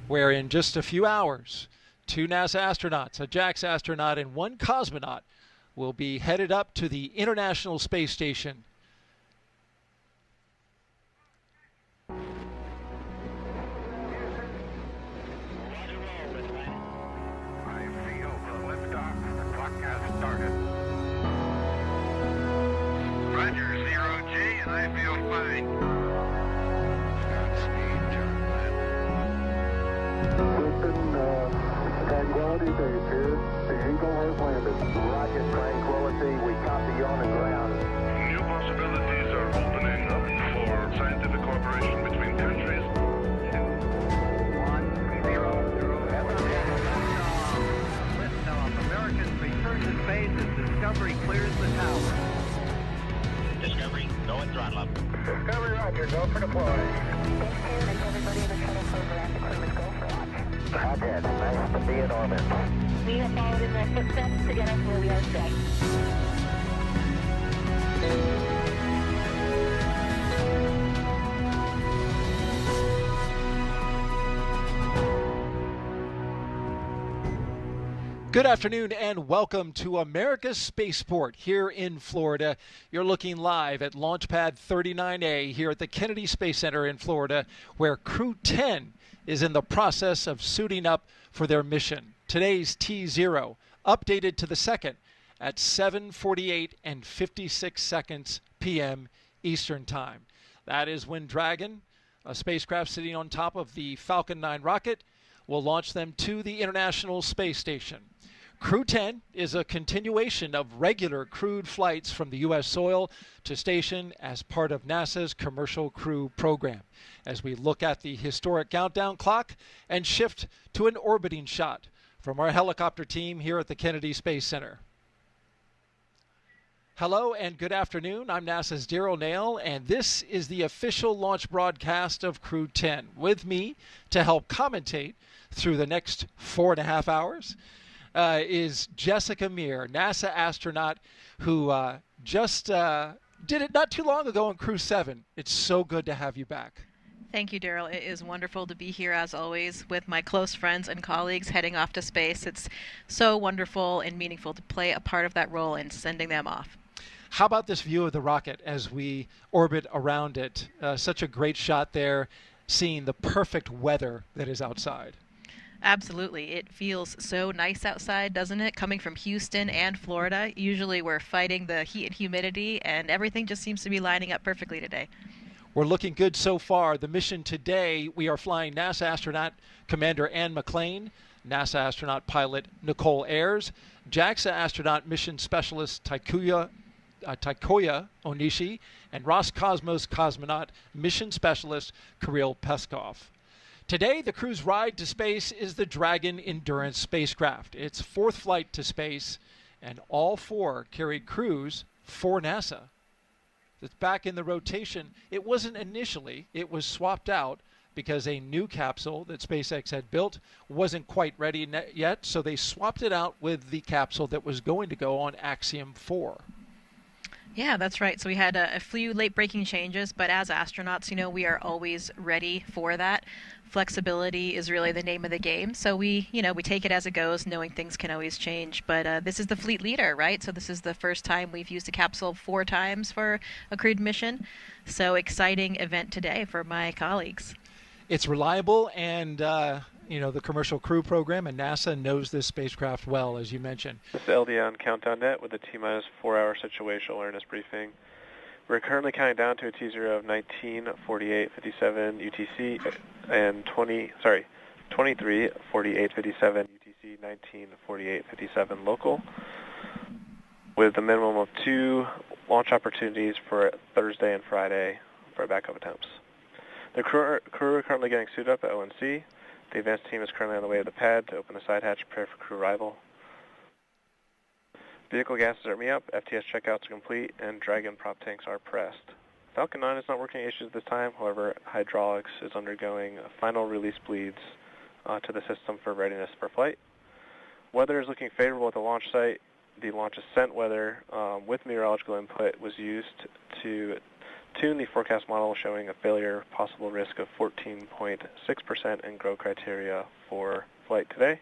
Where in just a few hours, 2 NASA astronauts, a JAXA astronaut, and 1 cosmonaut will be headed up to the International Space Station. Roger, 0G, and I feel fine. Tranquility, to your piers. The Eagle has landed. Roger, Tranquility, we copy you on the ground. New possibilities are opening up for scientific cooperation between countries. 1, 0, liftoff. Americans return to space as Discovery clears clears the tower. Discovery, go and throttle up. Discovery, roger. Go for deploy. and everybody in the shuttle program, the crew is go for launch. Quartet, nice to be in orbit. We have followed in their footsteps to get us where we are today. Good afternoon and welcome to America's Spaceport here in Florida. You're looking live at Launchpad 39A here at the Kennedy Space Center in Florida, where Crew-10 is in the process of suiting up for their mission. Today's T0 updated to the second at 7:48 and 56 seconds p.m. Eastern Time. That is when Dragon, a spacecraft sitting on top of the Falcon 9 rocket, will launch them to the International Space Station. Crew-10 is a continuation of regular crewed flights from the U.S. soil to station as part of NASA's Commercial Crew program. As we look at the historic countdown clock and shift to an orbiting shot from our helicopter team here at the Kennedy Space Center. Hello and good afternoon. I'm NASA's Daryl Nail, and this is the official launch broadcast of Crew-10. With me to help commentate through the next 4.5 hours is Jessica Meir, NASA astronaut who just did it not too long ago on Crew-7. It's so good to have you back. Thank you, Daryl. It is wonderful to be here, as always, with my close friends and colleagues heading off to space. It's so wonderful and meaningful to play a part of that role in sending them off. How about this view of the rocket as we orbit around it? Such a great shot there, seeing the perfect weather that is outside. Absolutely. It feels so nice outside, doesn't it? Coming from Houston and Florida, usually we're fighting the heat and humidity, and everything just seems to be lining up perfectly today. We're looking good so far. The mission today, we are flying NASA astronaut Commander Ann McClain, NASA astronaut pilot Nichole Ayers, JAXA astronaut mission specialist Takuya Onishi, and Roscosmos cosmonaut mission specialist Kirill Peskov. Today, the crew's ride to space is the Dragon Endurance spacecraft. Its fourth flight to space, and all four carried crews for NASA. It's back in the rotation. It wasn't initially. It was swapped out because a new capsule that SpaceX had built wasn't quite ready yet, so they swapped it out with the capsule that was going to go on Axiom 4. Yeah, that's right. So we had a few late-breaking changes, but as astronauts, we are always ready for that. Flexibility is really the name of the game. So we take it as it goes, knowing things can always change. But this is the fleet leader, right? So this is the first time we've used a capsule 4 times for a crewed mission. So exciting event today for my colleagues. It's reliable, and the Commercial Crew program and NASA knows this spacecraft well, as you mentioned. This is LD on Countdown.net with a T-minus 4-hour situational awareness briefing. We're currently counting down to a T0 of 19:48:57 UTC and 23:48:57 UTC, 19:48:57 local, with a minimum of 2 launch opportunities for Thursday and Friday for backup attempts. The crew are currently getting suited up at ONC. The advanced team is currently on the way to the pad to open the side hatch and prepare for crew arrival. Vehicle gases are me up, FTS checkouts are complete, and Dragon prop tanks are pressed. Falcon 9 is not working issues at this time. However, hydraulics is undergoing final release bleeds to the system for readiness for flight. Weather is looking favorable at the launch site. The launch ascent weather with meteorological input was used to tune the forecast model, showing a failure possible risk of 14.6% and grow criteria for flight today.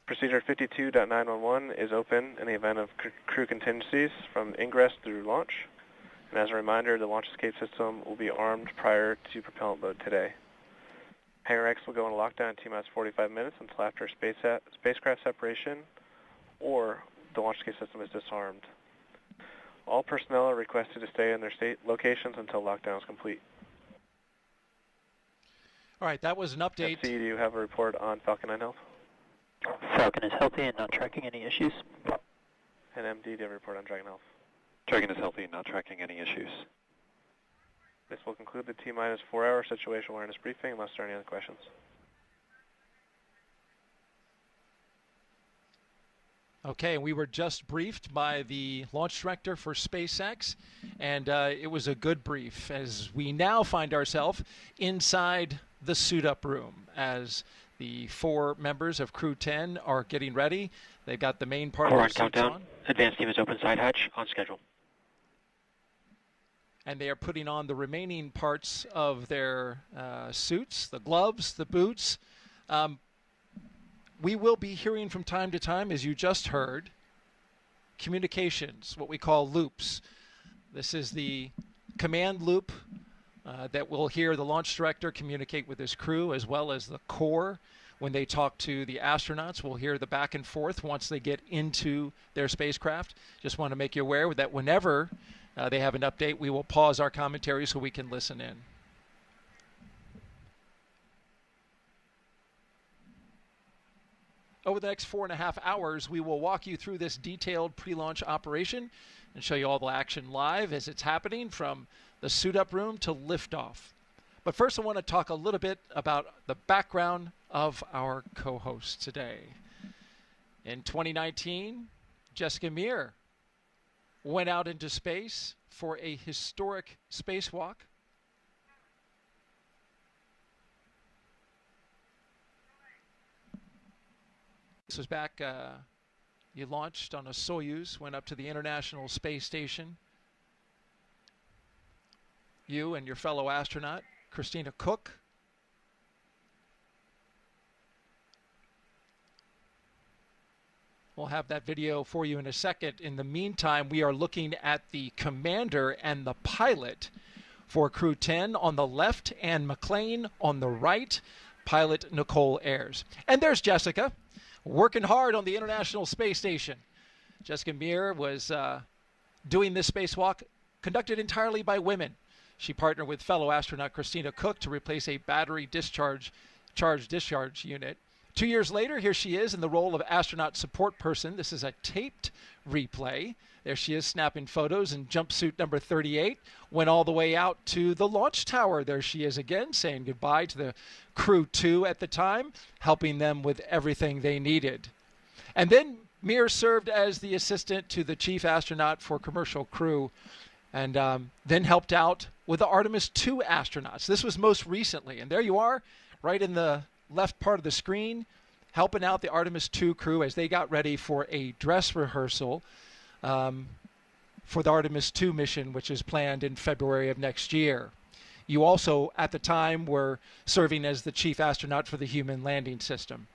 Procedure 52.911 is open in the event of crew contingencies from Ingress through launch. And as a reminder, the launch escape system will be armed prior to propellant load today. Hangar X will go into lockdown in T-minus 45 minutes until after spacecraft separation or the launch escape system is disarmed. All personnel are requested to stay in their state locations until lockdown is complete. All right, that was an update. FC, do you have a report on Falcon 9 health? Falcon is healthy and not tracking any issues. And MD, do you have a report on Dragon health? Dragon is healthy and not tracking any issues. This will conclude the T-minus 4-hour situational awareness briefing unless there are any other questions. Okay, and we were just briefed by the launch director for SpaceX, and it was a good brief as we now find ourselves inside the suit-up room as the 4 members of Crew-10 are getting ready. They've got the main part Core of on their suits countdown. on. Advanced team is open side hatch on schedule. And they are putting on the remaining parts of their suits, the gloves, the boots. We will be hearing from time to time, as you just heard, communications, what we call loops. This is the command loop that will hear the launch director communicate with his crew, as well as the core. When they talk to the astronauts, we'll hear the back and forth once they get into their spacecraft. Just want to make you aware that whenever they have an update, we will pause our commentary so we can listen in. Over the next 4.5 hours, we will walk you through this detailed pre-launch operation and show you all the action live as it's happening from the suit-up room to liftoff. But first, I want to talk a little bit about the background of our co-host today. In 2019, Jessica Meir went out into space for a historic spacewalk. This was back, you launched on a Soyuz, went up to the International Space Station. You and your fellow astronaut, Christina Cook. We'll have that video for you in a second. In the meantime, we are looking at the commander and the pilot for Crew-10 on the left and McClain on the right, pilot Nichole Ayers. And there's Jessica, working hard on the International Space Station. Jessica Meir was doing this spacewalk conducted entirely by women. She partnered with fellow astronaut Christina Cook to replace a battery charge discharge unit. 2 years later, here she is in the role of astronaut support person. This is a taped replay. There she is snapping photos in jumpsuit number 38. Went all the way out to the launch tower. There she is again, saying goodbye to the Crew-2 at the time, helping them with everything they needed. And then Meir served as the assistant to the chief astronaut for commercial crew, and then helped out with the Artemis 2 astronauts. This was most recently. And there you are, right in the left part of the screen, helping out the Artemis 2 crew as they got ready for a dress rehearsal for the Artemis 2 mission, which is planned in February of next year. You also, at the time, were serving as the chief astronaut for the human landing system.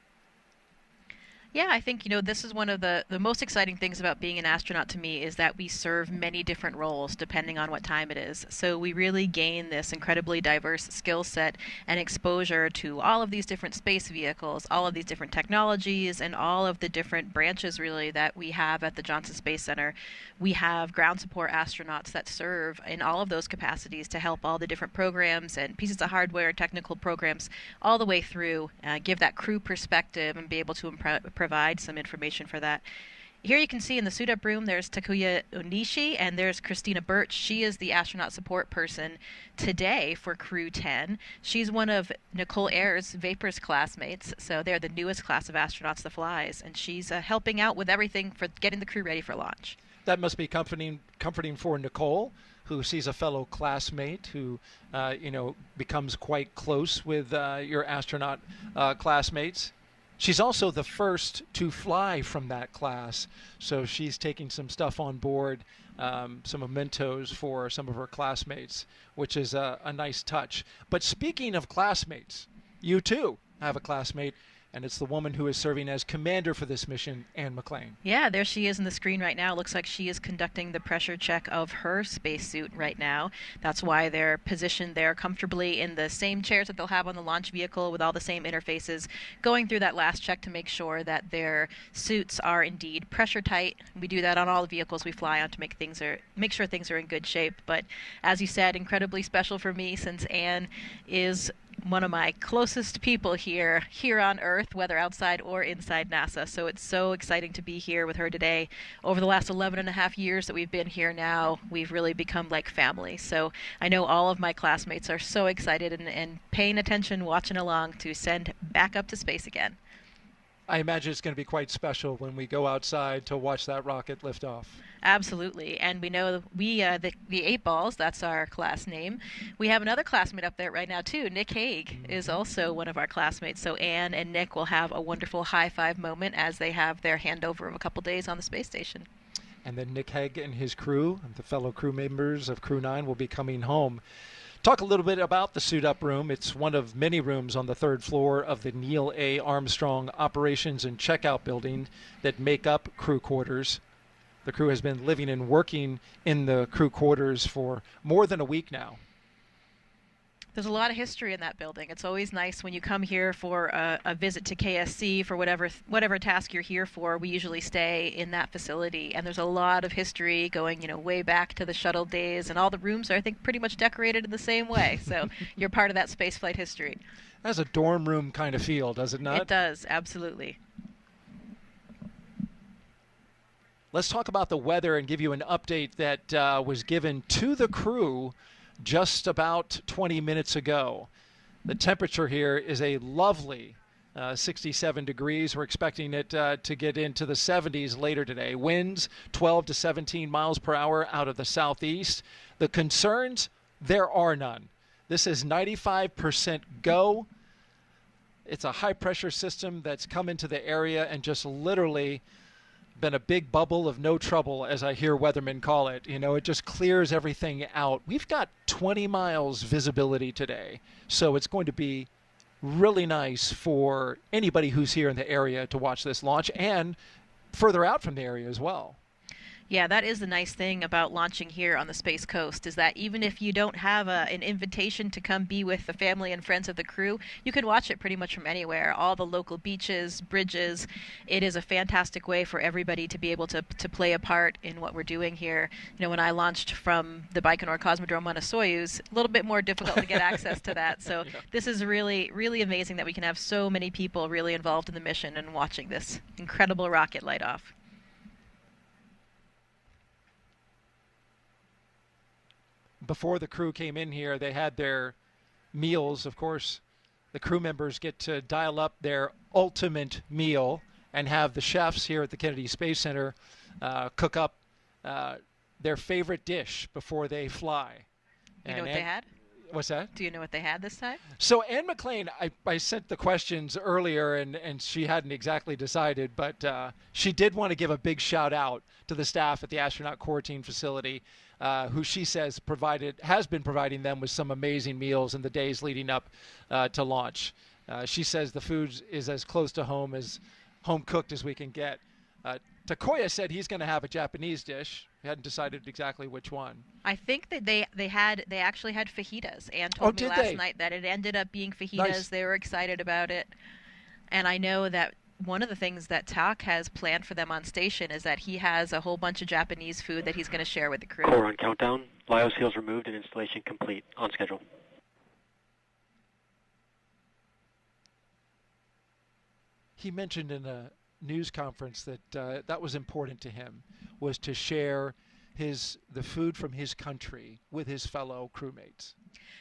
Yeah, I think, this is one of the most exciting things about being an astronaut to me is that we serve many different roles depending on what time it is. So we really gain this incredibly diverse skill set and exposure to all of these different space vehicles, all of these different technologies, and all of the different branches really that we have at the Johnson Space Center. We have ground support astronauts that serve in all of those capacities to help all the different programs and pieces of hardware, technical programs, all the way through, give that crew perspective and be able to provide some information for that. Here you can see in the suit-up room, there's Takuya Onishi and there's Christina Birch. She is the astronaut support person today for Crew-10. She's one of Nichole Ayers' Vapors classmates, so they're the newest class of astronauts that flies, and she's helping out with everything for getting the crew ready for launch. That must be comforting for Nichole, who sees a fellow classmate who, becomes quite close with your astronaut classmates. She's also the first to fly from that class, so she's taking some stuff on board, some mementos for some of her classmates, which is a nice touch. But speaking of classmates, you too have a classmate, and it's the woman who is serving as commander for this mission, Anne McClain. Yeah, there she is in the screen right now. Looks like she is conducting the pressure check of her spacesuit right now. That's why they're positioned there comfortably in the same chairs that they'll have on the launch vehicle with all the same interfaces, going through that last check to make sure that their suits are indeed pressure tight. We do that on all the vehicles we fly on to make sure things are in good shape. But as you said, incredibly special for me since Anne is one of my closest people here on Earth, whether outside or inside NASA. So it's so exciting to be here with her today. Over the last 11 and a half years that we've been here now, we've really become like family. So I know all of my classmates are so excited and paying attention, watching along to send back up to space again. I imagine it's going to be quite special when we go outside to watch that rocket lift off. Absolutely, and we know the 8 Balls, that's our class name. We have another classmate up there right now too. Nick Hague is also one of our classmates. So Anne and Nick will have a wonderful high five moment as they have their handover of a couple days on the space station. And then Nick Hague and his crew, the fellow crew members of Crew-10, will be coming home. Talk a little bit about the suit-up room. It's one of many rooms on the 3rd floor of the Neil A. Armstrong Operations and Checkout Building that make up crew quarters. The crew has been living and working in the crew quarters for more than a week now. There's a lot of history in that building. It's always nice when you come here for a visit to KSC for whatever task you're here for. We usually stay in that facility, and there's a lot of history going, way back to the shuttle days, and all the rooms are, I think, pretty much decorated in the same way. So you're part of that spaceflight history. It has a dorm room kind of feel, does it not? It does, absolutely. Let's talk about the weather and give you an update that was given to the crew just about 20 minutes ago. The temperature here is a lovely 67 degrees. We're expecting it to get into the 70s later today. Winds 12 to 17 miles per hour out of the southeast. The concerns, there are none. This is 95% go. It's a high pressure system that's come into the area and just literally been a big bubble of no trouble, as I hear weathermen call it. It just clears everything out. We've got 20 miles visibility today, so it's going to be really nice for anybody who's here in the area to watch this launch and further out from the area as well. Yeah, that is the nice thing about launching here on the Space Coast, is that even if you don't have an invitation to come be with the family and friends of the crew, you can watch it pretty much from anywhere. All the local beaches, bridges. It is a fantastic way for everybody to be able to play a part in what we're doing here. When I launched from the Baikonur Cosmodrome on a Soyuz, a little bit more difficult to get access to that. So yeah. This is really, really amazing that we can have so many people really involved in the mission and watching this incredible rocket light off. Before the crew came in here, they had their meals. Of course, the crew members get to dial up their ultimate meal and have the chefs here at the Kennedy Space Center cook up their favorite dish before they fly. You know what they had? What's that? Do you know what they had this time? So Anne McClain, I sent the questions earlier, and she hadn't exactly decided, but she did want to give a big shout out to the staff at the astronaut quarantine facility, who she says has been providing them with some amazing meals in the days leading up to launch. She says the food is as close to home cooked as we can get. Takuya said he's going to have a Japanese dish. He hadn't decided exactly which one. I think that they actually had fajitas. Anne told me last night that it ended up being fajitas. Nice. They were excited about it. And I know that one of the things that Tak has planned for them on station is that he has a whole bunch of Japanese food that he's going to share with the crew. Core on countdown. Lyo seals removed and installation complete. On schedule. He mentioned in a news conference that that was important to him, was to share the food from his country with his fellow crewmates.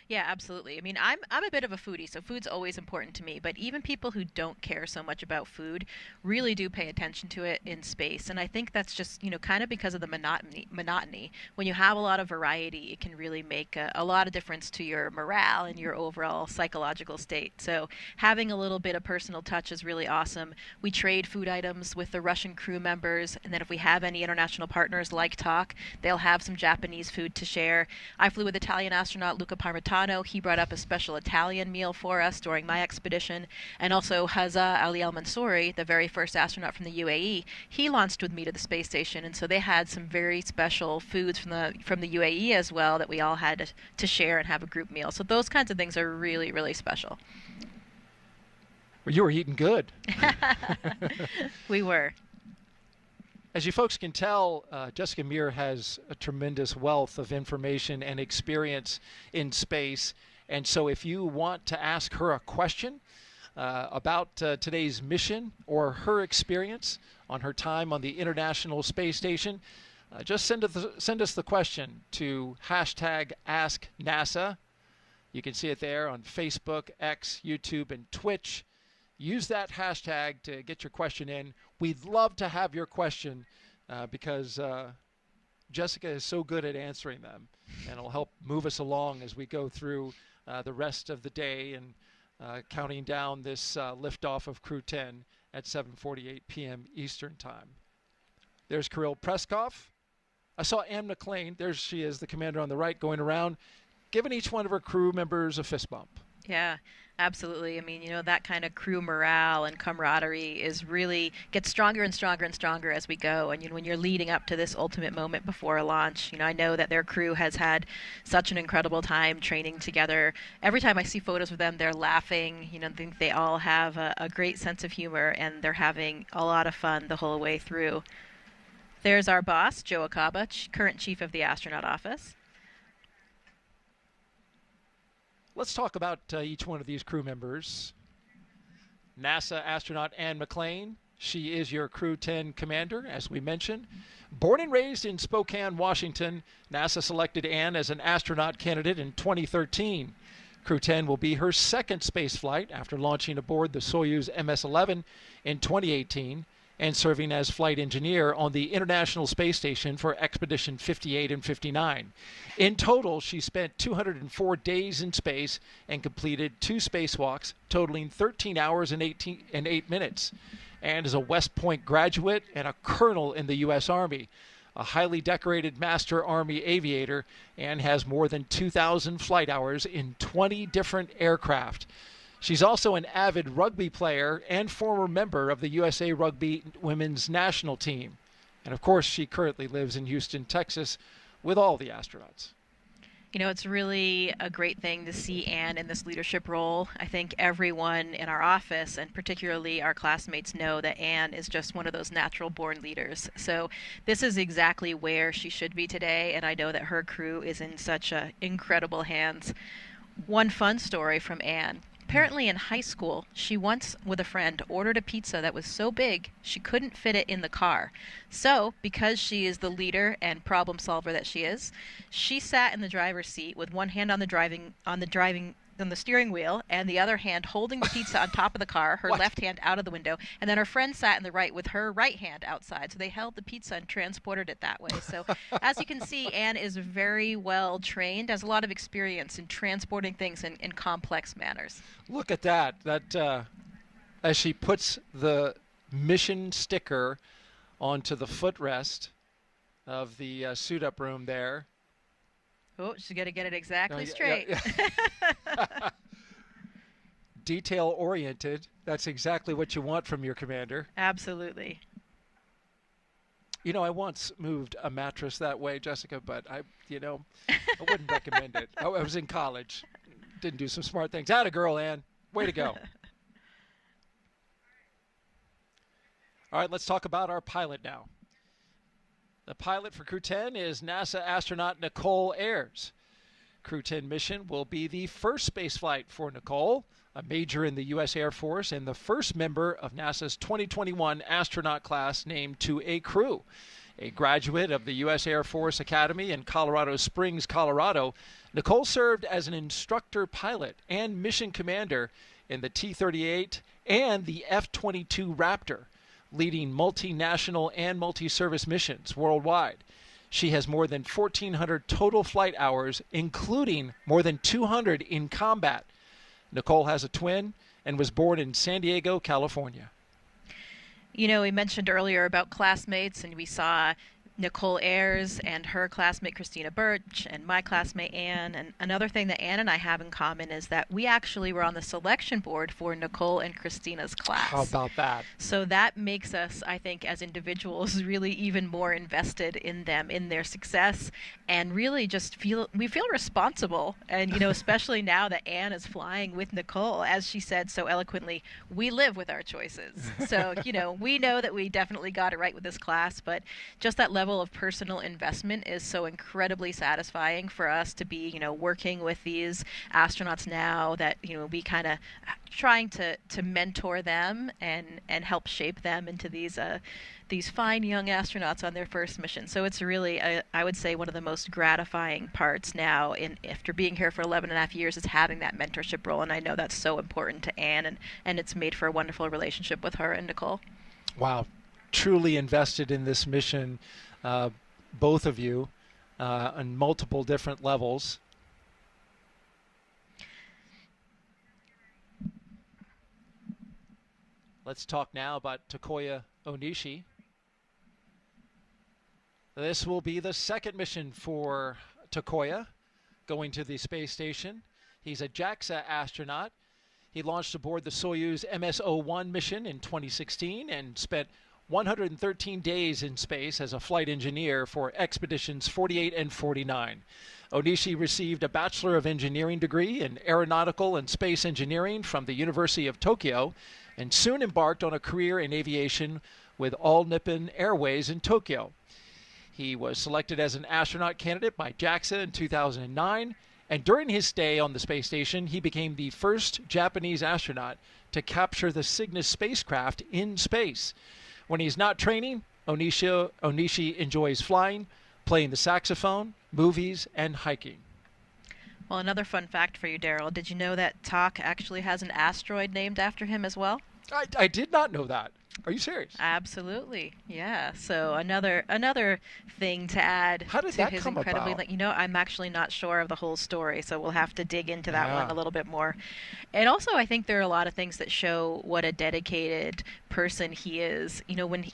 Yeah, absolutely. I mean, I'm a bit of a foodie, so food's always important to me. But even people who don't care so much about food really do pay attention to it in space. And I think that's just, kind of because of the monotony. When you have a lot of variety, it can really make a lot of difference to your morale and your overall psychological state. So having a little bit of personal touch is really awesome. We trade food items with the Russian crew members, and then if we have any international partners like Tak, they'll have some Japanese food to share. I flew with Italian astronaut Luca Parmitano. He brought up a special Italian meal for us during my expedition. And also Hazza Ali El-Mansouri, the very first astronaut from the UAE, he launched with me to the space station. And so they had some very special foods from the UAE as well that we all had to share and have a group meal. So those kinds of things are really, really special. Well, you were eating good. We were. As you folks can tell, Jessica Meir has a tremendous wealth of information and experience in space. And so if you want to ask her a question about today's mission or her experience on her time on the International Space Station, just send us the question to #AskNASA. You can see it there on Facebook, X, YouTube, and Twitch. use that hashtag to get your question in. We'd love to have your question because Jessica is so good at answering them, and it'll help move us along as we go through the rest of the day and counting down this liftoff of Crew-10 at 7:48 p.m. Eastern Time. There's Kirill Peskov. I saw Anne McClain. There she is, the commander on the right, going around, giving each one of her crew members a fist bump. Yeah, absolutely. I mean, that kind of crew morale and camaraderie is really gets stronger and stronger and stronger as we go. And when you're leading up to this ultimate moment before a launch, I know that their crew has had such an incredible time training together. Every time I see photos of them, they're laughing. I think they all have a great sense of humor, and they're having a lot of fun the whole way through. There's our boss, Joe Akaba, current chief of the astronaut office. Let's talk about each one of these crew members. NASA astronaut Anne McClain. She is your Crew-10 commander, as we mentioned. Born and raised in Spokane, Washington, NASA selected Anne as an astronaut candidate in 2013. Crew-10 will be her second space flight after launching aboard the Soyuz MS-11 in 2018 and serving as flight engineer on the International Space Station for Expedition 58 and 59. In total, she spent 204 days in space and completed 2 spacewalks, totaling 13 hours and 8 minutes, and is a West Point graduate and a colonel in the U.S. Army, a highly decorated Master Army aviator, and has more than 2,000 flight hours in 20 different aircraft. She's also an avid rugby player and former member of the USA Rugby women's national team. And of course, she currently lives in Houston, Texas, with all the astronauts. It's really a great thing to see Anne in this leadership role. I think everyone in our office, and particularly our classmates, know that Anne is just one of those natural-born leaders. So this is exactly where she should be today, and I know that her crew is in such incredible hands. One fun story from Anne. Apparently in high school, she once, with a friend, ordered a pizza that was so big she couldn't fit it in the car. So, because she is the leader and problem solver that she is, she sat in the driver's seat with one hand on the steering wheel and the other hand holding the pizza on top of the car, her left hand out of the window, and then her friend sat in the right with her right hand outside. So they held the pizza and transported it that way. So as you can see, Anne is very well trained, has a lot of experience in transporting things in complex manners. Look at that. That as she puts the mission sticker onto the footrest of the suit-up room there. Oh, she's got to get it exactly straight. Yeah. Detail-oriented. That's exactly what you want from your commander. Absolutely. I once moved a mattress that way, Jessica, but I wouldn't recommend it. I was in college. Didn't do some smart things. Atta girl, Ann. Way to go. All right, let's talk about our pilot now. The pilot for Crew-10 is NASA astronaut Nichole Ayers. Crew-10 mission will be the first spaceflight for Nichole, a major in the U.S. Air Force and the first member of NASA's 2021 astronaut class named to a crew. A graduate of the U.S. Air Force Academy in Colorado Springs, Colorado, Nichole served as an instructor pilot and mission commander in the T-38 and the F-22 Raptor, leading multinational and multi-service missions worldwide. She has more than 1,400 total flight hours, including more than 200 in combat. Nichole has a twin and was born in San Diego, California. We mentioned earlier about classmates, and we saw Nichole Ayers and her classmate Christina Birch and my classmate Anne. And another thing that Anne and I have in common is that we actually were on the selection board for Nichole and Christina's class. How about that? So that makes us, I think, as individuals, really even more invested in them, in their success, and really just feel responsible. And, especially now that Anne is flying with Nichole, as she said so eloquently, we live with our choices. So, we know that we definitely got it right with this class, but just that level level of personal investment is so incredibly satisfying for us to be, working with these astronauts now that, we kind of trying to mentor them and help shape them into these fine young astronauts on their first mission. So it's really, I would say, one of the most gratifying parts now after being here for 11 and a half years is having that mentorship role. And I know that's so important to Anne, and it's made for a wonderful relationship with her and Nichole. Wow. Truly invested in this mission, both of you, on multiple different levels. Let's talk now about Takuya Onishi. This will be the second mission for Takuya, going to the space station. He's a JAXA astronaut. He launched aboard the Soyuz MS-01 mission in 2016 and spent 113 days in space as a flight engineer for expeditions 48 and 49. Onishi received a Bachelor of Engineering degree in Aeronautical and Space Engineering from the University of Tokyo and soon embarked on a career in aviation with All Nippon Airways in Tokyo. He was selected as an astronaut candidate by JAXA in 2009, and during his stay on the space station, he became the first Japanese astronaut to capture the Cygnus spacecraft in space. When he's not training, Onishi enjoys flying, playing the saxophone, movies, and hiking. Well, another fun fact for you, Daryl. Did you know that Tak actually has an asteroid named after him as well? I did not know that. Are you serious? Absolutely, yeah. So another thing to add How did to that his come incredibly, about? I'm actually not sure of the whole story, so we'll have to dig into that one a little bit more. And also, I think there are a lot of things that show what a dedicated person he is.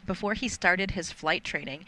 Before he started his flight training,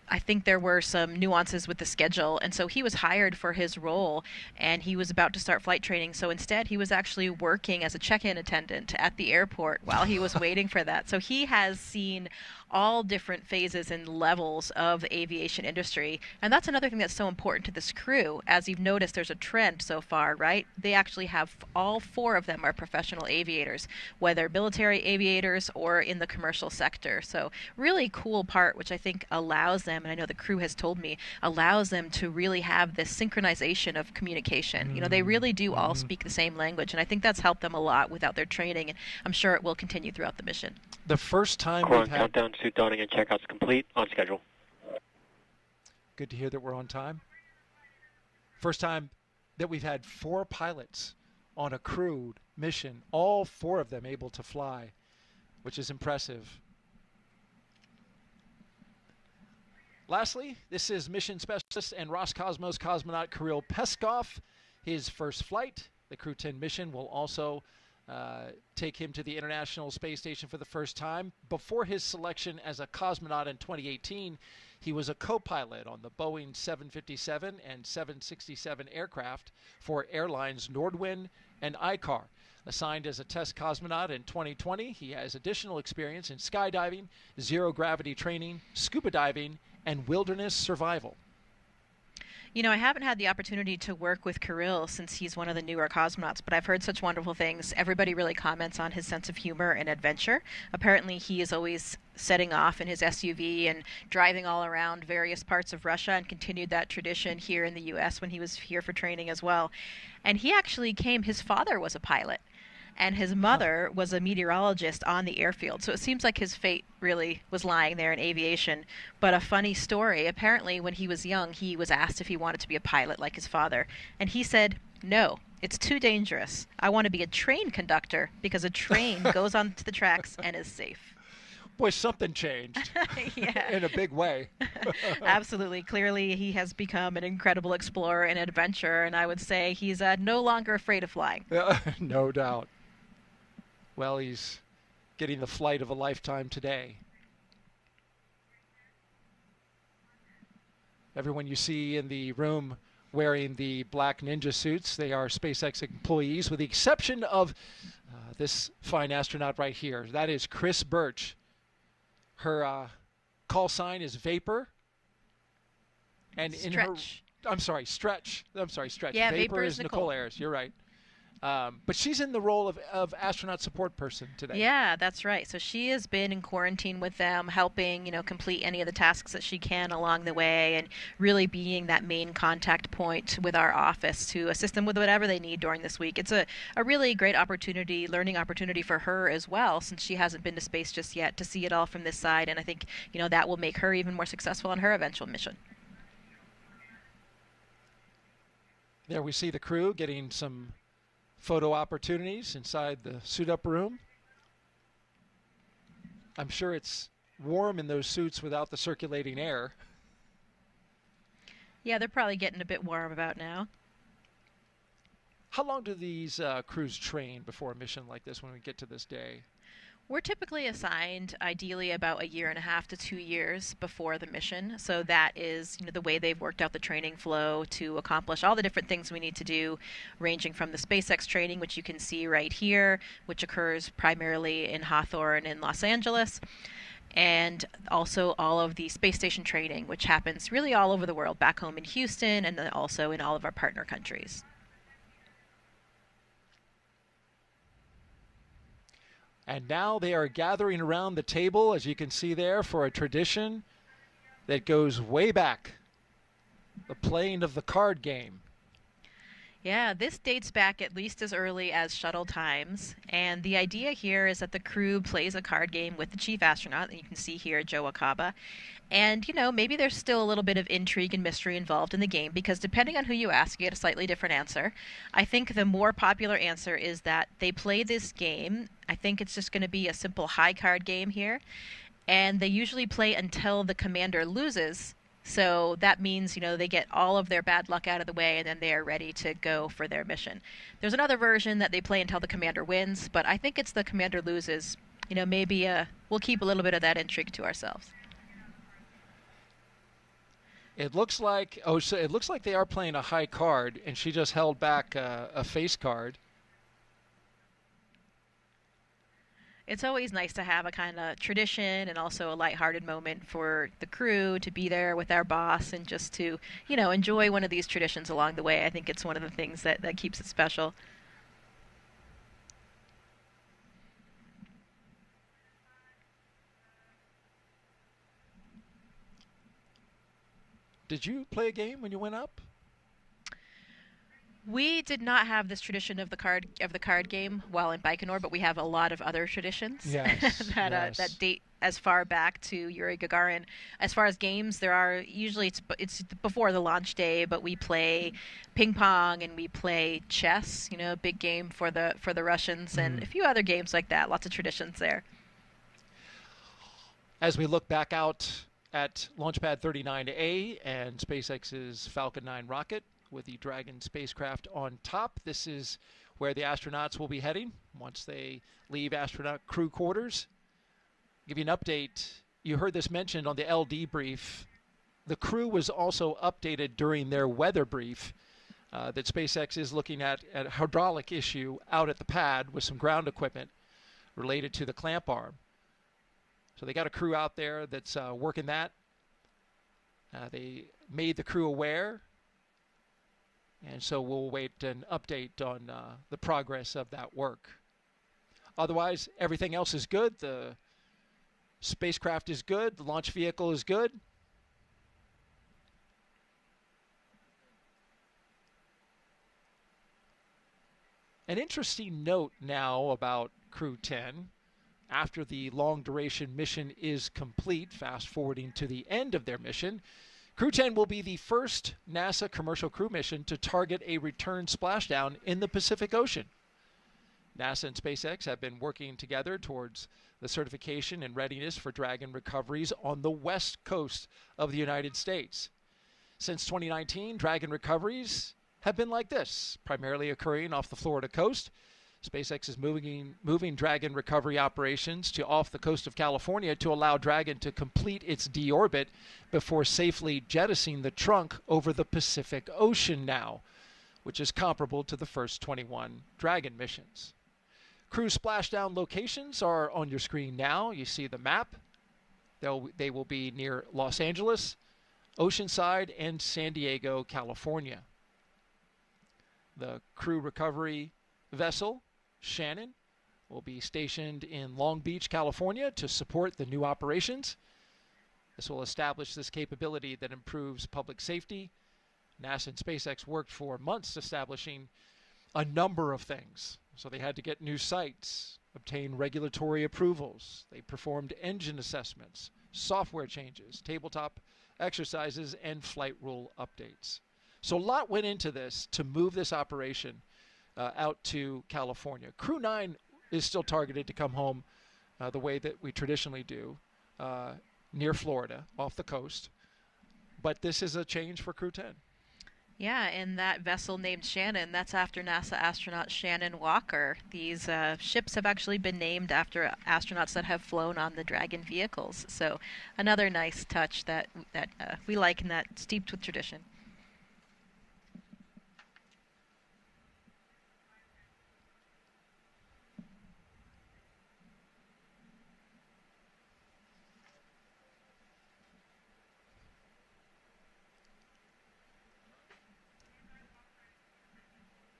I think there were some nuances with the schedule, and so he was hired for his role, and he was about to start flight training. So instead, he was actually working as a check-in attendant at the airport while he was waiting for that. So he has seen all different phases and levels of the aviation industry, and that's another thing that's so important to this crew. As you've noticed, there's a trend so far, right? They actually have all four of them are professional aviators, whether military aviators or in the commercial sector. So really cool part, which I think allows them, and I know the crew has told me, allows them to really have this synchronization of communication. They really do all speak the same language, and I think that's helped them a lot without their training, and I'm sure it will continue throughout the mission. The first time Core we've had... countdown, suit donning and checkouts complete, on schedule. Good to hear that we're on time. First time that we've had 4 pilots on a crewed mission, all 4 of them able to fly, which is impressive. Lastly, this is mission specialist and Roscosmos cosmonaut Kirill Peskov. His first flight, the Crew-10 mission, will also take him to the International Space Station for the first time. Before his selection as a cosmonaut in 2018, he was a co-pilot on the Boeing 757 and 767 aircraft for airlines Nordwind and ICAR. Assigned as a test cosmonaut in 2020, he has additional experience in skydiving, zero-gravity training, scuba diving, and wilderness survival. I haven't had the opportunity to work with Kirill since he's one of the newer cosmonauts, but I've heard such wonderful things. Everybody really comments on his sense of humor and adventure. Apparently, he is always setting off in his SUV and driving all around various parts of Russia, and continued that tradition here in the U.S. when he was here for training as well. And he actually his father was a pilot, and his mother was a meteorologist on the airfield. So it seems like his fate really was lying there in aviation. But a funny story, apparently when he was young, he was asked if he wanted to be a pilot like his father. And he said, "No, it's too dangerous. I want to be a train conductor because a train goes onto the tracks and is safe." Boy, something changed in a big way. Absolutely. Clearly, he has become an incredible explorer and adventurer, and I would say he's no longer afraid of flying. No doubt. Well, he's getting the flight of a lifetime today. Everyone you see in the room wearing the black ninja suits, they are SpaceX employees, with the exception of this fine astronaut right here. That is Chris Birch. Her call sign is Vapor. And Stretch. I'm sorry, Stretch. Yeah, Vapor is Nichole. Nichole Ayers. You're right. But she's in the role of astronaut support person today. Yeah, that's right. So she has been in quarantine with them, helping, complete any of the tasks that she can along the way, and really being that main contact point with our office to assist them with whatever they need during this week. It's a really great opportunity, learning opportunity for her as well, since she hasn't been to space just yet, to see it all from this side. And I think, that will make her even more successful on her eventual mission. There we see the crew getting some photo opportunities inside the suit-up room. I'm sure it's warm in those suits without the circulating air. Yeah, they're probably getting a bit warm about now. How long do these crews train before a mission like this when we get to this day? We're typically assigned, ideally, about 1.5 to 2 years before the mission. So that is, the way they've worked out the training flow to accomplish all the different things we need to do, ranging from the SpaceX training, which you can see right here, which occurs primarily in Hawthorne in Los Angeles, and also all of the space station training, which happens really all over the world, back home in Houston, and then also in all of our partner countries. And now they are gathering around the table, as you can see there, for a tradition that goes way back, the playing of the card game. Yeah, this dates back at least as early as shuttle times. And the idea here is that the crew plays a card game with the chief astronaut, and you can see here Joe Akaba. And, maybe there's still a little bit of intrigue and mystery involved in the game, because depending on who you ask, you get a slightly different answer. I think the more popular answer is that they play this game. I think it's just going to be a simple high card game here. And they usually play until the commander loses. So that means, they get all of their bad luck out of the way, and then they are ready to go for their mission. There's another version that they play until the commander wins, but I think it's the commander loses. Maybe we'll keep a little bit of that intrigue to ourselves. It looks like they are playing a high card, and she just held back a face card. It's always nice to have a kind of tradition and also a lighthearted moment for the crew to be there with our boss and just to, enjoy one of these traditions along the way. I think it's one of the things that keeps it special. Did you play a game when you went up? We did not have this tradition of the card game while in Baikonur, but we have a lot of other traditions that date as far back to Yuri Gagarin. As far as games, there are usually it's before the launch day, but we play ping pong and we play chess. A big game for the Russians, and a few other games like that. Lots of traditions there. As we look back out at Launchpad 39A and SpaceX's Falcon 9 rocket, with the Dragon spacecraft on top. This is where the astronauts will be heading once they leave astronaut crew quarters. Give you an update. You heard this mentioned on the LD brief. The crew was also updated during their weather brief that SpaceX is looking at a hydraulic issue out at the pad with some ground equipment related to the clamp arm. So they got a crew out there that's working that. They made the crew aware. And so we'll wait an update on the progress of that work. Otherwise, everything else is good. The spacecraft is good. The launch vehicle is good. An interesting note now about Crew-10. After the long-duration mission is complete, fast-forwarding to the end of their mission, Crew-10 will be the first NASA commercial crew mission to target a return splashdown in the Pacific Ocean. NASA and SpaceX have been working together towards the certification and readiness for Dragon recoveries on the west coast of the United States. Since 2019, Dragon recoveries have been like this, primarily occurring off the Florida coast. SpaceX is moving Dragon recovery operations to off the coast of California to allow Dragon to complete its deorbit before safely jettisoning the trunk over the Pacific Ocean now, which is comparable to the first 21 Dragon missions. Crew splashdown locations are on your screen now. You see the map. They will be near Los Angeles, Oceanside, and San Diego, California. The crew recovery vessel, Shannon, will be stationed in Long Beach, California to support the new operations. This will establish this capability that improves public safety. NASA and SpaceX worked for months establishing a number of things. So they had to get new sites, obtain regulatory approvals. They performed engine assessments, software changes, tabletop exercises, and flight rule updates. So a lot went into this to move this operation out to California. Crew-9 is still targeted to come home the way that we traditionally do, near Florida, off the coast. But this is a change for Crew-10. Yeah, and that vessel named Shannon, that's after NASA astronaut Shannon Walker. These ships have actually been named after astronauts that have flown on the Dragon vehicles. So another nice touch that we like and that's steeped with tradition.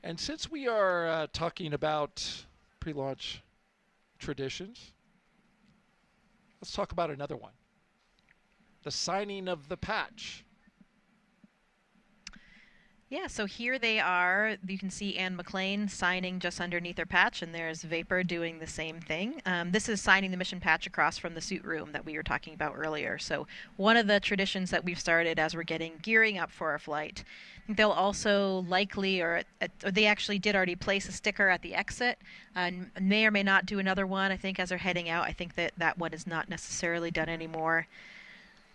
And since we are talking about pre-launch traditions, let's talk about another one. The signing of the patch. Yeah, so here they are. You can see Anne McClain signing just underneath her patch, and there's Vapor doing the same thing. This is signing the mission patch across from the suit room that we were talking about earlier. So one of the traditions that we've started as we're gearing up for our flight. I think they'll also likely, or they actually did already place a sticker at the exit, and may or may not do another one. I think as they're heading out, I think that one is not necessarily done anymore.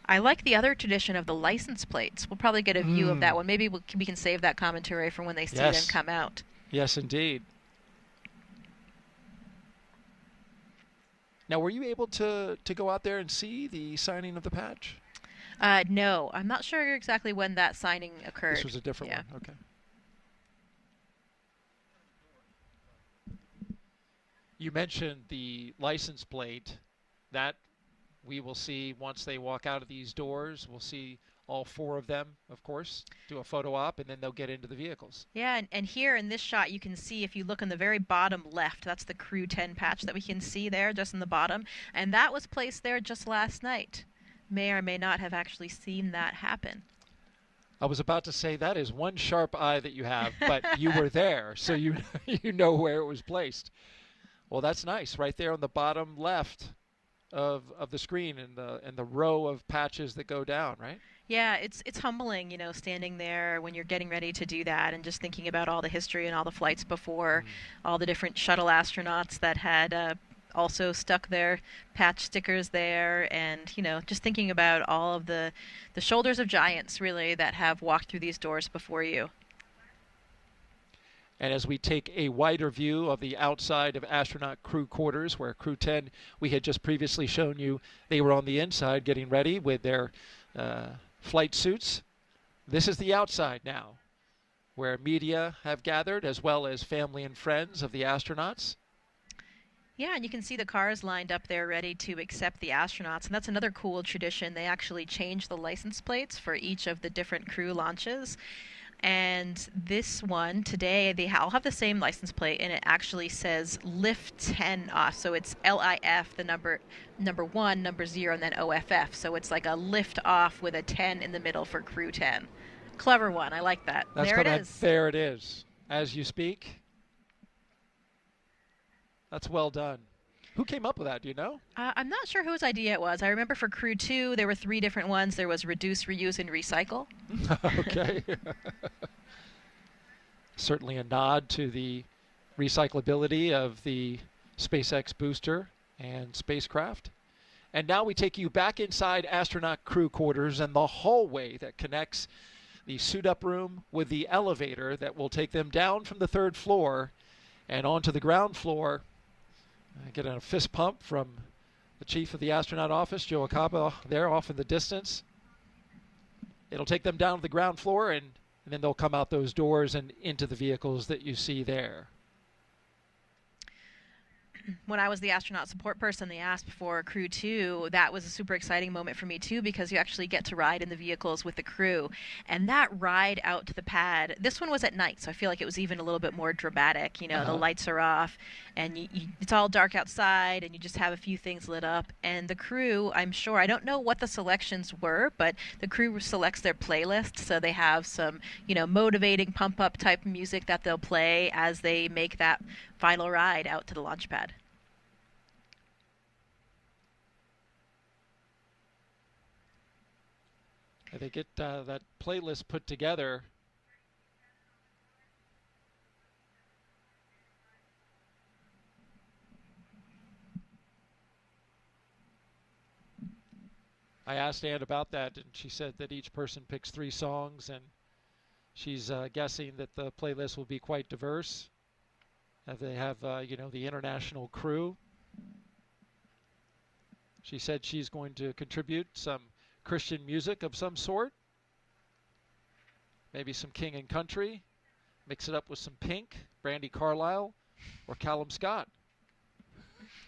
I like the other tradition of the license plates. We'll probably get a view of that one. Maybe we can save that commentary for when they see them come out. Yes, indeed. Now, were you able to go out there and see the signing of the patch? No, I'm not sure exactly when that signing occurred. This was a different one. Okay. You mentioned the license plate. That we will see once they walk out of these doors. We'll see all four of them, of course, do a photo op, and then they'll get into the vehicles. Yeah, and here in this shot, you can see, if you look on the very bottom left, that's the Crew-10 patch that we can see there, just in the bottom. And that was placed there just last night. May or may not have actually seen that happen. I was about to say that is one sharp eye that you have, but you were there, so you know where it was placed. Well, that's nice, right there on the bottom left of the screen, and the row of patches that go down, right? Yeah, it's humbling, standing there when you're getting ready to do that, and just thinking about all the history and all the flights before, all the different shuttle astronauts that had also stuck their patch stickers there, and just thinking about all of the shoulders of giants, really, that have walked through these doors before you. And as we take a wider view of the outside of astronaut crew quarters, where Crew-10, we had just previously shown you, they were on the inside getting ready with their flight suits. This is the outside now, where media have gathered, as well as family and friends of the astronauts. Yeah, and you can see the cars lined up there ready to accept the astronauts. And that's another cool tradition. They actually changed the license plates for each of the different crew launches. And this one today, they all have the same license plate, and it actually says Lift 10 off. So it's LIF, the number 1, number 0, and then OFF. So it's like a lift off with a 10 in the middle for Crew-10. Clever one. I like that. There it is. There it is. As you speak. That's well done. Who came up with that? Do you know? I'm not sure whose idea it was. I remember for Crew-2, there were 3 different ones. There was reduce, reuse, and recycle. Okay. Certainly a nod to the recyclability of the SpaceX booster and spacecraft. And now we take you back inside astronaut crew quarters and the hallway that connects the suit-up room with the elevator that will take them down from the 3rd floor and onto the ground floor. Get a fist pump from the chief of the astronaut office, Joe Acaba, there off in the distance. It'll take them down to the ground floor, and then they'll come out those doors and into the vehicles that you see there. when I was the astronaut support person, they asked for Crew 2. That was a super exciting moment for me too, because you actually get to ride in the vehicles with the crew. And that ride out to the pad, this one was at night, so I feel like it was even a little bit more dramatic. You know, the lights are off, and it's all dark outside, and you just have a few things lit up. And the crew, I'm sure, I don't know what the selections were, but the crew selects their playlist, so they have some, you know, motivating pump-up type music that they'll play as they make that final ride out to the launch pad. They get that playlist put together. I asked Ann about that, and she said that each person picks 3 songs, and she's guessing that the playlist will be quite diverse. They have, you know, the international crew. She said she's going to contribute some Christian music of some sort, maybe some King and Country, mix it up with some Pink, Brandy Carlisle, or Callum Scott.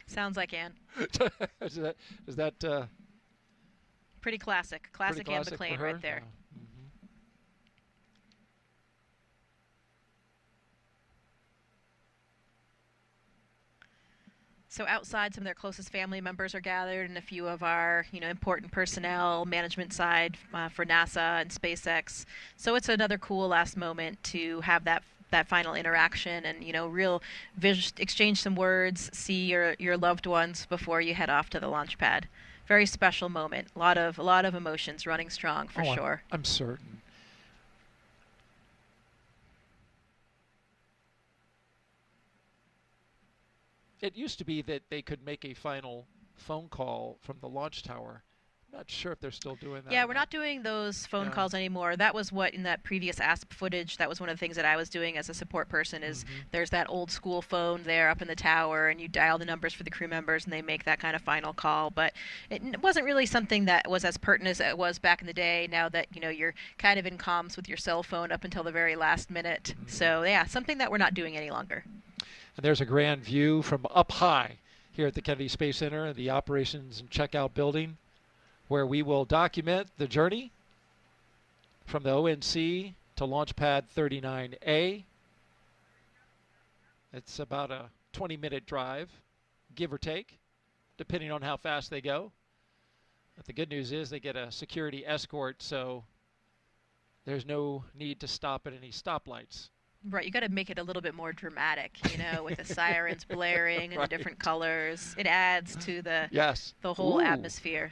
Sounds like Ann. is that pretty classic Ann McClain right there. So outside, some of their closest family members are gathered, and a few of our, you know, important personnel, management side for NASA and SpaceX. So it's another cool last moment to have that final interaction, and, you know, real exchange some words, see your loved ones before you head off to the launch pad. Very special moment. A lot of emotions running strong for sure. I'm certain. It used to be that they could make a final phone call from the launch tower. I'm not sure if they're still doing that. Yeah, we're not doing those phone calls anymore. That was what, in that previous ASP footage, that was one of the things that I was doing as a support person, is there's that old school phone there up in the tower, and you dial the numbers for the crew members, and they make that kind of final call. But it wasn't really something that was as pertinent as it was back in the day, now that, you know, you're kind of in comms with your cell phone up until the very last minute. So, yeah, something that we're not doing any longer. And there's a grand view from up high here at the Kennedy Space Center, the operations and checkout building, where we will document the journey from the ONC to Launchpad 39A. It's about a 20-minute drive, give or take, depending on how fast they go. But the good news is they get a security escort, so there's no need to stop at any stoplights. Right, you got to make it a little bit more dramatic, you know, with the sirens blaring and the different colors. It adds to the whole atmosphere.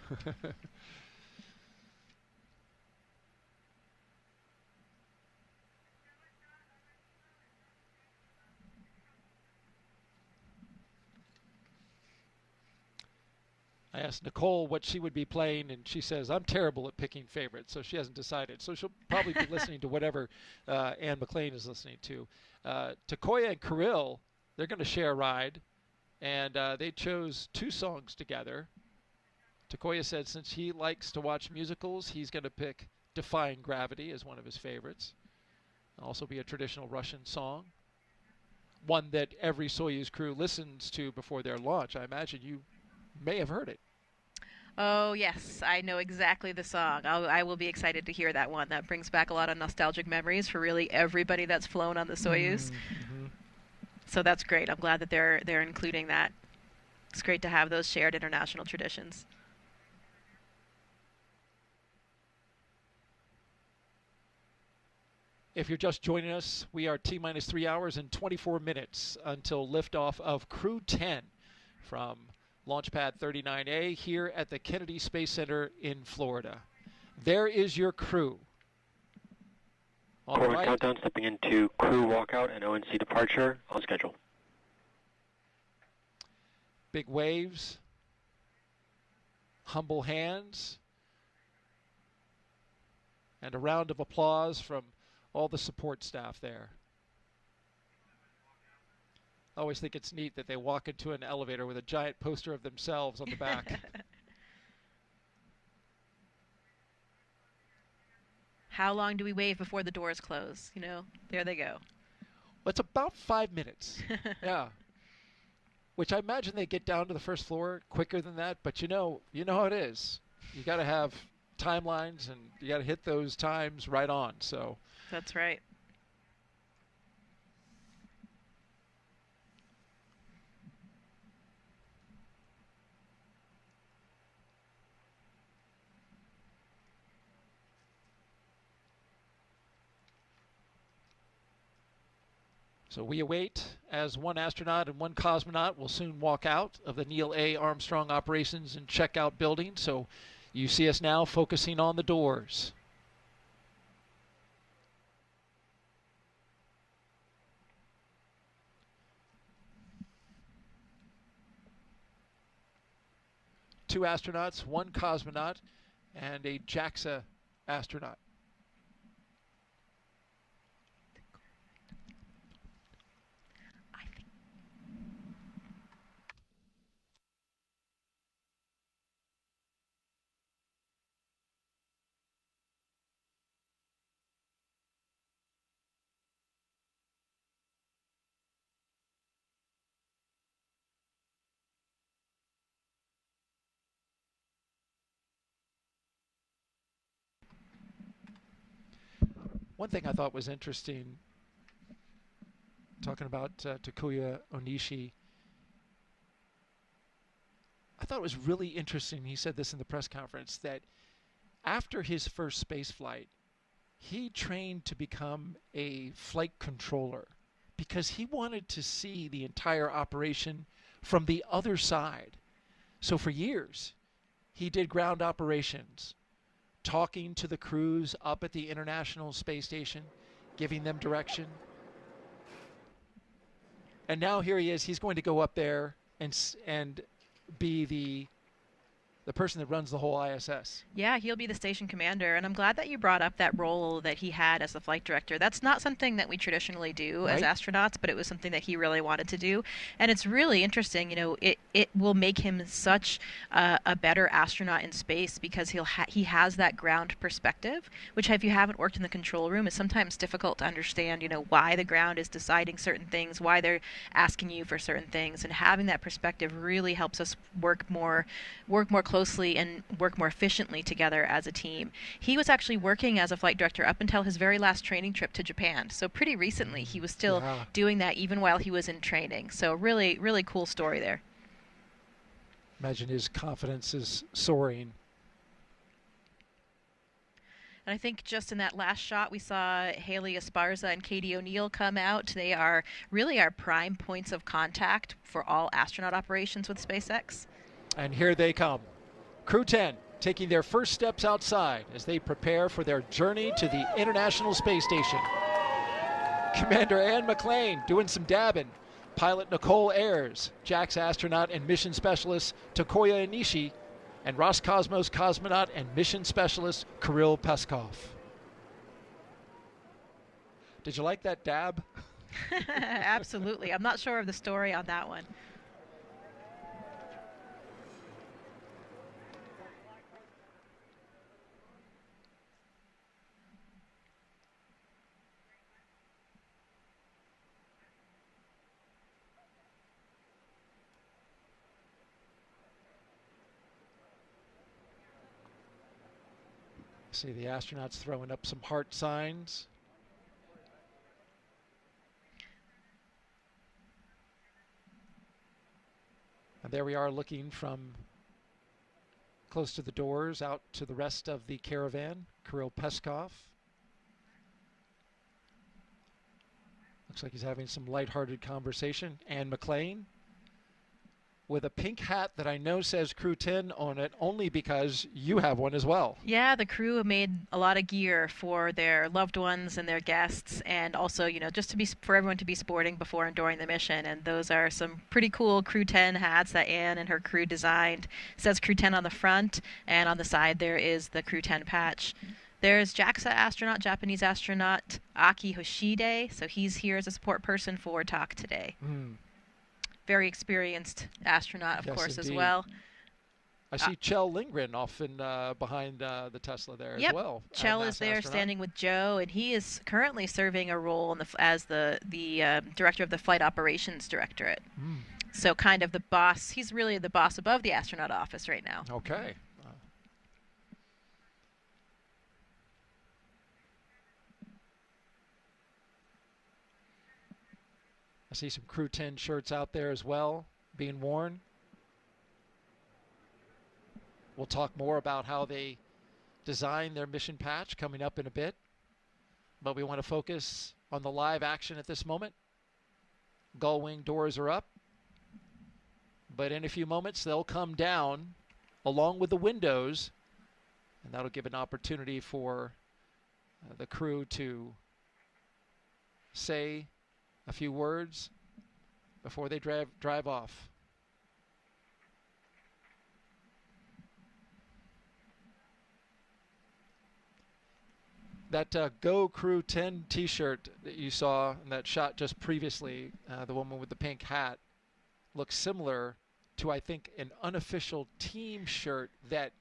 I asked Nichole what she would be playing, and she says, I'm terrible at picking favorites, so she hasn't decided. So she'll probably be listening to whatever Ann McClain is listening to. Takuya and Kirill, they're going to share a ride, and they chose 2 songs together. Takuya said since he likes to watch musicals, he's going to pick Defying Gravity as one of his favorites. It'll also be a traditional Russian song, one that every Soyuz crew listens to before their launch. I imagine you may have heard it. Oh, yes. I know exactly the song. I will be excited to hear that one. That brings back a lot of nostalgic memories for really everybody that's flown on the Soyuz. So that's great. I'm glad that they're including that. It's great to have those shared international traditions. If you're just joining us, we are T-minus 3 hours and 24 minutes until liftoff of Crew-10 from Launchpad 39A here at the Kennedy Space Center in Florida. There is your crew. On the right, countdown stepping into crew walkout and ONC departure on schedule. Big waves, humble hands, and a round of applause from all the support staff there. I always think it's neat that they walk into an elevator with a giant poster of themselves on the back. How long do we wave before the doors close? You know, there they go. Well, it's about 5 minutes. Yeah. which I imagine they get down to the first floor quicker than that. But you know how it is. You got to have timelines, and you got to hit those times right on. So That's right. So we await as one astronaut and one cosmonaut will soon walk out of the Neil A. Armstrong Operations and Checkout building. So you see us now focusing on the doors. Two astronauts, one cosmonaut, and a JAXA astronaut. One thing I thought was interesting, talking about Takuya Onishi, I thought it was really interesting, he said this in the press conference, that after his first space flight, he trained to become a flight controller because he wanted to see the entire operation from the other side. So for years, he did ground operations, talking to the crews up at the International Space Station, giving them direction. And now here he is. He's going to go up there and be the person that runs the whole ISS. Yeah, he'll be the station commander, and I'm glad that you brought up that role that he had as the flight director. That's not something that we traditionally do as astronauts, but it was something that he really wanted to do. And it's really interesting, it will make him such a better astronaut in space because he has that ground perspective, which if you haven't worked in the control room is sometimes difficult to understand, why the ground is deciding certain things, why they're asking you for certain things, and having that perspective really helps us work more closely and work more efficiently together as a team. He was actually working as a flight director up until his very last training trip to Japan. So pretty recently he was still doing that even while he was in training. So really, really cool story there. Imagine his confidence is soaring. And I think just in that last shot, we saw Haley Esparza and Katie O'Neill come out. They are really our prime points of contact for all astronaut operations with SpaceX. And here they come. Crew-10 taking their first steps outside as they prepare for their journey to the International Space Station. Commander Ann McClain doing some dabbing. Pilot Nichole Ayers, JAXA astronaut and mission specialist Takuya Onishi, and Roscosmos cosmonaut and mission specialist Kirill Peskov. Did you like that dab? Absolutely. I'm not sure of the story on that one. See the astronauts throwing up some heart signs. And there we are looking from close to the doors out to the rest of the caravan. Kirill Peskov. Looks like he's having some lighthearted conversation. Ann McClain with a pink hat that I know says Crew-10 on it, only because you have one as well. Yeah, the crew made a lot of gear for their loved ones and their guests, and also, just for everyone to be sporting before and during the mission. And those are some pretty cool Crew-10 hats that Anne and her crew designed. It says Crew-10 on the front, and on the side there is the Crew-10 patch. There's JAXA astronaut, Japanese astronaut Aki Hoshide, so he's here as a support person for talk today. Very experienced astronaut, of course, indeed. as well. I see Chell Lindgren off in behind the Tesla there as well. Chell is there standing with Joe, and he is currently serving a role as the director of the Flight Operations Directorate. So kind of the boss, he's really the boss above the astronaut office right now. Okay. I see some Crew-10 shirts out there as well being worn. We'll talk more about how they design their mission patch coming up in a bit. But we want to focus on the live action at this moment. Gull wing doors are up. But in a few moments, they'll come down along with the windows. And that'll give an opportunity for the crew to say a few words before they drive off. That Go Crew-10 t-shirt that you saw in that shot just previously, the woman with the pink hat, looks similar to, I think, an unofficial team shirt that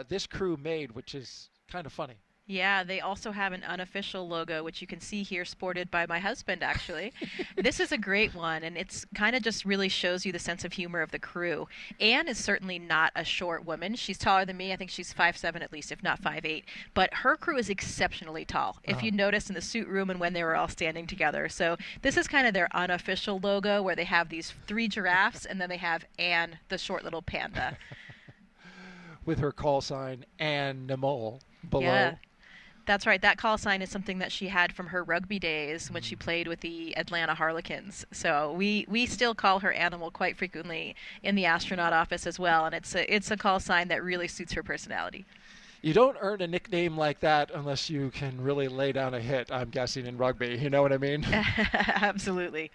this crew made, which is kind of funny. Yeah, they also have an unofficial logo, which you can see here sported by my husband, actually. This is a great one, and it's kind of just really shows you the sense of humor of the crew. Anne is certainly not a short woman. She's taller than me. I think she's 5'7" at least, if not 5'8". But her crew is exceptionally tall, if you notice in the suit room and when they were all standing together. So this is kind of their unofficial logo, where they have these 3 giraffes, and then they have Anne, the short little panda. With her call sign, and Nichole, below. Yeah. That's right. That call sign is something that she had from her rugby days when she played with the Atlanta Harlequins. So we still call her Animal quite frequently in the astronaut office as well, and it's a call sign that really suits her personality. You don't earn a nickname like that unless you can really lay down a hit, I'm guessing, in rugby. You know what I mean? Absolutely.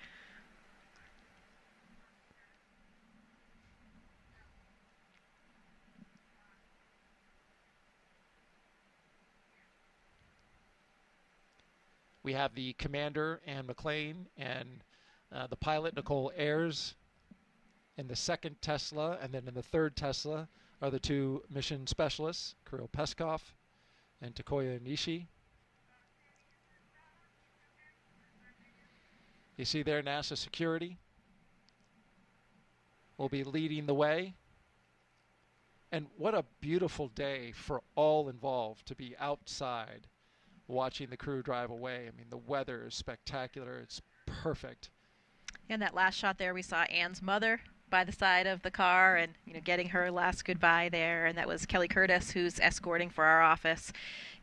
We have the commander, Anne McClain, and the pilot, Nichole Ayers, in the second Tesla. And then in the third Tesla are the 2 mission specialists, Kirill Peskov and Takuya Onishi. You see there NASA security will be leading the way. And what a beautiful day for all involved to be outside watching the crew drive away. I mean, the weather is spectacular. It's perfect. In that last shot there, we saw Anne's mother by the side of the car and, getting her last goodbye there. And that was Kelly Curtis, who's escorting for our office.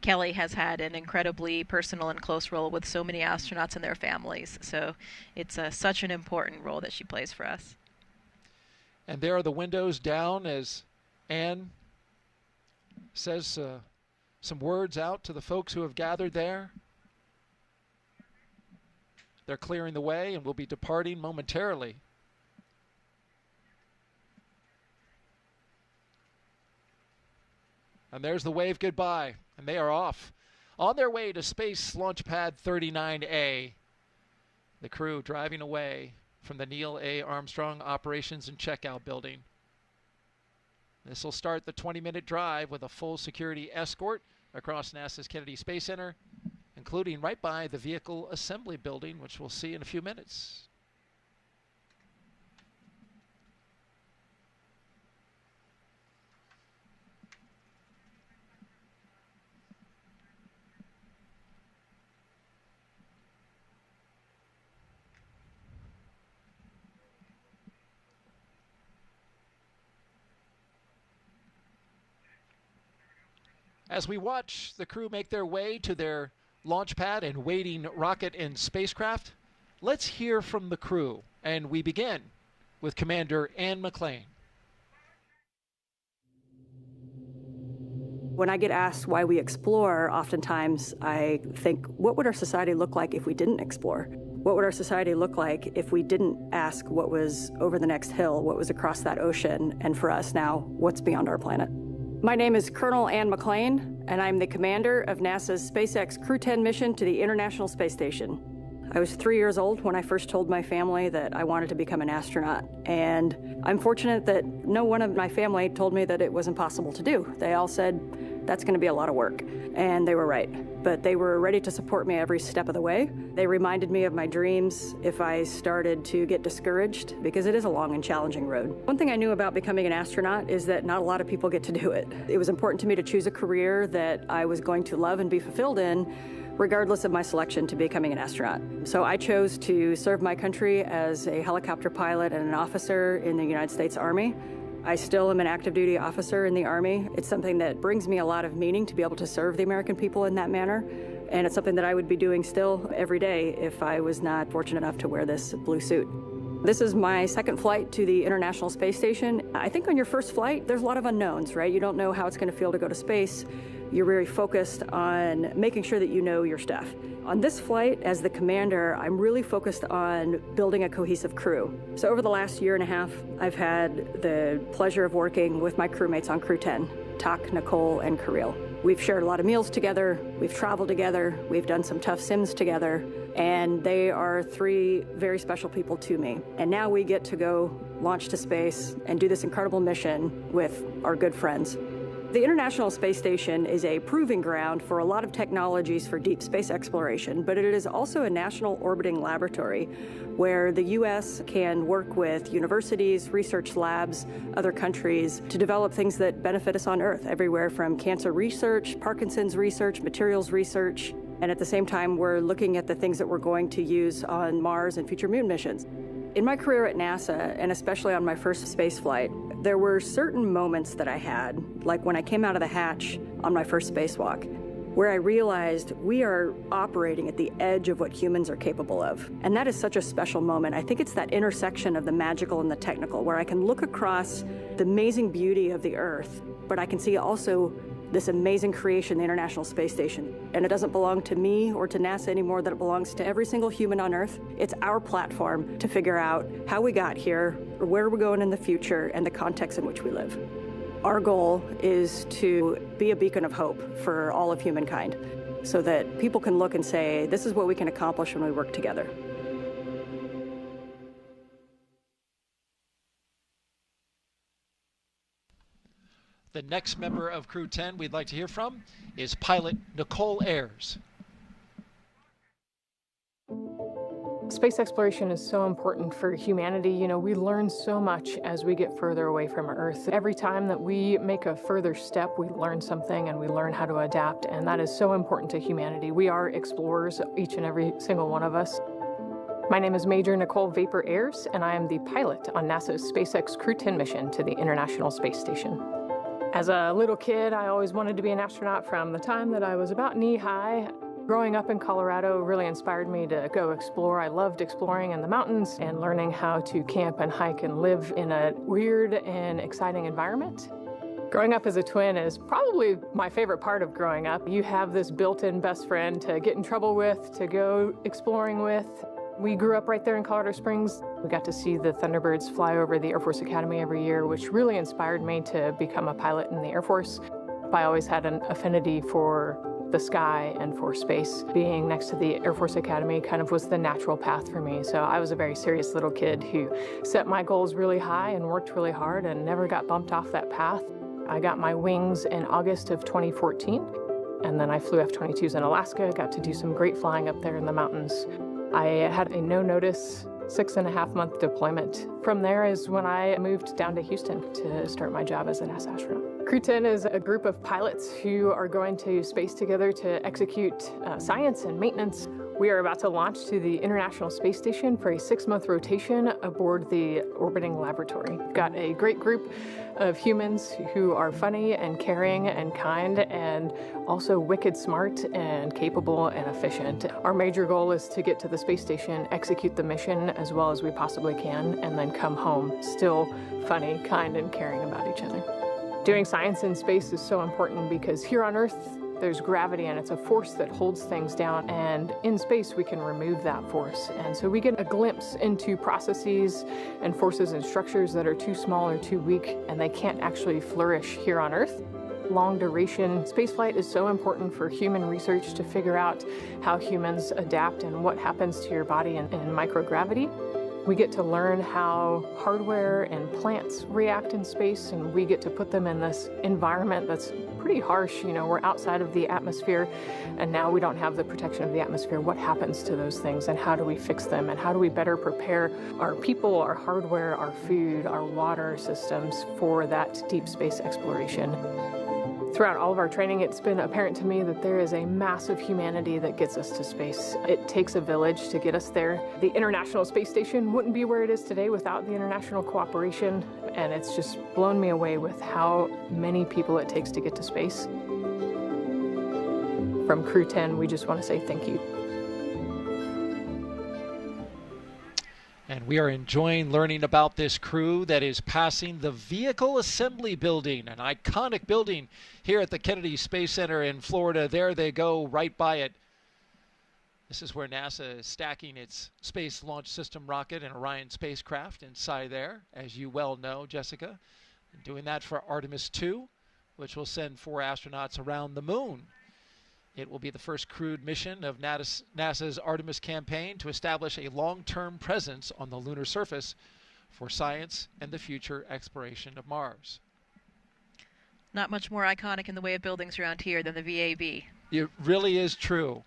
Kelly has had an incredibly personal and close role with so many astronauts and their families. So it's such an important role that she plays for us. And there are the windows down as Anne says some words out to the folks who have gathered there. They're clearing the way and will be departing momentarily. And there's the wave goodbye, and they are off. On their way to Space Launchpad 39A. The crew driving away from the Neil A. Armstrong Operations and Checkout Building. This will start the 20-minute drive with a full security escort across NASA's Kennedy Space Center, including right by the Vehicle Assembly Building, which we'll see in a few minutes. As we watch the crew make their way to their launch pad and waiting rocket and spacecraft, let's hear from the crew. And we begin with Commander Anne McClain. When I get asked why we explore, oftentimes I think, what would our society look like if we didn't explore? What would our society look like if we didn't ask what was over the next hill, what was across that ocean, and for us now, what's beyond our planet? My name is Colonel Anne McClain, and I'm the commander of NASA's SpaceX Crew-10 mission to the International Space Station. I was 3 years old when I first told my family that I wanted to become an astronaut. And I'm fortunate that no one of my family told me that it was impossible to do. They all said, that's going to be a lot of work. And they were right. But they were ready to support me every step of the way. They reminded me of my dreams if I started to get discouraged, because it is a long and challenging road. One thing I knew about becoming an astronaut is that not a lot of people get to do it. It was important to me to choose a career that I was going to love and be fulfilled in, regardless of my selection to becoming an astronaut. So I chose to serve my country as a helicopter pilot and an officer in the United States Army. I still am an active duty officer in the Army. It's something that brings me a lot of meaning to be able to serve the American people in that manner. And it's something that I would be doing still every day if I was not fortunate enough to wear this blue suit. This is my second flight to the International Space Station. I think on your first flight, there's a lot of unknowns, right? You don't know how it's going to feel to go to space. You're very focused on making sure that you know your stuff. On this flight, as the commander, I'm really focused on building a cohesive crew. So over the last year and a half, I've had the pleasure of working with my crewmates on Crew-10, Tak, Nichole, and Kirill. We've shared a lot of meals together, we've traveled together, we've done some tough sims together, and they are three very special people to me. And now we get to go launch to space and do this incredible mission with our good friends. The International Space Station is a proving ground for a lot of technologies for deep space exploration, but it is also a national orbiting laboratory where the U.S. can work with universities, research labs, other countries to develop things that benefit us on Earth, everywhere from cancer research, Parkinson's research, materials research, and at the same time, we're looking at the things that we're going to use on Mars and future moon missions. In my career at NASA, and especially on my first space flight, there were certain moments that I had, like when I came out of the hatch on my first spacewalk, where I realized we are operating at the edge of what humans are capable of. And that is such a special moment. I think it's that intersection of the magical and the technical, where I can look across the amazing beauty of the Earth, but I can see also this amazing creation, the International Space Station. And it doesn't belong to me or to NASA anymore, that it belongs to every single human on Earth. It's our platform to figure out how we got here, or where we're going in the future, and the context in which we live. Our goal is to be a beacon of hope for all of humankind, so that people can look and say, this is what we can accomplish when we work together. The next member of Crew-10 we'd like to hear from is pilot Nichole Ayers. Space exploration is so important for humanity. You know, we learn so much as we get further away from Earth. Every time that we make a further step, we learn something and we learn how to adapt, and that is so important to humanity. We are explorers, each and every single one of us. My name is Major Nichole Vapor Ayers, and I am the pilot on NASA's SpaceX Crew-10 mission to the International Space Station. As a little kid, I always wanted to be an astronaut from the time that I was about knee-high. Growing up in Colorado really inspired me to go explore. I loved exploring in the mountains and learning how to camp and hike and live in a weird and exciting environment. Growing up as a twin is probably my favorite part of growing up. You have this built-in best friend to get in trouble with, to go exploring with. We grew up right there in Colorado Springs. We got to see the Thunderbirds fly over the Air Force Academy every year, which really inspired me to become a pilot in the Air Force. I always had an affinity for the sky and for space. Being next to the Air Force Academy kind of was the natural path for me. So I was a very serious little kid who set my goals really high and worked really hard and never got bumped off that path. I got my wings in August of 2014, and then I flew F-22s in Alaska, got to do some great flying up there in the mountains. I had a no-notice 6.5-month deployment. From there is when I moved down to Houston to start my job as a NASA astronaut. Crew-10 is a group of pilots who are going to space together to execute science and maintenance. We are about to launch to the International Space Station for a 6-month rotation aboard the orbiting laboratory. We've got a great group of humans who are funny and caring and kind and also wicked smart and capable and efficient. Our major goal is to get to the space station, execute the mission as well as we possibly can, and then come home still funny, kind, and caring about each other. Doing science in space is so important because here on Earth, there's gravity and it's a force that holds things down, and in space we can remove that force. And so we get a glimpse into processes and forces and structures that are too small or too weak and they can't actually flourish here on Earth. long duration. Spaceflight is so important for human research to figure out how humans adapt and what happens to your body in microgravity. We get to learn how hardware and plants react in space, and we get to put them in this environment that's pretty harsh. You know, we're outside of the atmosphere, and now we don't have the protection of the atmosphere. What happens to those things, and how do we fix them, and how do we better prepare our people, our hardware, our food, our water systems for that deep space exploration? Throughout all of our training, it's been apparent to me that there is a massive humanity that gets us to space. It takes a village to get us there. The International Space Station wouldn't be where it is today without the international cooperation, and it's just blown me away with how many people it takes to get to space. From Crew-10, we just want to say thank you. And we are enjoying learning about this crew that is passing the Vehicle Assembly Building, an iconic building here at the Kennedy Space Center in Florida. There they go, right by it. This is where NASA is stacking its Space Launch System rocket and Orion spacecraft inside there, as you well know, Jessica. And doing that for Artemis 2, which will send 4 astronauts around the moon. It will be the first crewed mission of NASA's Artemis campaign to establish a long-term presence on the lunar surface for science and the future exploration of Mars. Not much more iconic in the way of buildings around here than the VAB. It really is true.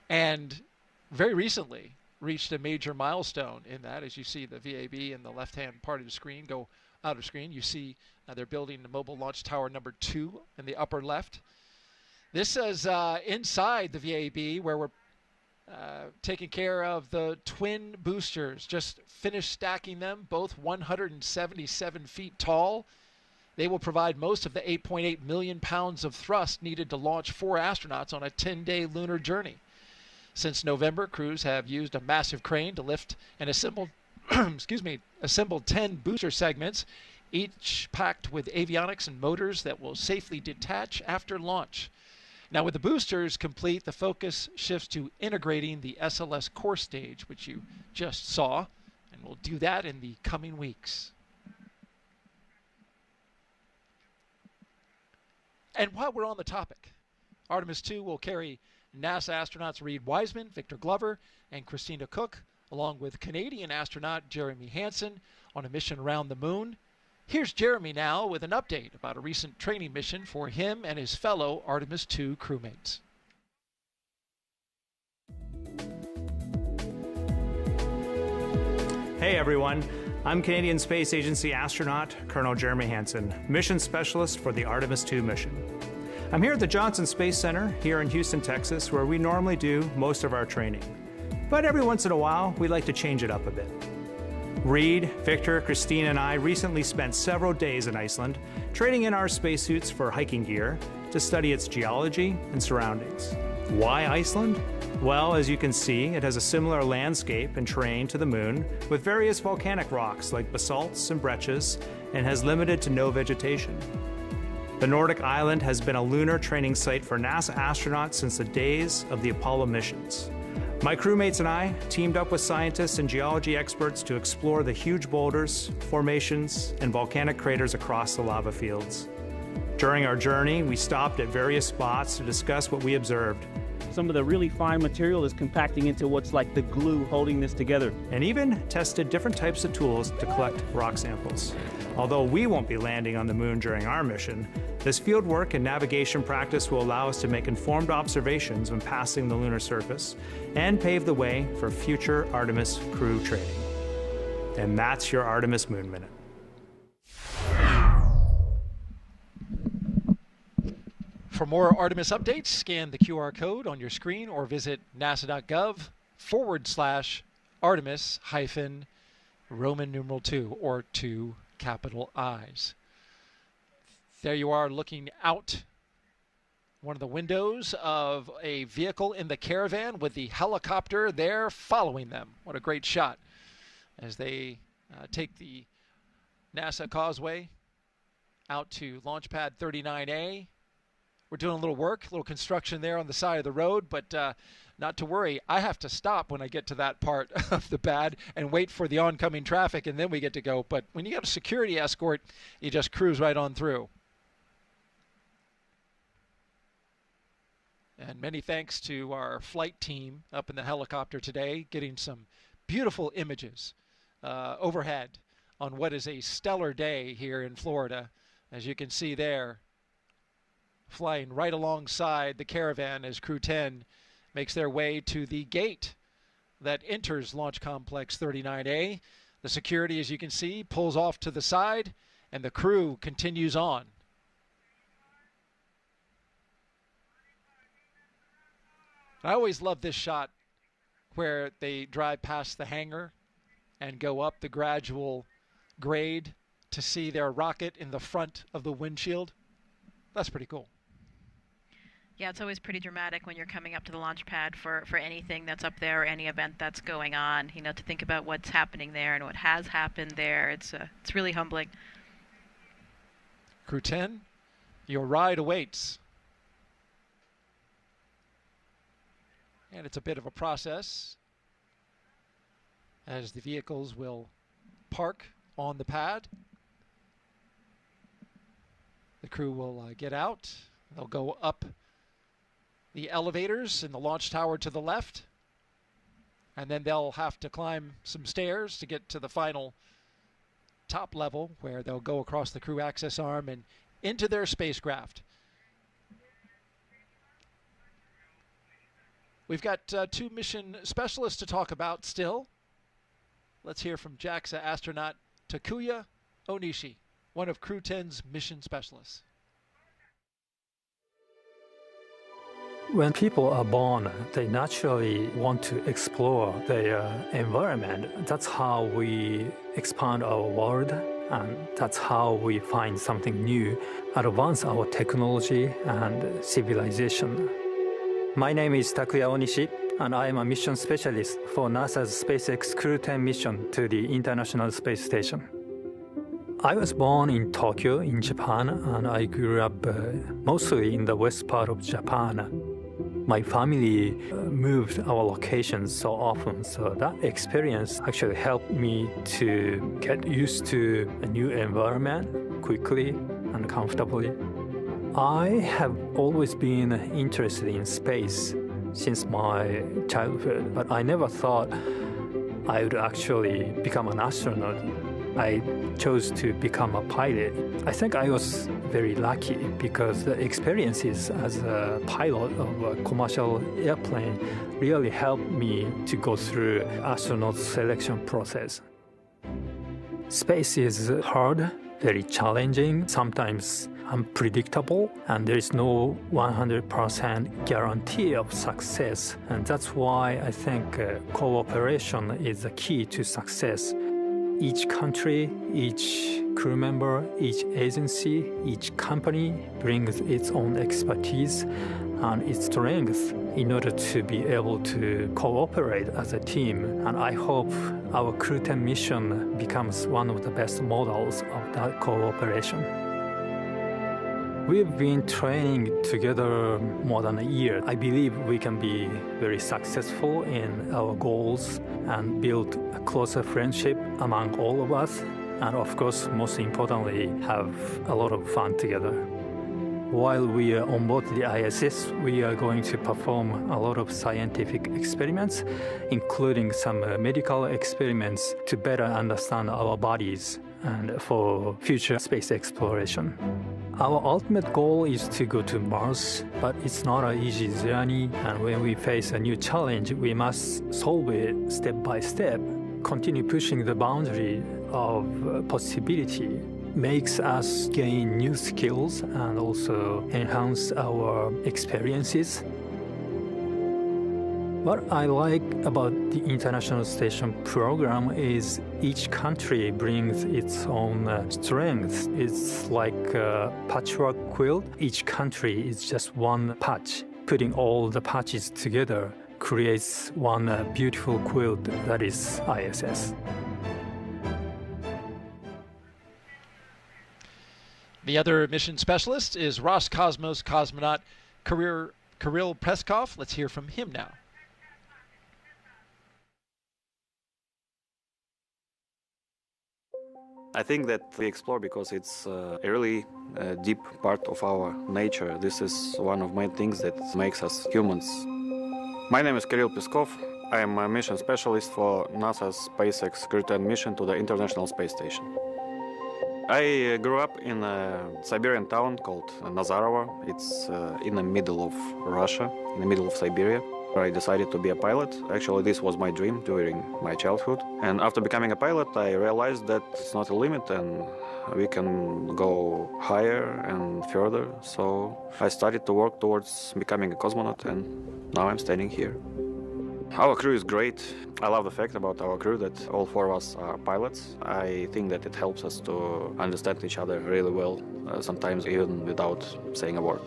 And very recently reached a major milestone in that. As you see the VAB in the left-hand part of the screen go out of screen, you see they're building the Mobile Launch Tower number 2 in the upper left. This is inside the VAB, where we're taking care of the twin boosters. Just finished stacking them, both 177 feet tall. They will provide most of the 8.8 million pounds of thrust needed to launch 4 astronauts on a 10-day lunar journey. Since November, crews have used a massive crane to lift and assemble, assembled 10 booster segments, each packed with avionics and motors that will safely detach after launch. Now, with the boosters complete, the focus shifts to integrating the SLS core stage, which you just saw, and we'll do that in the coming weeks. And while we're on the topic, Artemis 2 will carry NASA astronauts Reed Wiseman, Victor Glover, and Christina Cook, along with Canadian astronaut Jeremy Hansen, on a mission around the moon. Here's Jeremy now with an update about a recent training mission for him and his fellow Artemis 2 crewmates. Hey everyone, I'm Canadian Space Agency astronaut Colonel Jeremy Hansen, mission specialist for the Artemis 2 mission. I'm here at the Johnson Space Center here in Houston, Texas, where we normally do most of our training. But every once in a while, we like to change it up a bit. Reed, Victor, Christine, and I recently spent several days in Iceland trading in our spacesuits for hiking gear to study its geology and surroundings. Why Iceland? Well, as you can see, it has a similar landscape and terrain to the moon with various volcanic rocks like basalts and breccias, and has limited to no vegetation. The Nordic island has been a lunar training site for NASA astronauts since the days of the Apollo missions. My crewmates and I teamed up with scientists and geology experts to explore the huge boulders, formations, and volcanic craters across the lava fields. During our journey, we stopped at various spots to discuss what we observed. Some of the really fine material is compacting into what's like the glue holding this together. And even tested different types of tools to collect rock samples. Although we won't be landing on the moon during our mission, this field work and navigation practice will allow us to make informed observations when passing the lunar surface and pave the way for future Artemis crew training. And that's your Artemis Moon Minute. For more Artemis updates, scan the QR code on your screen or visit nasa.gov/Artemis-Roman numeral 2 or 2 capital I's. There you are looking out one of the windows of a vehicle in the Caravan with the helicopter there following them. What a great shot as they take the NASA Causeway out to Launchpad 39A. We're doing a little work, a little construction there on the side of the road, but not to worry. I have to stop when I get to that part of the pad and wait for the oncoming traffic, and then we get to go. But when you got a security escort, you just cruise right on through. And many thanks to our flight team up in the helicopter today, getting some beautiful images overhead on what is a stellar day here in Florida. As you can see there, flying right alongside the caravan as Crew-10 makes their way to the gate that enters Launch Complex 39A. The security, as you can see, pulls off to the side, and the crew continues on. I always love this shot where they drive past the hangar and go up the gradual grade to see their rocket in the front of the windshield. That's pretty cool. Yeah, it's always pretty dramatic when you're coming up to the launch pad for anything that's up there or any event that's going on. You know, to think about what's happening there and what has happened there, it's really humbling. Crew-10, your ride awaits. And it's a bit of a process as the vehicles will park on the pad. The crew will get out. They'll go up the elevators in the launch tower to the left, and then they'll have to climb some stairs to get to the final top level where they'll go across the crew access arm and into their spacecraft. We've got two mission specialists to talk about still. Let's hear from JAXA astronaut Takuya Onishi, one of Crew-10's mission specialists. When people are born, they naturally want to explore their environment. That's how we expand our world, and that's how we find something new, advance our technology and civilization. My name is Takuya Onishi, and I am a mission specialist for NASA's SpaceX Crew-10 mission to the International Space Station. I was born in Tokyo, in Japan, and I grew up mostly in the west part of Japan. My family moved our locations so often, so that experience actually helped me to get used to a new environment quickly and comfortably. I have always been interested in space since my childhood, but I never thought I would actually become an astronaut. I chose to become a pilot. I think I was very lucky because the experiences as a pilot of a commercial airplane really helped me to go through astronaut selection process. Space is hard, very challenging, sometimes unpredictable, and there is no 100% guarantee of success. And that's why I think cooperation is the key to success. Each country, each crew member, each agency, each company brings its own expertise and its strength in order to be able to cooperate as a team. And I hope our Crew-10 mission becomes one of the best models of that cooperation. We've been training together more than a year. I believe we can be very successful in our goals and build a closer friendship among all of us. And of course, most importantly, have a lot of fun together. While we are on board the ISS, we are going to perform a lot of scientific experiments, including some medical experiments to better understand our bodies and for future space exploration. Our ultimate goal is to go to Mars, but it's not an easy journey, and when we face a new challenge, we must solve it step by step. Continue pushing the boundary of possibility makes us gain new skills and also enhance our experiences. What I like about the International Station program is each country brings its own strengths. It's like a patchwork quilt. Each country is just one patch. Putting all the patches together creates one beautiful quilt that is ISS. The other mission specialist is Roscosmos cosmonaut Kirill Peskov. Let's hear from him now. I think that we explore because it's a really deep part of our nature. This is one of main things that makes us humans. My name is Kirill Peskov. I am a mission specialist for NASA's SpaceX Crew-10 mission to the International Space Station. I grew up in a Siberian town called Nazarovo. It's in the middle of Russia, in the middle of Siberia. I decided to be a pilot. Actually, this was my dream during my childhood. And after becoming a pilot, I realized that it's not a limit and we can go higher and further. So I started to work towards becoming a cosmonaut, and now I'm standing here. Our crew is great. I love the fact about our crew that all four of us are pilots. I think that it helps us to understand each other really well, sometimes even without saying a word.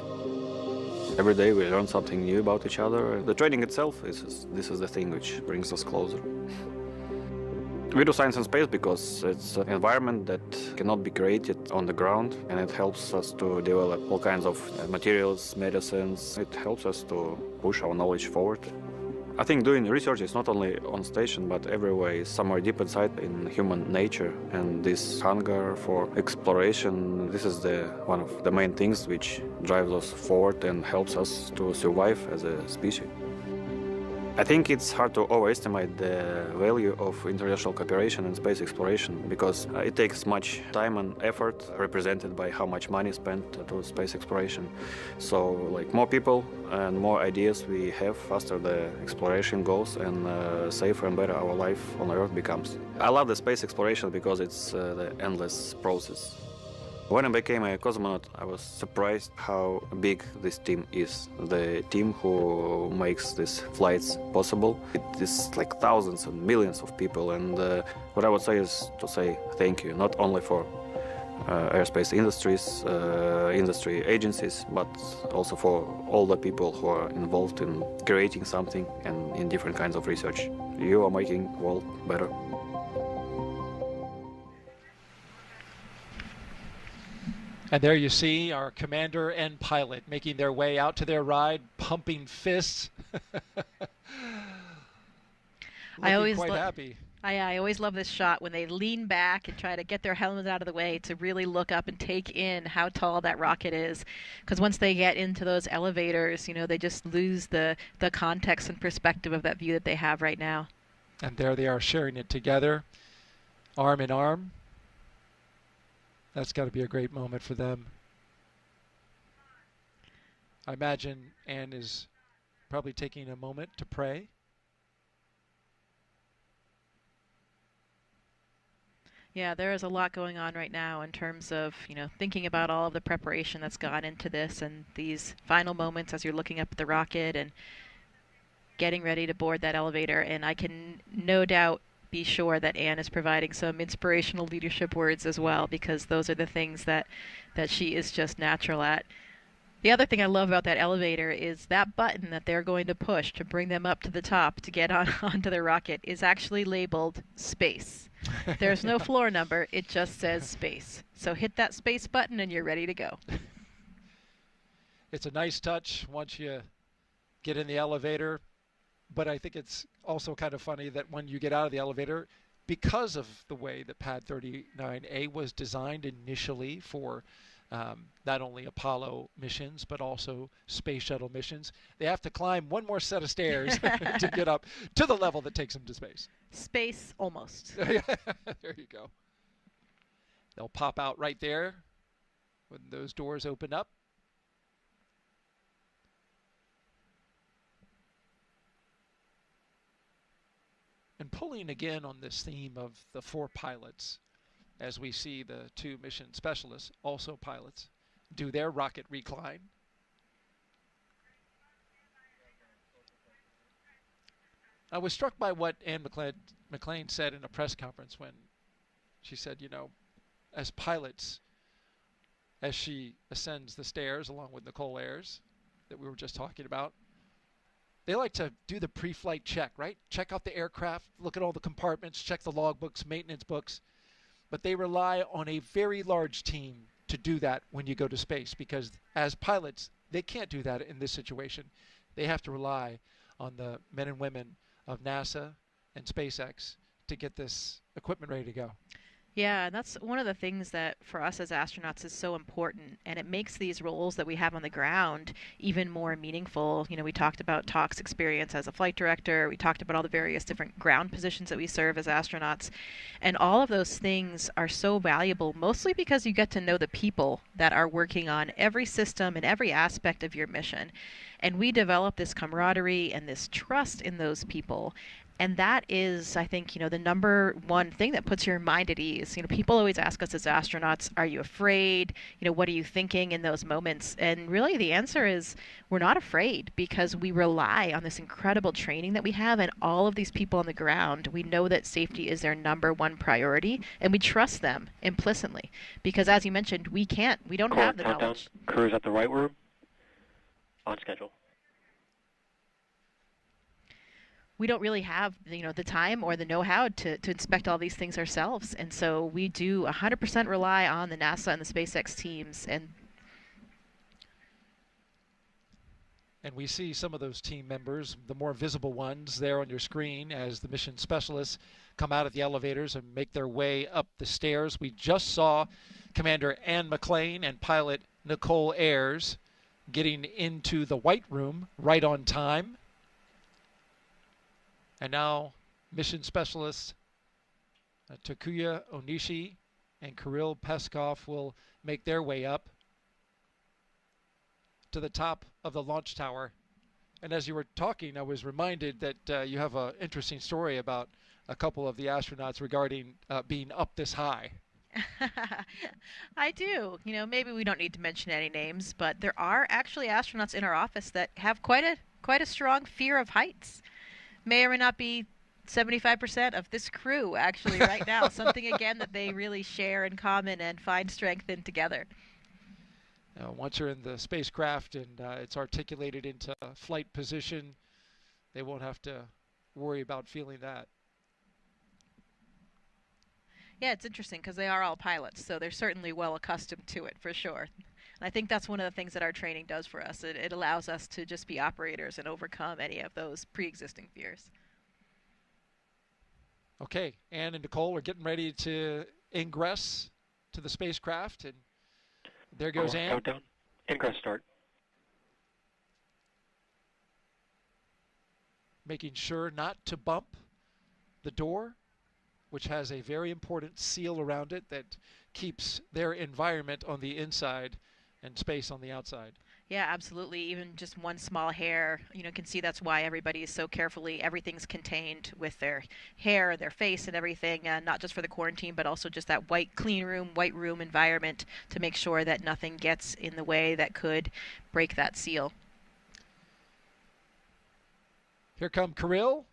Every day we learn something new about each other. The training itself, this is the thing which brings us closer. We do science in space because it's an environment that cannot be created on the ground, and it helps us to develop all kinds of materials, medicines. It helps us to push our knowledge forward. I think doing research is not only on station, but everywhere is somewhere deep inside in human nature. And this hunger for exploration, this is one of the main things which drives us forward and helps us to survive as a species. I think it's hard to overestimate the value of international cooperation in space exploration because it takes much time and effort, represented by how much money spent to space exploration. So, like, more people and more ideas we have, faster the exploration goes and safer and better our life on Earth becomes. I love the space exploration because it's the endless process. When I became a cosmonaut, I was surprised how big this team is. The team who makes these flights possible. It is like thousands and millions of people, and what I would say is to say thank you, not only for aerospace industries, industry agencies, but also for all the people who are involved in creating something and in different kinds of research. You are making the world better. And there you see our commander and pilot making their way out to their ride, pumping fists. I always quite happy. I always love this shot when they lean back and try to get their helmets out of the way to really look up and take in how tall that rocket is. Because once they get into those elevators, you know, they just lose the context and perspective of that view that they have right now. And there they are sharing it together, arm in arm. That's got to be a great moment for them. I imagine Anne is probably taking a moment to pray. Yeah, there is a lot going on right now in terms of, you know, thinking about all of the preparation that's gone into this and these final moments as you're looking up at the rocket and getting ready to board that elevator. And I can no doubt be sure that Anne is providing some inspirational leadership words as well, because those are the things that she is just natural at. The other thing I love about that elevator is that button that they're going to push to bring them up to the top to get onto the rocket is actually labeled space. There's no floor number, it just says space. So hit that space button and you're ready to go. It's a nice touch once you get in the elevator. But I think it's also kind of funny that when you get out of the elevator, because of the way that Pad 39A was designed initially for not only Apollo missions, but also space shuttle missions, they have to climb one more set of stairs to get up to the level that takes them to space. Space almost. There you go. They'll pop out right there when those doors open up. And pulling again on this theme of the four pilots, as we see the two mission specialists, also pilots, do their rocket recline. I was struck by what Anne McClain said in a press conference when she said, you know, as pilots, as she ascends the stairs along with Nichole Ayers that we were just talking about, they like to do the pre-flight check, right? Check out the aircraft, look at all the compartments, check the logbooks, maintenance books. But they rely on a very large team to do that when you go to space, because as pilots, they can't do that in this situation. They have to rely on the men and women of NASA and SpaceX to get this equipment ready to go. Yeah, and that's one of the things that for us as astronauts is so important, and it makes these roles that we have on the ground even more meaningful. You know, we talked about Talk's experience as a flight director, we talked about all the various different ground positions that we serve as astronauts, and all of those things are so valuable, mostly because you get to know the people that are working on every system and every aspect of your mission. And we develop this camaraderie and this trust in those people. And that is, I think, the number one thing that puts your mind at ease. People always ask us as astronauts, are you afraid? What are you thinking in those moments? And really the answer is we're not afraid, because we rely on this incredible training that we have and all of these people on the ground. We know that safety is their number one priority, and we trust them implicitly. Because as you mentioned, we don't have the knowledge. Crew's at the right room. On schedule. We don't really have the time or the know-how to inspect all these things ourselves, and so we do 100% rely on the NASA and the SpaceX teams. And we see some of those team members, the more visible ones, there on your screen as the mission specialists come out of the elevators and make their way up the stairs. We just saw Commander Ann McClain and pilot Nichole Ayers getting into the White Room right on time. And now mission specialists Takuya Onishi and Kirill Peskov will make their way up to the top of the launch tower. And as you were talking, I was reminded that you have an interesting story about a couple of the astronauts regarding being up this high. I do. Maybe we don't need to mention any names, but there are actually astronauts in our office that have quite a strong fear of heights. May or may not be 75% of this crew actually right now. Something, again, that they really share in common and find strength in together. Once you're in the spacecraft and it's articulated into flight position, they won't have to worry about feeling that. Yeah, it's interesting because they are all pilots, so they're certainly well accustomed to it, for sure. And I think that's one of the things that our training does for us. It allows us to just be operators and overcome any of those pre-existing fears. Okay, Ann and Nichole are getting ready to ingress to the spacecraft, and there goes Ann. Countdown. Ingress start. Making sure not to bump the door, which has a very important seal around it that keeps their environment on the inside and space on the outside. Yeah, absolutely. Even just one small hair, can see that's why everybody is so carefully, everything's contained with their hair, their face and everything, not just for the quarantine, but also just that white room environment to make sure that nothing gets in the way that could break that seal. Here come Kirill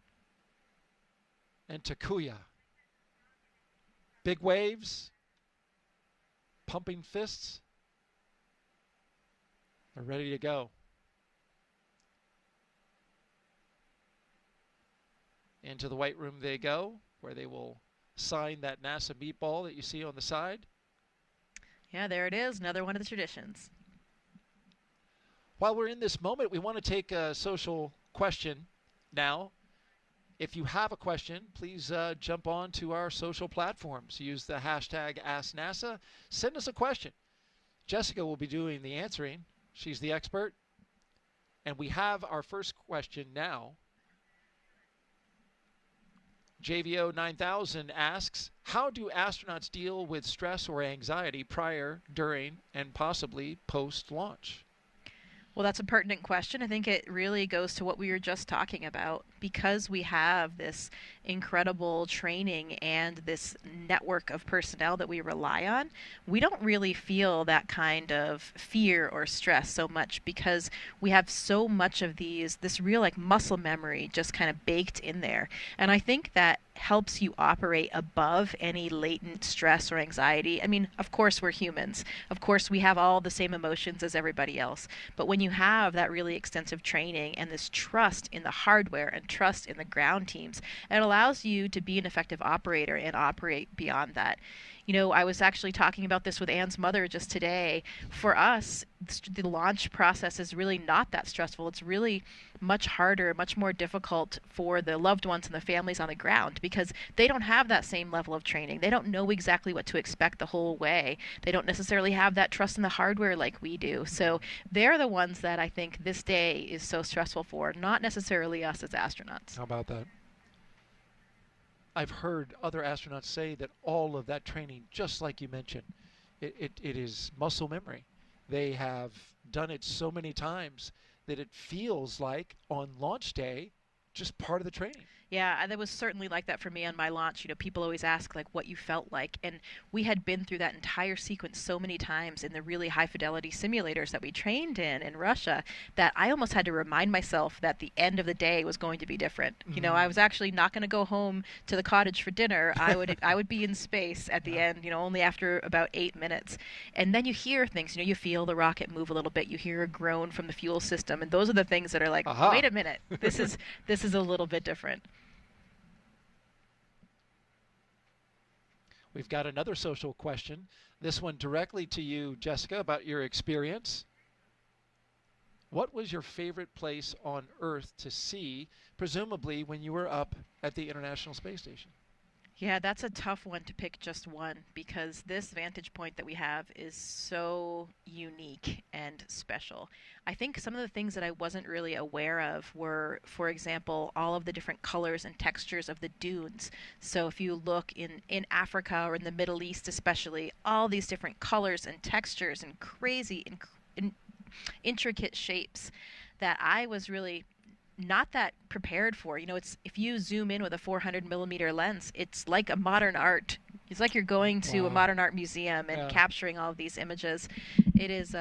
and Takuya. Big waves, pumping fists. They're ready to go. Into the White Room they go, where they will sign that NASA meatball that you see on the side. Yeah, there it is, another one of the traditions. While we're in this moment, we want to take a social question now. If you have a question, please jump on to our social platforms. Use the hashtag AskNASA. Send us a question. Jessica will be doing the answering. She's the expert. And we have our first question now. JVO 9000 asks, how do astronauts deal with stress or anxiety prior, during, and possibly post-launch? Well, that's a pertinent question. I think it really goes to what we were just talking about. Because we have this incredible training and this network of personnel that we rely on, we don't really feel that kind of fear or stress so much because we have so much of this real muscle memory just kind of baked in there. And I think that helps you operate above any latent stress or anxiety. I mean, of course we're humans. Of course we have all the same emotions as everybody else. But when you have that really extensive training and this trust in the hardware and trust in the ground teams, it allows you to be an effective operator and operate beyond that. I was actually talking about this with Anne's mother just today. For us, the launch process is really not that stressful. It's really much harder, much more difficult for the loved ones and the families on the ground because they don't have that same level of training. They don't know exactly what to expect the whole way. They don't necessarily have that trust in the hardware like we do. So they're the ones that I think this day is so stressful for, not necessarily us as astronauts. How about that? I've heard other astronauts say that all of that training, just like you mentioned, it is muscle memory. They have done it so many times that it feels like on launch day, just part of the training. Yeah, and it was certainly like that for me on my launch. People always ask like what you felt like, and we had been through that entire sequence so many times in the really high fidelity simulators that we trained in Russia that I almost had to remind myself that the end of the day was going to be different. I was actually not going to go home to the cottage for dinner. I would be in space at the end, only after about 8 minutes. And then you hear things, you feel the rocket move a little bit, you hear a groan from the fuel system, and those are the things that are like, wait a minute, this is a little bit different. We've got another social question. This one directly to you, Jessica, about your experience. What was your favorite place on Earth to see, presumably when you were up at the International Space Station? Yeah, that's a tough one to pick just one because this vantage point that we have is so unique and special. I think some of the things that I wasn't really aware of were, for example, all of the different colors and textures of the dunes. So if you look in Africa or in the Middle East especially, all these different colors and textures and crazy intricate shapes that I was really not that prepared for. It's if you zoom in with a 400 millimeter lens, it's like a modern art. It's like you're going to a modern art museum and capturing all of these images. It is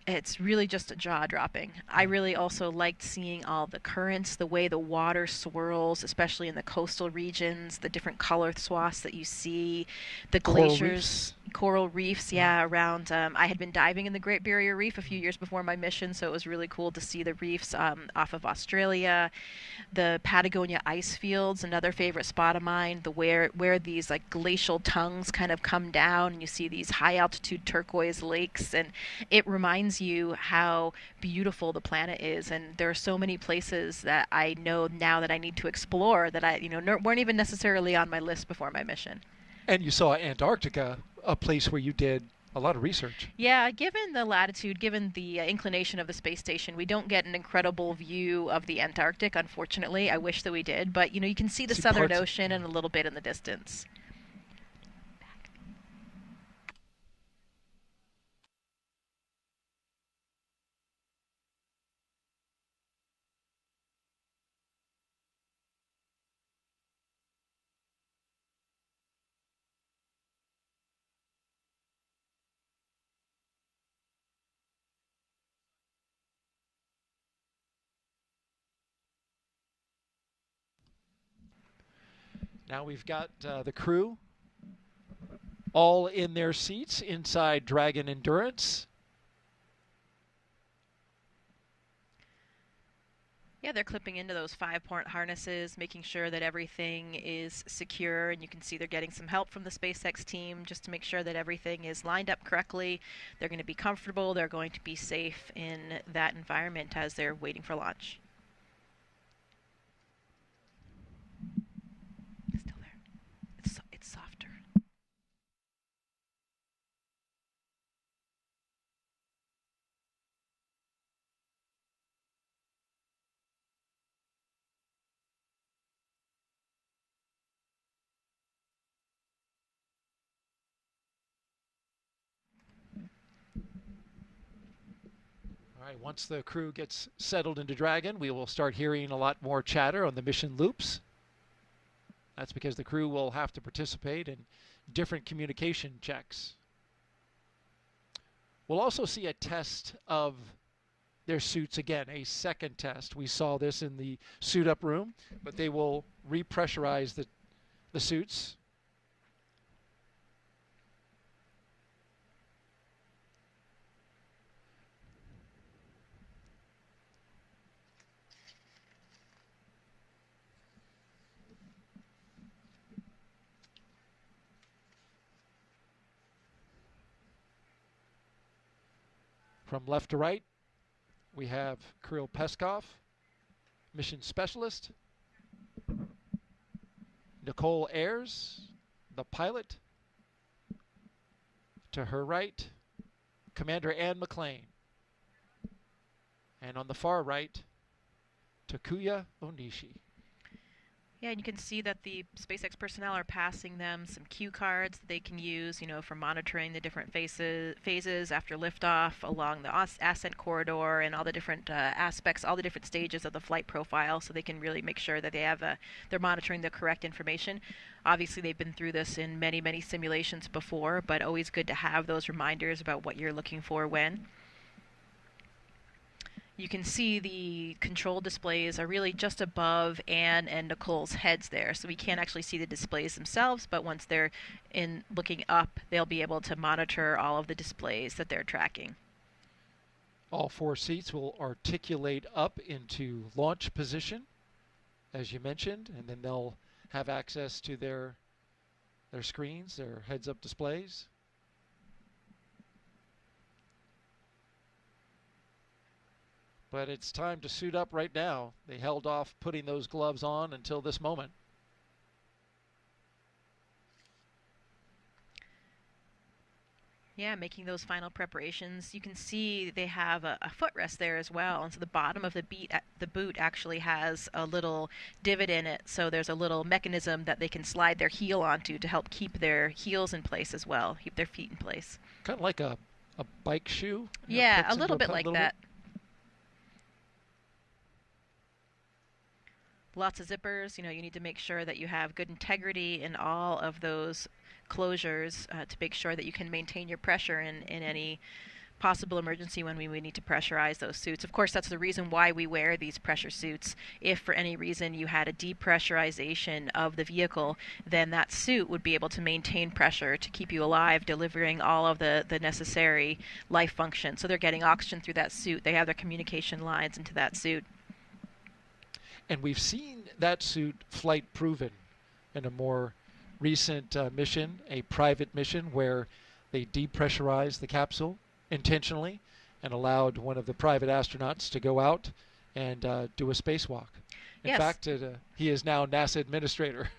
it's really just jaw-dropping. I really also liked seeing all the currents, the way the water swirls, especially in the coastal regions, the different color swaths that you see, the glaciers, coral reefs, around. I had been diving in the Great Barrier Reef a few years before my mission, so it was really cool to see the reefs off of Australia. The Patagonia ice fields, another favorite spot of mine, where these like glacial tongues kind of come down and you see these high altitude turquoise lakes, and it reminds you how beautiful the planet is. And there are so many places that I know now that I need to explore that I weren't even necessarily on my list before my mission. And you saw Antarctica, a place where you did a lot of research. Yeah, given the latitude, given the inclination of the space station, we don't get an incredible view of the Antarctic, unfortunately. I wish that we did, but you can see the Southern Ocean and a little bit in the distance. Now we've got the crew all in their seats inside Dragon Endurance. Yeah, they're clipping into those 5-point harnesses, making sure that everything is secure, and you can see they're getting some help from the SpaceX team just to make sure that everything is lined up correctly. They're going to be comfortable, they're going to be safe in that environment as they're waiting for launch. Still there. It's softer. All right, once the crew gets settled into Dragon, we will start hearing a lot more chatter on the mission loops. That's because the crew will have to participate in different communication checks. We'll also see a test of their suits again, a second test. We saw this in the suit-up room, but they will repressurize the suits. From left to right, we have Kirill Peskov, mission specialist. Nichole Ayers, the pilot. To her right, Commander Ann McClain. And on the far right, Takuya Onishi. Yeah, and you can see that the SpaceX personnel are passing them some cue cards that they can use, for monitoring the different phases after liftoff along the ascent corridor and all the different aspects, all the different stages of the flight profile, so they can really make sure that they're monitoring the correct information. Obviously, they've been through this in many, many simulations before, but always good to have those reminders about what you're looking for when. You can see the control displays are really just above Anne and Nicole's heads there, so we can't actually see the displays themselves, but once they're looking up, they'll be able to monitor all of the displays that they're tracking. All 4 seats will articulate up into launch position, as you mentioned, and then they'll have access to their screens, their heads-up displays. But it's time to suit up right now. They held off putting those gloves on until this moment. Yeah, making those final preparations. You can see they have a footrest there as well, and so the bottom of the boot actually has a little divot in it, so there's a little mechanism that they can slide their heel onto to help keep their heels in place as well, keep their feet in place. Kind of like a bike shoe? Yeah, a little bit like that. Lots of zippers. You need to make sure that you have good integrity in all of those closures to make sure that you can maintain your pressure in any possible emergency when we would need to pressurize those suits. Of course, that's the reason why we wear these pressure suits. If for any reason you had a depressurization of the vehicle, then that suit would be able to maintain pressure to keep you alive, delivering all of the necessary life function. So they're getting oxygen through that suit. They have their communication lines into that suit. And we've seen that suit flight proven in a more recent mission, a private mission where they depressurized the capsule intentionally and allowed one of the private astronauts to go out and do a spacewalk. In fact, he is now NASA administrator.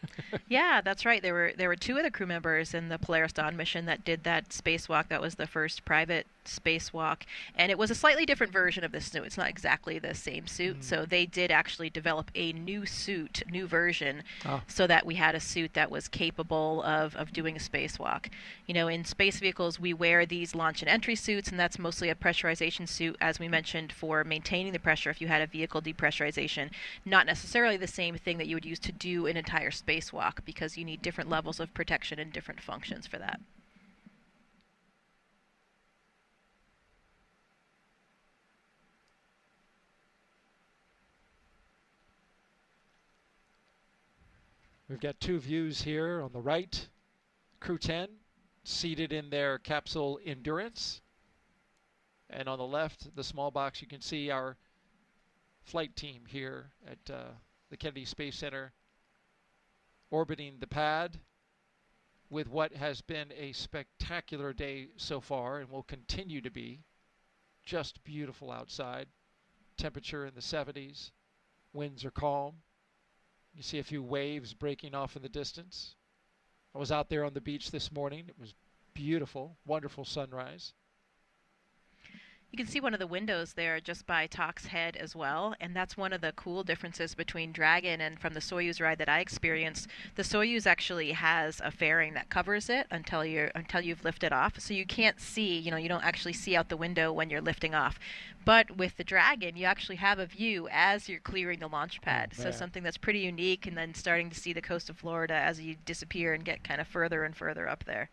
Yeah, that's right. There were 2 other crew members in the Polaris Dawn mission that did that spacewalk. That was the first private spacewalk, and it was a slightly different version of this suit. It's not exactly the same suit, so they did actually develop a new suit, new version, so that we had a suit that was capable of doing a spacewalk. In space vehicles, we wear these launch and entry suits, and that's mostly a pressurization suit, as we mentioned, for maintaining the pressure if you had a vehicle depressurization. Not necessarily the same thing that you would use to do an entire spacewalk, because you need different levels of protection and different functions for that. We've got 2 views here on the right. Crew-10 seated in their capsule Endurance. And on the left, the small box, you can see our flight team here at the Kennedy Space Center orbiting the pad with what has been a spectacular day so far and will continue to be. Just beautiful outside. Temperature in the 70s. Winds are calm. You see a few waves breaking off in the distance. I was out there on the beach this morning. It was beautiful, wonderful sunrise. You can see one of the windows there just by Talk's head as well, and that's one of the cool differences between Dragon and from the Soyuz ride that I experienced. The Soyuz actually has a fairing that covers it until you've lifted off, so you can't see, you don't actually see out the window when you're lifting off. But with the Dragon, you actually have a view as you're clearing the launch pad, so something that's pretty unique, and then starting to see the coast of Florida as you disappear and get kind of further and further up there.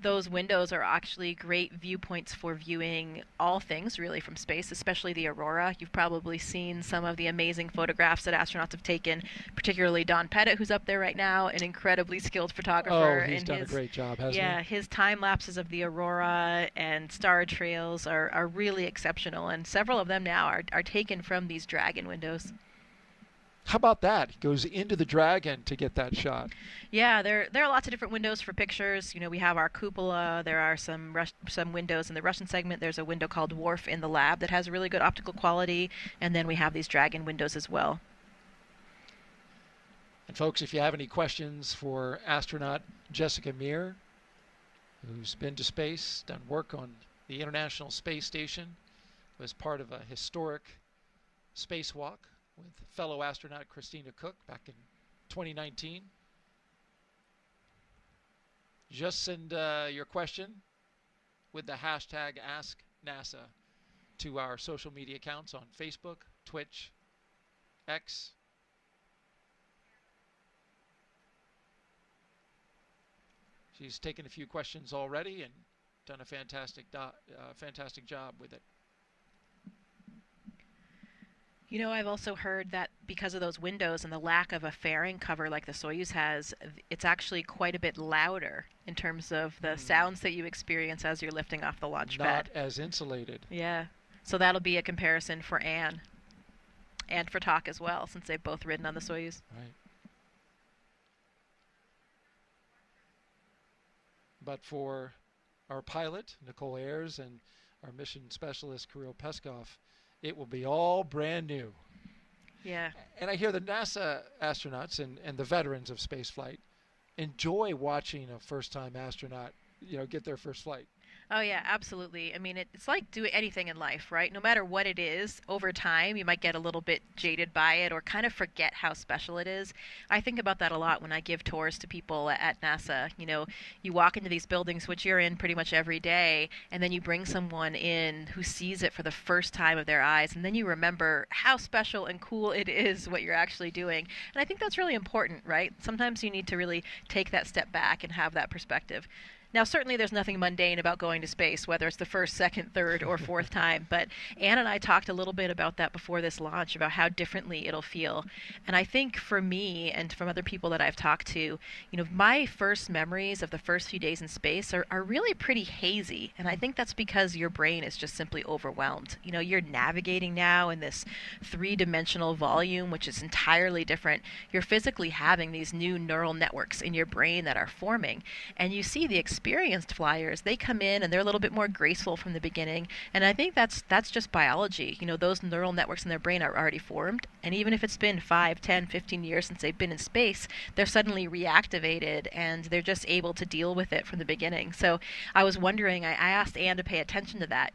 Those windows are actually great viewpoints for viewing all things really from space, especially the aurora. You've probably seen some of the amazing photographs that astronauts have taken, particularly Don Pettit, who's up there right now, an incredibly skilled photographer. Oh, he's done a great job, hasn't he? Yeah, his time lapses of the aurora and star trails are really exceptional, and several of them now are taken from these Dragon windows. How about that? He goes into the Dragon to get that shot. Yeah, there are lots of different windows for pictures. We have our cupola. There are some windows in the Russian segment. There's a window called Wharf in the lab that has really good optical quality, and then we have these Dragon windows as well. And folks, if you have any questions for astronaut Jessica Meir, who's been to space, done work on the International Space Station, was part of a historic spacewalk with fellow astronaut Christina Cook back in 2019. Just send your question with the hashtag AskNASA to our social media accounts on Facebook, Twitch, X. She's taken a few questions already and done a fantastic job with it. I've also heard that because of those windows and the lack of a fairing cover like the Soyuz has, it's actually quite a bit louder in terms of the sounds that you experience as you're lifting off the launch pad. Not as insulated. Yeah. So that'll be a comparison for Anne and for Tak as well, since they've both ridden on the Soyuz. Right. But for our pilot, Nichole Ayers, and our mission specialist, Kirill Peskov, it will be all brand new. Yeah. And I hear the NASA astronauts and the veterans of spaceflight enjoy watching a first-time astronaut, get their first flight. Oh, yeah, absolutely. I mean, it's like doing anything in life, right? No matter what it is, over time, you might get a little bit jaded by it or kind of forget how special it is. I think about that a lot when I give tours to people at NASA. You walk into these buildings, which you're in pretty much every day, and then you bring someone in who sees it for the first time of their eyes, and then you remember how special and cool it is what you're actually doing. And I think that's really important, right? Sometimes you need to really take that step back and have that perspective. Now, certainly there's nothing mundane about going to space, whether it's the first, second, third, or fourth time. But Anne and I talked a little bit about that before this launch, about how differently it'll feel. And I think for me and from other people that I've talked to, my first memories of the first few days in space are really pretty hazy. And I think that's because your brain is just simply overwhelmed. You're navigating now in this three-dimensional volume, which is entirely different. You're physically having these new neural networks in your brain that are forming. And you see the experienced flyers, they come in and they're a little bit more graceful from the beginning, and I think that's just biology. Those neural networks in their brain are already formed, and even if it's been 5, 10, 15 years since they've been in space, they're suddenly reactivated and they're just able to deal with it from the beginning. So I was wondering, I asked Anne to pay attention to that.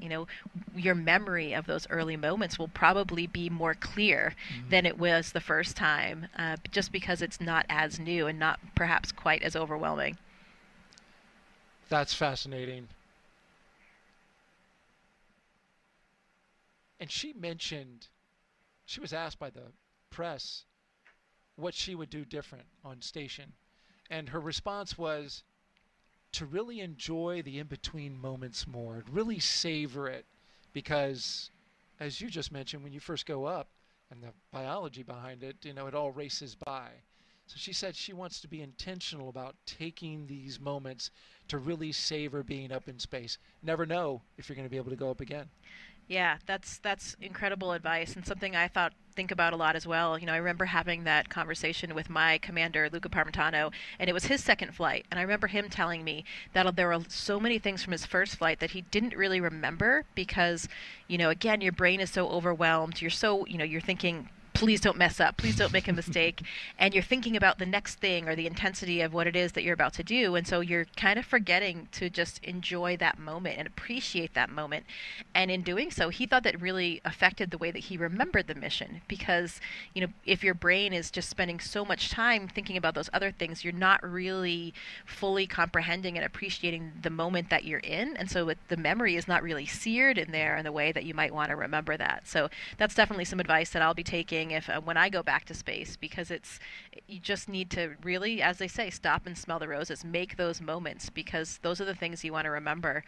Your memory of those early moments will probably be more clear than it was the first time, just because it's not as new and not perhaps quite as overwhelming. That's fascinating. And she mentioned, she was asked by the press what she would do different on station. And her response was to really enjoy the in-between moments more, really savor it. Because, as you just mentioned, when you first go up, and the biology behind it, it all races by. So she said she wants to be intentional about taking these moments to really savor being up in space. Never know if you're going to be able to go up again. Yeah, that's incredible advice, and something I think about a lot as well. I remember having that conversation with my commander, Luca Parmitano, and it was his second flight. And I remember him telling me that there were so many things from his first flight that he didn't really remember because, again, your brain is so overwhelmed. You're so, you're thinking, please don't mess up, please don't make a mistake, and you're thinking about the next thing or the intensity of what it is that you're about to do, and so you're kind of forgetting to just enjoy that moment and appreciate that moment. And in doing so, he thought that really affected the way that he remembered the mission, because if your brain is just spending so much time thinking about those other things, you're not really fully comprehending and appreciating the moment that you're in, and so the memory is not really seared in there in the way that you might want to remember that. So that's definitely some advice that I'll be taking when I go back to space, because you just need to really, as they say, stop and smell the roses, make those moments, because those are the things you want to remember.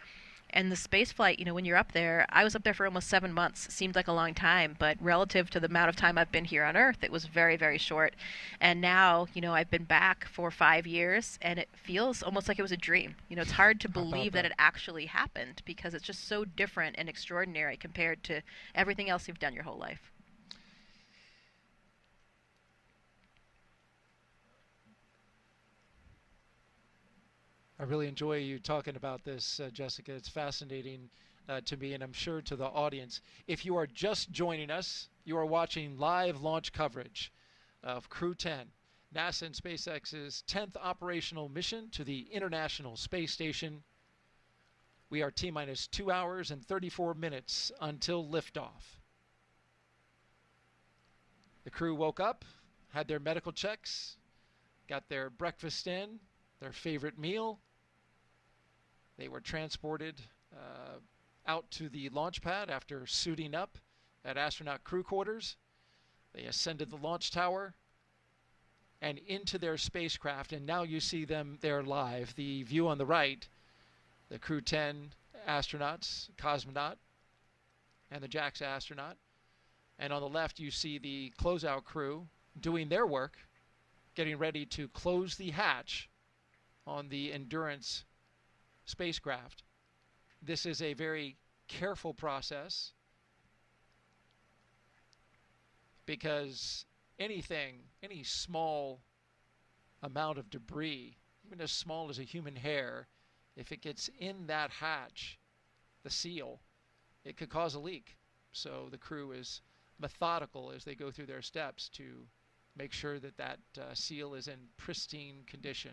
And the space flight, when you're up there, I was up there for almost 7 months. It seemed like a long time, but relative to the amount of time I've been here on Earth, it was very, very short. And now, I've been back for 5 years, and it feels almost like it was a dream. It's hard to believe that it actually happened, because it's just so different and extraordinary compared to everything else you've done your whole life. I really enjoy you talking about this, Jessica. It's fascinating to me, and I'm sure to the audience. If you are just joining us, you are watching live launch coverage of Crew-10, NASA and SpaceX's 10th operational mission to the International Space Station. We are T-minus 2 hours and 34 minutes until liftoff. The crew woke up, had their medical checks, got their breakfast in, their favorite meal. They were transported out to the launch pad after suiting up at astronaut crew quarters. They ascended the launch tower and into their spacecraft, and now you see them there live. The view on the right, the Crew-10 astronauts, cosmonaut, and the JAXA astronaut. And on the left, you see the closeout crew doing their work, getting ready to close the hatch on the Endurance spacecraft. This is a very careful process because any small amount of debris, even as small as a human hair, if it gets in that hatch, the seal, it could cause a leak. So the crew is methodical as they go through their steps to make sure that that seal is in pristine condition.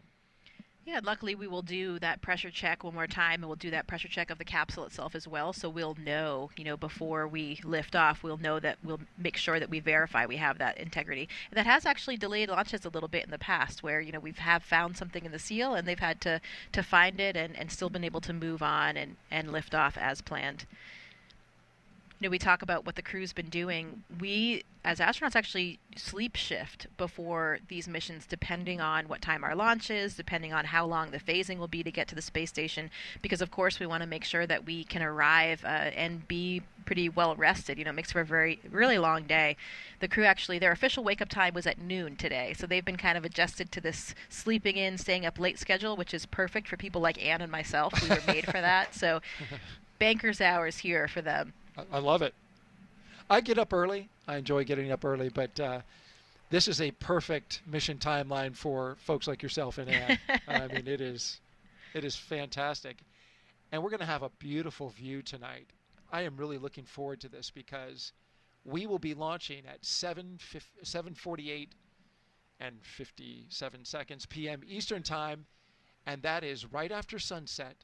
Yeah, luckily we will do that pressure check one more time, and we'll do that pressure check of the capsule itself as well. So we'll know, before we lift off, we'll make sure that we verify we have that integrity. And that has actually delayed launches a little bit in the past, where we've found something in the seal, and they've had to find it and still been able to move on and lift off as planned. We talk about what the crew's been doing. We, as astronauts, actually sleep shift before these missions, depending on what time our launch is, depending on how long the phasing will be to get to the space station, because of course we want to make sure that we can arrive and be pretty well rested. It makes for a really long day. The crew actually, their official wake-up time was at noon today, so they've been kind of adjusted to this sleeping in, staying up late schedule, which is perfect for people like Anne and myself. We were made for that, so banker's hours here for them. I love it. I get up early. I enjoy getting up early, but this is a perfect mission timeline for folks like yourself and Anne. I mean, it is fantastic. And we're going to have a beautiful view tonight. I am really looking forward to this because we will be launching at 7:48 and 57 seconds p.m. Eastern Time, and that is right after sunset.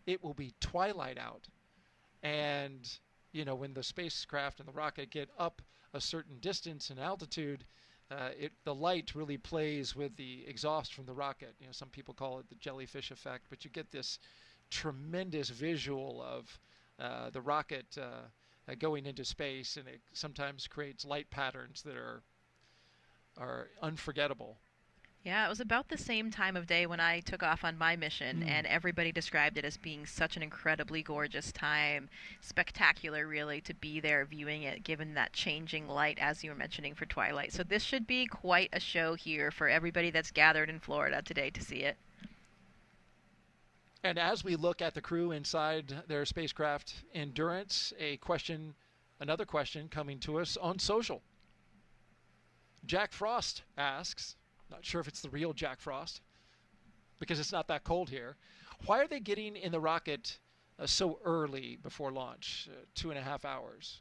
It will be twilight out. And when the spacecraft and the rocket get up a certain distance and altitude, the light really plays with the exhaust from the rocket. Some people call it the jellyfish effect, but you get this tremendous visual of the rocket going into space, and it sometimes creates light patterns that are unforgettable. Yeah, it was about the same time of day when I took off on my mission, and everybody described it as being such an incredibly gorgeous time. Spectacular, really, to be there viewing it, given that changing light, as you were mentioning, for twilight. So this should be quite a show here for everybody that's gathered in Florida today to see it. And as we look at the crew inside their spacecraft Endurance, another question coming to us on social. Jack Frost asks, not sure if it's the real Jack Frost, because it's not that cold here. Why are they getting in the rocket so early before launch, 2.5 hours?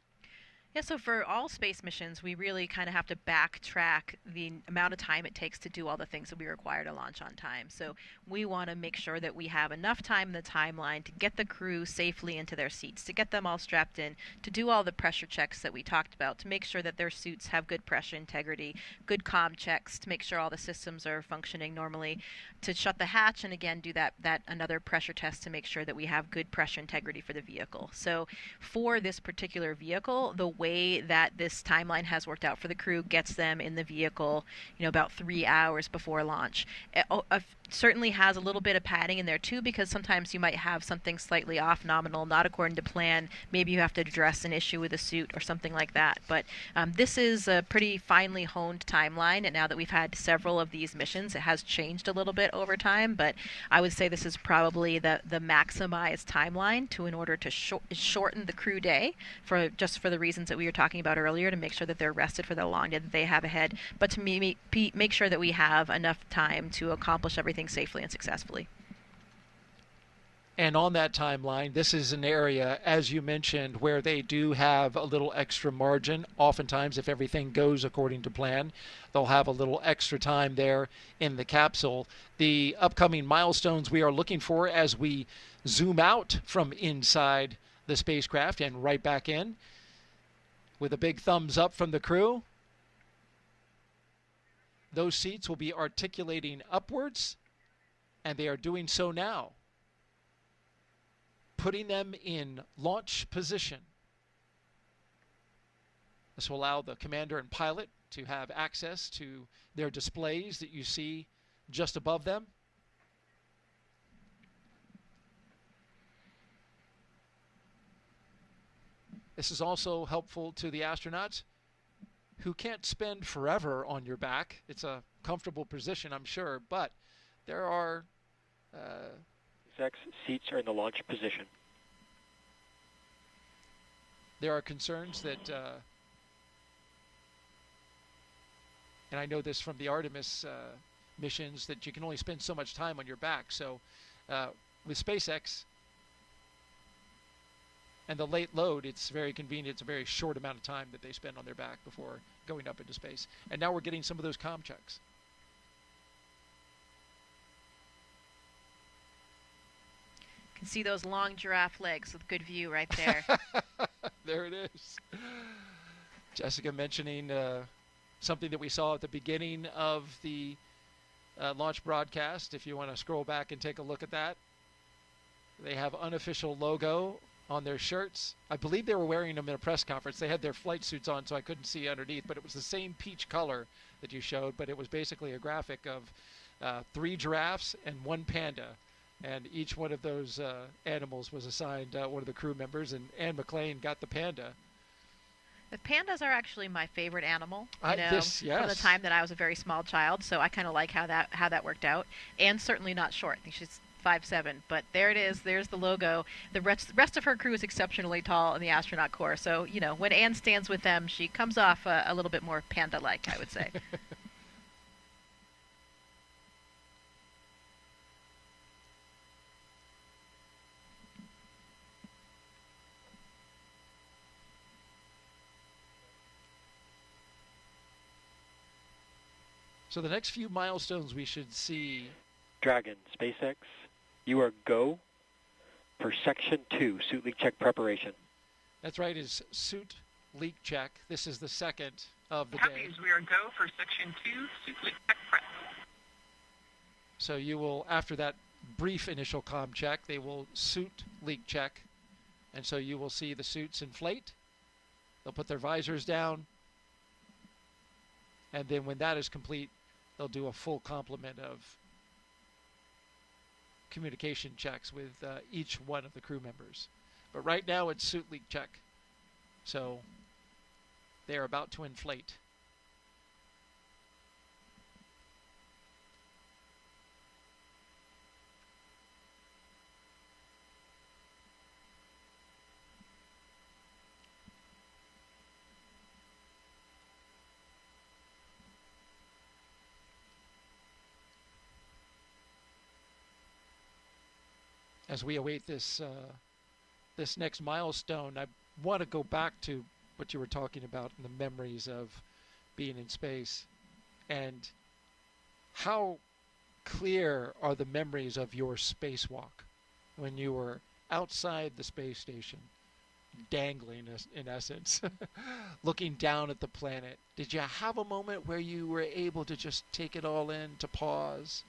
Yeah, so for all space missions, we really kind of have to backtrack the amount of time it takes to do all the things that we require to launch on time. So we want to make sure that we have enough time in the timeline to get the crew safely into their seats, to get them all strapped in, to do all the pressure checks that we talked about, to make sure that their suits have good pressure integrity, good comm checks, to make sure all the systems are functioning normally, to shut the hatch, and again do that another pressure test to make sure that we have good pressure integrity for the vehicle. So for this particular vehicle, the way that this timeline has worked out for the crew gets them in the vehicle, about 3 hours before launch. It certainly has a little bit of padding in there too, because sometimes you might have something slightly off nominal, not according to plan. Maybe you have to address an issue with a suit or something like that. But this is a pretty finely honed timeline, and now that we've had several of these missions, it has changed a little bit over time, but I would say this is probably the maximized timeline in order to shorten the crew day for the reasons that we were talking about earlier, to make sure that they're rested for the long day that they have ahead, but to make sure that we have enough time to accomplish everything safely and successfully. And on that timeline, this is an area, as you mentioned, where they do have a little extra margin. Oftentimes, if everything goes according to plan, they'll have a little extra time there in the capsule. The upcoming milestones we are looking for as we zoom out from inside the spacecraft and right back in, with a big thumbs up from the crew. Those seats will be articulating upwards, and they are doing so now, putting them in launch position. This will allow the commander and pilot to have access to their displays that you see just above them. This is also helpful to the astronauts who can't spend forever on your back. It's a comfortable position, I'm sure, but there are Exec's seats are in the launch position. There are concerns that, and I know this from the Artemis missions, that you can only spend so much time on your back. So with SpaceX and the late load, it's very convenient. It's a very short amount of time that they spend on their back before going up into space. And now we're getting some of those comm checks. Can see those long giraffe legs with good view right there. There it is. Jessica mentioning something that we saw at the beginning of the launch broadcast. If you want to scroll back and take a look at that, they have unofficial logo on their shirts. I believe they were wearing them in a press conference. They had their flight suits on, so I couldn't see underneath, but it was the same peach color that you showed, but it was basically a graphic of 3 giraffes and 1 panda. And each one of those animals was assigned one of the crew members, and Anne McClain got the panda. The pandas are actually my favorite animal, yes. From the time that I was a very small child, so I kind of like how that worked out. And certainly not short. I think she's 5'7", but there it is. There's the logo. The rest of her crew is exceptionally tall in the astronaut corps, so, when Anne stands with them, she comes off a little bit more panda-like, I would say. So the next few milestones we should see. Dragon, SpaceX, you are go for Section 2, suit leak check preparation. That's right, is suit leak check. This is the second of the day. Copies, we are go for Section 2, suit leak check prep. So you will, after that brief initial comm check, they will suit leak check. And so you will see the suits inflate. They'll put their visors down. And then when that is complete, they'll do a full complement of communication checks with each one of the crew members. But right now it's suit leak check. So they are about to inflate. As we await this this next milestone, I want to go back to what you were talking about in the memories of being in space, and how clear are the memories of your spacewalk when you were outside the space station, dangling in essence, looking down at the planet. Did you have a moment where you were able to just take it all in, to pause?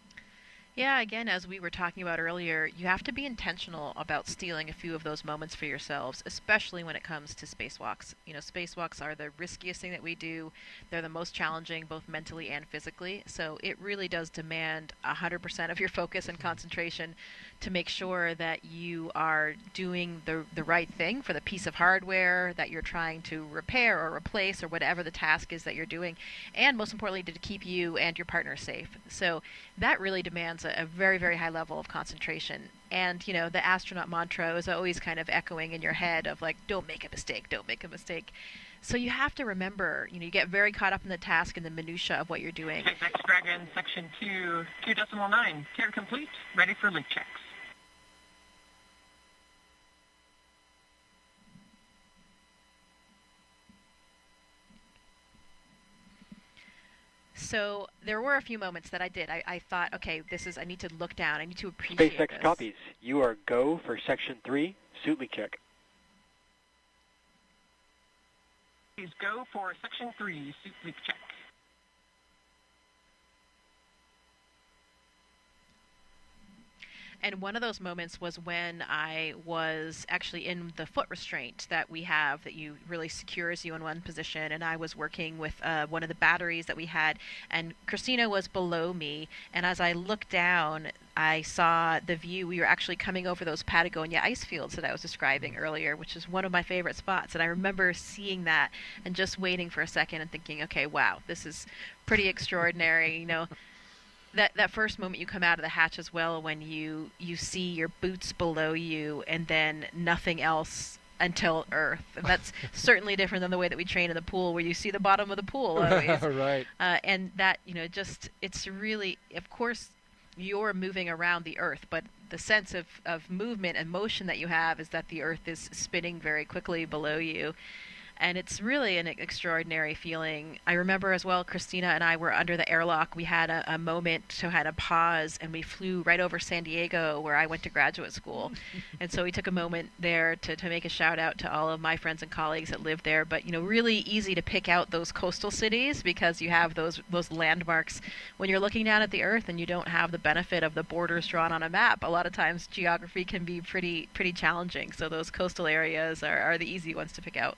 Yeah, again, as we were talking about earlier, you have to be intentional about stealing a few of those moments for yourselves, especially when it comes to spacewalks. Spacewalks are the riskiest thing that we do. They're the most challenging, both mentally and physically. So it really does demand 100% of your focus and concentration to make sure that you are doing the right thing for the piece of hardware that you're trying to repair or replace, or whatever the task is that you're doing, and most importantly, to keep you and your partner safe. So that really demands a very, very high level of concentration. And, the astronaut mantra is always kind of echoing in your head of like, don't make a mistake, don't make a mistake. So you have to remember, you get very caught up in the task and the minutia of what you're doing. SpaceX Dragon, Section 2, 2.9, tier complete, ready for leak checks. So there were a few moments that I did. I thought, okay, I need to look down. I need to appreciate SpaceX this. copies. You are go for Section 3, suit leak check. Please go for Section 3, suit leak check. And one of those moments was when I was actually in the foot restraint that we have that really secures you in one position, and I was working with one of the batteries that we had, and Christina was below me, and as I looked down, I saw the view. We were actually coming over those Patagonia ice fields that I was describing earlier, which is one of my favorite spots, and I remember seeing that and just waiting for a second and thinking, okay, wow, this is pretty extraordinary, you know. That first moment you come out of the hatch as well, when you see your boots below you and then nothing else until Earth. And that's certainly different than the way that we train in the pool, where you see the bottom of the pool always. Right. And that, it's really, of course, you're moving around the Earth, but the sense of movement and motion that you have is that the Earth is spinning very quickly below you. And it's really an extraordinary feeling. I remember as well, Christina and I were under the airlock. We had a moment, so had a pause, and we flew right over San Diego, where I went to graduate school. And so we took a moment there to make a shout out to all of my friends and colleagues that lived there. But, really easy to pick out those coastal cities because you have those landmarks. When you're looking down at the Earth and you don't have the benefit of the borders drawn on a map, a lot of times geography can be pretty challenging. So those coastal areas are the easy ones to pick out.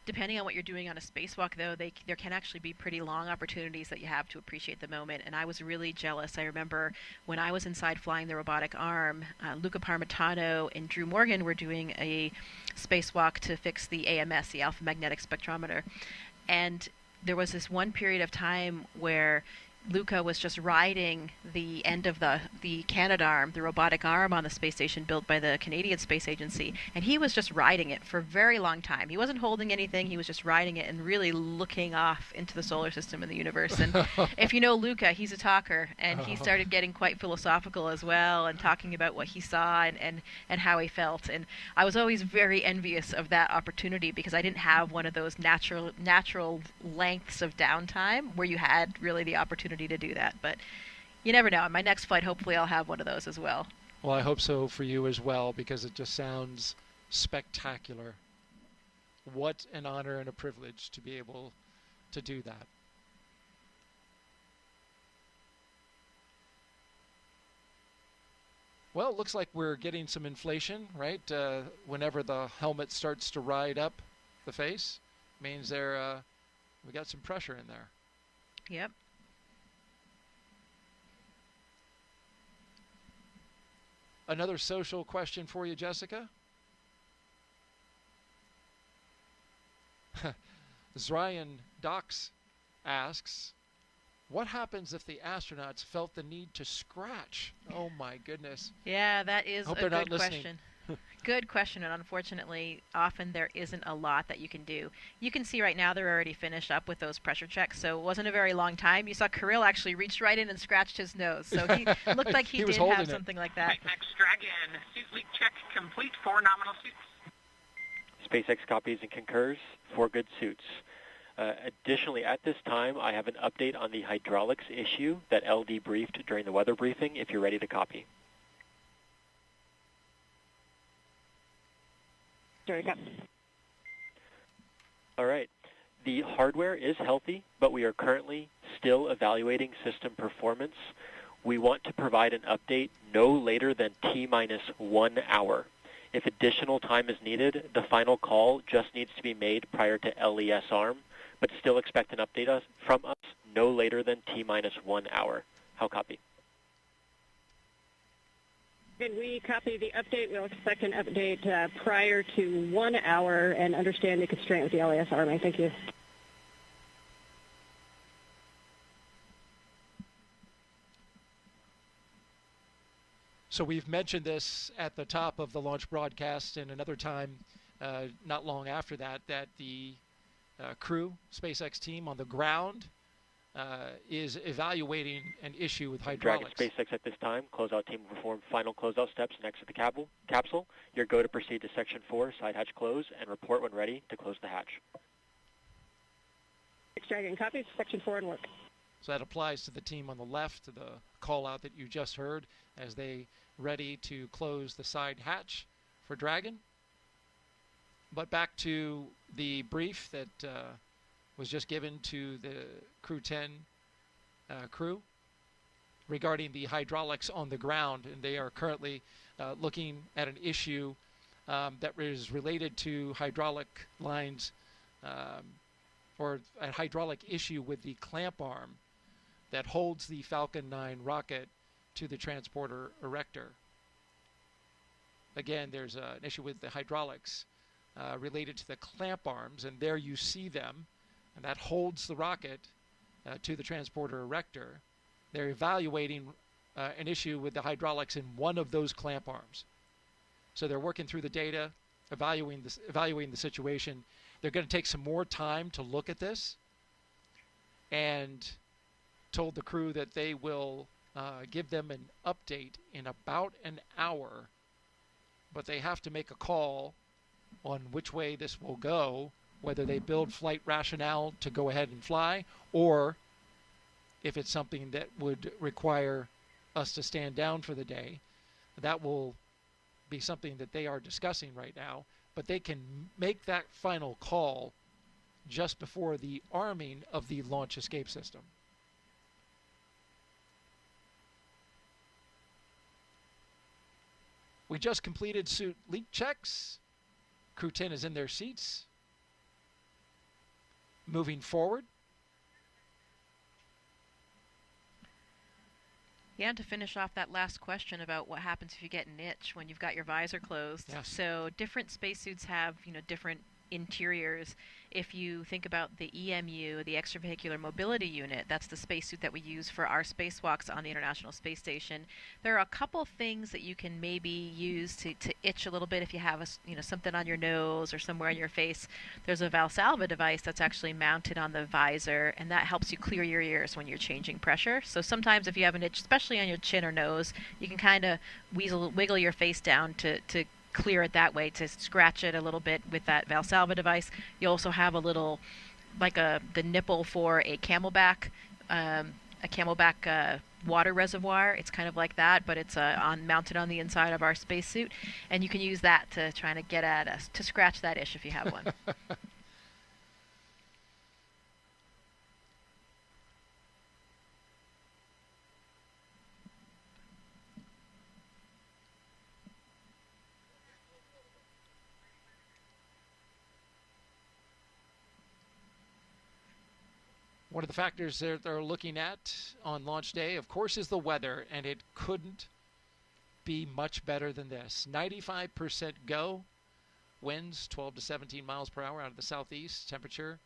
Depending on what you're doing on a spacewalk, though, there can actually be pretty long opportunities that you have to appreciate the moment. And I was really jealous. I remember when I was inside flying the robotic arm, Luca Parmitano and Drew Morgan were doing a spacewalk to fix the AMS, the alpha magnetic spectrometer. And there was this one period of time where Luca was just riding the end of the Canadarm, the robotic arm on the space station built by the Canadian Space Agency, and he was just riding it for a very long time. He wasn't holding anything, he was just riding it and really looking off into the solar system and the universe. And if you know Luca, he's a talker, and he started getting quite philosophical as well and talking about what he saw and how he felt. And I was always very envious of that opportunity because I didn't have one of those natural lengths of downtime where you had really the opportunity to do that. But you never know. On my next flight, hopefully I'll have one of those as well. Well, I hope so for you as well, because it just sounds spectacular. What an honor and a privilege to be able to do that. Well, it looks like we're getting some inflation, right? Whenever the helmet starts to ride up the face, means we got some pressure in there. Yep. Another social question for you, Jessica. Zryan Dox asks, what happens if the astronauts felt the need to scratch? Oh my goodness. Yeah, that is Hope a they're not good listening. question. Good question, and unfortunately, often there isn't a lot that you can do. You can see right now they're already finished up with those pressure checks, so it wasn't a very long time. You saw Kirill actually reached right in and scratched his nose, so he looked like he did have something like that. SpaceX Dragon, suit leak check complete for nominal suits. SpaceX copies and concurs for good suits. Additionally, at this time, I have an update on the hydraulics issue that LD briefed during the weather briefing, if you're ready to copy. All right. The hardware is healthy, but we are currently still evaluating system performance. We want to provide an update no later than T-minus 1 hour. If additional time is needed, the final call just needs to be made prior to LES arm, but still expect an update from us no later than T-minus 1 hour. How copy? Good. We copy the update. We'll expect an update prior to 1 hour and understand the constraint with the LAS Army. Thank you. So we've mentioned this at the top of the launch broadcast and another time not long after that, that the crew, SpaceX team on the ground, is evaluating an issue with Dragon hydraulics. SpaceX at this time. Closeout team will perform final closeout steps and exit the capsule. You're go to proceed to Section 4, side hatch close, and report when ready to close the hatch. Dragon copies. Section 4 and work. So that applies to the team on the left, to the call out that you just heard, as they ready to close the side hatch for Dragon. But back to the brief that was just given to the Crew-10 crew regarding the hydraulics on the ground, and they are currently looking at an issue that is related to hydraulic lines or a hydraulic issue with the clamp arm that holds the Falcon 9 rocket to the transporter-erector. Again, there's an issue with the hydraulics related to the clamp arms, and there you see them, and that holds the rocket to the transporter-erector. They're evaluating an issue with the hydraulics in one of those clamp arms. So they're working through the data, evaluating the situation. They're going to take some more time to look at this, and told the crew that they will give them an update in about an hour, but they have to make a call on which way this will go, whether they build flight rationale to go ahead and fly, or if it's something that would require us to stand down for the day. That will be something that they are discussing right now, but they can make that final call just before the arming of the launch escape system. We just completed suit leak checks. Crew-10 is in their seats. Moving forward. Yeah, and to finish off that last question about what happens if you get an itch when you've got your visor closed. Yes. So different spacesuits have, different interiors. If you think about the EMU, the extravehicular mobility unit, that's the spacesuit that we use for our spacewalks on the International Space Station. There are a couple things that you can maybe use to itch a little bit if you have something on your nose or somewhere on your face. There's a Valsalva device that's actually mounted on the visor, and that helps you clear your ears when you're changing pressure. So sometimes if you have an itch, especially on your chin or nose, you can kind of wiggle your face down to clear it that way, to scratch it a little bit with that Valsalva device. You also have a little, the nipple for a camelback water reservoir. It's kind of like that, but it's mounted on the inside of our spacesuit, and you can use that to try to get at us, to scratch that itch if you have one. One of the factors that they're looking at on launch day, of course, is the weather, and it couldn't be much better than this. 95% go, winds 12 to 17 miles per hour out of the southeast, temperature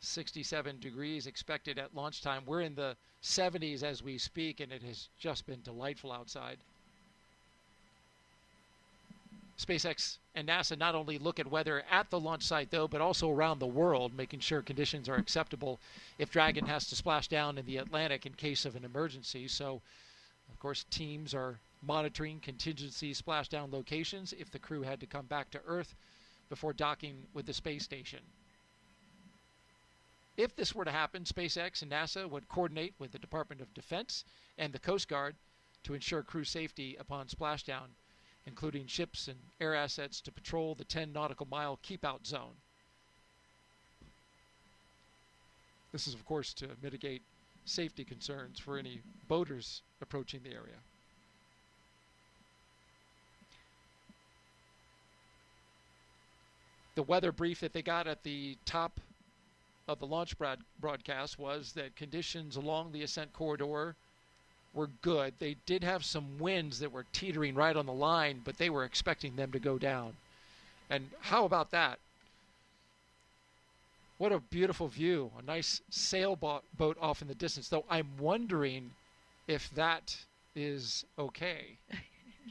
67 degrees expected at launch time. We're in the 70s as we speak, and it has just been delightful outside. SpaceX and NASA not only look at weather at the launch site, though, but also around the world, making sure conditions are acceptable if Dragon has to splash down in the Atlantic in case of an emergency. So, of course, teams are monitoring contingency splashdown locations if the crew had to come back to Earth before docking with the space station. If this were to happen, SpaceX and NASA would coordinate with the Department of Defense and the Coast Guard to ensure crew safety upon splashdown, including ships and air assets to patrol the 10 nautical mile keep-out zone. This is, of course, to mitigate safety concerns for any boaters approaching the area. The weather brief that they got at the top of the launch broadcast was that conditions along the ascent corridor were good. They did have some winds that were teetering right on the line, but they were expecting them to go down. And how about that? What a beautiful view. A nice sailboat off in the distance, though I'm wondering if that is okay.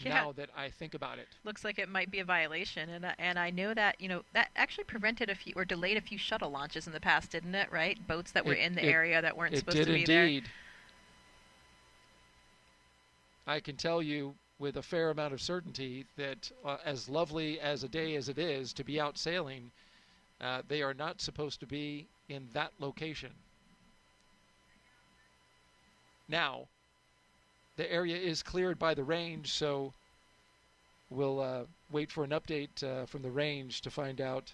now that I think about it. Looks like it might be a violation, and I know that that actually prevented a few or delayed a few shuttle launches in the past, didn't it? Right, boats that were in the area that weren't supposed to be there. It did indeed. I can tell you with a fair amount of certainty that as lovely as a day as it is to be out sailing, they are not supposed to be in that location. Now, the area is cleared by the range, so we'll wait for an update from the range to find out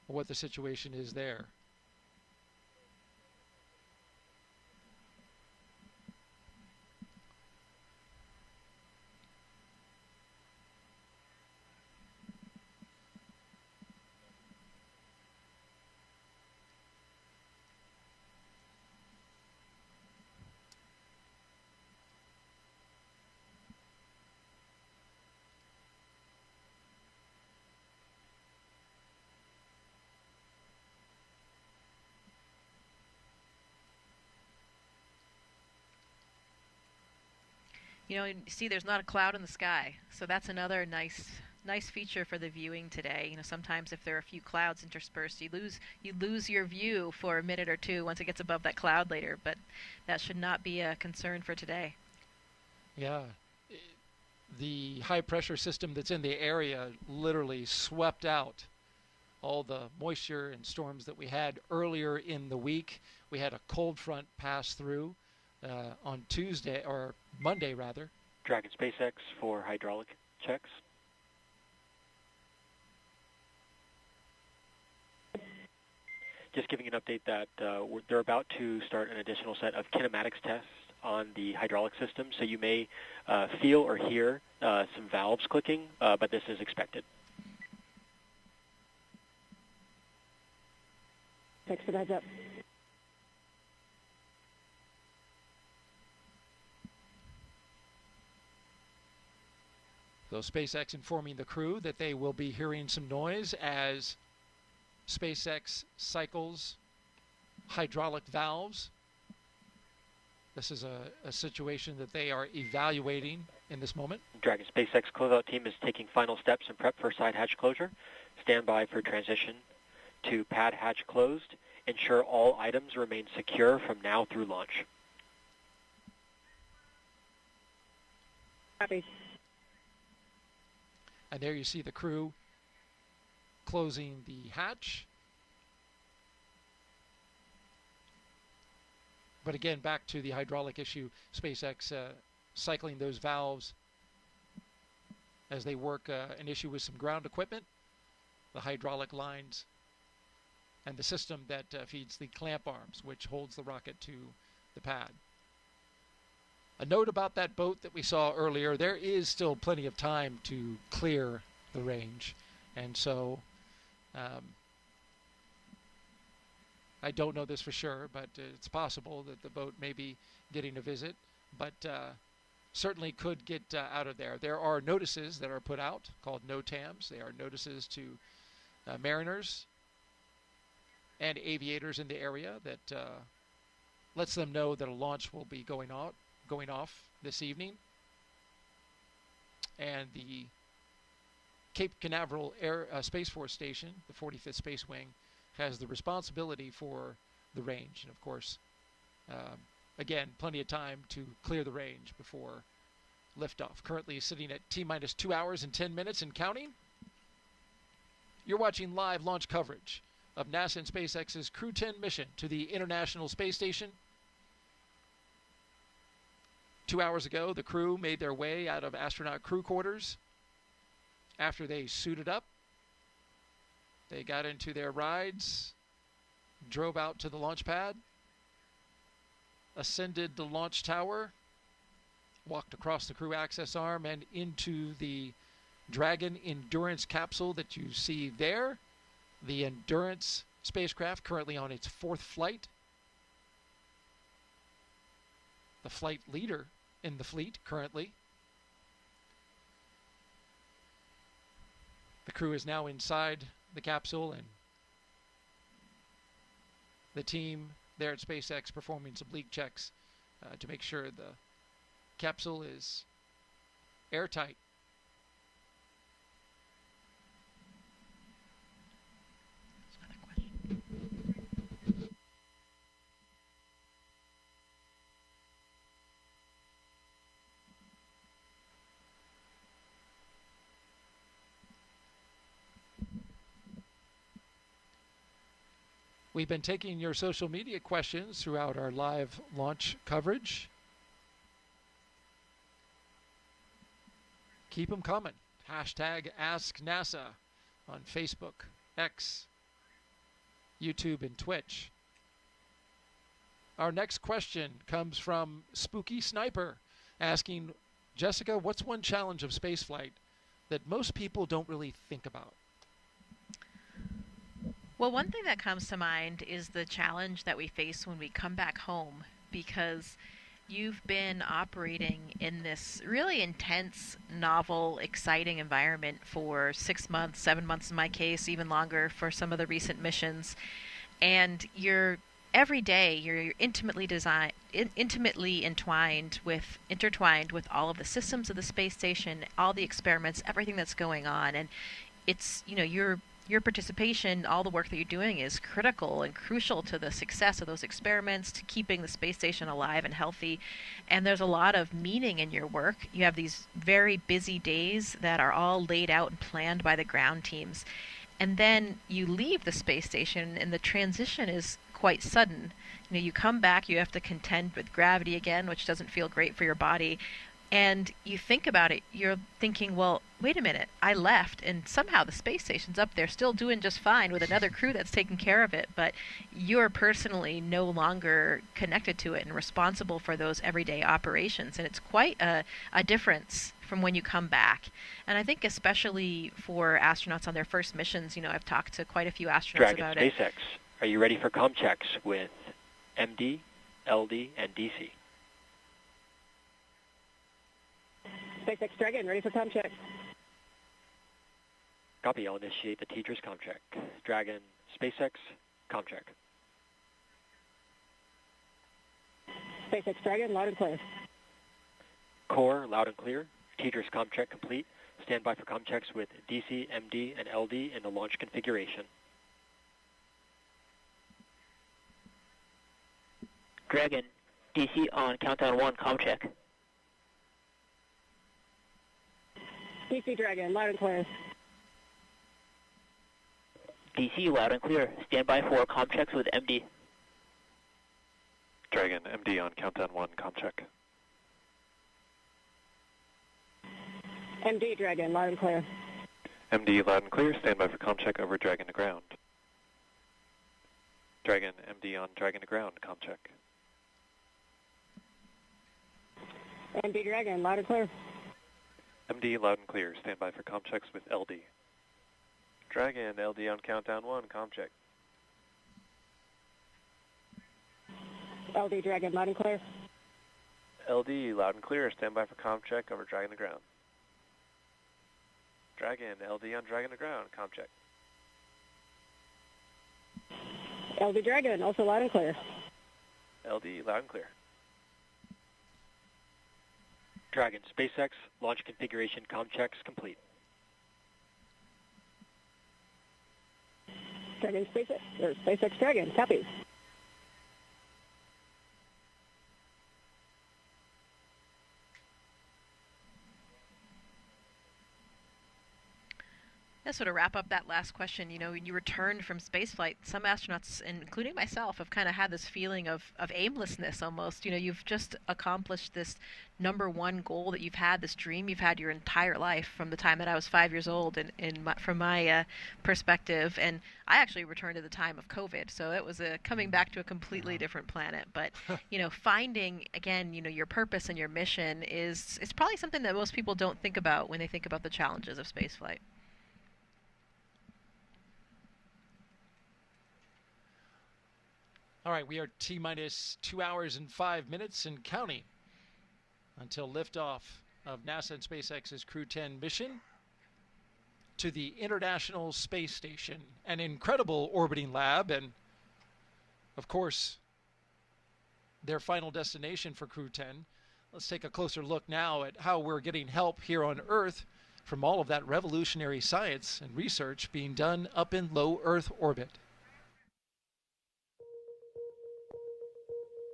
what the situation is there. See, there's not a cloud in the sky, so that's another nice feature for the viewing today. Sometimes if there are a few clouds interspersed, you lose your view for a minute or two once it gets above that cloud later, but that should not be a concern for today. Yeah. The high pressure system that's in the area literally swept out all the moisture and storms that we had earlier in the week. We had a cold front pass through on Tuesday, or Monday rather. Dragon SpaceX for hydraulic checks. Just giving an update that they're about to start an additional set of kinematics tests on the hydraulic system, so you may feel or hear some valves clicking, but this is expected. Thanks for the heads up. So SpaceX informing the crew that they will be hearing some noise as SpaceX cycles hydraulic valves. This is a situation that they are evaluating in this moment. Dragon SpaceX closeout team is taking final steps in prep for side hatch closure. Stand by for transition to pad hatch closed. Ensure all items remain secure from now through launch. Copy. And there you see the crew closing the hatch. But again, back to the hydraulic issue, SpaceX cycling those valves as they work an issue with some ground equipment, the hydraulic lines, and the system that feeds the clamp arms, which holds the rocket to the pad. A note about that boat that we saw earlier, there is still plenty of time to clear the range. And so I don't know this for sure, but it's possible that the boat may be getting a visit, but certainly could get out of there. There are notices that are put out called NOTAMs. They are notices to mariners and aviators in the area that lets them know that a launch will be going off this evening. And the Cape Canaveral Space Force Station, the 45th Space Wing, has the responsibility for the range. And of course, again, plenty of time to clear the range before liftoff. Currently sitting at T-minus 2 hours and 10 minutes and counting. You're watching live launch coverage of NASA and SpaceX's Crew-10 mission to the International Space Station. 2 hours ago, the crew made their way out of astronaut crew quarters. After they suited up, they got into their rides, drove out to the launch pad, ascended the launch tower, walked across the crew access arm and into the Dragon Endurance capsule that you see there. The Endurance spacecraft currently on its 4th flight. The flight leader in the fleet currently. The crew is now inside the capsule, and the team there at SpaceX performing some leak checks to make sure the capsule is airtight. We've been taking your social media questions throughout our live launch coverage. Keep them coming. Hashtag AskNASA on Facebook, X, YouTube, and Twitch. Our next question comes from Spooky Sniper, asking, Jessica, what's one challenge of spaceflight that most people don't really think about? Well, one thing that comes to mind is the challenge that we face when we come back home, because you've been operating in this really intense, novel, exciting environment for 6 months, 7 months in my case, even longer for some of the recent missions. And every day you're intertwined with all of the systems of the space station, all the experiments, everything that's going on. And it's, your participation, all the work that you're doing is critical and crucial to the success of those experiments, to keeping the space station alive and healthy. And there's a lot of meaning in your work. You have these very busy days that are all laid out and planned by the ground teams. And then you leave the space station and the transition is quite sudden. You come back, you have to contend with gravity again, which doesn't feel great for your body. And you think about it, you're thinking, well, wait a minute, I left and somehow the space station's up there still doing just fine with another crew that's taking care of it, but you're personally no longer connected to it and responsible for those everyday operations. And it's quite a difference from when you come back. And I think especially for astronauts on their first missions, I've talked to quite a few astronauts about it. SpaceX, are you ready for comm checks with MD, LD, and DC? SpaceX Dragon, ready for comm check. Copy. I'll initiate the teacher's comm check. Dragon, SpaceX, comm check. SpaceX Dragon, loud and clear. Core, loud and clear. Teacher's comm check complete. Stand by for comm checks with DC, MD, and LD in the launch configuration. Dragon, DC on countdown 1, comm check. DC Dragon, loud and clear. DC, loud and clear. Stand by for comm checks with MD. Dragon, MD on countdown 1, comm check. MD Dragon, loud and clear. MD loud and clear, stand by for comm check over Dragon to ground. Dragon, MD on Dragon to ground, comm check. MD Dragon, loud and clear. MD loud and clear, stand by for comm checks with LD. Dragon, LD on countdown 1, comm check. LD Dragon, loud and clear. LD loud and clear, stand by for comm check over Dragon to ground. Dragon, LD on Dragon to ground, comm check. LD Dragon, also loud and clear. LD loud and clear. Dragon, SpaceX, launch configuration comm checks complete. Dragon, SpaceX Dragon, copy. Yeah, so to wrap up that last question, when you returned from spaceflight, some astronauts, including myself, have kind of had this feeling of aimlessness almost. You've just accomplished this number one goal that you've had, this dream you've had your entire life from the time that I was 5 years old, from my perspective. And I actually returned at the time of COVID, so it was coming back to a completely different planet. But, finding, again, your purpose and your mission it's probably something that most people don't think about when they think about the challenges of spaceflight. All right, we are T-minus 2 hours and 5 minutes and counting until liftoff of NASA and SpaceX's Crew-10 mission to the International Space Station, an incredible orbiting lab, and of course, their final destination for Crew-10, Let's take a closer look now at how we're getting help here on Earth from all of that revolutionary science and research being done up in low Earth orbit.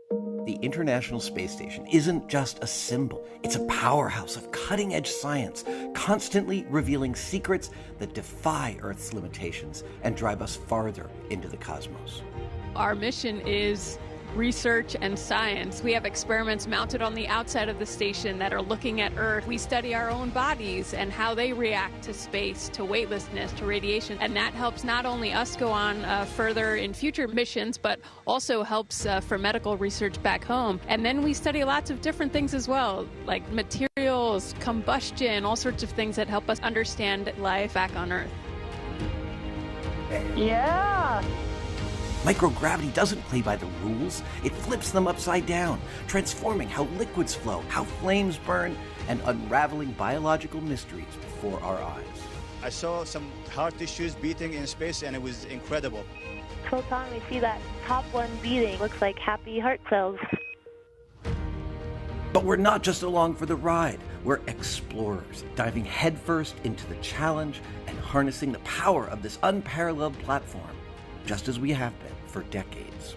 The International Space Station isn't just a symbol. It's a powerhouse of cutting-edge science, constantly revealing secrets that defy Earth's limitations and drive us farther into the cosmos. Our mission is research and science. We have experiments mounted on the outside of the station that are looking at Earth. We study our own bodies and how they react to space, to weightlessness, to radiation, and that helps not only us go on further in future missions, but also helps for medical research back home. And then we study lots of different things as well, like materials, combustion, all sorts of things that help us understand life back on Earth. Yeah! Microgravity doesn't play by the rules. It flips them upside down, transforming how liquids flow, how flames burn, and unraveling biological mysteries before our eyes. I saw some heart tissues beating in space, and it was incredible. Photon, we see that top one beating. Looks like happy heart cells. But we're not just along for the ride. We're explorers, diving headfirst into the challenge and harnessing the power of this unparalleled platform, just as we have been for decades.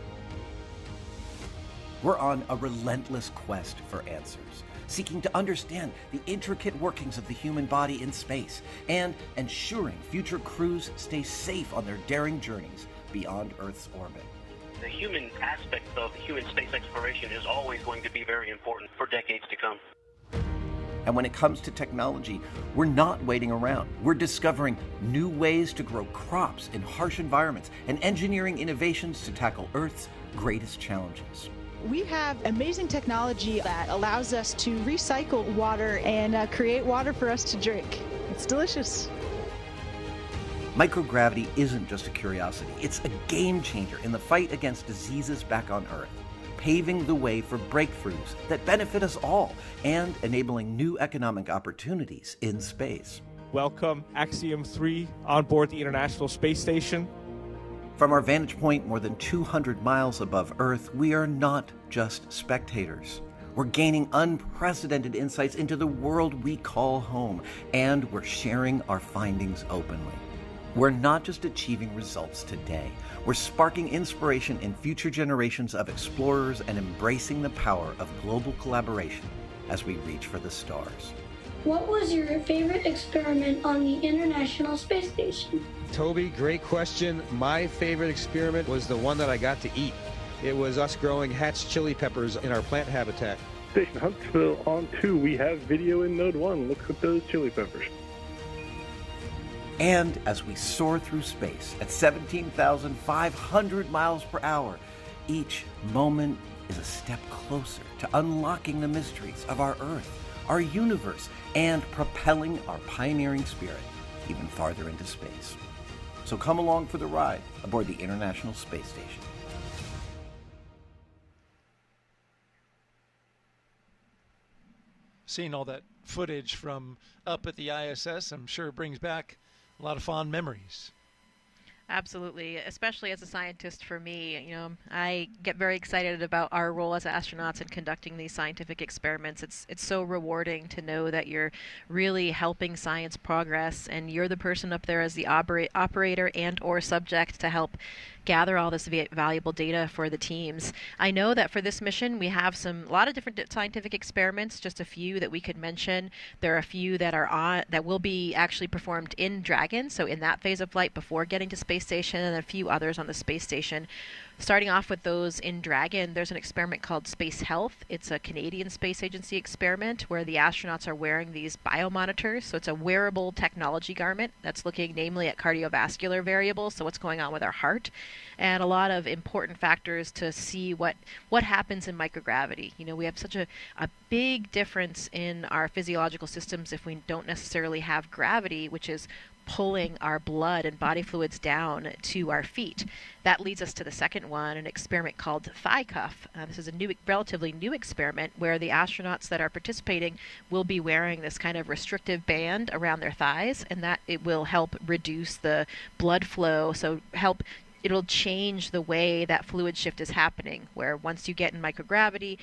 We're on a relentless quest for answers, seeking to understand the intricate workings of the human body in space and ensuring future crews stay safe on their daring journeys beyond Earth's orbit. The human aspect of human space exploration is always going to be very important for decades to come. And when it comes to technology, we're not waiting around. We're discovering new ways to grow crops in harsh environments and engineering innovations to tackle Earth's greatest challenges. We have amazing technology that allows us to recycle water and create water for us to drink. It's delicious. Microgravity isn't just a curiosity. It's a game changer in the fight against diseases back on Earth, paving the way for breakthroughs that benefit us all and enabling new economic opportunities in space. Welcome, Axiom 3, on board the International Space Station. From our vantage point more than 200 miles above Earth, we are not just spectators. We're gaining unprecedented insights into the world we call home, and we're sharing our findings openly. We're not just achieving results today. We're sparking inspiration in future generations of explorers and embracing the power of global collaboration as we reach for the stars. What was your favorite experiment on the International Space Station? Toby, great question. My favorite experiment was the one that I got to eat. It was us growing hatch chili peppers in our plant habitat. Station Huntsville on 2, we have video in Node 1. Look at those chili peppers. And as we soar through space at 17,500 miles per hour, each moment is a step closer to unlocking the mysteries of our Earth, our universe, and propelling our pioneering spirit even farther into space. So come along for the ride aboard the International Space Station. Seeing all that footage from up at the ISS, I'm sure brings back a lot of fond memories. Absolutely, especially as a scientist for me, I get very excited about our role as astronauts in conducting these scientific experiments. It's so rewarding to know that you're really helping science progress and you're the person up there as the operator and or subject to help gather all this valuable data for the teams. I know that for this mission we have a lot of different scientific experiments, just a few that we could mention. There are a few that will be actually performed in Dragon, so in that phase of flight before getting to space station, and a few others on the space station. Starting off with those in Dragon, there's an experiment called Space Health. It's a Canadian Space Agency experiment where the astronauts are wearing these biomonitors. So it's a wearable technology garment that's looking namely at cardiovascular variables, so what's going on with our heart, and a lot of important factors to see what happens in microgravity. We have such a big difference in our physiological systems if we don't necessarily have gravity, which is pulling our blood and body fluids down to our feet. That leads us to the second one, an experiment called Thigh Cuff. This is a relatively new experiment where the astronauts that are participating will be wearing this kind of restrictive band around their thighs, and that it will help reduce the blood flow, so help it'll change the way that fluid shift is happening, where once you get in microgravity,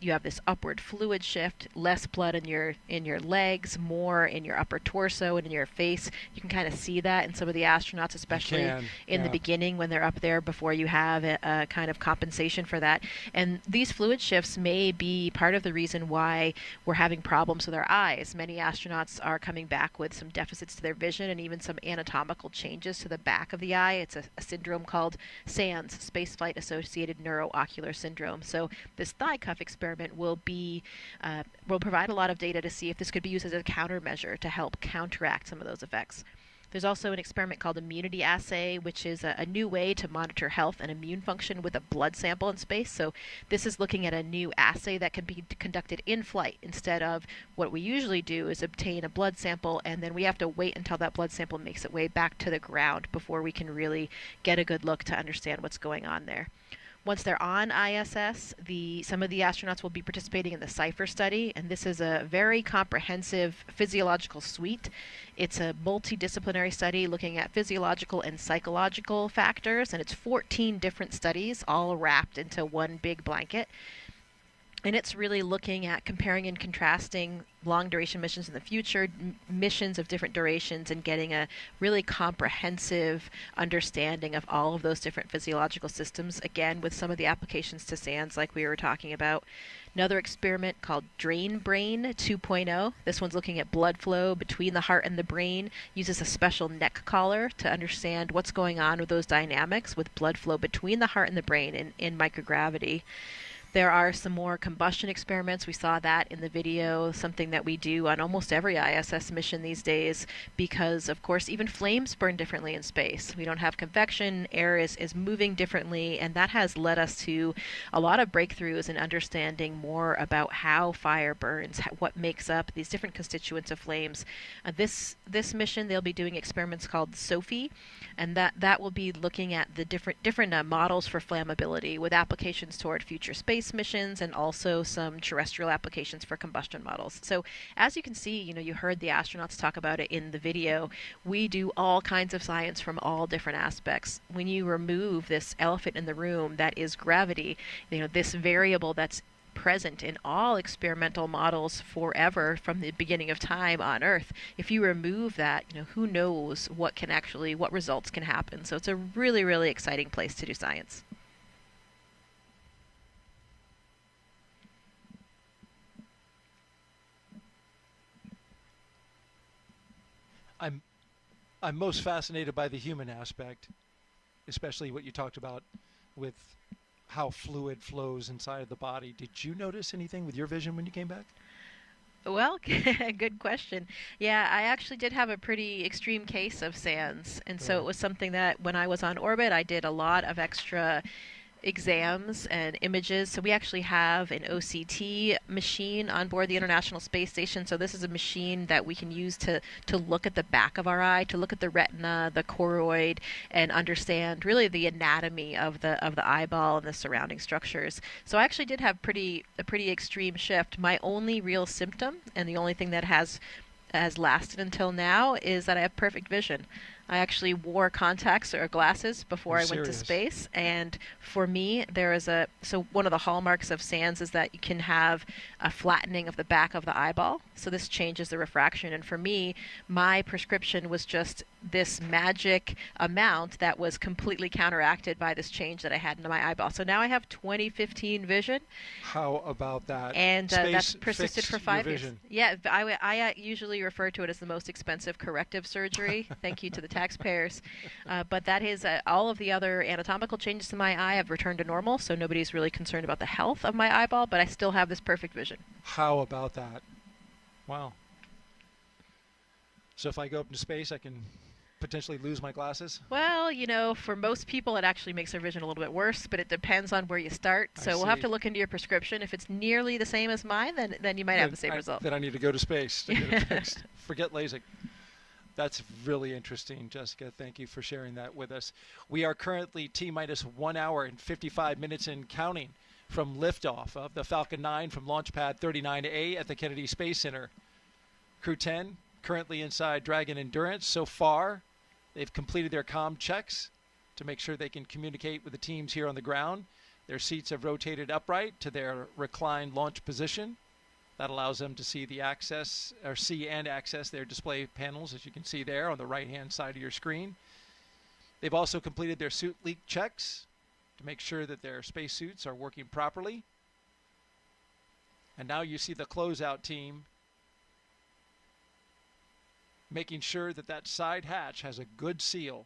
you have this upward fluid shift, less blood in your legs, more in your upper torso and in your face. You can kind of see that in some of the astronauts, especially in the beginning when they're up there before you have a kind of compensation for that. And these fluid shifts may be part of the reason why we're having problems with our eyes. Many astronauts are coming back with some deficits to their vision and even some anatomical changes to the back of the eye. It's a syndrome called SANS, Spaceflight Associated Neuroocular Syndrome. So this thigh cuff experiment will provide a lot of data to see if this could be used as a countermeasure to help counteract some of those effects. There's also an experiment called immunity assay, which is a new way to monitor health and immune function with a blood sample in space. So this is looking at a new assay that can be conducted in flight instead of what we usually do is obtain a blood sample and then we have to wait until that blood sample makes its way back to the ground before we can really get a good look to understand what's going on there. Once they're on ISS, some of the astronauts will be participating in the CIPHER study, and this is a very comprehensive physiological suite. It's a multidisciplinary study looking at physiological and psychological factors, and it's 14 different studies all wrapped into one big blanket. And it's really looking at comparing and contrasting long-duration missions in the future, missions of different durations, and getting a really comprehensive understanding of all of those different physiological systems, again, with some of the applications to SANS like we were talking about. Another experiment called Drain Brain 2.0. This one's looking at blood flow between the heart and the brain, uses a special neck collar to understand what's going on with those dynamics with blood flow between the heart and the brain in microgravity. There are some more combustion experiments. We saw that in the video, something that we do on almost every ISS mission these days because, of course, even flames burn differently in space. We don't have convection, air is moving differently, and that has led us to a lot of breakthroughs in understanding more about how fire burns, what makes up these different constituents of flames. This mission, they'll be doing experiments called SOFI, and that will be looking at the different models for flammability with applications toward future space missions and also some terrestrial applications for combustion models. So as you can see, you heard the astronauts talk about it in the video. We do all kinds of science from all different aspects. When you remove this elephant in the room that is gravity, this variable that's present in all experimental models forever from the beginning of time on Earth. If you remove that, who knows what results can happen. So it's a really, really exciting place to do science. I'm most fascinated by the human aspect, especially what you talked about with how fluid flows inside of the body. Did you notice anything with your vision when you came back? Well, good question. Yeah, I actually did have a pretty extreme case of SANS, and so it was something that when I was on orbit, I did a lot of extra exams and images. So we actually have an OCT machine on board the International Space Station. So this is a machine that we can use to look at the back of our eye, to look at the retina, the choroid, and understand really the anatomy of the eyeball and the surrounding structures. So I actually did have a pretty extreme shift. My only real symptom, and the only thing that has lasted until now, is that I have perfect vision. I actually wore contacts or glasses before I went to space, and for me, so one of the hallmarks of SANS is that you can have a flattening of the back of the eyeball, so this changes the refraction, and for me, my prescription was just this magic amount that was completely counteracted by this change that I had in my eyeball. So now I have 20/15 vision. How about that? And that's persisted for 5 years. Yeah, I usually refer to it as the most expensive corrective surgery. Thank you to the taxpayers. But that is all of the other anatomical changes to my eye have returned to normal, so nobody's really concerned about the health of my eyeball, but I still have this perfect vision. How about that? Wow. So if I go up into space, I can potentially lose my glasses? Well, for most people it actually makes their vision a little bit worse, but it depends on where you start. So we'll have to look into your prescription. If it's nearly the same as mine, then you might have the same result. Then I need to go to space to get it fixed. Forget LASIK. That's really interesting, Jessica. Thank you for sharing that with us. We are currently T-minus 1 hour and 55 minutes and counting from liftoff of the Falcon 9 from Launchpad 39A at the Kennedy Space Center. Crew-10 currently inside Dragon Endurance. So far, they've completed their comm checks to to make sure they can communicate with the teams here on the ground. Their seats have rotated upright to their reclined launch position. That allows them to see and access their display panels, as you can see there on the right-hand side of your screen. They've also completed their suit leak checks to make sure that their spacesuits are working properly. And now you see the closeout team making sure that that side hatch has a good seal.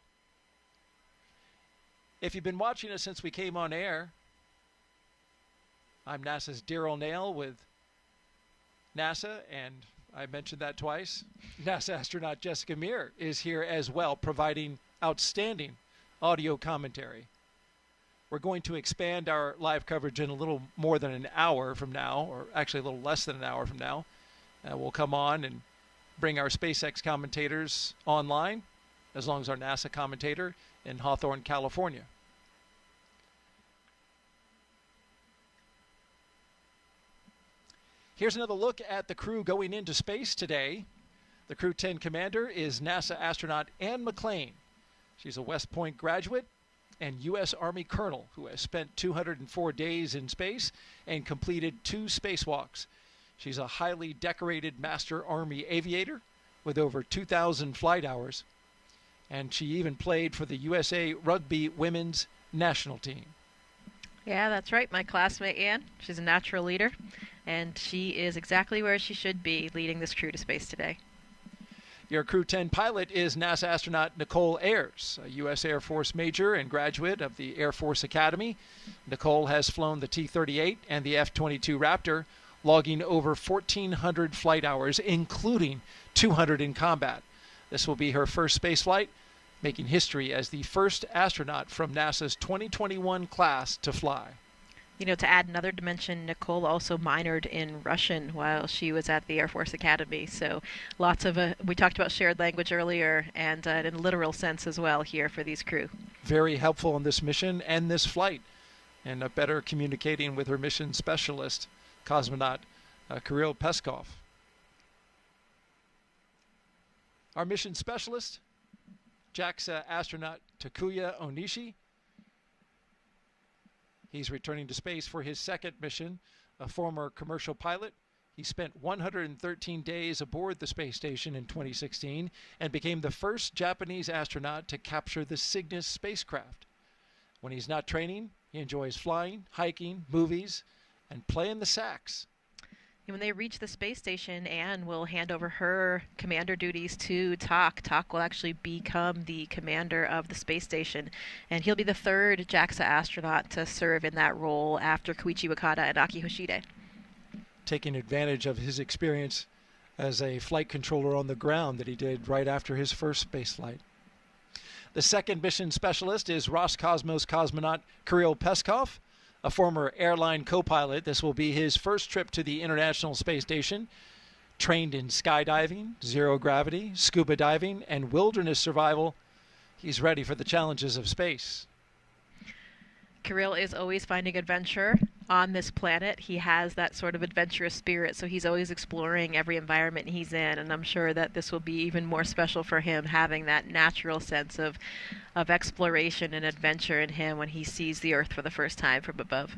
If you've been watching us since we came on air, I'm NASA's Daryl Nail with NASA, and I mentioned that twice. NASA astronaut Jessica Meir is here as well, providing outstanding audio commentary. We're going to expand our live coverage in a little more than an hour from now, or actually a little less than an hour from now. We'll come on and bring our SpaceX commentators online, as long as our NASA commentator in Hawthorne, California. Here's another look at the crew going into space today. The Crew-10 commander is NASA astronaut Anne McClain. She's a West Point graduate and U.S. Army colonel who has spent 204 days in space and completed 2 spacewalks. She's a highly decorated Master Army aviator with over 2,000 flight hours, and she even played for the USA Rugby Women's National Team. Yeah, that's right. My classmate Anne. She's a natural leader, and she is exactly where she should be, leading this crew to space today. Your Crew-10 pilot is NASA astronaut Nichole Ayers, a U.S. Air Force major and graduate of the Air Force Academy. Nichole has flown the T-38 and the F-22 Raptor, logging over 1,400 flight hours, including 200 in combat. This will be her first spaceflight, making history as the first astronaut from NASA's 2021 class to fly. You know, to add another dimension, Nichole also minored in Russian while she was at the Air Force Academy. So lots of, we talked about shared language earlier, and in a literal sense as well here for these crew. Very helpful on this mission and this flight, and better communicating with her mission specialist, cosmonaut Kirill Peskov. Our mission specialist, JAXA astronaut Takuya Onishi. He's returning to space for his second mission, a former commercial pilot. He spent 113 days aboard the space station in 2016 and became the first Japanese astronaut to capture the Cygnus spacecraft. When he's not training, he enjoys flying, hiking, movies, and playing the sax. When they reach the space station, Anne will hand over her commander duties to Tak. Tak will actually become the commander of the space station, and he'll be the third JAXA astronaut to serve in that role after Koichi Wakata and Aki Hoshide. Taking advantage of his experience as a flight controller on the ground that he did right after his first space flight. The second mission specialist is Roscosmos cosmonaut Kirill Peskov, a former airline co-pilot. This will be his first trip to the International Space Station. Trained in skydiving, zero gravity, scuba diving, and wilderness survival, he's ready for the challenges of space. Kirill is always finding adventure on this planet. He has that sort of adventurous spirit, so he's always exploring every environment he's in, and I'm sure that this will be even more special for him, having that natural sense of exploration and adventure in him when he sees the Earth for the first time from above.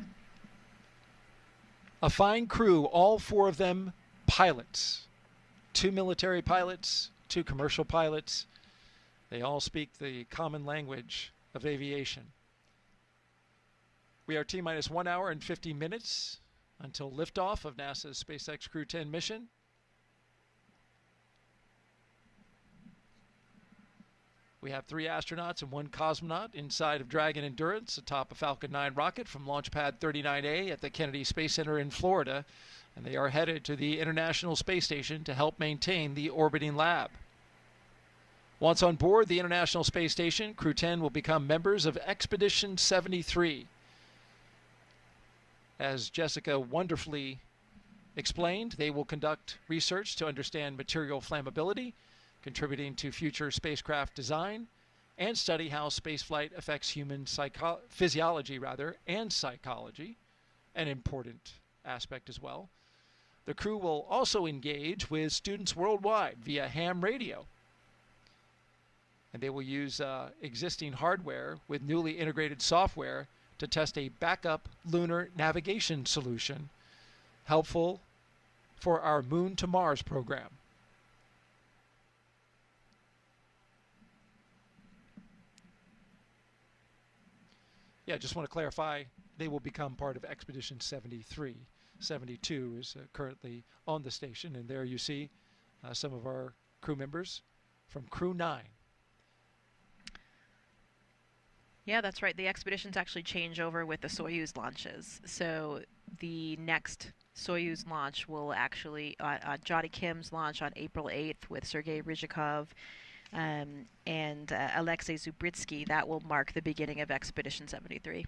A fine crew, all 4 of them pilots. 2 military pilots, 2 commercial pilots. They all speak the common language of aviation. We are T-minus 1 hour and 50 minutes until liftoff of NASA's SpaceX Crew-10 mission. We have 3 astronauts and 1 cosmonaut inside of Dragon Endurance atop a Falcon 9 rocket from Launchpad 39A at the Kennedy Space Center in Florida, and they are headed to the International Space Station to help maintain the orbiting lab. Once on board the International Space Station, Crew-10 will become members of Expedition 73. As Jessica wonderfully explained, they will conduct research to understand material flammability, contributing to future spacecraft design, and study how spaceflight affects human physiology and psychology, an important aspect as well. The crew will also engage with students worldwide via ham radio. And they will use existing hardware with newly integrated software to test a backup lunar navigation solution helpful for our Moon to Mars program. Yeah, just want to clarify, they will become part of Expedition 73. 72 is currently on the station, and there you see some of our crew members from Crew-9. Yeah, that's right. The expeditions actually change over with the Soyuz launches. So the next Soyuz launch will actually, Johnny Kim's launch on April 8th with Sergei Ryzhikov and Alexei Zubritsky, that will mark the beginning of Expedition 73. Right.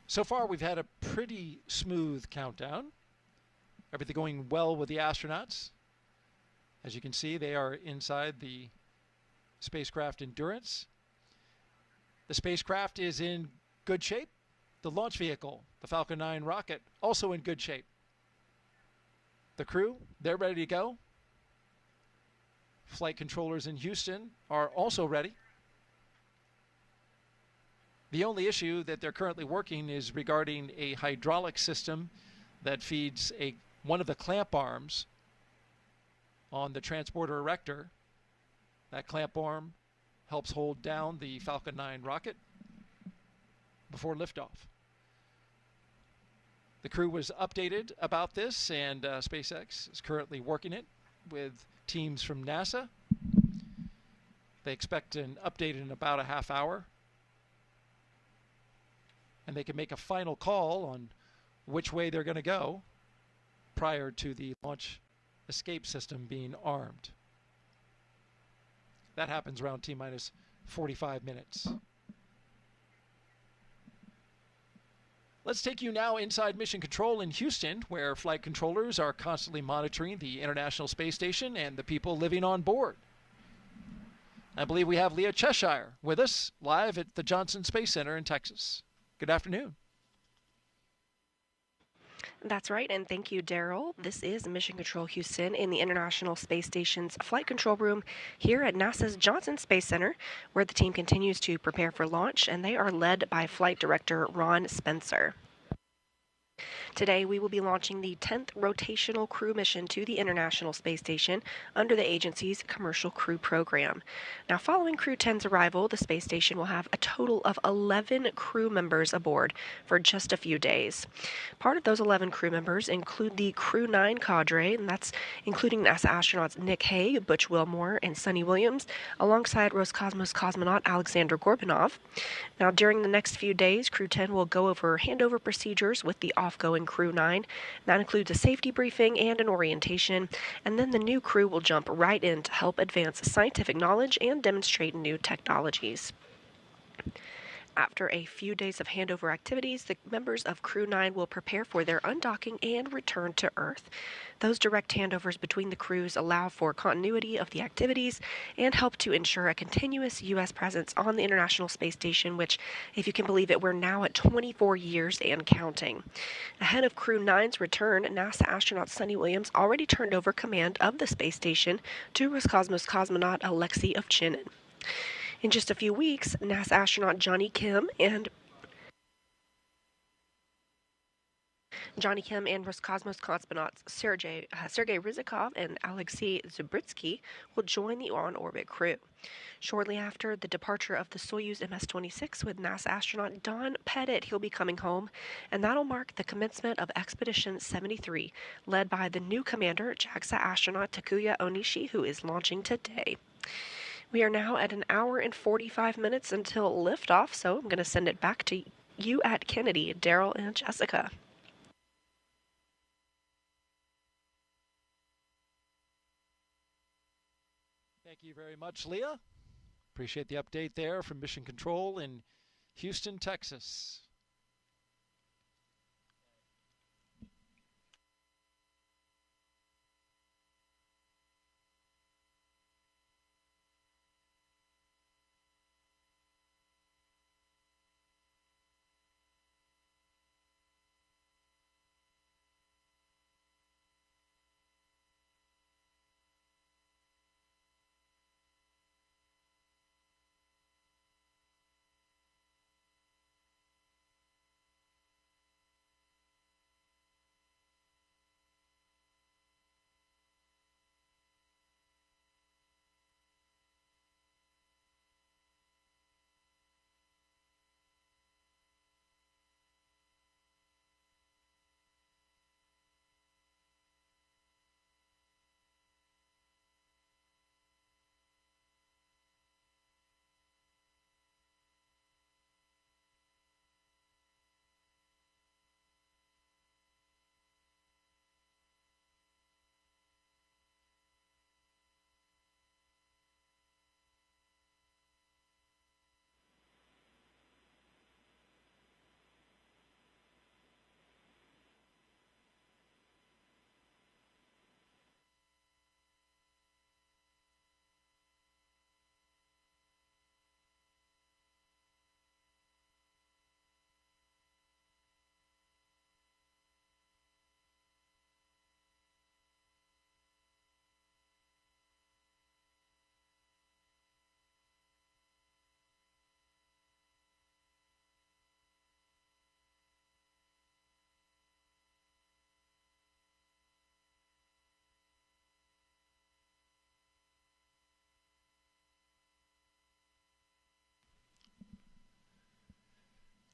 So far, we've had a pretty smooth countdown. Everything going well with the astronauts. As you can see, they are inside the spacecraft Endurance. The spacecraft is in good shape. The launch vehicle, the Falcon 9 rocket, also in good shape. The crew, they're ready to go. Flight controllers in Houston are also ready. The only issue that they're currently working is regarding a hydraulic system that feeds one of the clamp arms on the transporter-erector. That clamp arm helps hold down the Falcon 9 rocket before liftoff. The crew was updated about this, and SpaceX is currently working it with teams from NASA. They expect an update in about a half hour, and they can make a final call on which way they're going to go prior to the launch escape system being armed. That happens around T-minus 45 minutes. Let's take you now inside Mission Control in Houston, where flight controllers are constantly monitoring the International Space Station and the people living on board. I believe we have Leah Cheshire with us live at the Johnson Space Center in Texas. Good afternoon. That's right, and thank you, Daryl. This is Mission Control Houston in the International Space Station's flight control room here at NASA's Johnson Space Center, where the team continues to prepare for launch, and they are led by Flight Director Ron Spencer. Today, we will be launching the 10th rotational crew mission to the International Space Station under the agency's Commercial Crew Program. Now, following Crew-10's arrival, the space station will have a total of 11 crew members aboard for just a few days. Part of those 11 crew members include the Crew-9 cadre, and that's including NASA astronauts Nick Hague, Butch Wilmore, and Sonny Williams, alongside Roscosmos cosmonaut Alexander Gorbanov. Now, during the next few days, Crew-10 will go over handover procedures with the off-going Crew-9. That includes a safety briefing and an orientation, and then the new crew will jump right in to help advance scientific knowledge and demonstrate new technologies. After a few days of handover activities, the members of Crew-9 will prepare for their undocking and return to Earth. Those direct handovers between the crews allow for continuity of the activities and help to ensure a continuous U.S. presence on the International Space Station, which, if you can believe it, we're now at 24 years and counting. Ahead of Crew-9's return, NASA astronaut Sonny Williams already turned over command of the space station to Roscosmos cosmonaut Alexei Ovchinin. In just a few weeks, NASA astronaut Johnny Kim and Roscosmos cosmonauts Sergei Ryzhikov and Alexei Zubritsky will join the on-orbit crew. Shortly after the departure of the Soyuz MS-26 with NASA astronaut Don Pettit, he'll be coming home, and that'll mark the commencement of Expedition 73, led by the new commander, JAXA astronaut Takuya Onishi, who is launching today. We are now at an hour and 45 minutes until liftoff, so I'm going to send it back to you at Kennedy, Daryl and Jessica. Thank you very much, Leah. Appreciate the update there from Mission Control in Houston, Texas.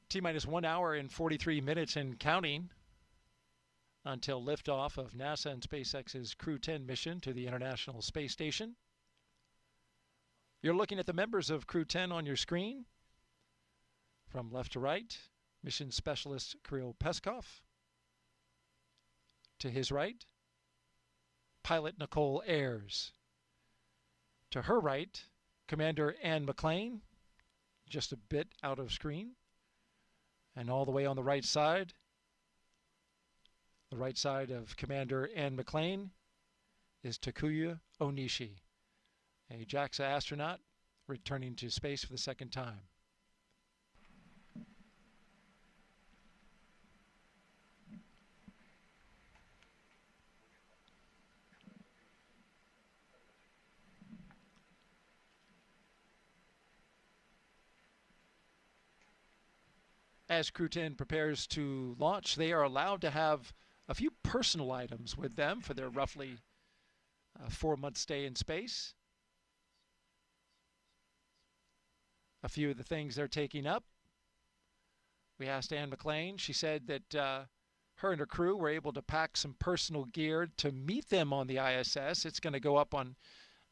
T-minus 1 hour and 43 minutes and counting until liftoff of NASA and SpaceX's Crew-10 mission to the International Space Station. You're looking at the members of Crew-10 on your screen. From left to right, mission specialist Kirill Peskov. To his right, pilot Nichole Ayers. To her right, Commander Ann McClain, just a bit out of screen. And all the way on the right side of Commander Ann McClain is Takuya Onishi, a JAXA astronaut returning to space for the second time. As Crew-10 prepares to launch, they are allowed to have a few personal items with them for their roughly 4-month stay in space. A few of the things they're taking up. We asked Ann McClain. She said that her and her crew were able to pack some personal gear to meet them on the ISS. It's going to go up on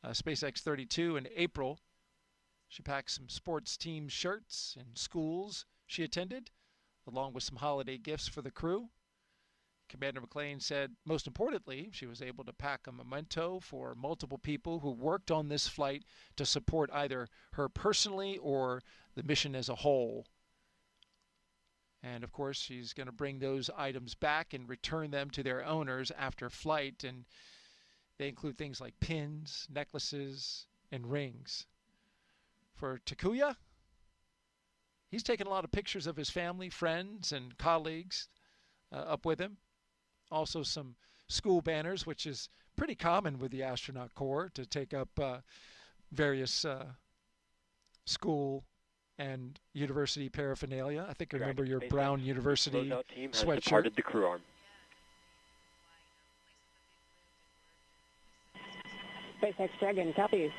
SpaceX 32 in April. She packed some sports team shirts and schools she attended, along with some holiday gifts for the crew. Commander McClain said, most importantly, she was able to pack a memento for multiple people who worked on this flight to support either her personally or the mission as a whole. And of course, she's going to bring those items back and return them to their owners after flight. And they include things like pins, necklaces, and rings. For Takuya, he's taken a lot of pictures of his family, friends, and colleagues up with him. Also some school banners, which is pretty common with the astronaut corps to take up various school and university paraphernalia. I think I remember your brown university sweatshirt. Departed the crew arm. SpaceX Dragon, copies.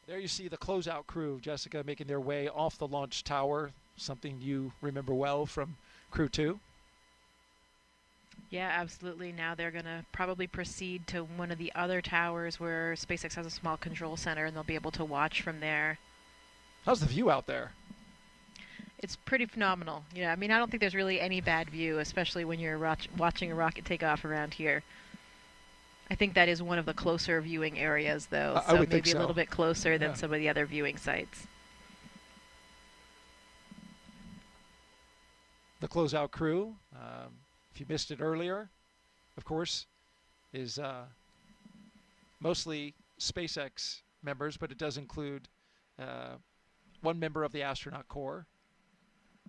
There you see the closeout crew, Jessica, making their way off the launch tower, something you remember well from Crew-2. Yeah, absolutely. Now they're going to probably proceed to one of the other towers where SpaceX has a small control center, and they'll be able to watch from there. How's the view out there? It's pretty phenomenal. Yeah, I mean, I don't think there's really any bad view, especially when you're watching a rocket take off around here. I think that is one of the closer viewing areas, though, so maybe a little bit closer than some of the other viewing sites. The closeout crew, if you missed it earlier, of course, is mostly SpaceX members, but it does include one member of the astronaut corps.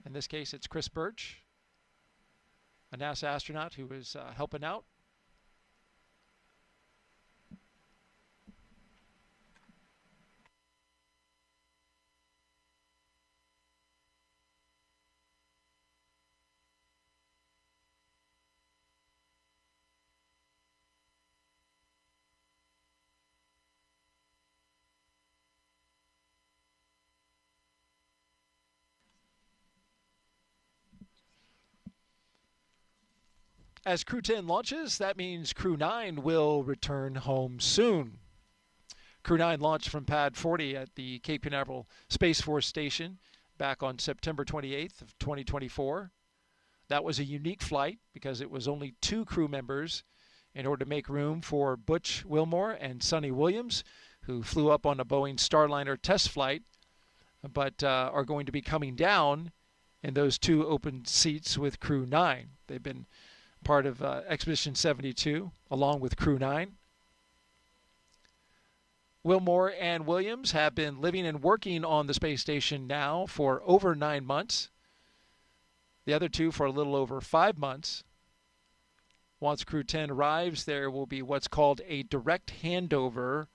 In this case, it's Chris Birch, a NASA astronaut who is helping out. As Crew-10 launches, that means Crew-9 will return home soon. Crew-9 launched from Pad 40 at the Cape Canaveral Space Force Station back on September 28th of 2024. That was a unique flight because it was only 2 crew members in order to make room for Butch Wilmore and Sonny Williams, who flew up on a Boeing Starliner test flight, but are going to be coming down in those 2 open seats with Crew-9. They've been part of Expedition 72, along with Crew-9. Wilmore and Williams have been living and working on the space station now for over 9 months. The other two for a little over 5 months. Once Crew-10 arrives, there will be what's called a direct handover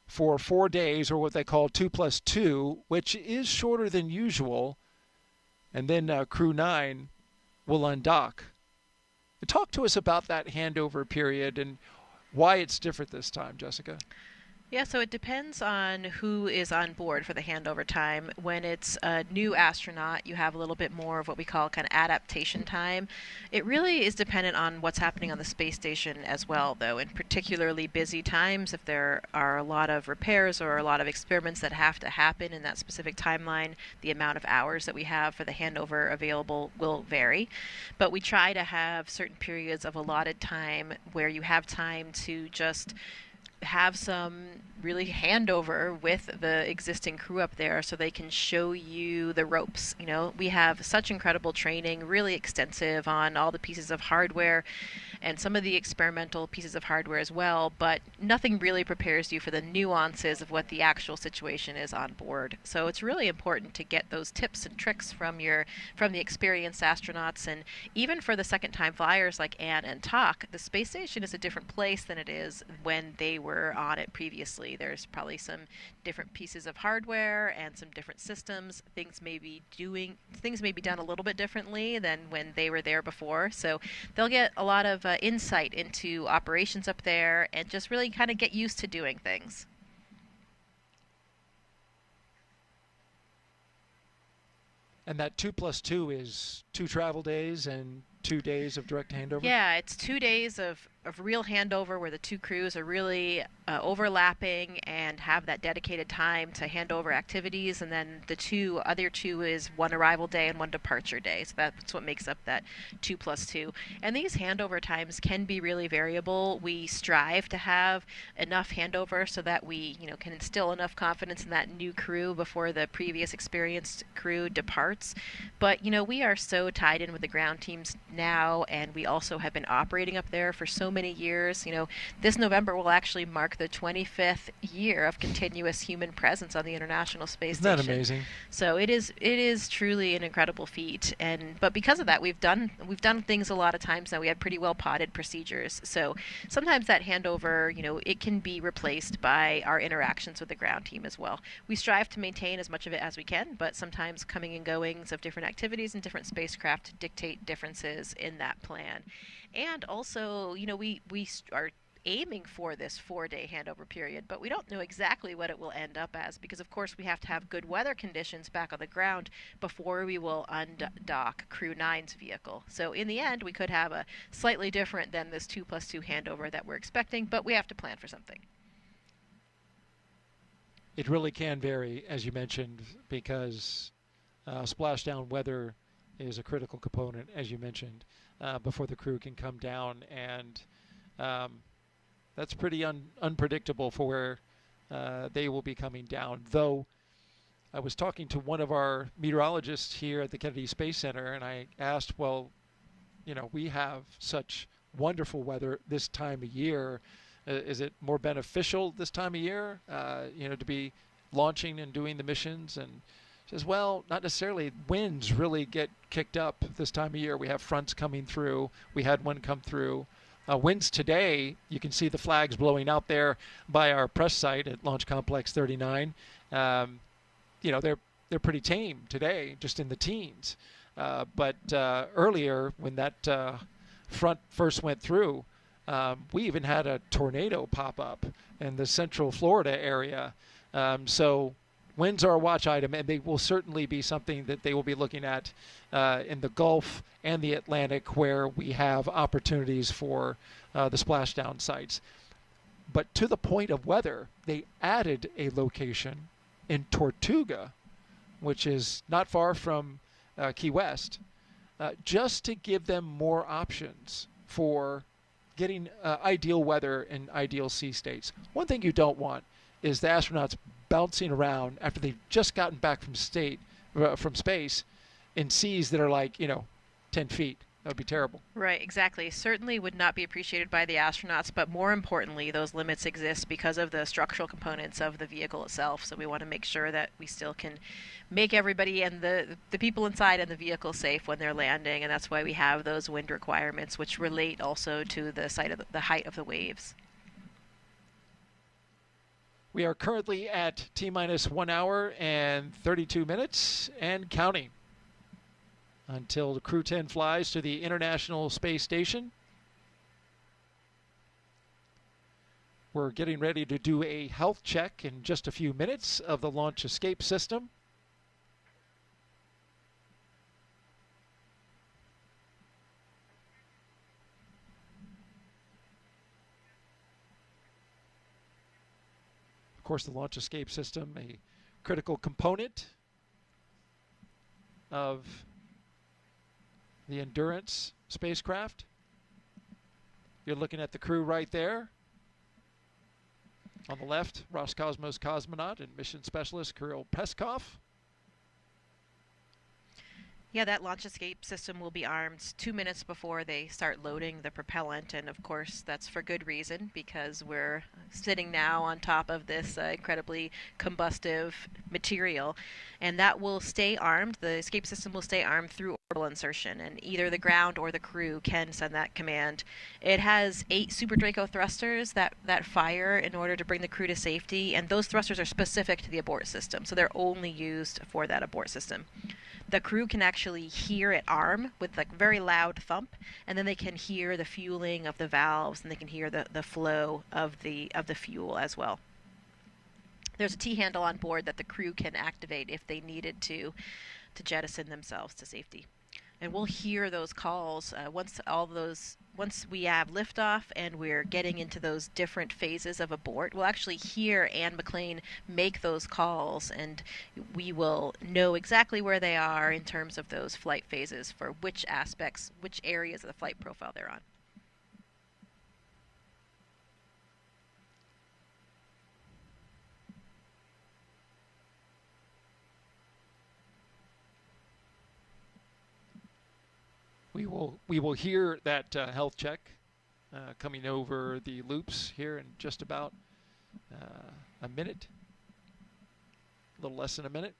for 4 days, or what they call 2+2, which is shorter than usual. And then Crew-9 will undock. Talk to us about that handover period and why it's different this time, Jessica. Yeah, so it depends on who is on board for the handover time. When it's a new astronaut, you have a little bit more of what we call kind of adaptation time. It really is dependent on what's happening on the space station as well, though. In particularly busy times, if there are a lot of repairs or a lot of experiments that have to happen in that specific timeline, the amount of hours that we have for the handover available will vary. But we try to have certain periods of allotted time where you have time to just have some really handover with the existing crew up there so they can show you the ropes. You know, we have such incredible training, really extensive on all the pieces of hardware and some of the experimental pieces of hardware as well, but nothing really prepares you for the nuances of what the actual situation is on board. So it's really important to get those tips and tricks from the experienced astronauts, and even for the second-time flyers like Anne and Tak, the space station is a different place than it is when they were on it previously. There's probably some different pieces of hardware and some different systems. Things may be done a little bit differently than when they were there before. So they'll get a lot of insight into operations up there and just really kind of get used to doing things. And that 2+2 is 2 travel days and 2 days of direct handover? Yeah, it's 2 days of real handover where the two crews are really overlapping and have that dedicated time to hand over activities, and then the other two is 1 arrival day and 1 departure day. So that's what makes up that 2+2. And these handover times can be really variable. We strive to have enough handover so that we, can instill enough confidence in that new crew before the previous experienced crew departs. But we are so tied in with the ground teams now, and we also have been operating up there for so many years. This November will actually mark the 25th year of continuous human presence on the International Space Station. Isn't that amazing? So it is truly an incredible feat, but because of that, we've done things a lot of times now. We have pretty well potted procedures. So sometimes that handover, it can be replaced by our interactions with the ground team as well. We strive to maintain as much of it as we can, but sometimes coming and goings of different activities and different spacecraft dictate differences in that plan. And also, we are aiming for this 4-day handover period, but we don't know exactly what it will end up as, because of course we have to have good weather conditions back on the ground before we will undock Crew-9's vehicle. So in the end, we could have a slightly different than this 2+2 handover that we're expecting, but we have to plan for something. It really can vary, as you mentioned, because splashdown weather is a critical component, as you mentioned, before the crew can come down, and that's pretty unpredictable for where they will be coming down. Though I was talking to one of our meteorologists here at the Kennedy Space Center, and I asked, well, we have such wonderful weather this time of year. Is it more beneficial this time of year, to be launching and doing the missions? And says, well, not necessarily. Winds really get kicked up this time of year. We have fronts coming through. We had one come through. Winds today, you can see the flags blowing out there by our press site at Launch Complex 39. They're pretty tame today, just in the teens. But earlier, when that front first went through, we even had a tornado pop up in the central Florida area. So winds are a watch item, and they will certainly be something that they will be looking at in the Gulf and the Atlantic, where we have opportunities for the splashdown sites. But to the point of weather, they added a location in Tortuga, which is not far from Key West, just to give them more options for getting ideal weather in ideal sea states. One thing you don't want is the astronauts bouncing around after they've just gotten back from space in seas that are like 10 feet, That would be terrible. Right, exactly. Certainly would not be appreciated by the astronauts, but more importantly, those limits exist because of the structural components of the vehicle itself. So we want to make sure that we still can make everybody and the people inside and the vehicle safe when they're landing, and that's why we have those wind requirements, which relate also to the height of the waves. We are currently at T-minus 1 hour and 32 minutes and counting until the Crew-10 flies to the International Space Station. We're getting ready to do a health check in just a few minutes of the launch escape system. Of course, the launch escape system, a critical component of the Endurance spacecraft. You're looking at the crew right there. On the left, Roscosmos cosmonaut and mission specialist Kirill Peskov. Yeah, that launch escape system will be armed 2 minutes before they start loading the propellant, and of course that's for good reason, because we're sitting now on top of this incredibly combustive material, and that will stay armed. The escape system will stay armed through orbital insertion, and either the ground or the crew can send that command. It has 8 Super Draco thrusters that fire in order to bring the crew to safety, and those thrusters are specific to the abort system, so they're only used for that abort system. The crew can actually hear it arm with like very loud thump, and then they can hear the fueling of the valves, and they can hear the flow of the fuel as well. There's a T-handle on board that the crew can activate if they needed to jettison themselves to safety. And we'll hear those calls once we have liftoff and we're getting into those different phases of abort. We'll actually hear Anne McClain make those calls, and we will know exactly where they are in terms of those flight phases for which aspects, which areas of the flight profile they're on. We will hear that health check coming over the loops here in just about a minute, a little less than a minute.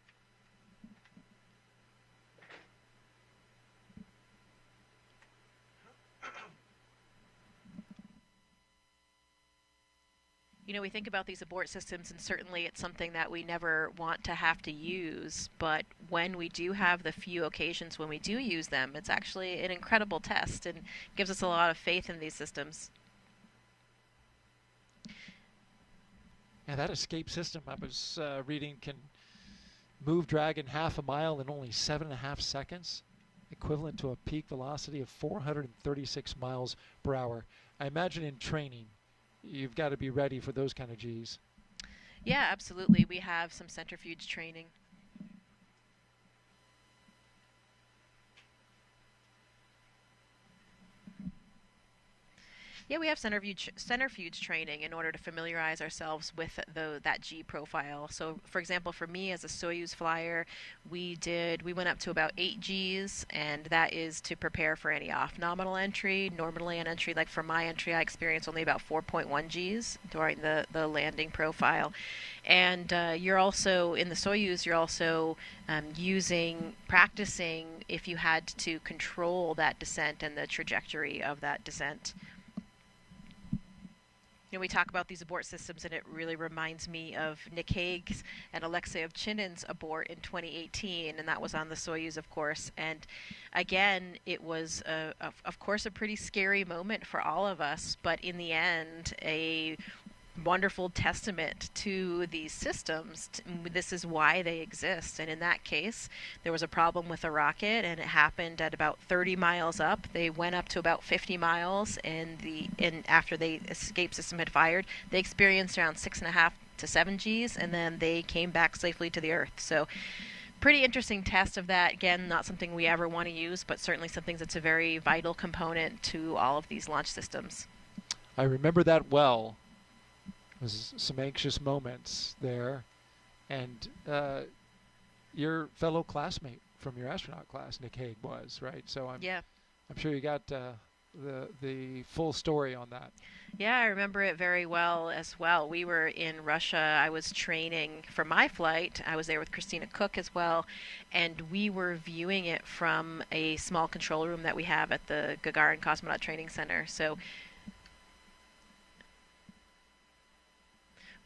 You know, we think about these abort systems, and certainly it's something that we never want to have to use, but when we do have the few occasions when we do use them, it's actually an incredible test and gives us a lot of faith in these systems. Yeah, that escape system I was reading can move Dragon half a mile in only 7.5 seconds, equivalent to a peak velocity of 436 miles per hour. I imagine in training, you've got to be ready for those kind of Gs. Yeah, absolutely. We have some centrifuge training. Yeah, we have centrifuge training in order to familiarize ourselves with that G profile. So, for example, for me as a Soyuz flyer, we went up to about 8 Gs, and that is to prepare for any off-nominal entry. Normally an entry, like for my entry, I experienced only about 4.1 Gs during the landing profile. And you're also, in the Soyuz, you're also practicing if you had to control that descent and the trajectory of that descent. You know, we talk about these abort systems, and it really reminds me of Nichele's and Alexei Ovchinin's abort in 2018, and that was on the Soyuz, of course. And again, it was, of course, a pretty scary moment for all of us, but in the end, a wonderful testament to these systems. This is why they exist. And in that case, there was a problem with a rocket, and it happened at about 30 miles up. They went up to about 50 miles, and after the escape system had fired, they experienced around 6.5 to 7 Gs, and then they came back safely to the Earth. So pretty interesting test of that. Again, not something we ever want to use, but certainly something that's a very vital component to all of these launch systems. I remember that well. Was some anxious moments there, and your fellow classmate from your astronaut class, Nichole, was right. So I'm I'm sure you got the full story on that. Yeah, I remember it very well as well. We were in Russia. I was training for my flight. I was there with Christina Cook as well, and we were viewing it from a small control room that we have at the Gagarin Cosmonaut Training Center. So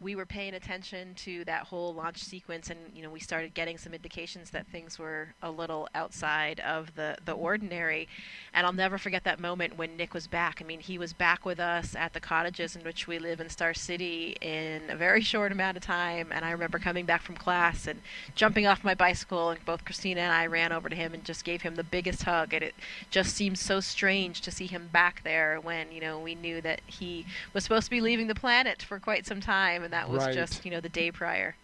we were paying attention to that whole launch sequence, and we started getting some indications that things were a little outside of the ordinary. And I'll never forget that moment when Nick was back. I mean, he was back with us at the cottages in which we live in Star City in a very short amount of time. And I remember coming back from class and jumping off my bicycle, and both Christina and I ran over to him and just gave him the biggest hug. And it just seemed so strange to see him back there when we knew that he was supposed to be leaving the planet for quite some time. And that was just, the day prior.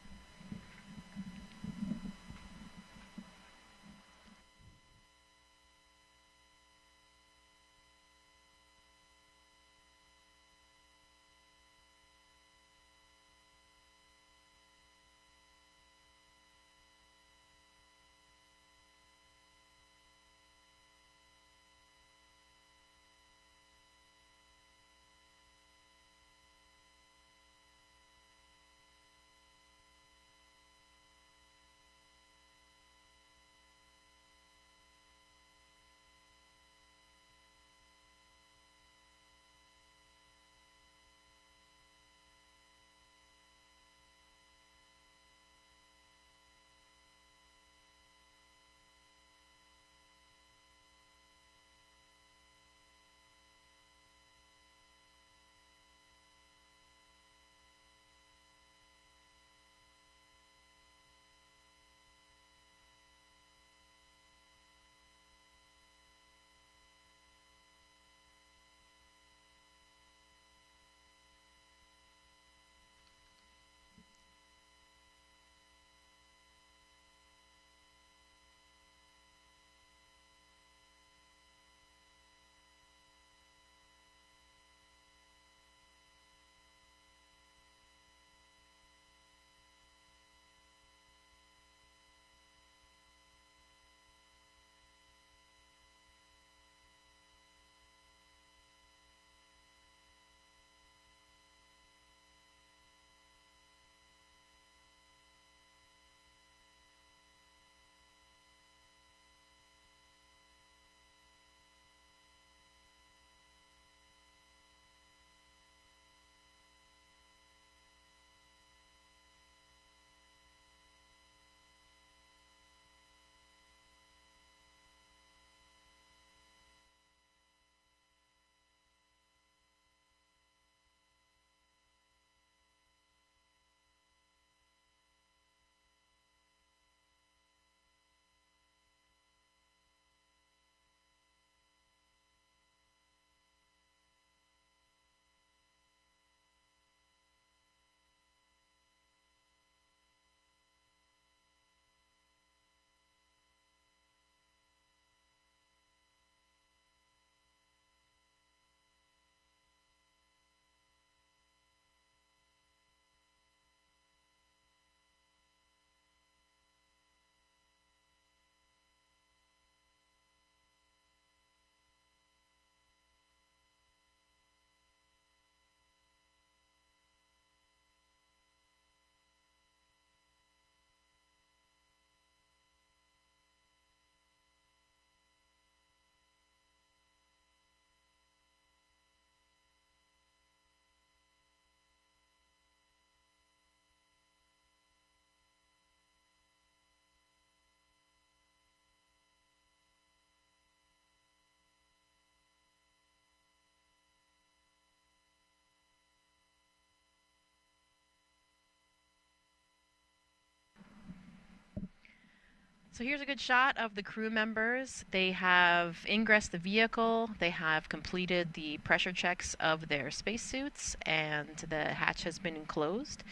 So here's a good shot of the crew members. They have ingressed the vehicle, they have completed the pressure checks of their spacesuits, and the hatch has been closed.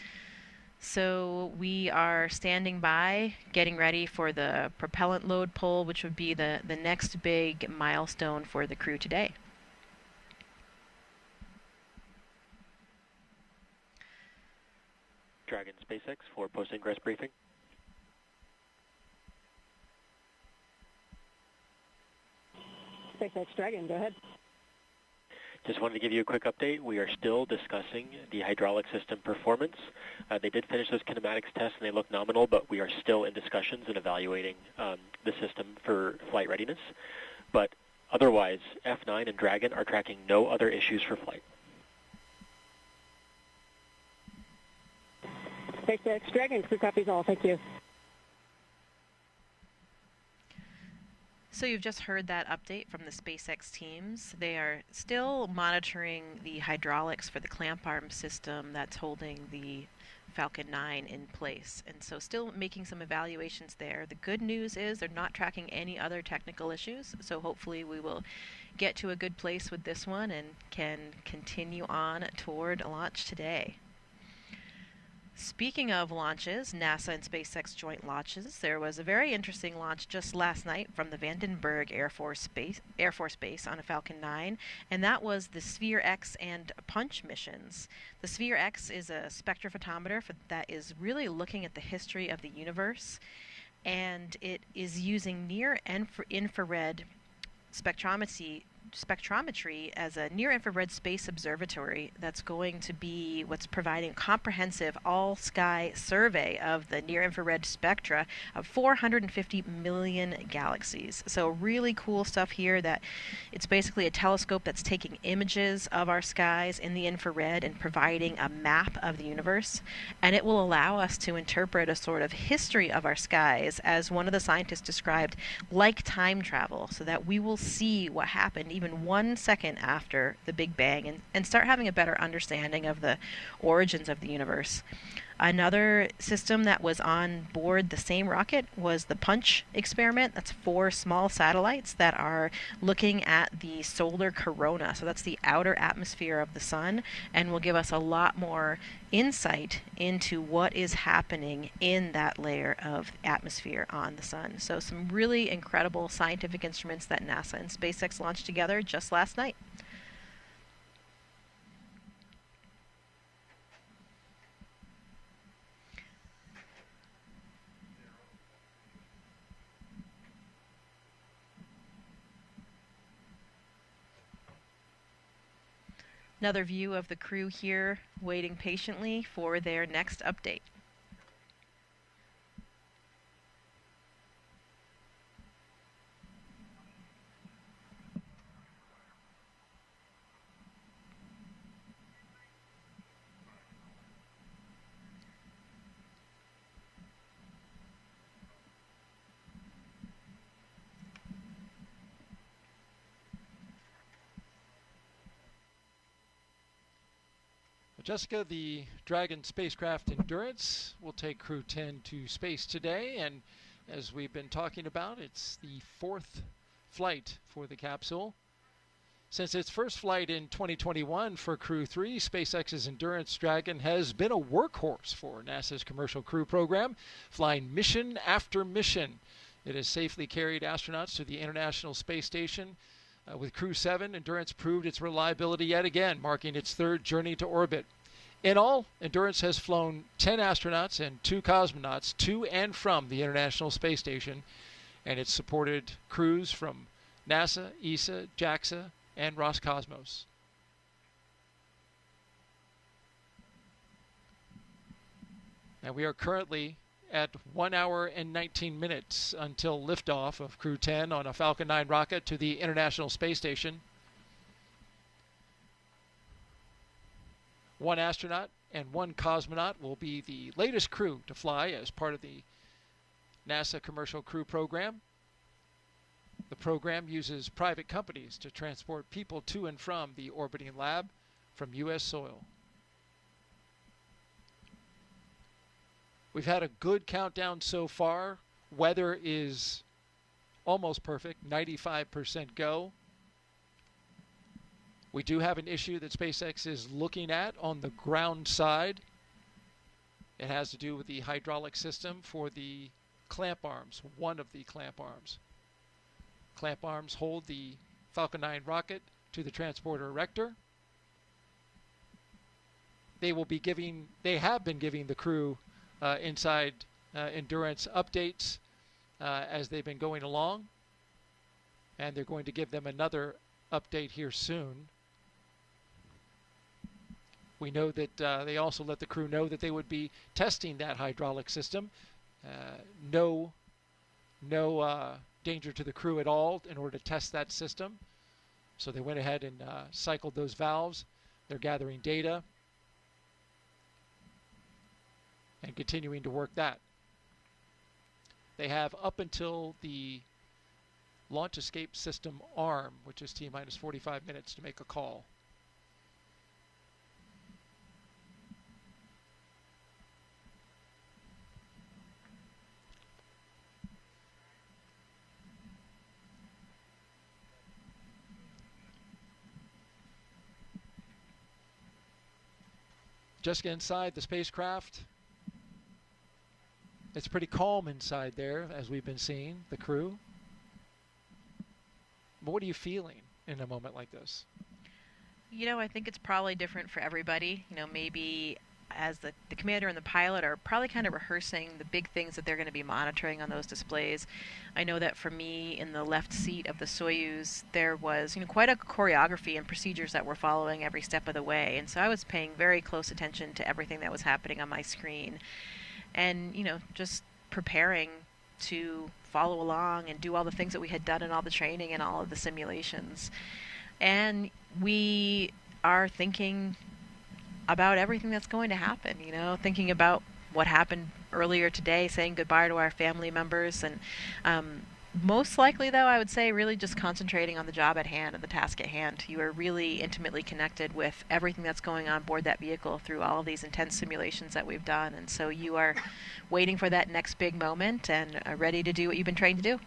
So we are standing by, getting ready for the propellant load pull, which would be the next big milestone for the crew today. Dragon SpaceX for post-ingress briefing. SpaceX Dragon, go ahead. Just wanted to give you a quick update. We are still discussing the hydraulic system performance. They did finish those kinematics tests and they look nominal, but we are still in discussions and evaluating the system for flight readiness. But otherwise, F9 and Dragon are tracking no other issues for flight. SpaceX Dragon, crew copies all. Thank you. So you've just heard that update from the SpaceX teams. They are still monitoring the hydraulics for the clamp arm system that's holding the Falcon 9 in place. And so still making some evaluations there. The good news is they're not tracking any other technical issues. So hopefully we will get to a good place with this one and can continue on toward a launch today. Speaking of launches, NASA and SpaceX joint launches, there was a very interesting launch just last night from the Vandenberg Air Force Base on a Falcon 9, and that was the Sphere X and Punch missions. The Sphere X is a spectrophotometer that is really looking at the history of the universe, and it is using near-infrared spectrometry as a near-infrared space observatory that's going to be what's providing comprehensive all-sky survey of the near-infrared spectra of 450 million galaxies. So really cool stuff here that it's basically a telescope that's taking images of our skies in the infrared and providing a map of the universe, and it will allow us to interpret a sort of history of our skies, as one of the scientists described, like time travel, so that we will see what happened even 1 second after the Big Bang and start having a better understanding of the origins of the universe. Another system that was on board the same rocket was the Punch experiment. That's 4 small satellites that are looking at the solar corona. So that's the outer atmosphere of the sun, and will give us a lot more insight into what is happening in that layer of atmosphere on the sun. So some really incredible scientific instruments that NASA and SpaceX launched together just last night. Another view of the crew here waiting patiently for their next update. Jessica, the Dragon spacecraft Endurance will take Crew-10 to space today, and as we've been talking about, it's the 4th flight for the capsule. Since its first flight in 2021 for Crew-3, SpaceX's Endurance Dragon has been a workhorse for NASA's Commercial Crew program, flying mission after mission. It has safely carried astronauts to the International Space Station. With Crew-7, Endurance proved its reliability yet again, marking its 3rd journey to orbit. In all, Endurance has flown 10 astronauts and 2 cosmonauts to and from the International Space Station, and it's supported crews from NASA, ESA, JAXA, and Roscosmos. And we are currently at 1 hour and 19 minutes until liftoff of Crew-10 on a Falcon 9 rocket to the International Space Station. 1 astronaut and 1 cosmonaut will be the latest crew to fly as part of the NASA Commercial Crew program. The program uses private companies to transport people to and from the orbiting lab from U.S. soil. We've had a good countdown so far. Weather is almost perfect, 95% go. We do have an issue that SpaceX is looking at on the ground side. It has to do with the hydraulic system for the clamp arms, one of the clamp arms. Clamp arms hold the Falcon 9 rocket to the transporter-erector. They have been giving the crew inside Endurance updates as they've been going along. And they're going to give them another update here soon. We know that they also let the crew know that they would be testing that hydraulic system. No danger to the crew at all in order to test that system. So they went ahead and cycled those valves. They're gathering data and continuing to work that. They have up until the launch escape system arm, which is T-minus 45 minutes, to make a call. Just inside the spacecraft. It's pretty calm inside there, as we've been seeing, the crew. But what are you feeling in a moment like this? You know, I think it's probably different for everybody. You know, maybe as the commander and the pilot are probably kind of rehearsing the big things that they're going to be monitoring on those displays. I know that for me, in the left seat of the Soyuz, there was, quite a choreography and procedures that we're following every step of the way. And so I was paying very close attention to everything that was happening on my screen. And, just preparing to follow along and do all the things that we had done in all the training and all of the simulations. And we are thinking about everything that's going to happen, thinking about what happened earlier today, saying goodbye to our family members. And most likely, though, I would say really just concentrating on the job at hand and the task at hand. You are really intimately connected with everything that's going on board that vehicle through all of these intense simulations that we've done. And so you are waiting for that next big moment and are ready to do what you've been trained to do.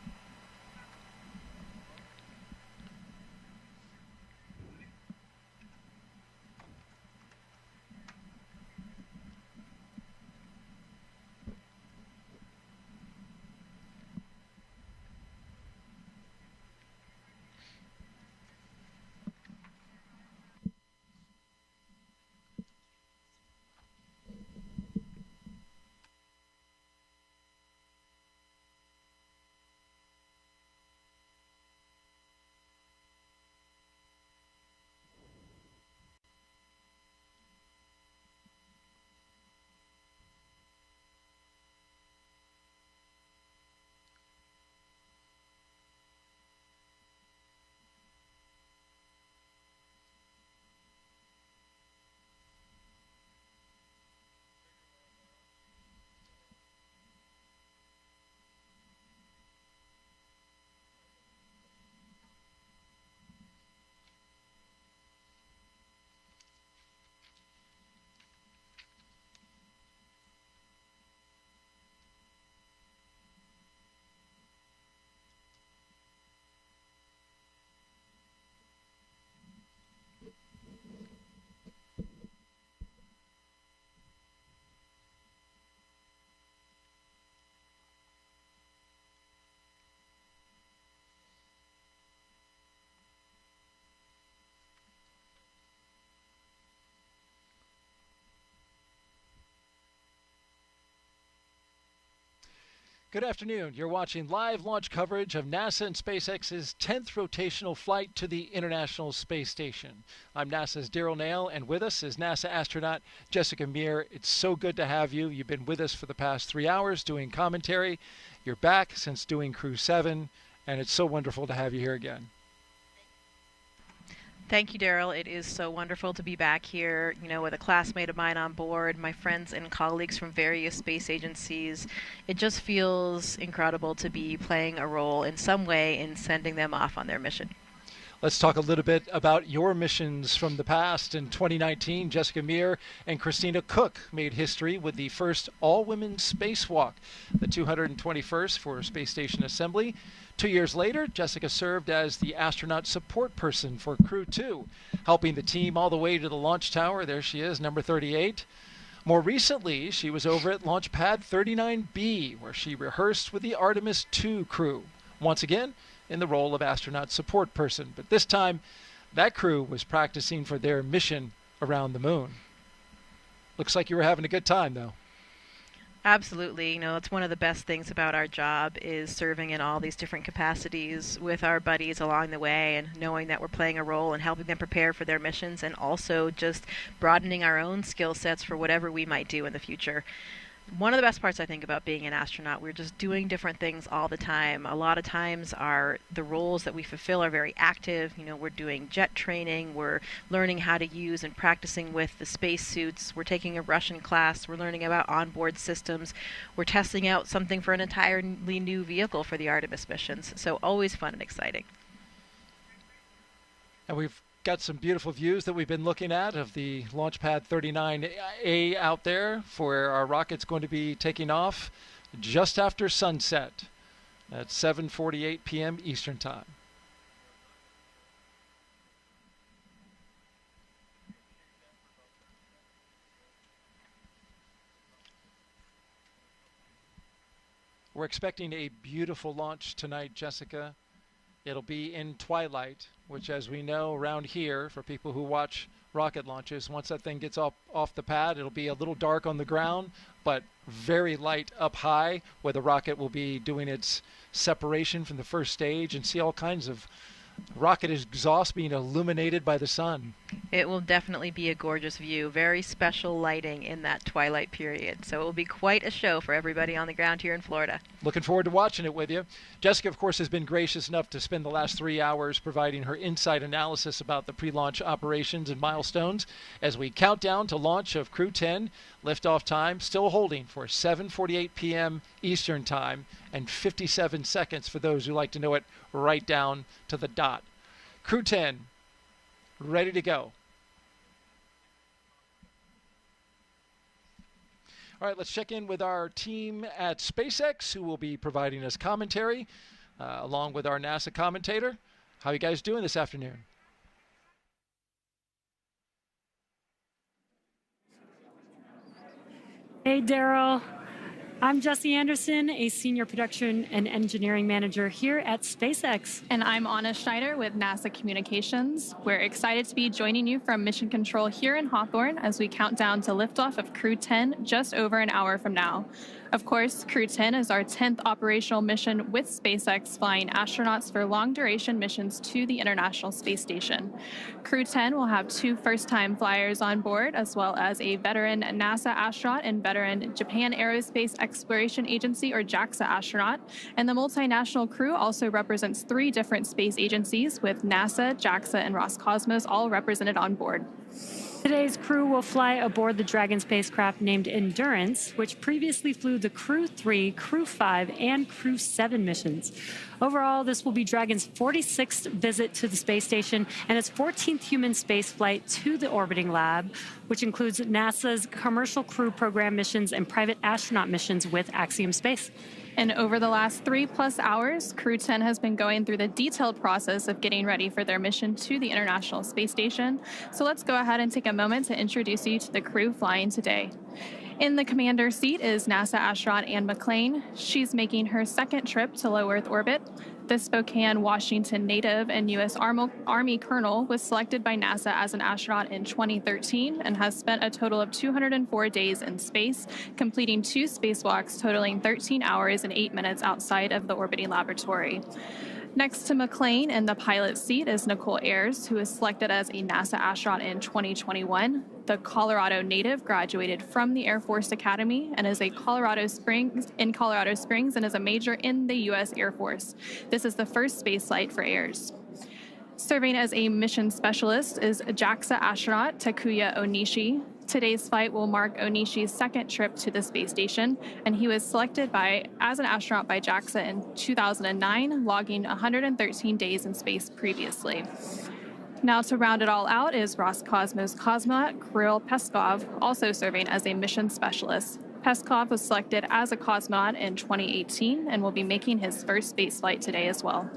Good afternoon. You're watching live launch coverage of NASA and SpaceX's 10th rotational flight to the International Space Station. I'm NASA's Daryl Nail, and with us is NASA astronaut Jessica Meir. It's so good to have you. You've been with us for the past 3 hours doing commentary. You're back since doing Crew-10, and it's so wonderful to have you here again. Thank you, Daryl. It is so wonderful to be back here, with a classmate of mine on board, my friends and colleagues from various space agencies. It just feels incredible to be playing a role in some way in sending them off on their mission. Let's talk a little bit about your missions from the past. In 2019, Jessica Meir and Christina Cook made history with the first all-women spacewalk, the 221st for Space Station Assembly. 2 years later, Jessica served as the astronaut support person for Crew-2, helping the team all the way to the launch tower. There she is, number 38. More recently, she was over at Launchpad 39B, where she rehearsed with the Artemis 2 crew. Once again, in the role of astronaut support person. But this time, that crew was practicing for their mission around the moon. Looks like you were having a good time, though. Absolutely. It's one of the best things about our job is serving in all these different capacities with our buddies along the way and knowing that we're playing a role in helping them prepare for their missions and also just broadening our own skill sets for whatever we might do in the future. One of the best parts I think about being an astronaut, we're just doing different things all the time. A lot of times the roles that we fulfill are very active. We're doing jet training, we're learning how to use and practicing with the spacesuits, we're taking a Russian class, we're learning about onboard systems, we're testing out something for an entirely new vehicle for the Artemis missions. So always fun and exciting. And we've got some beautiful views that we've been looking at of the Launchpad 39A out there for where our rocket's going to be taking off just after sunset at 7:48 p.m. Eastern Time. We're expecting a beautiful launch tonight, Jessica. It'll be in twilight, which, as we know around here, for people who watch rocket launches, once that thing gets off the pad, it'll be a little dark on the ground, but very light up high, where the rocket will be doing its separation from the first stage, and see all kinds of rocket exhaust being illuminated by the sun. It will definitely be a gorgeous view. Very special lighting in that twilight period. So it will be quite a show for everybody on the ground here in Florida. Looking forward to watching it with you. Jessica, of course, has been gracious enough to spend the last 3 hours providing her inside analysis about the pre-launch operations and milestones as we count down to launch of Crew-10. Liftoff time still holding for 7:48 p.m. Eastern Time and 57 seconds for those who like to know it right down to the dot. Crew-10, ready to go. All right, let's check in with our team at SpaceX, who will be providing us commentary, along with our NASA commentator. How are you guys doing this afternoon? Hey, Daryl. I'm Jesse Anderson, a Senior Production and Engineering Manager here at SpaceX. And I'm Anna Schneider with NASA Communications. We're excited to be joining you from Mission Control here in Hawthorne as we count down to liftoff of Crew-10 just over an hour from now. Of course, Crew-10 is our 10th operational mission with SpaceX, flying astronauts for long-duration missions to the International Space Station. Crew-10 will have 2 first-time flyers on board, as well as a veteran NASA astronaut and veteran Japan Aerospace Exploration Agency, or JAXA astronaut. And the multinational crew also represents 3 different space agencies, with NASA, JAXA, and Roscosmos all represented on board. Today's crew will fly aboard the Dragon spacecraft named Endurance, which previously flew the Crew-3, Crew-5, and Crew-7 missions. Overall, this will be Dragon's 46th visit to the space station and its 14th human spaceflight to the orbiting lab, which includes NASA's Commercial Crew Program missions and private astronaut missions with Axiom Space. And over the last 3+ hours, Crew-10 has been going through the detailed process of getting ready for their mission to the International Space Station. So let's go ahead and take a moment to introduce you to the crew flying today. In the commander seat is NASA astronaut Anne McClain. She's making her second trip to low Earth orbit. The Spokane, Washington native and U.S. Army colonel was selected by NASA as an astronaut in 2013 and has spent a total of 204 days in space, completing 2 spacewalks totaling 13 hours and 8 minutes outside of the orbiting laboratory. Next to McClain in the pilot seat is Nichole Ayers, who was selected as a NASA astronaut in 2021. The Colorado native graduated from the Air Force Academy and is in Colorado Springs and is a major in the U.S. Air Force. This is the first spaceflight for Ayers. Serving as a mission specialist is JAXA astronaut Takuya Onishi. Today's flight will mark Onishi's second trip to the space station, and he was selected as an astronaut by JAXA in 2009, logging 113 days in space previously. Now, to round it all out is Roscosmos cosmonaut Kirill Peskov, also serving as a mission specialist. Peskov was selected as a cosmonaut in 2018 and will be making his first spaceflight today as well.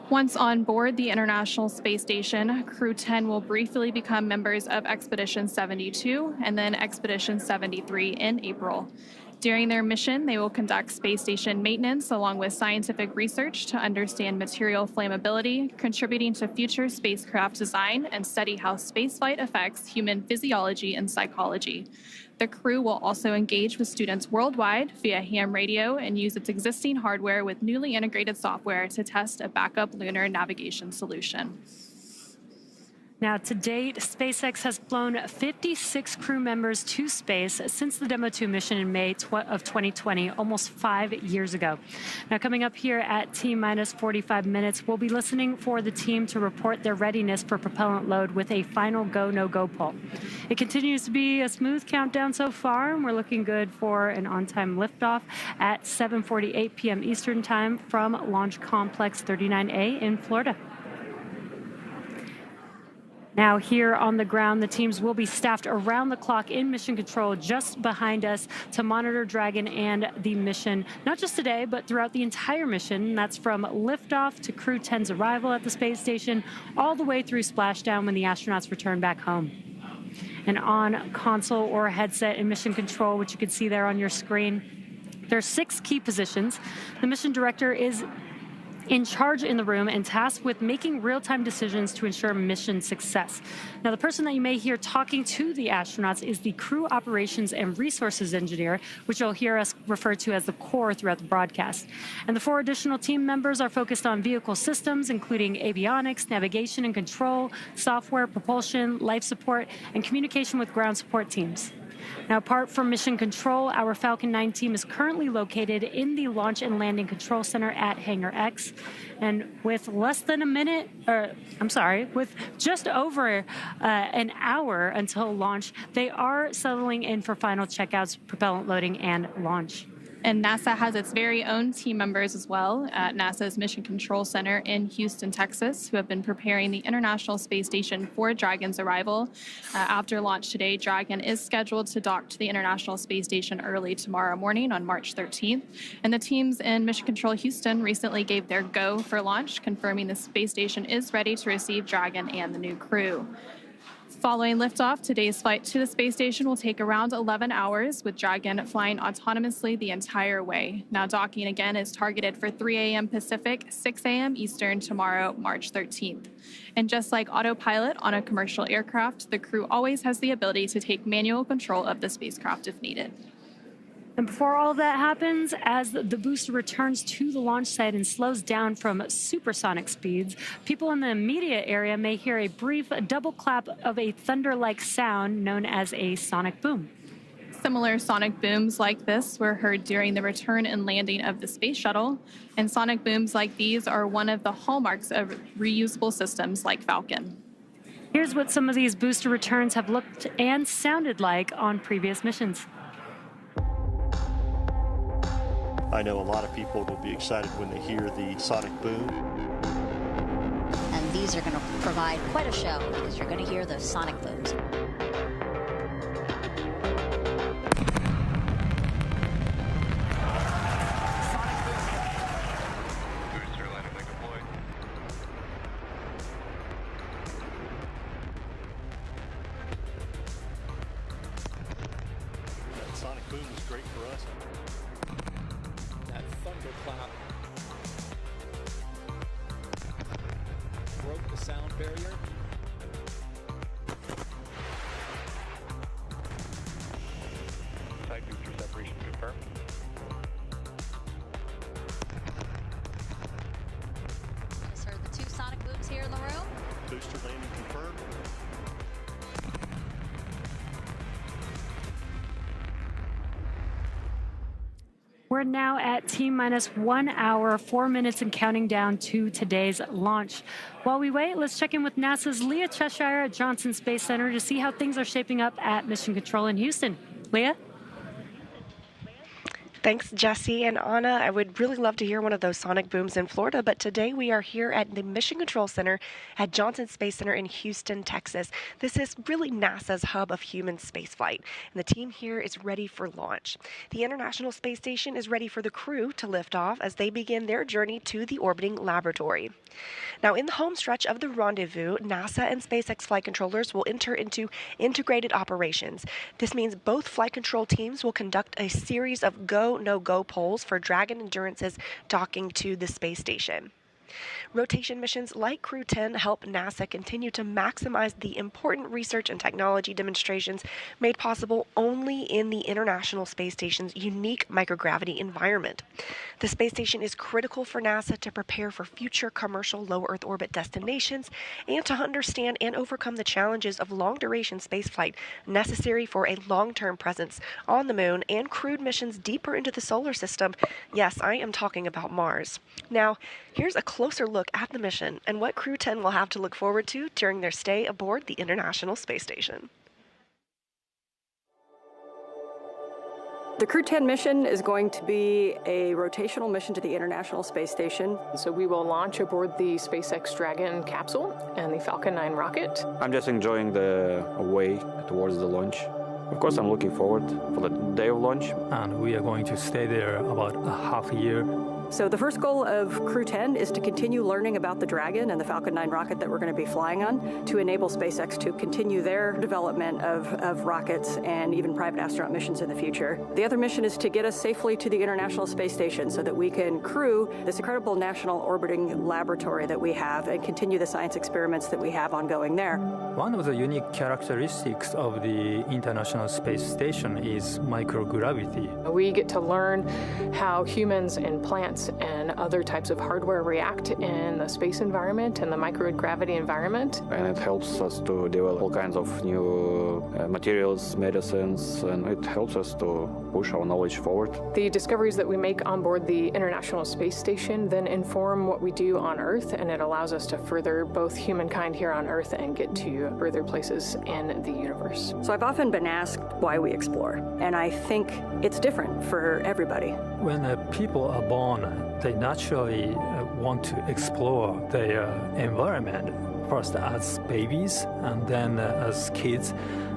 Once on board the International Space Station, Crew-10 will briefly become members of Expedition 72 and then Expedition 73 in April. During their mission, they will conduct space station maintenance along with scientific research to understand material flammability, contributing to future spacecraft design, and study how spaceflight affects human physiology and psychology. The crew will also engage with students worldwide via ham radio and use its existing hardware with newly integrated software to test a backup lunar navigation solution. Now, to date, SpaceX has flown 56 crew members to space since the Demo 2 mission in May of 2020, almost 5 years ago. Now, coming up here at T-minus 45 minutes, we'll be listening for the team to report their readiness for propellant load with a final go, no-go poll. It continues to be a smooth countdown so far, and we're looking good for an on-time liftoff at 7:48 p.m. Eastern Time from Launch Complex 39A in Florida. Now, here on the ground, the teams will be staffed around the clock in mission control just behind us to monitor Dragon and the mission, not just today, but throughout the entire mission. That's from liftoff to Crew-10's arrival at the space station, all the way through splashdown when the astronauts return back home. And on console or headset in mission control, which you can see there on your screen, there are 6 key positions. The mission director is in charge in the room and tasked with making real-time decisions to ensure mission success. Now, the person that you may hear talking to the astronauts is the Crew Operations and Resources Engineer, which you'll hear us refer to as the core throughout the broadcast. And the 4 additional team members are focused on vehicle systems, including avionics, navigation and control, software, propulsion, life support, and communication with ground support teams. Now, apart from mission control, our Falcon 9 team is currently located in the Launch and Landing Control Center at Hangar X. And with with just over an hour until launch, they are settling in for final checkouts, propellant loading, and launch. And NASA has its very own team members as well at NASA's Mission Control Center in Houston, Texas, who have been preparing the International Space Station for Dragon's arrival. After launch today, Dragon is scheduled to dock to the International Space Station early tomorrow morning on March 13th. And the teams in Mission Control Houston recently gave their go for launch, confirming the space station is ready to receive Dragon and the new crew. Following liftoff, today's flight to the space station will take around 11 hours, with Dragon flying autonomously the entire way. Now, docking again is targeted for 3 a.m. Pacific, 6 a.m. Eastern tomorrow, March 13th. And just like autopilot on a commercial aircraft, the crew always has the ability to take manual control of the spacecraft if needed. And before all of that happens, as the booster returns to the launch site and slows down from supersonic speeds, people in the immediate area may hear a brief double clap of a thunder-like sound known as a sonic boom. Similar sonic booms like this were heard during the return and landing of the space shuttle, and sonic booms like these are one of the hallmarks of reusable systems like Falcon. Here's what some of these booster returns have looked and sounded like on previous missions. I know a lot of people will be excited when they hear the sonic boom. And these are going to provide quite a show because you're going to hear the sonic booms. That sonic boom is great for us. That thunderclap broke the sound barrier. Side booster separation confirmed. Just heard the 2 sonic booms here in the room. Booster landing confirmed. We're now at T-minus 1 hour, 4 minutes, and counting down to today's launch. While we wait, let's check in with NASA's Leah Cheshire at Johnson Space Center to see how things are shaping up at Mission Control in Houston. Leah? Thanks, Jesse and Anna. I would really love to hear one of those sonic booms in Florida, but today we are here at the Mission Control Center at Johnson Space Center in Houston, Texas. This is really NASA's hub of human spaceflight, and the team here is ready for launch. The International Space Station is ready for the crew to lift off as they begin their journey to the orbiting laboratory. Now, in the home stretch of the rendezvous, NASA and SpaceX flight controllers will enter into integrated operations. This means both flight control teams will conduct a series of go, no-go polls for Dragon Endurance's docking to the space station. Rotation missions like Crew-10 help NASA continue to maximize the important research and technology demonstrations made possible only in the International Space Station's unique microgravity environment. The space station is critical for NASA to prepare for future commercial low Earth orbit destinations and to understand and overcome the challenges of long-duration spaceflight necessary for a long-term presence on the Moon and crewed missions deeper into the solar system. Yes, I am talking about Mars. Now, here's a closer look at the mission and what Crew-10 will have to look forward to during their stay aboard the International Space Station. The Crew-10 mission is going to be a rotational mission to the International Space Station. So we will launch aboard the SpaceX Dragon capsule and the Falcon 9 rocket. I'm just enjoying the way towards the launch. Of course, I'm looking forward for the day of launch. And we are going to stay there about a half a year. So the first goal of Crew-10 is to continue learning about the Dragon and the Falcon 9 rocket that we're going to be flying on to enable SpaceX to continue their development of rockets and even private astronaut missions in the future. The other mission is to get us safely to the International Space Station so that we can crew this incredible national orbiting laboratory that we have and continue the science experiments that we have ongoing there. One of the unique characteristics of the International Space Station is microgravity. We get to learn how humans and plants and other types of hardware react in the space environment and the microgravity environment. And it helps us to develop all kinds of new materials, medicines, and it helps us to push our knowledge forward. The discoveries that we make on board the International Space Station then inform what we do on Earth, and it allows us to further both humankind here on Earth and get to further places in the universe. So I've often been asked why we explore, and I think it's different for everybody. When people are born, they naturally want to explore their environment, first as babies, and then as kids,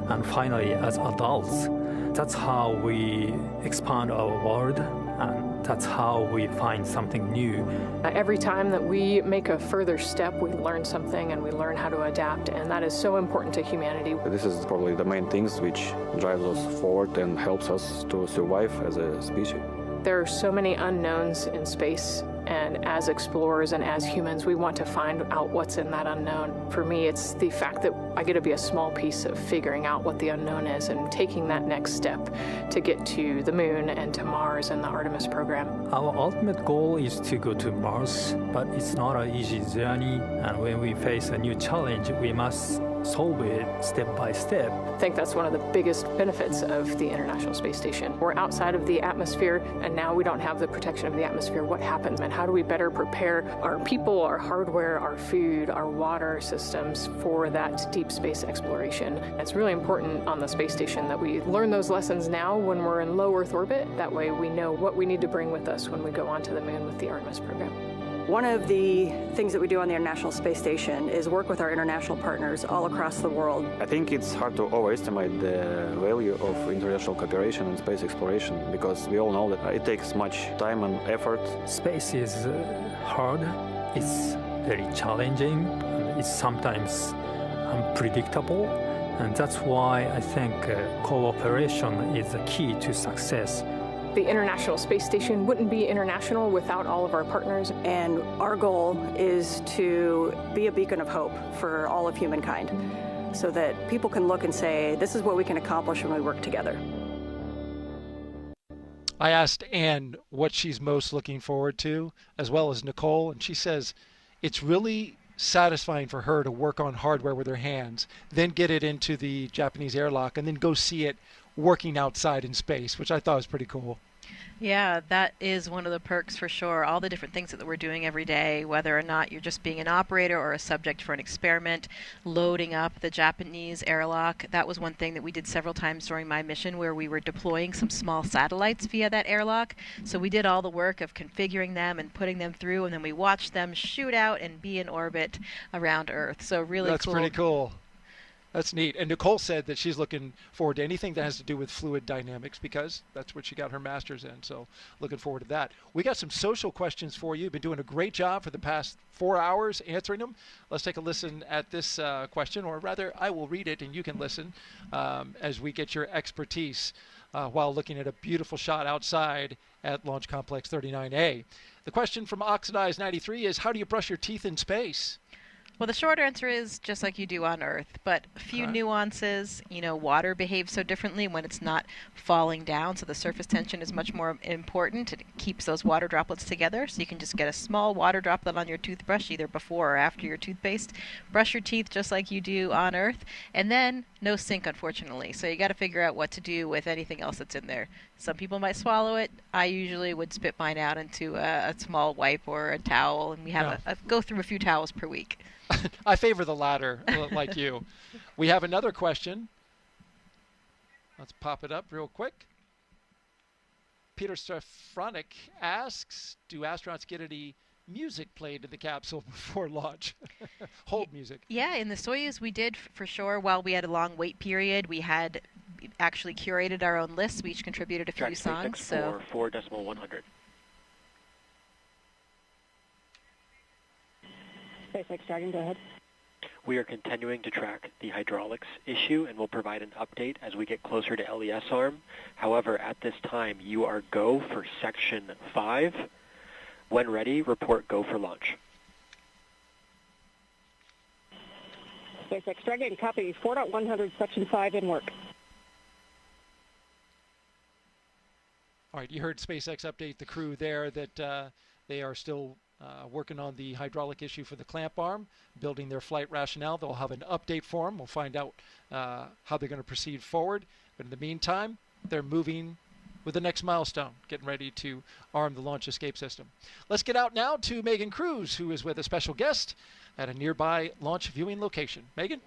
and finally as adults. That's how we expand our world, and that's how we find something new. Every time that we make a further step, we learn something and we learn how to adapt, and that is so important to humanity. This is probably the main things which drives us forward and helps us to survive as a species. There are so many unknowns in space, and as explorers and as humans, we want to find out what's in that unknown. For me, it's the fact that I get to be a small piece of figuring out what the unknown is and taking that next step to get to the Moon and to Mars and the Artemis program. Our ultimate goal is to go to Mars, but it's not an easy journey, and when we face a new challenge, we must solve it step by step. I think that's one of the biggest benefits of the International Space Station. We're outside of the atmosphere, and now we don't have the protection of the atmosphere. What happens, and how do we better prepare our people, our hardware, our food, our water systems for that deep space exploration? It's really important on the space station that we learn those lessons now when we're in low Earth orbit. That way we know what we need to bring with us when we go onto the Moon with the Artemis program. One of the things that we do on the International Space Station is work with our international partners all across the world. I think it's hard to overestimate the value of international cooperation in space exploration because we all know that it takes much time and effort. Space is hard, it's very challenging, it's sometimes unpredictable, and that's why I think cooperation is the key to success. The International Space Station wouldn't be international without all of our partners. And our goal is to be a beacon of hope for all of humankind so that people can look and say, this is what we can accomplish when we work together. I asked Anne what she's most looking forward to, as well as Nichole, and she says it's really satisfying for her to work on hardware with her hands, then get it into the Japanese airlock, and then go see it working outside in space, which I thought was pretty cool. Yeah, that is one of the perks for sure. All the different things that we're doing every day, whether or not you're just being an operator or a subject for an experiment, loading up the Japanese airlock. That was one thing that we did several times during my mission where we were deploying some small satellites via that airlock. So we did all the work of configuring them and putting them through, and then we watched them shoot out and be in orbit around Earth. So really That's cool. pretty cool. That's neat. And Nichole said that she's looking forward to anything that has to do with fluid dynamics because that's what she got her master's in. So looking forward to that. We got some social questions for you. You've been doing a great job for the past 4 hours answering them. Let's take a listen at this question, or rather I will read it and you can listen as we get your expertise while looking at a beautiful shot outside at Launch Complex 39A. The question from Oxidized 93 is, how do you brush your teeth in space? Well, the short answer is just like you do on Earth, but a few nuances. You know, water behaves so differently when it's not falling down, so the surface tension is much more important. It keeps those water droplets together, so you can just get a small water droplet on your toothbrush either before or after your toothpaste. Brush your teeth just like you do on Earth, and then no sink, unfortunately. So you got to figure out what to do with anything else that's in there. Some people might swallow it. I usually would spit mine out into a small wipe or a towel, and we have go through a few towels per week. I favor the latter, like you. We have another question. Let's pop it up real quick. Peter Stefronik asks, do astronauts get any music played in the capsule before launch? Hold music. Yeah, in the Soyuz we did for sure. While we had a long wait period, we had actually curated our own lists. We each contributed a few songs. So 4.100. SpaceX Dragon, go ahead. We are continuing to track the hydraulics issue and will provide an update as we get closer to LES arm. However, at this time, you are go for Section 5. When ready, report go for launch. SpaceX Dragon, copy 4.100, Section 5 in work. All right, you heard SpaceX update the crew there that they are still working on the hydraulic issue for the clamp arm, building their flight rationale. They'll have an update for them. We'll find out how they're going to proceed forward. But in the meantime, they're moving with the next milestone, getting ready to arm the launch escape system. Let's get out now to Megan Cruz, who is with a special guest at a nearby launch viewing location. Megan?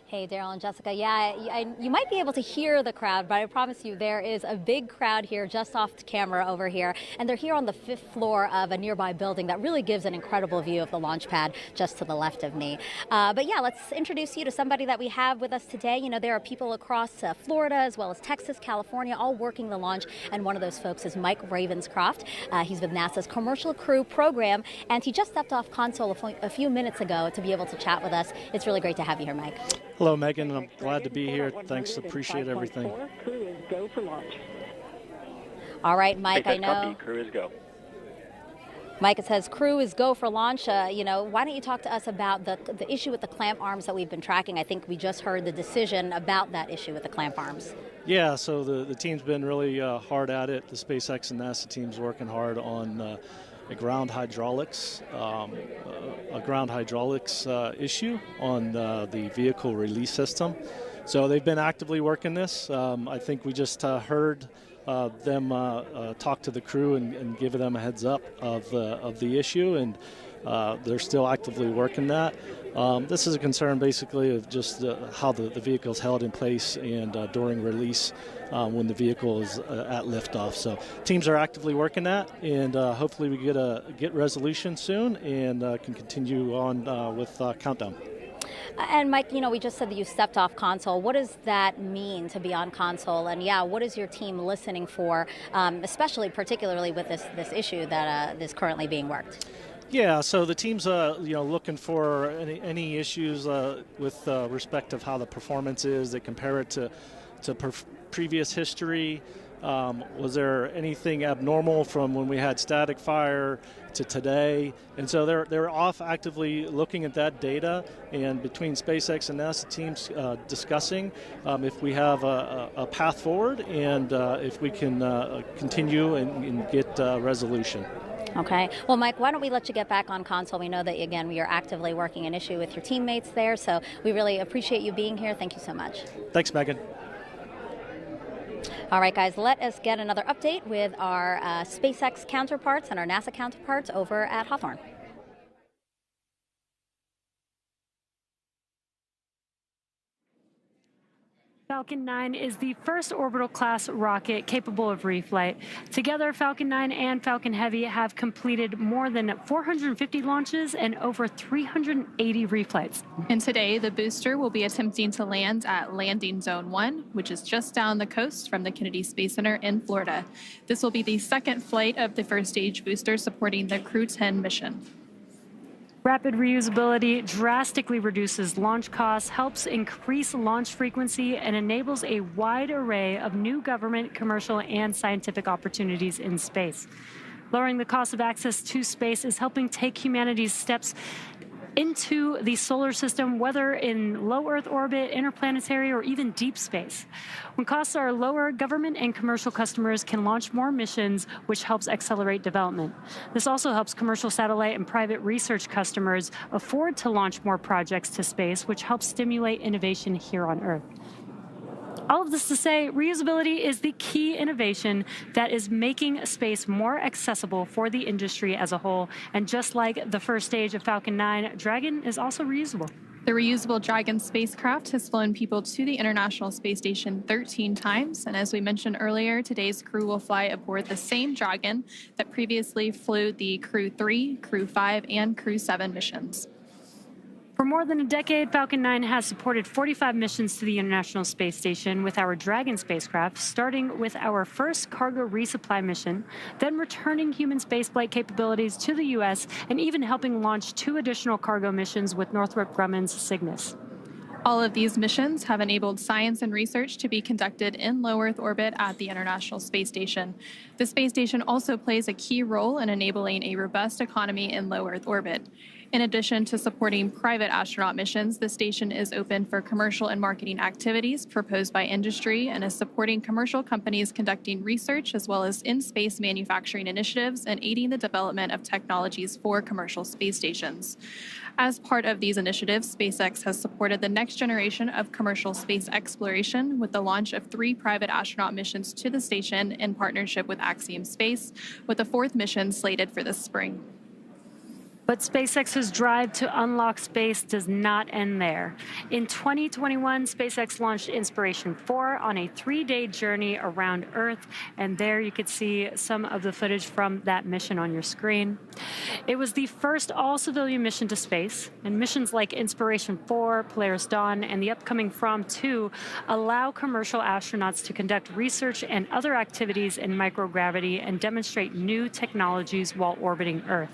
Hey, Daryl and Jessica. Yeah, you might be able to hear the crowd, but I promise you there is a big crowd here just off the camera over here. And they're here on the 5th floor of a nearby building that really gives an incredible view of the launch pad just to the left of me. But yeah, let's introduce you to somebody that we have with us today. You know, there are people across Florida as well as Texas, California, all working the launch. And one of those folks is Mike Ravenscroft. He's with NASA's Commercial Crew program. And he just stepped off console a few minutes ago to be able to chat with us. It's really great to have you here, Mike. Hello, Megan. I'm glad to be here. Thanks. Appreciate everything. Crew is go for launch. All right, Mike, I know. Copy. Crew is go. Mike, it says crew is go for launch. You know, why don't you talk to us about the issue with the clamp arms that we've been tracking? I think we just heard the decision about that issue with the clamp arms. Yeah, so the team's been really hard at it. The SpaceX and NASA team's working hard on a ground hydraulics issue on the vehicle release system. So they've been actively working this. I think we just heard them talk to the crew and give them a heads up of the issue, and they're still actively working that. This is a concern basically of just how the vehicle is held in place and during release when the vehicle is at liftoff. So teams are actively working that, and hopefully we get resolution soon and can continue on with countdown. And Mike, you know, we just said that you stepped off console. What does that mean to be on console? And yeah, what is your team listening for, especially particularly with this issue that is currently being worked? Yeah, so the team's looking for any issues with respect of how the performance is. They compare it to previous history. Was there anything abnormal from when we had static fire to today? And so they're off actively looking at that data, and between SpaceX and NASA teams discussing if we have a path forward and if we can continue and get resolution. Okay. Well, Mike, why don't we let you get back on console? We know that, again, you're actively working an issue with your teammates there, so we really appreciate you being here. Thank you so much. Thanks, Megan. All right, guys, let us get another update with our SpaceX counterparts and our NASA counterparts over at Hawthorne. Falcon 9 is the first orbital-class rocket capable of reflight. Together, Falcon 9 and Falcon Heavy have completed more than 450 launches and over 380 reflights. And today, the booster will be attempting to land at Landing Zone 1, which is just down the coast from the Kennedy Space Center in Florida. This will be the second flight of the first stage booster supporting the Crew-10 mission. Rapid reusability drastically reduces launch costs, helps increase launch frequency, and enables a wide array of new government, commercial, and scientific opportunities in space. Lowering the cost of access to space is helping take humanity's steps into the solar system, whether in low Earth orbit, interplanetary, or even deep space. When costs are lower, government and commercial customers can launch more missions, which helps accelerate development. This also helps commercial satellite and private research customers afford to launch more projects to space, which helps stimulate innovation here on Earth. All of this to say, reusability is the key innovation that is making space more accessible for the industry as a whole. And just like the first stage of Falcon 9, Dragon is also reusable. The reusable Dragon spacecraft has flown people to the International Space Station 13 times. And as we mentioned earlier, today's crew will fly aboard the same Dragon that previously flew the Crew-3, Crew-5, and Crew-7 missions. For more than a decade, Falcon 9 has supported 45 missions to the International Space Station with our Dragon spacecraft, starting with our first cargo resupply mission, then returning human spaceflight capabilities to the U.S., and even helping launch 2 additional cargo missions with Northrop Grumman's Cygnus. All of these missions have enabled science and research to be conducted in low Earth orbit at the International Space Station. The space station also plays a key role in enabling a robust economy in low Earth orbit. In addition to supporting private astronaut missions, the station is open for commercial and marketing activities proposed by industry and is supporting commercial companies conducting research as well as in-space manufacturing initiatives and aiding the development of technologies for commercial space stations. As part of these initiatives, SpaceX has supported the next generation of commercial space exploration with the launch of 3 private astronaut missions to the station in partnership with Axiom Space, with a 4th mission slated for this spring. But SpaceX's drive to unlock space does not end there. In 2021, SpaceX launched Inspiration 4 on a 3-day journey around Earth, and there you could see some of the footage from that mission on your screen. It was the first all-civilian mission to space, and missions like Inspiration 4, Polaris Dawn, and the upcoming From 2 allow commercial astronauts to conduct research and other activities in microgravity and demonstrate new technologies while orbiting Earth.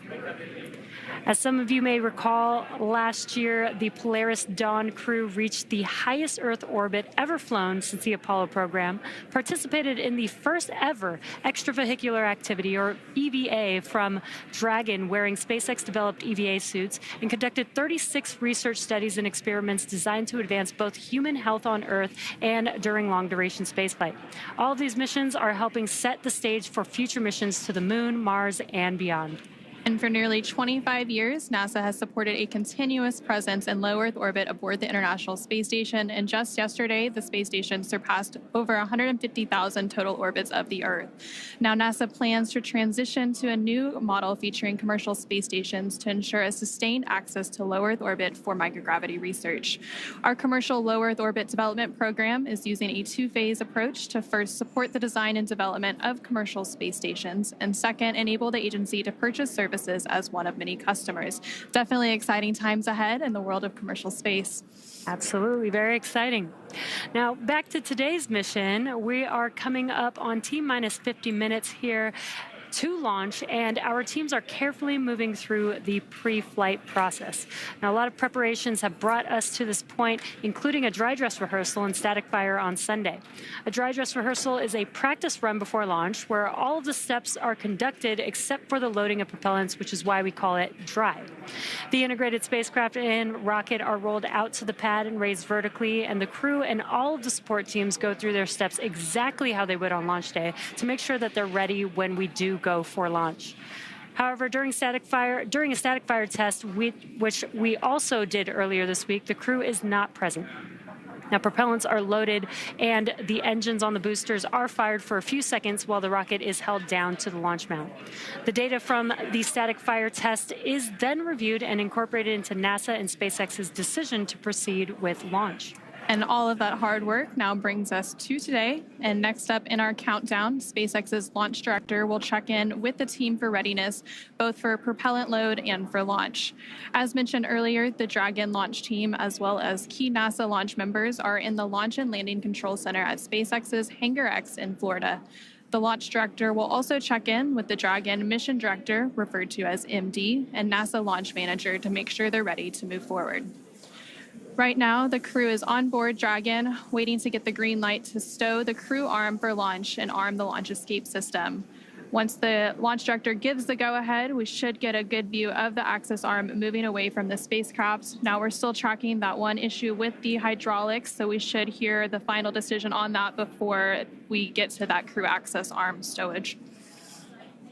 As some of you may recall, last year, the Polaris Dawn crew reached the highest Earth orbit ever flown since the Apollo program, participated in the first ever extravehicular activity, or EVA, from Dragon wearing SpaceX-developed EVA suits, and conducted 36 research studies and experiments designed to advance both human health on Earth and during long-duration spaceflight. All of these missions are helping set the stage for future missions to the Moon, Mars, and beyond. And for nearly 25 years, NASA has supported a continuous presence in low Earth orbit aboard the International Space Station. And just yesterday, the space station surpassed over 150,000 total orbits of the Earth. Now, NASA plans to transition to a new model featuring commercial space stations to ensure a sustained access to low Earth orbit for microgravity research. Our commercial low Earth orbit development program is using a 2-phase approach to first support the design and development of commercial space stations, and second, enable the agency to purchase services as one of many customers. Definitely exciting times ahead in the world of commercial space. Absolutely, very exciting. Now, back to today's mission. We are coming up on T-minus 50 minutes here to launch, and our teams are carefully moving through the pre-flight process. Now, a lot of preparations have brought us to this point, including a dry dress rehearsal and static fire on Sunday. A dry dress rehearsal is a practice run before launch where all of the steps are conducted except for the loading of propellants, which is why we call it dry. The integrated spacecraft and rocket are rolled out to the pad and raised vertically, and the crew and all of the support teams go through their steps exactly how they would on launch day to make sure that they're ready when we do go for launch. However, during a static fire test, which we also did earlier this week, the crew is not present. Now, propellants are loaded and the engines on the boosters are fired for a few seconds while the rocket is held down to the launch mount. The data from the static fire test is then reviewed and incorporated into NASA and SpaceX's decision to proceed with launch. And all of that hard work now brings us to today. And next up in our countdown, SpaceX's launch director will check in with the team for readiness, both for propellant load and for launch. As mentioned earlier, the Dragon launch team, as well as key NASA launch members, are in the Launch and Landing Control Center at SpaceX's Hangar X in Florida. The launch director will also check in with the Dragon mission director, referred to as MD, and NASA launch manager to make sure they're ready to move forward. Right now, the crew is on board Dragon, waiting to get the green light to stow the crew arm for launch and arm the launch escape system. Once the launch director gives the go-ahead, we should get a good view of the access arm moving away from the spacecraft. Now we're still tracking that one issue with the hydraulics, so we should hear the final decision on that before we get to that crew access arm stowage.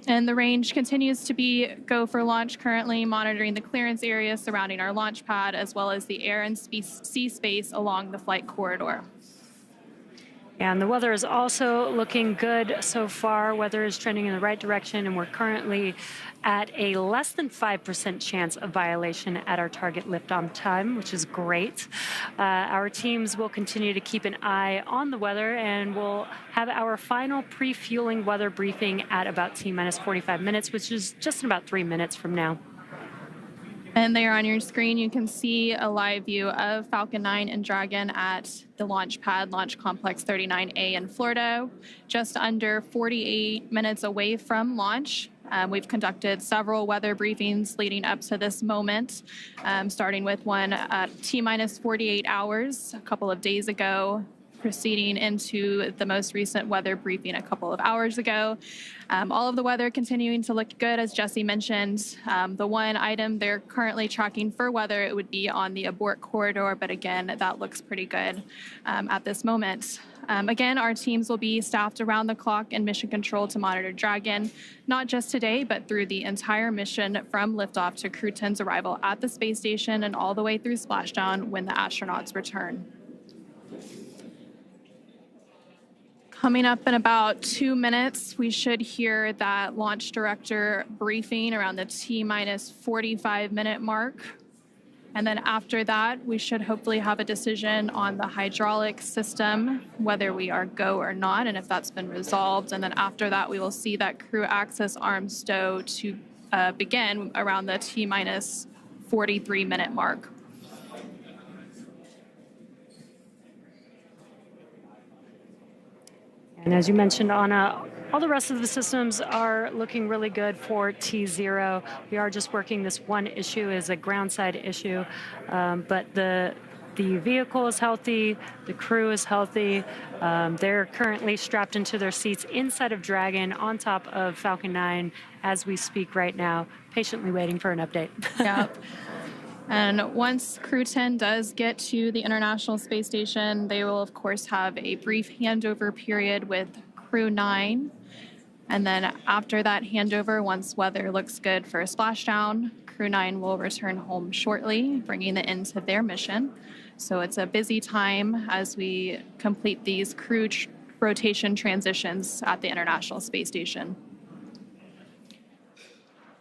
And the range continues to be go for launch, currently monitoring the clearance area surrounding our launch pad, as well as the air and sea space along the flight corridor. And the weather is also looking good so far. Weather is trending in the right direction, and we're currently at a less than 5% chance of violation at our target liftoff time, which is great. Our teams will continue to keep an eye on the weather, and we'll have our final pre-fueling weather briefing at about T-minus 45 minutes, which is just in about 3 minutes from now. And there on your screen, you can see a live view of Falcon 9 and Dragon at the Launchpad, Launch Complex 39A in Florida, just under 48 minutes away from launch. We've conducted several weather briefings leading up to this moment, starting with one at T-minus 48 hours a couple of days ago, proceeding into the most recent weather briefing a couple of hours ago. All of the weather continuing to look good, as Jesse mentioned. The one item they're currently tracking for weather, it would be on the abort corridor, but again, that looks pretty good at this moment. Again, our teams will be staffed around the clock in mission control to monitor Dragon, not just today, but through the entire mission from liftoff to Crew-10's arrival at the space station and all the way through splashdown when the astronauts return. Coming up in about 2 minutes, we should hear that launch director briefing around the T-minus 45-minute mark. And then after that, we should hopefully have a decision on the hydraulic system, whether we are go or not, and if that's been resolved. And then after that, we will see that crew access arm stow to begin around the T-minus 43-minute mark. And as you mentioned, Anna, all the rest of the systems are looking really good for T0. We are just working this one issue is a ground side issue, but the vehicle is healthy, the crew is healthy. They're currently strapped into their seats inside of Dragon on top of Falcon 9 as we speak right now, patiently waiting for an update. Yep. And once Crew-10 does get to the International Space Station, they will, of course, have a brief handover period with Crew-9. And then after that handover, once weather looks good for a splashdown, Crew-9 will return home shortly, bringing the end to their mission. So it's a busy time as we complete these crew rotation transitions at the International Space Station.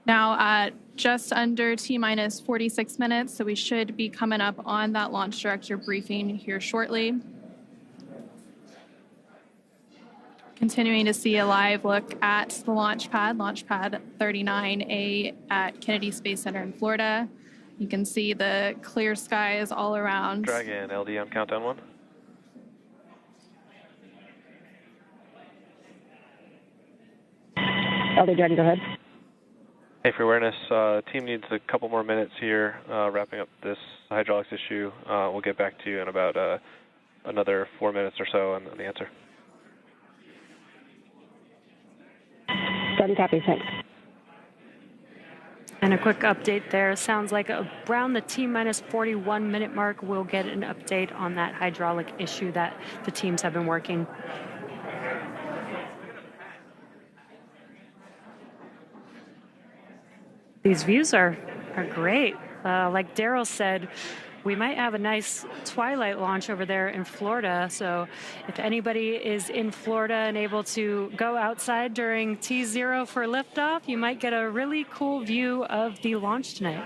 Now at just under T-minus 46 minutes, so we should be coming up on that launch director briefing here shortly. Continuing to see a live look at the Launchpad 39A at Kennedy Space Center in Florida. You can see the clear skies all around. Dragon, LD on countdown 1. LD Dragon, go ahead. Hey, for awareness, team needs a couple more minutes here, wrapping up this hydraulics issue. We'll get back to you in about another 4 minutes or so on the answer. Done, copy, thanks. And a quick update there. Sounds like around the T-minus 41 minute mark, we'll get an update on that hydraulic issue that the teams have been working. These views are great. Like Daryl said, we might have a nice twilight launch over there in Florida. So if anybody is in Florida and able to go outside during T0 for liftoff, you might get a really cool view of the launch tonight.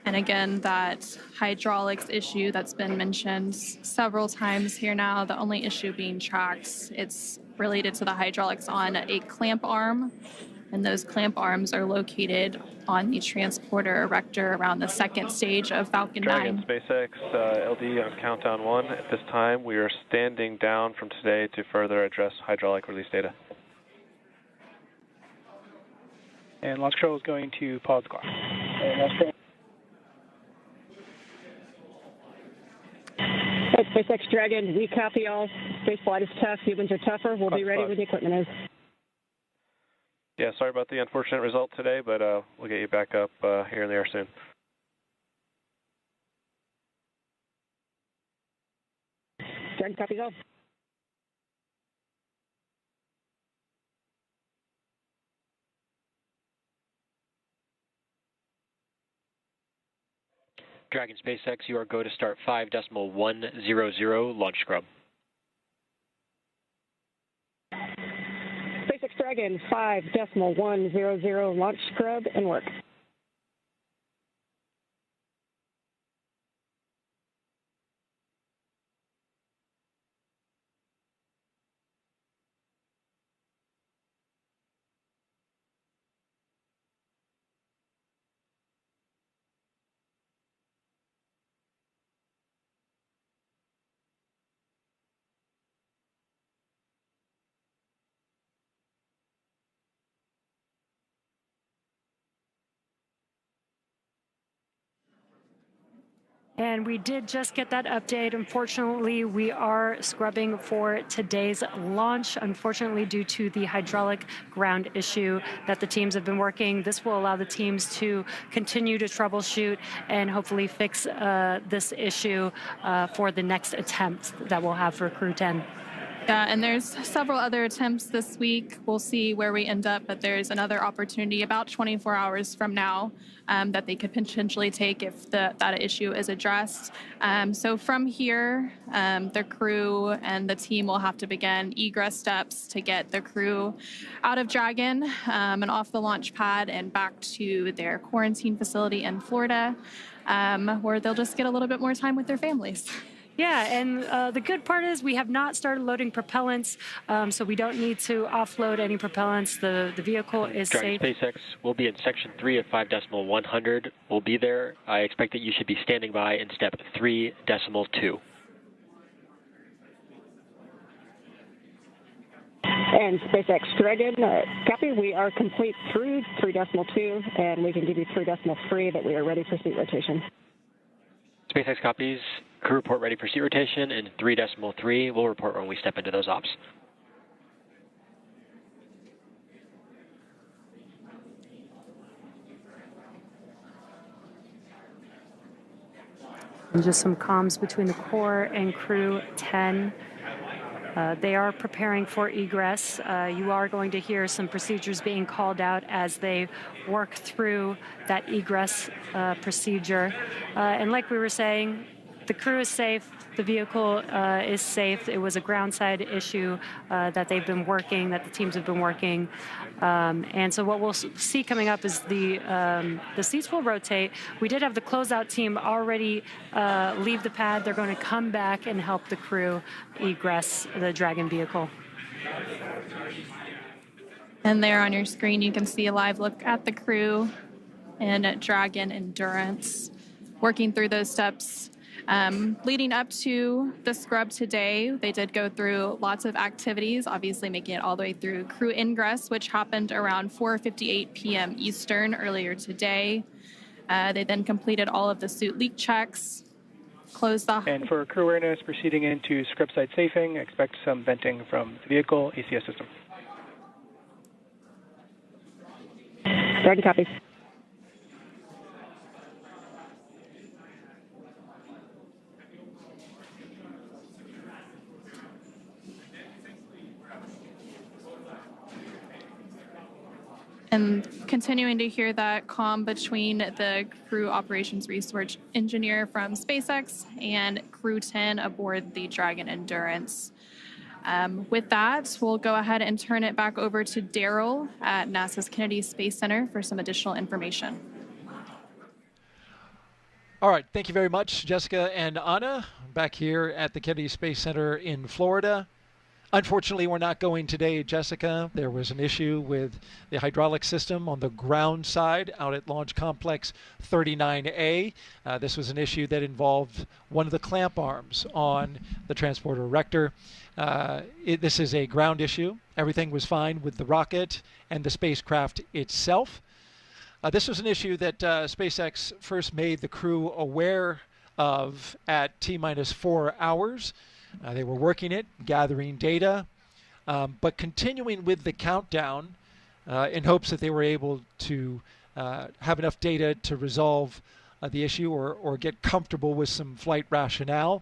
And again, that hydraulics issue that's been mentioned several times here now, the only issue being tracked, it's related to the hydraulics on a clamp arm And those clamp arms are located on the transporter-erector around the second stage of Falcon 9. Dragon, SpaceX LD on countdown 1. At this time, we are standing down from today to further address hydraulic release data. And launch control is going to pause the clock. SpaceX Dragon, we copy all. Spaceflight is tough. Humans are tougher. We'll be ready when the equipment is. Yeah, sorry about the unfortunate result today, but we'll get you back up here in the air soon. Dragon copies all. Dragon SpaceX, you are go to start 5.100 launch scrub. SpaceX Dragon, 5.100 launch scrub and work. And we did just get that update. Unfortunately, we are scrubbing for today's launch. Unfortunately, due to the hydraulic ground issue that the teams have been working, this will allow the teams to continue to troubleshoot and hopefully fix this issue for the next attempt that we'll have for Crew-10. Yeah, and there's several other attempts this week. We'll see where we end up, but there's another opportunity about 24 hours from now that they could potentially take if that issue is addressed. So from here, the crew and the team will have to begin egress steps to get the crew out of Dragon and off the launch pad and back to their quarantine facility in Florida, where they'll just get a little bit more time with their families. Yeah, and the good part is we have not started loading propellants, so we don't need to offload any propellants. The vehicle is Dragon safe. SpaceX will be in section 3 of 5.100. We'll be there. I expect that you should be standing by in step 3.2. And SpaceX Dragon, copy. We are complete through 3.2, and we can give you 3.3 that we are ready for seat rotation. SpaceX copies. Crew report ready for seat rotation, and 3.3 we'll report when we step into those ops. And just some comms between the core and Crew-10. They are preparing for egress. You are going to hear some procedures being called out as they work through that egress procedure. And like we were saying, the crew is safe. The vehicle is safe. It was a ground side issue that they've been working, that the teams have been working. And so what we'll see coming up is the seats will rotate. We did have the closeout team already leave the pad. They're going to come back and help the crew egress the Dragon vehicle. And there on your screen, you can see a live look at the crew and Dragon Endurance working through those steps. Leading up to the scrub today, they did go through lots of activities, obviously making it all the way through crew ingress, which happened around 4:58 p.m. Eastern earlier today. They then completed all of the suit leak checks, closed the... And for crew awareness, proceeding into scrub site safing, expect some venting from the vehicle ACS system. Dragon copies. And continuing to hear that comm between the crew operations research engineer from SpaceX and Crew-10 aboard the Dragon Endurance. With that, we'll go ahead and turn it back over to Daryl at NASA's Kennedy Space Center for some additional information. All right, thank you very much, Jessica and Anna, back here at the Kennedy Space Center in Florida. Unfortunately, we're not going today, Jessica. There was an issue with the hydraulic system on the ground side out at Launch Complex 39A. This was an issue that involved one of the clamp arms on the transporter-erector. This is a ground issue. Everything was fine with the rocket and the spacecraft itself. This was an issue that SpaceX first made the crew aware of at T-minus 4 hours. They were working it, gathering data, but continuing with the countdown in hopes that they were able to have enough data to resolve the issue or get comfortable with some flight rationale.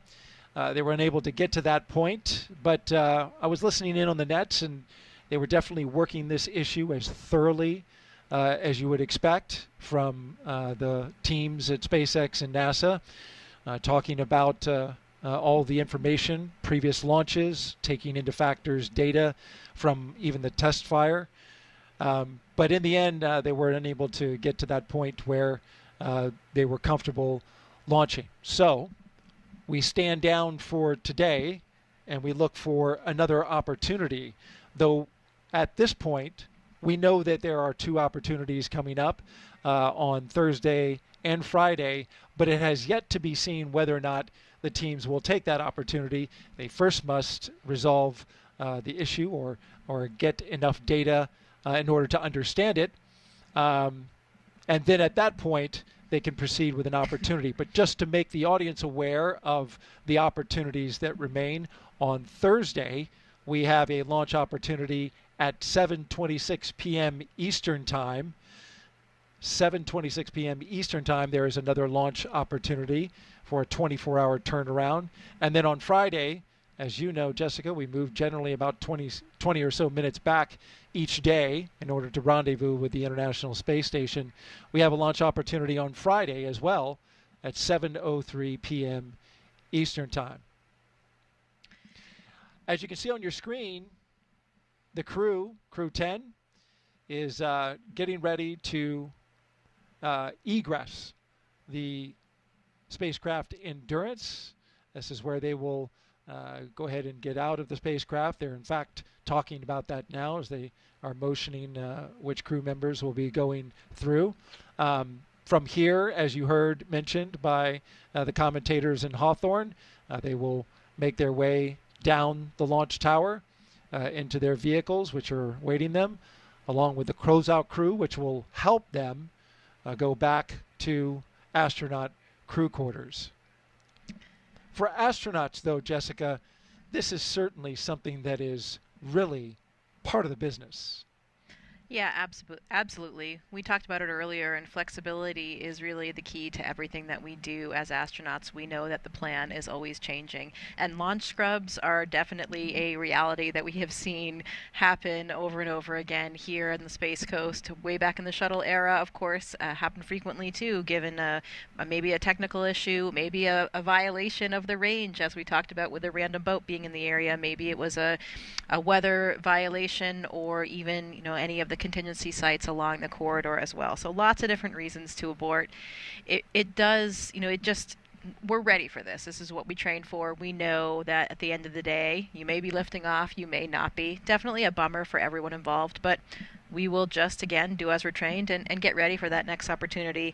They were unable to get to that point, but I was listening in on the nets, and they were definitely working this issue as thoroughly as you would expect from the teams at SpaceX and NASA, talking about all the information, previous launches, taking into factors data from even the test fire. But in the end, they were unable to get to that point where they were comfortable launching. So we stand down for today and we look for another opportunity. Though at this point, we know that there are 2 opportunities coming up on Thursday and Friday, but it has yet to be seen whether or not the teams will take that opportunity. They first must resolve the issue or get enough data in order to understand it. And then at that point, they can proceed with an opportunity. But just to make the audience aware of the opportunities that remain, on Thursday, we have a launch opportunity at 7:26 p.m. Eastern Time. 7:26 p.m. Eastern Time, there is another launch opportunity for a 24-hour turnaround. And then on Friday, as you know, Jessica, we move generally about 20 or so minutes back each day in order to rendezvous with the International Space Station. We have a launch opportunity on Friday as well at 7:03 p.m. Eastern Time. As you can see on your screen, the Crew-10, is getting ready to egress the spacecraft Endurance. This is where they will go ahead and get out of the spacecraft. They're in fact talking about that now as they are motioning which crew members will be going through. From here, as you heard mentioned by the commentators in Hawthorne, they will make their way down the launch tower into their vehicles, which are waiting them, along with the closeout crew, which will help them go back to astronaut crew quarters. For astronauts, though, Jessica, this is certainly something that is really part of the business. Yeah, absolutely. We talked about it earlier, and flexibility is really the key to everything that we do as astronauts. We know that the plan is always changing, and launch scrubs are definitely a reality that we have seen happen over and over again here on the Space Coast. Way back in the shuttle era, of course, happened frequently too, given maybe a technical issue, maybe a violation of the range, as we talked about with a random boat being in the area. Maybe it was a weather violation, or even any of the contingency sites along the corridor as well. So lots of different reasons to abort. It does, we're ready for this. This is what we trained for. We know that at the end of the day, you may be lifting off, you may not be. Definitely a bummer for everyone involved, but we will just, again, do as we're trained and get ready for that next opportunity.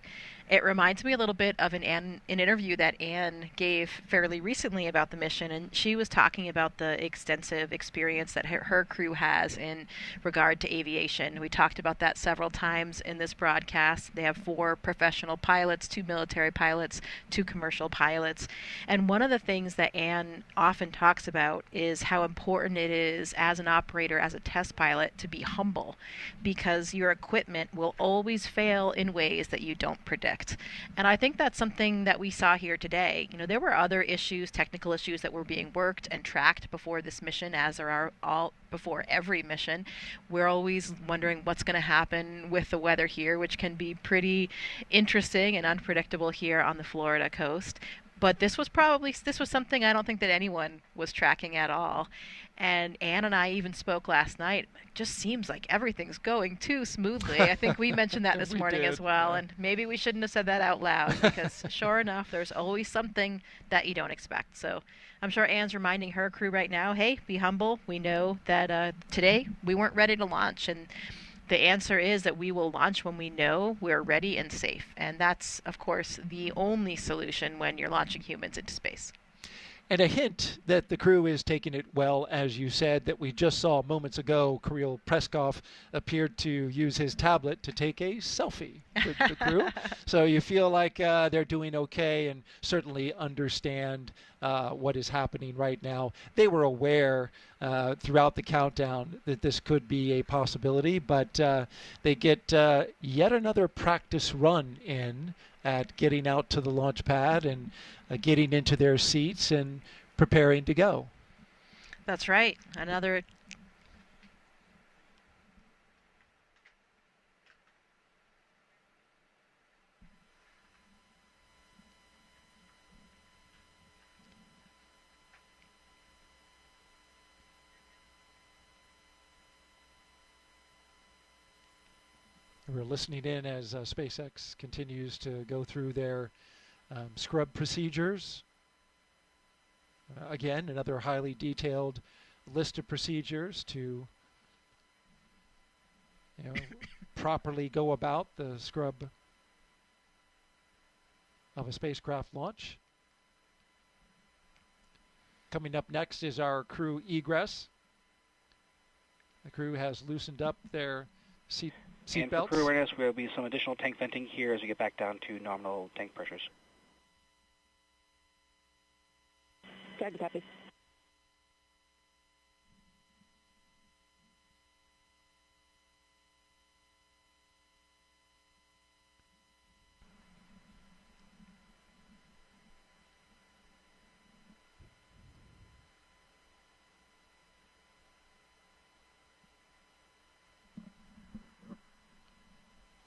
It reminds me a little bit of an interview that Anne gave fairly recently about the mission, and she was talking about the extensive experience that her crew has in regard to aviation. We talked about that several times in this broadcast. They have 4 professional pilots, 2 military pilots, 2 commercial pilots. And one of the things that Anne often talks about is how important it is as an operator, as a test pilot, to be humble, because your equipment will always fail in ways that you don't predict. And I think that's something that we saw here today. There were other issues, technical issues, that were being worked and tracked before this mission, as there are all before every mission. We're always wondering what's going to happen with the weather here, which can be pretty interesting and unpredictable here on the Florida coast. But this was something I don't think that anyone was tracking at all. And Ann and I even spoke last night. It just seems like everything's going too smoothly. I think we mentioned that this morning as well. Yeah. And maybe we shouldn't have said that out loud, because sure enough, there's always something that you don't expect. So I'm sure Ann's reminding her crew right now, hey, be humble. We know that today we weren't ready to launch. And the answer is that we will launch when we know we're ready and safe. And that's, of course, the only solution when you're launching humans into space. And a hint that the crew is taking it well, as you said, that we just saw moments ago. Kirill Peskov appeared to use his tablet to take a selfie with the crew. So you feel like they're doing okay and certainly understand what is happening right now. They were aware throughout the countdown that this could be a possibility, but they get yet another practice run in at getting out to the launch pad and getting into their seats and preparing to go. That's right. Another We're listening in as SpaceX continues to go through their scrub procedures. Again, another highly detailed list of procedures to properly go about the scrub of a spacecraft launch. Coming up next is our crew egress. The crew has loosened up their seat and belts. For crew awareness, there will be some additional tank venting here as we get back down to nominal tank pressures. Copy.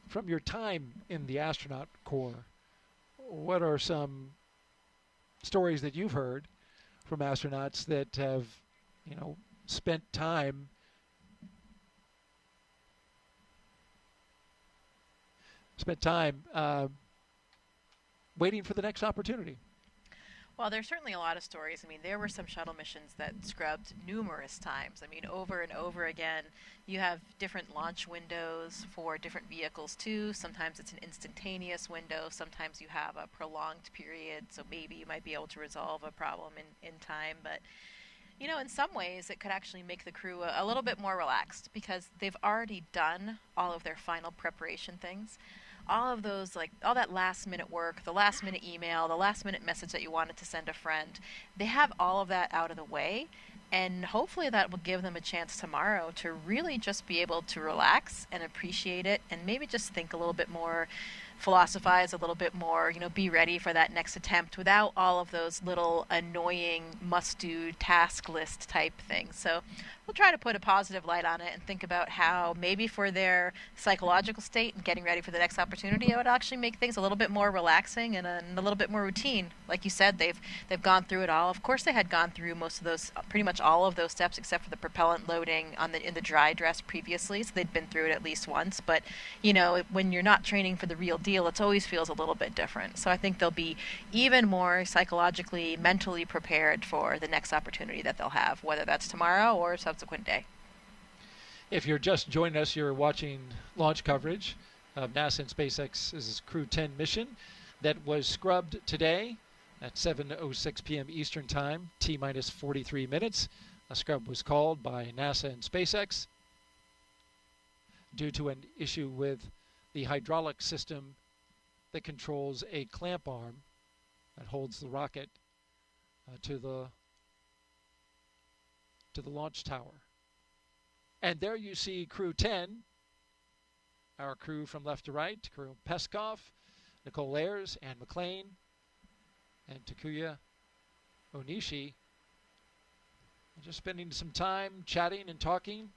From your time in the astronaut corps, what are some stories that you've heard from astronauts that have, spent time waiting for the next opportunity? Well, there's certainly a lot of stories. I mean, there were some shuttle missions that scrubbed numerous times. I mean, over and over again. You have different launch windows for different vehicles, too. Sometimes it's an instantaneous window. Sometimes you have a prolonged period, so maybe you might be able to resolve a problem in time. But, in some ways, it could actually make the crew a little bit more relaxed, because they've already done all of their final preparation things. All of those, all that last-minute work, the last-minute email, the last-minute message that you wanted to send a friend, they have all of that out of the way, and hopefully that will give them a chance tomorrow to really just be able to relax and appreciate it, and maybe just think a little bit more, philosophize a little bit more, be ready for that next attempt without all of those little annoying must-do task list type things. So we'll try to put a positive light on it and think about how maybe for their psychological state and getting ready for the next opportunity, it would actually make things a little bit more relaxing and a little bit more routine. Like you said, they've gone through it all. Of course, they had gone through most of those, pretty much all of those steps except for the propellant loading in the dry dress previously. So they'd been through it at least once. But when you're not training for the real deal, it always feels a little bit different. So I think they'll be even more psychologically, mentally prepared for the next opportunity that they'll have, whether that's tomorrow or subsequent day. If you're just joining us, you're watching launch coverage of NASA and SpaceX's Crew-10 mission that was scrubbed today at 7:06 p.m. Eastern Time, T-minus 43 minutes. A scrub was called by NASA and SpaceX due to an issue with the hydraulic system that controls a clamp arm that holds the rocket to the launch tower. And there you see Crew-10, our crew from left to right, Kirill Peskov, Nichole, Ayers and McClain, and Takuya Onishi, just spending some time chatting and talking.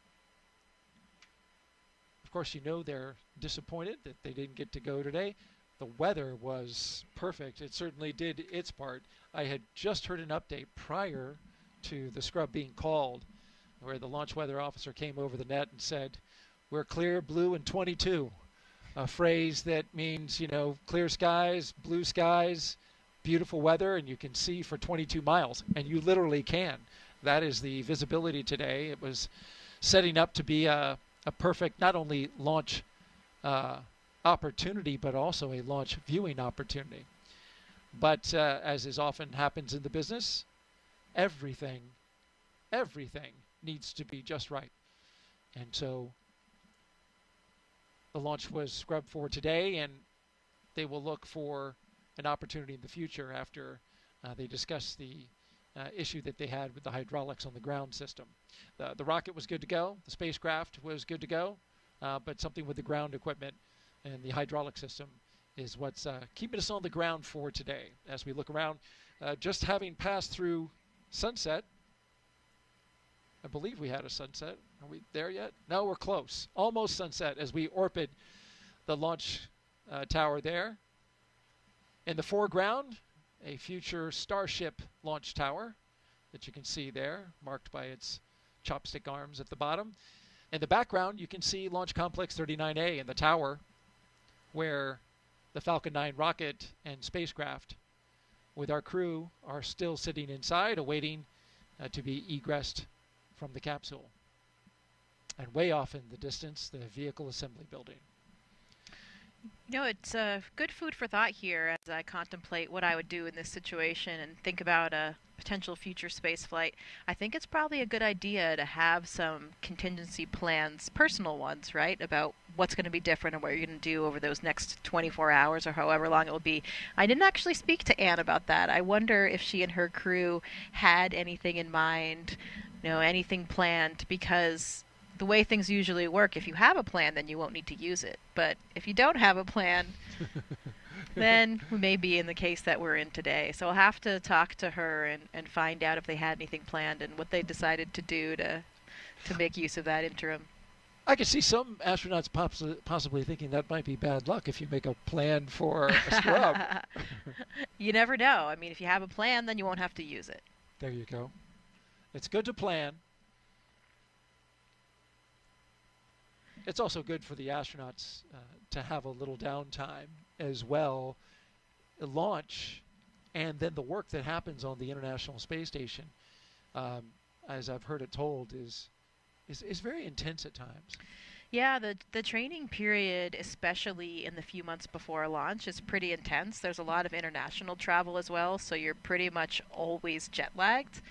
Of course, they're disappointed that they didn't get to go today. the weather was perfect. It certainly did its part. I had just heard an update prior to the scrub being called where the launch weather officer came over the net and said, "We're clear, blue, and 22." A phrase that means, clear skies, blue skies, beautiful weather, and you can see for 22 miles. And you literally can. That is the visibility today. It was setting up to be a perfect not only launch opportunity, but also a launch viewing opportunity. But as is often happens in the business, everything needs to be just right. And so the launch was scrubbed for today, and they will look for an opportunity in the future after they discuss the issue that they had with the hydraulics on the ground system. The rocket was good to go. The spacecraft was good to go, but something with the ground equipment and the hydraulic system is what's keeping us on the ground for today. As we look around, just having passed through sunset, I believe we had a sunset. Are we there yet? No, we're close. Almost sunset as we orbit the launch tower there. In the foreground, a future Starship launch tower that you can see there, marked by its chopstick arms at the bottom. In the background, you can see Launch Complex 39A and the tower where the Falcon 9 rocket and spacecraft with our crew are still sitting inside awaiting to be egressed from the capsule. And way off in the distance, the vehicle assembly building. It's good food for thought here as I contemplate what I would do in this situation and think about a potential future space flight. I think it's probably a good idea to have some contingency plans, personal ones, right, about what's going to be different and what you're going to do over those next 24 hours or however long it will be. I didn't actually speak to Anne about that. I wonder if she and her crew had anything in mind, anything planned, because the way things usually work, if you have a plan, then you won't need to use it. But if you don't have a plan, then we may be in the case that we're in today. So I'll have to talk to her and find out if they had anything planned and what they decided to do to make use of that interim. I could see some astronauts possibly thinking that might be bad luck if you make a plan for a scrub. You never know. I mean, if you have a plan, then you won't have to use it. There you go. It's good to plan. It's also good for the astronauts to have a little downtime as well. Launch and then the work that happens on the International Space Station, as I've heard it told, is very intense at times. Yeah, the training period, especially in the few months before launch, is pretty intense. There's a lot of international travel as well, so you're pretty much always jet lagged.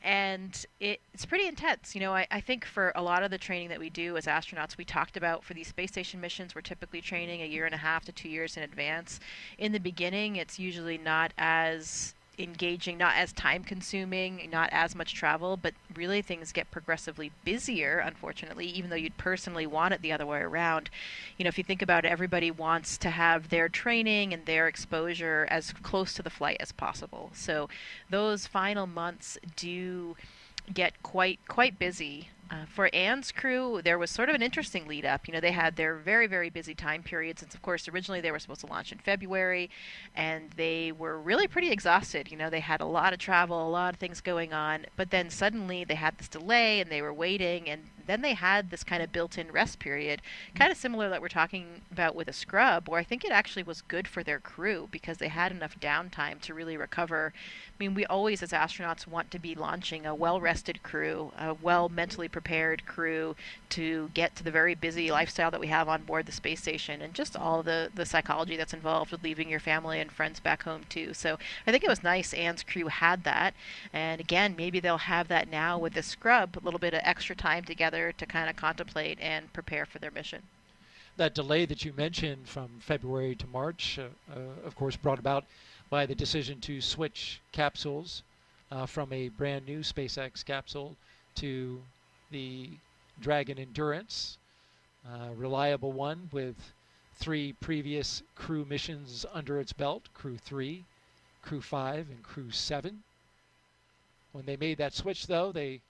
And it's pretty intense. I think for a lot of the training that we do as astronauts, we talked about for these space station missions, we're typically training 1.5 to 2 years in advance. In the beginning, it's usually not as engaging, not as time consuming, not as much travel, but really things get progressively busier, unfortunately, even though you'd personally want it the other way around. If you think about it, everybody wants to have their training and their exposure as close to the flight as possible. So those final months do get quite busy. For Anne's crew, there was sort of an interesting lead up. They had their very, very busy time period since, of course, originally they were supposed to launch in February, and they were really pretty exhausted. They had a lot of travel, a lot of things going on, but then suddenly they had this delay and they were waiting, and then they had this kind of built-in rest period, kind of similar that we're talking about with a scrub, where I think it actually was good for their crew because they had enough downtime to really recover. I mean, we always, as astronauts, want to be launching a well-rested crew, a well-mentally prepared crew to get to the very busy lifestyle that we have on board the space station, and just all the psychology that's involved with leaving your family and friends back home, too. So I think it was nice Anne's crew had that. And again, maybe they'll have that now with the scrub, a little bit of extra time together to kind of contemplate and prepare for their mission. That delay that you mentioned from February to March, of course, brought about by the decision to switch capsules from a brand new SpaceX capsule to the Dragon Endurance, reliable one with 3 previous crew missions under its belt, Crew 3, Crew 5, and Crew 7. When they made that switch, though, they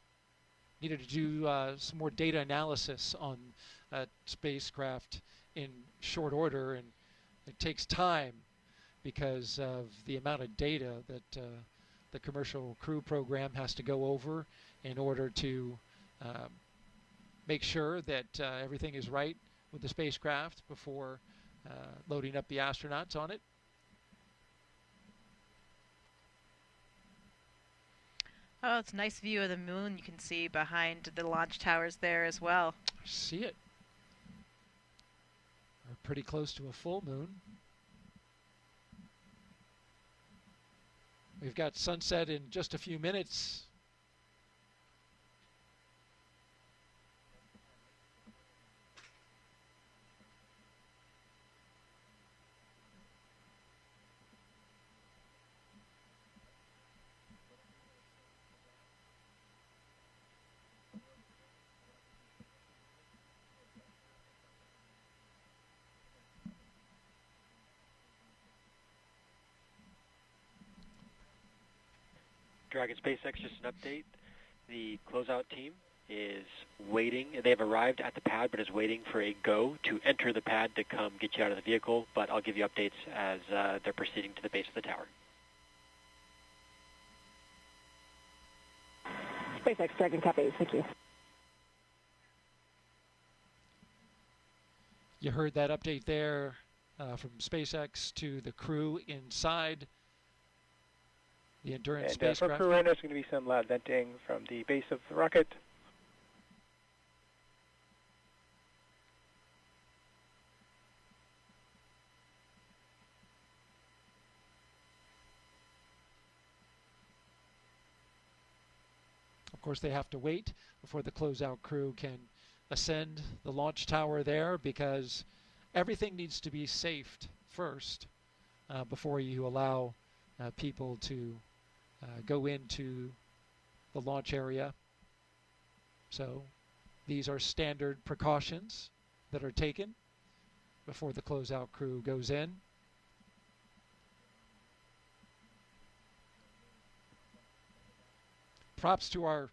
needed to do some more data analysis on spacecraft in short order, and It takes time because of the amount of data that the commercial crew program has to go over in order to make sure that everything is right with the spacecraft before loading up the astronauts on it. Oh, it's a nice view of the moon you can see behind the launch towers there as well. See it. We're pretty close to a full moon. We've got sunset in just a few minutes. Dragon SpaceX, just an update. The closeout team is waiting. They have arrived at the pad, but is waiting for a go to enter the pad to come get you out of the vehicle. But I'll give you updates as they're proceeding to the base of the tower. SpaceX Dragon copy. Thank you. You heard that update there from SpaceX to the crew inside the Endurance And spacecraft. for crew right now, there's going to be some loud venting from the base of the rocket. Of course, they have to wait before the closeout crew can ascend the launch tower there because everything needs to be safed first before you allow people to go into the launch area. So these are standard precautions that are taken before the closeout crew goes in. Props to our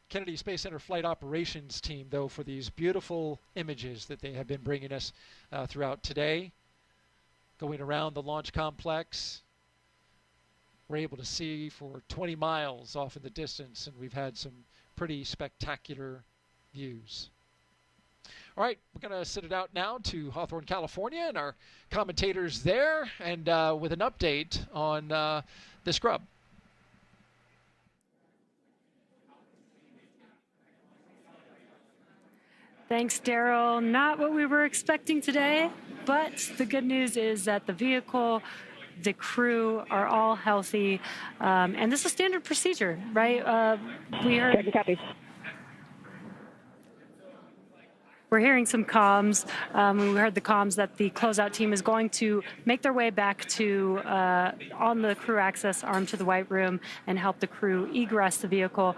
Kennedy Space Center flight operations team, though, for these beautiful images that they have been bringing us throughout today. Going around the launch complex, we're able to see for 20 miles off in the distance, and we've had some pretty spectacular views. All right, we're going to send it out now to Hawthorne, California, and our commentators there, and with an update on the scrub. Thanks, Daryl. Not what we were expecting today, but the good news is that the vehicle, the crew are all healthy, and this is standard procedure, right? We heard. We're hearing some comms. We heard the comms that the closeout team is going to make their way back to on the crew access arm to the White Room and help the crew egress the vehicle.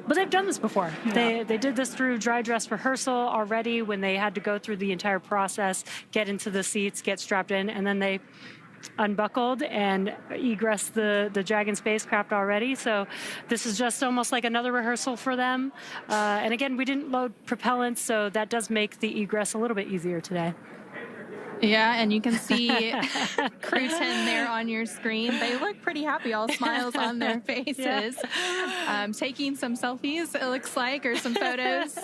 But they've done this before. Yeah. They did this through dry dress rehearsal already when they had to go through the entire process, get into the seats, get strapped in, and then they unbuckled and egress the Dragon spacecraft already. So this is just almost like another rehearsal for them. And again, we didn't load propellants, so that does make the egress a little bit easier today. Yeah, and you can see Crew-10 there on your screen. They look pretty happy, all smiles on their faces. Yeah. Taking some selfies, it looks like, or some photos.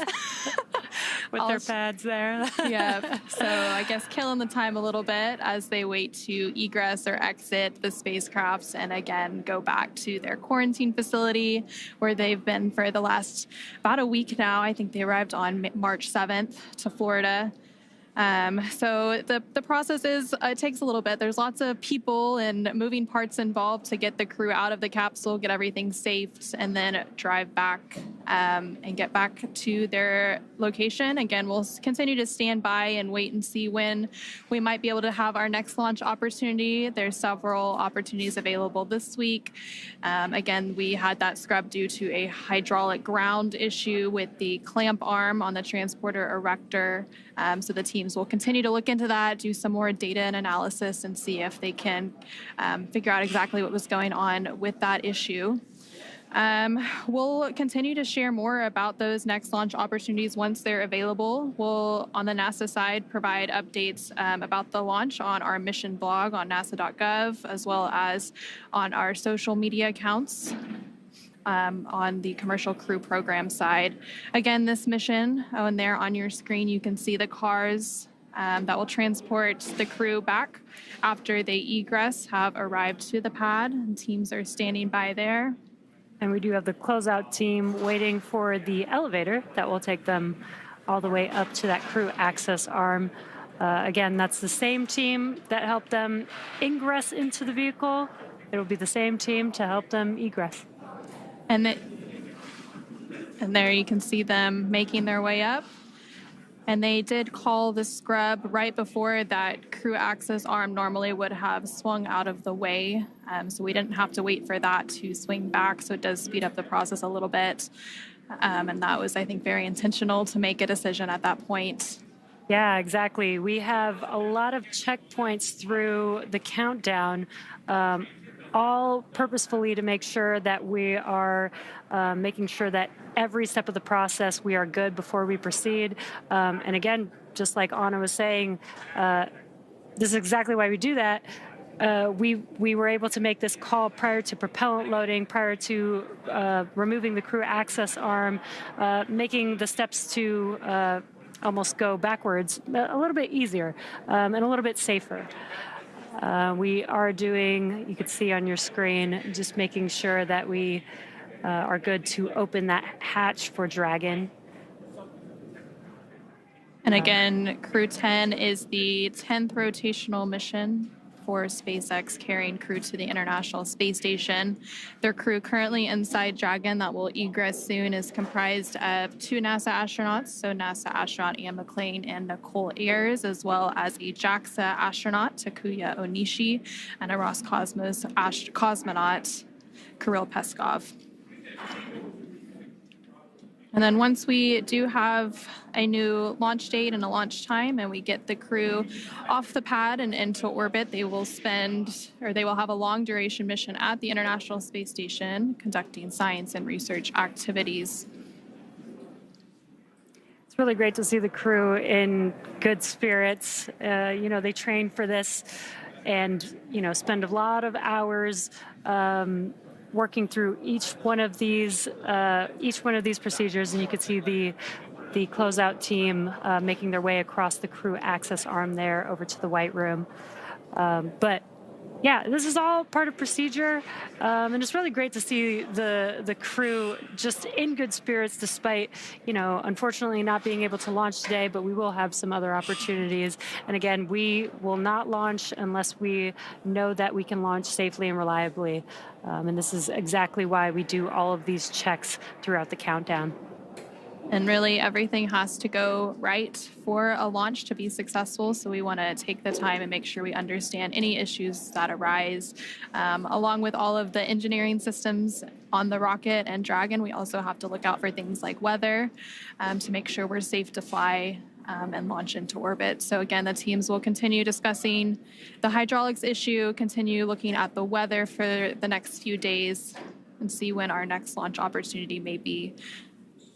With their pads there. Yeah, so I guess killing the time a little bit as they wait to egress or exit the spacecrafts and again go back to their quarantine facility where they've been for the last about a week now. I think they arrived on March 7th to Florida. So the process is, it takes a little bit. There's lots of people and moving parts involved to get the crew out of the capsule, get everything safe, and then drive back and get back to their location. Again, we'll continue to stand by and wait and see when we might be able to have our next launch opportunity. There's several opportunities available this week. Again, we had that scrub due to a hydraulic ground issue with the clamp arm on the transporter-erector. So the teams will continue to look into that, do some more data and analysis, and see if they can figure out exactly what was going on with that issue. We'll continue to share more about those next launch opportunities once they're available. We'll, on the NASA side, provide updates about the launch on our mission blog on nasa.gov, as well as on our social media accounts on the commercial crew program side. Again, this mission, and there on your screen, you can see the cars that will transport the crew back after the egress have arrived to the pad, and teams are standing by there. And we do have the closeout team waiting for the elevator that will take them all the way up to that crew access arm. Again, that's the same team that helped them ingress into the vehicle. It will be the same team to help them egress. And there you can see them making their way up. And they did call the scrub right before that crew access arm normally would have swung out of the way. So we didn't have to wait for that to swing back. So it does speed up the process a little bit. And that was, I think, very intentional to make a decision at that point. Yeah, exactly. We have a lot of checkpoints through the countdown, all purposefully to make sure that we are making sure that every step of the process we are good before we proceed. And again, just like Anna was saying, this is exactly why we do that. We were able to make this call prior to propellant loading, prior to removing the crew access arm, making the steps to almost go backwards a little bit easier and a little bit safer. We are doing, you can see on your screen, just making sure that we are good to open that hatch for Dragon. And again, Crew-10 is the 10th rotational mission for SpaceX carrying crew to the International Space Station. Their crew currently inside Dragon that will egress soon is comprised of 2 NASA astronauts, so NASA astronaut McClain and Nichole Ayers, as well as a JAXA astronaut, Takuya Onishi, and a Roscosmos cosmonaut, Kirill Peskov. And then once we do have a new launch date and a launch time and we get the crew off the pad and into orbit, they will have a long duration mission at the International Space Station conducting science and research activities. It's really great to see the crew in good spirits. They train for this and, spend a lot of hours working through each one of these procedures, and you can see the closeout team making their way across the crew access arm there over to the White Room. But yeah, this is all part of procedure, and it's really great to see the crew just in good spirits despite, unfortunately not being able to launch today, but we will have some other opportunities. And again, we will not launch unless we know that we can launch safely and reliably. And this is exactly why we do all of these checks throughout the countdown. And really, everything has to go right for a launch to be successful. So we want to take the time and make sure we understand any issues that arise. Along with all of the engineering systems on the rocket and Dragon, we also have to look out for things like weather to make sure we're safe to fly and launch into orbit. So again, the teams will continue discussing the hydraulics issue, continue looking at the weather for the next few days, and see when our next launch opportunity may be.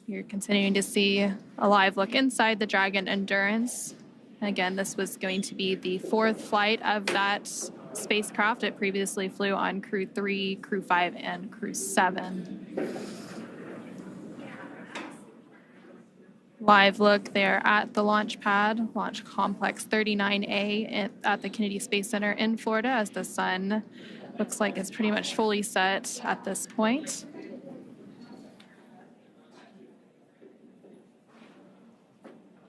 You're continuing to see a live look inside the Dragon Endurance. And again, this was going to be the 4th flight of that spacecraft. It previously flew on Crew-3, Crew-5, and Crew-7. Live look there at the Launchpad, Launch Complex 39A at the Kennedy Space Center in Florida, as the sun looks like it's pretty much fully set at this point.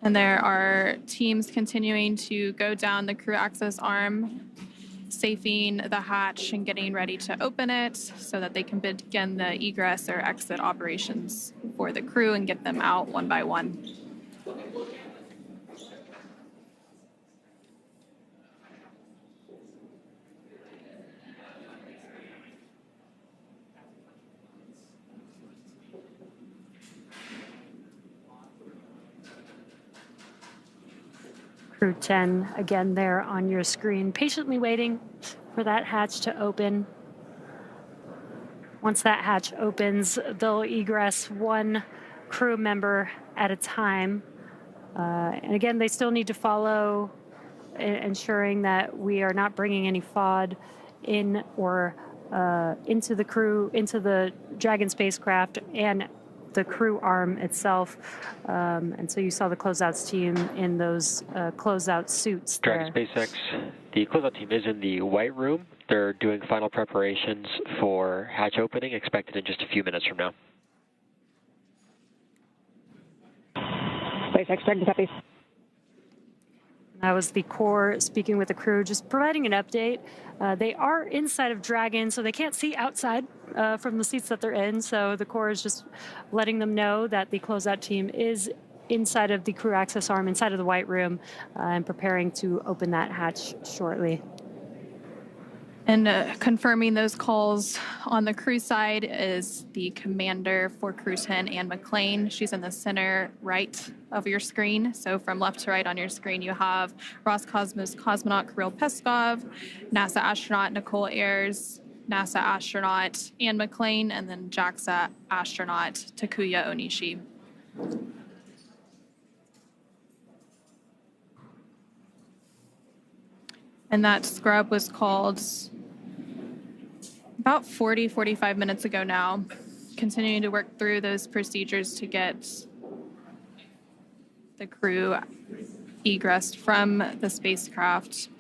And there are teams continuing to go down the crew access arm, safing the hatch and getting ready to open it so that they can begin the egress or exit operations for the crew and get them out one by one. Crew-10, again, there on your screen, patiently waiting for that hatch to open. Once that hatch opens, they'll egress one crew member at a time. And again, they still need to follow, ensuring that we are not bringing any FOD in or into the Dragon spacecraft and the crew arm itself. And so you saw the closeouts team in those closeout suits there. Dragon SpaceX, the closeout team is in the White Room. They're doing final preparations for hatch opening, expected in just a few minutes from now. SpaceX Dragon copies. That was the core speaking with the crew, just providing an update. They are inside of Dragon, so they can't see outside from the seats that they're in. So the core is just letting them know that the closeout team is inside of the crew access arm, inside of the White Room, and preparing to open that hatch shortly. And confirming those calls on the crew side is the commander for Crew-10, Anne McClain. She's in the center right of your screen. So from left to right on your screen, you have Roscosmos cosmonaut Kirill Peskov, NASA astronaut Nichole Ayers, NASA astronaut Anne McClain, and then JAXA astronaut Takuya Onishi. And that scrub was called about 45 minutes ago now, continuing to work through those procedures to get the crew egressed from the spacecraft.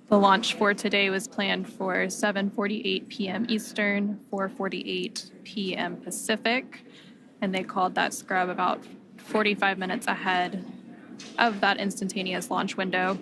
The launch for today was planned for 7:48 p.m. Eastern, 4:48 p.m. Pacific, and they called that scrub about 45 minutes ahead of that instantaneous launch window.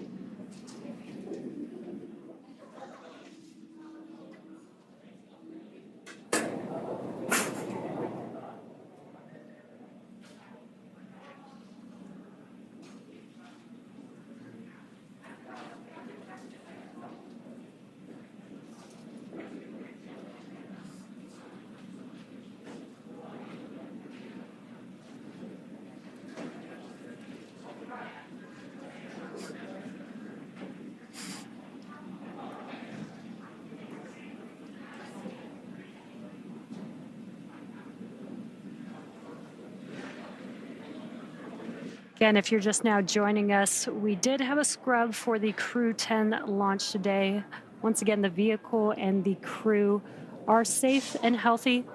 Again, if you're just now joining us, we did have a scrub for the Crew-10 launch today. Once again, the vehicle and the crew are safe and healthy.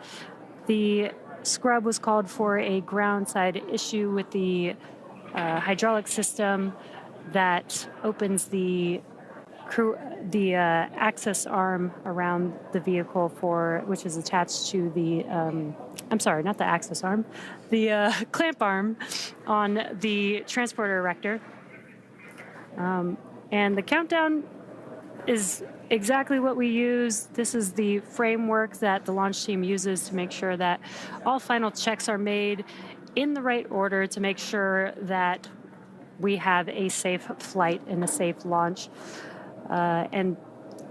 The scrub was called for a ground side issue with the hydraulic system that opens the access arm around the vehicle which is attached to the, I'm sorry, not the access arm, the clamp arm on the transporter-erector. And the countdown is exactly what we use. This is the framework that the launch team uses to make sure that all final checks are made in the right order to make sure that we have a safe flight and a safe launch. And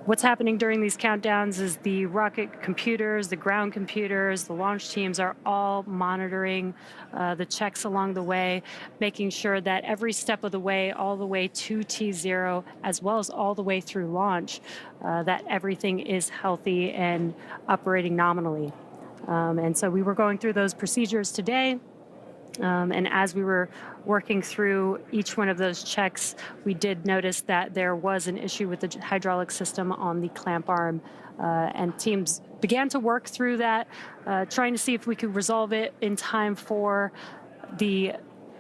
what's happening during these countdowns is the rocket computers, the ground computers, the launch teams are all monitoring the checks along the way, making sure that every step of the way, all the way to T0, as well as all the way through launch, that everything is healthy and operating nominally. And so we were going through those procedures today. And as we were working through each one of those checks, we did notice that there was an issue with the hydraulic system on the clamp arm. And teams began to work through that, trying to see if we could resolve it in time for the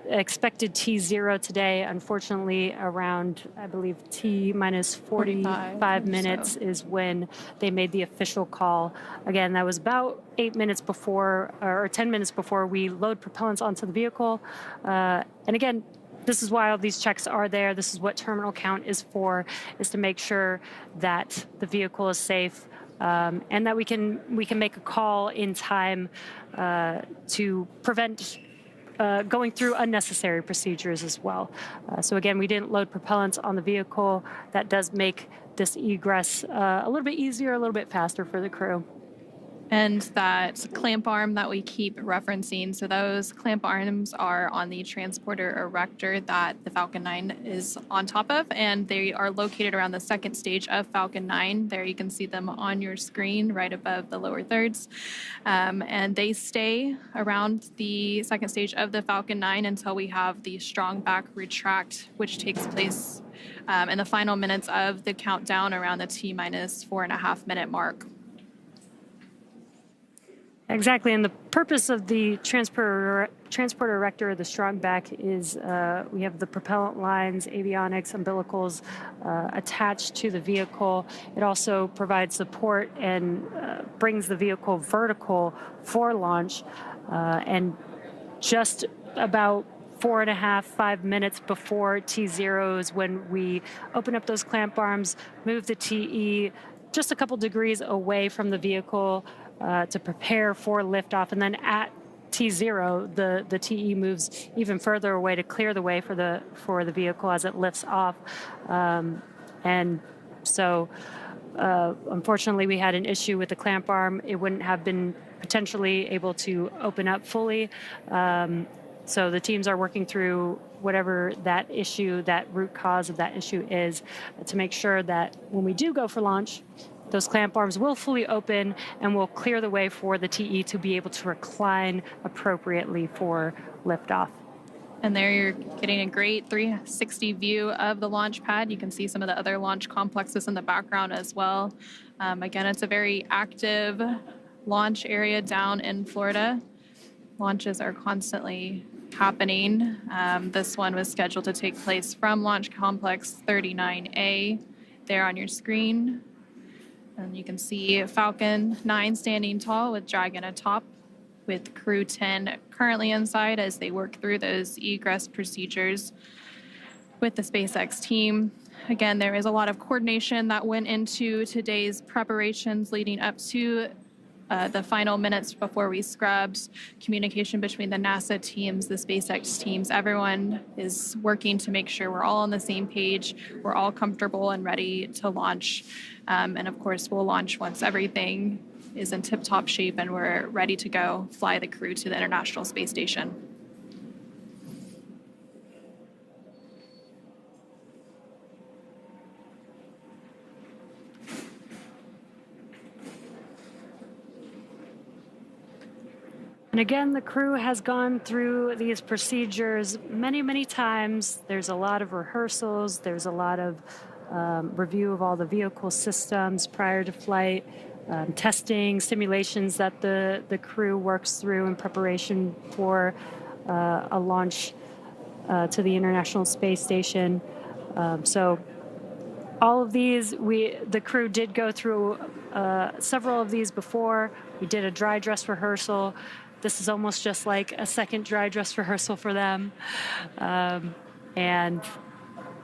expected T0 today. Unfortunately, around, I believe, T minus 45 minutes is when they made the official call. Again, that was about 8 minutes before, or 10 minutes before we load propellants onto the vehicle. And again, this is why all these checks are there. This is what terminal count is for, is to make sure that the vehicle is safe, and that we can make a call in time to prevent going through unnecessary procedures as well. So again, we didn't load propellants on the vehicle. That does make this egress a little bit easier, a little bit faster for the crew. And that clamp arm that we keep referencing, so those clamp arms are on the transporter-erector that the Falcon 9 is on top of, and they are located around the second stage of Falcon 9. There you can see them on your screen right above the lower thirds. And they stay around the second stage of the Falcon 9 until we have the strong back retract, which takes place in the final minutes of the countdown around the T-minus 4.5 minute mark. Exactly, and the purpose of the transporter-erector, the strong back, is we have the propellant lines, avionics, umbilicals attached to the vehicle. It also provides support and brings the vehicle vertical for launch. And just about 4.5-5 minutes before T0 is when we open up those clamp arms, move the TE just a couple degrees away from the vehicle to prepare for liftoff, and then at T0, the TE moves even further away to clear the way for the vehicle as it lifts off. And so, unfortunately, we had an issue with the clamp arm. It wouldn't have been potentially able to open up fully. So the teams are working through whatever that issue, that root cause of that issue is, to make sure that when we do go for launch, those clamp arms will fully open and will clear the way for the TE to be able to recline appropriately for liftoff. And there you're getting a great 360 view of the launch pad. You can see some of the other launch complexes in the background as well. Again, it's a very active launch area down in Florida. Launches are constantly happening. This one was scheduled to take place from Launch Complex 39A there on your screen. And you can see Falcon 9 standing tall with Dragon atop, with Crew-10 currently inside as they work through those egress procedures with the SpaceX team. Again, there is a lot of coordination that went into today's preparations leading up to the final minutes before we scrubbed. Communication between the NASA teams, the SpaceX teams, everyone is working to make sure we're all on the same page, we're all comfortable and ready to launch. And of course, we'll launch once everything is in tip-top shape and we're ready to go fly the crew to the International Space Station. And again, the crew has gone through these procedures many, many times. There's a lot of rehearsals. There's a lot of review of all the vehicle systems prior to flight, testing, simulations that the crew works through in preparation for a launch to the International Space Station. So all of these, the crew did go through several of these before. We did a dry dress rehearsal. This is almost just like a second dry dress rehearsal for them. And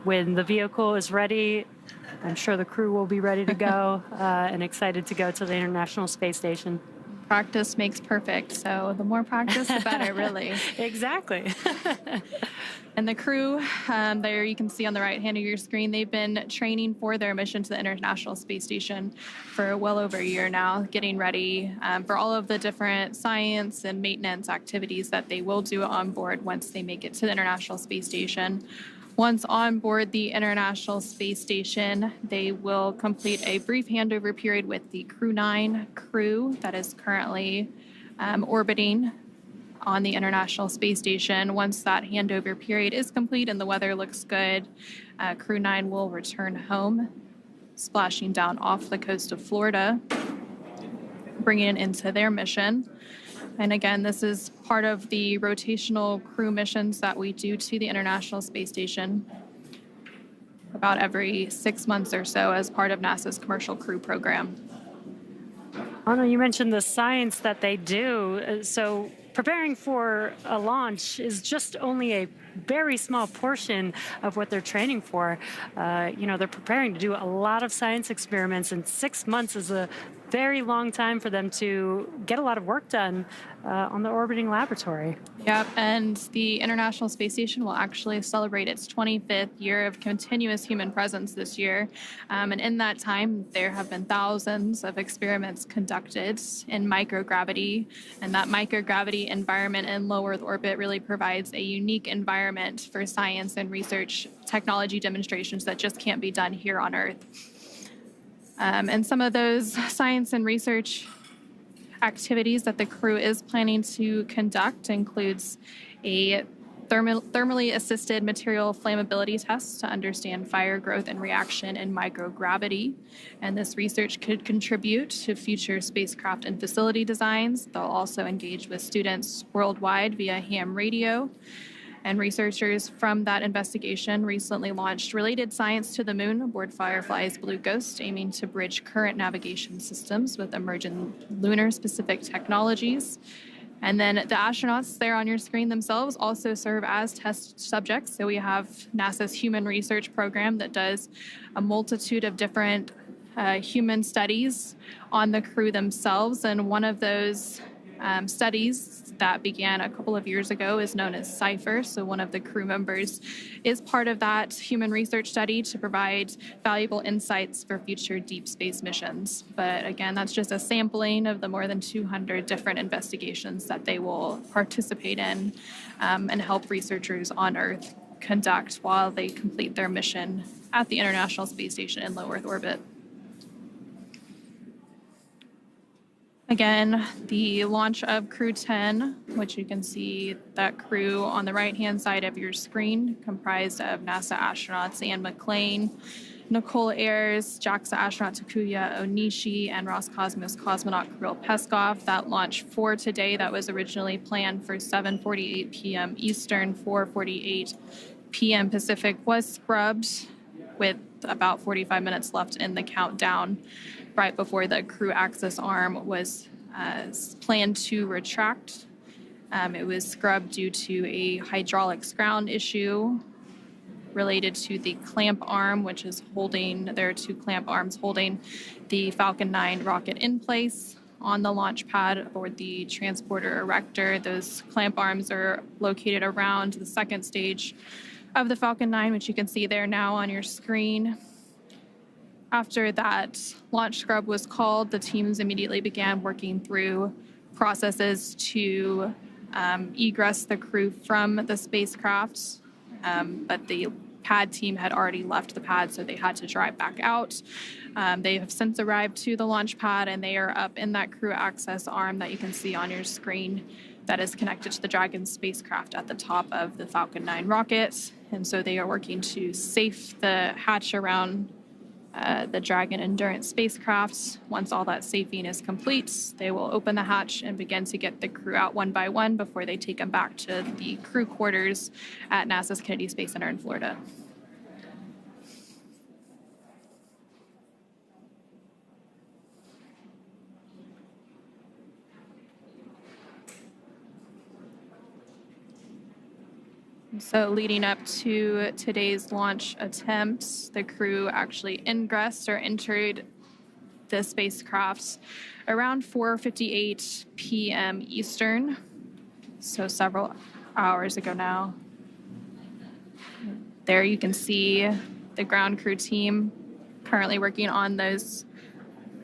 when the vehicle is ready, I'm sure the crew will be ready to go and excited to go to the International Space Station. Practice makes perfect, so the more practice, the better, really. Exactly. And the crew, there you can see on the right hand of your screen, they've been training for their mission to the International Space Station for well over a year now, getting ready for all of the different science and maintenance activities that they will do on board once they make it to the International Space Station. Once on board the International Space Station, they will complete a brief handover period with the Crew-9 crew that is currently orbiting on the International Space Station. Once that handover period is complete and the weather looks good, Crew-9 will return home, splashing down off the coast of Florida, bringing it into their mission. And again, this is part of the rotational crew missions that we do to the International Space Station about every 6 months or so as part of NASA's Commercial Crew Program. Anna, you mentioned the science that they do. So preparing for a launch is just only a very small portion of what they're training for. They're preparing to do a lot of science experiments, and 6 months is a very long time for them to get a lot of work done on the orbiting laboratory. Yep, and the International Space Station will actually celebrate its 25th year of continuous human presence this year. And in that time, there have been thousands of experiments conducted in microgravity. And that microgravity environment in low Earth orbit really provides a unique environment for science and research technology demonstrations that just can't be done here on Earth. And some of those science and research activities that the crew is planning to conduct includes a thermally assisted material flammability test to understand fire growth and reaction in microgravity. And this research could contribute to future spacecraft and facility designs. They'll also engage with students worldwide via ham radio. And researchers from that investigation recently launched related science to the moon aboard Firefly's Blue Ghost, aiming to bridge current navigation systems with emerging lunar-specific technologies. And then the astronauts there on your screen themselves also serve as test subjects. So we have NASA's Human Research Program that does a multitude of different human studies on the crew themselves. And one of those studies that began a couple of years ago is known as CIPHER. So one of the crew members is part of that human research study to provide valuable insights for future deep space missions. But again, that's just a sampling of the more than 200 different investigations that they will participate in and help researchers on Earth conduct while they complete their mission at the International Space Station in low Earth orbit. Again, the launch of Crew-10, which you can see that crew on the right-hand side of your screen, comprised of NASA astronauts Anne McClain, Nichole, Ayers, JAXA astronaut Takuya Onishi, and Roscosmos cosmonaut Kirill Peskov. That launch for today, that was originally planned for 7:48 p.m. Eastern, 4:48 p.m. Pacific, was scrubbed with about 45 minutes left in the countdown, right before the crew access arm was planned to retract. It was scrubbed due to a hydraulics ground issue related to the clamp arm, which is holding, there are two clamp arms holding the Falcon 9 rocket in place on the launch pad aboard the transporter-erector. Those clamp arms are located around the second stage of the Falcon 9, which you can see there now on your screen. After that launch scrub was called, the teams immediately began working through processes to egress the crew from the spacecraft, but the pad team had already left the pad, so they had to drive back out. They have since arrived to the launch pad, and they are up in that crew access arm that you can see on your screen that is connected to the Dragon spacecraft at the top of the Falcon 9 rocket. And so they are working to safe the hatch around the Dragon Endurance spacecraft. Once all that safing is complete, they will open the hatch and begin to get the crew out one by one before they take them back to the crew quarters at NASA's Kennedy Space Center in Florida. So leading up to today's launch attempts, the crew actually ingressed or entered the spacecraft around 4:58 p.m. Eastern, so several hours ago now. There you can see the ground crew team currently working on those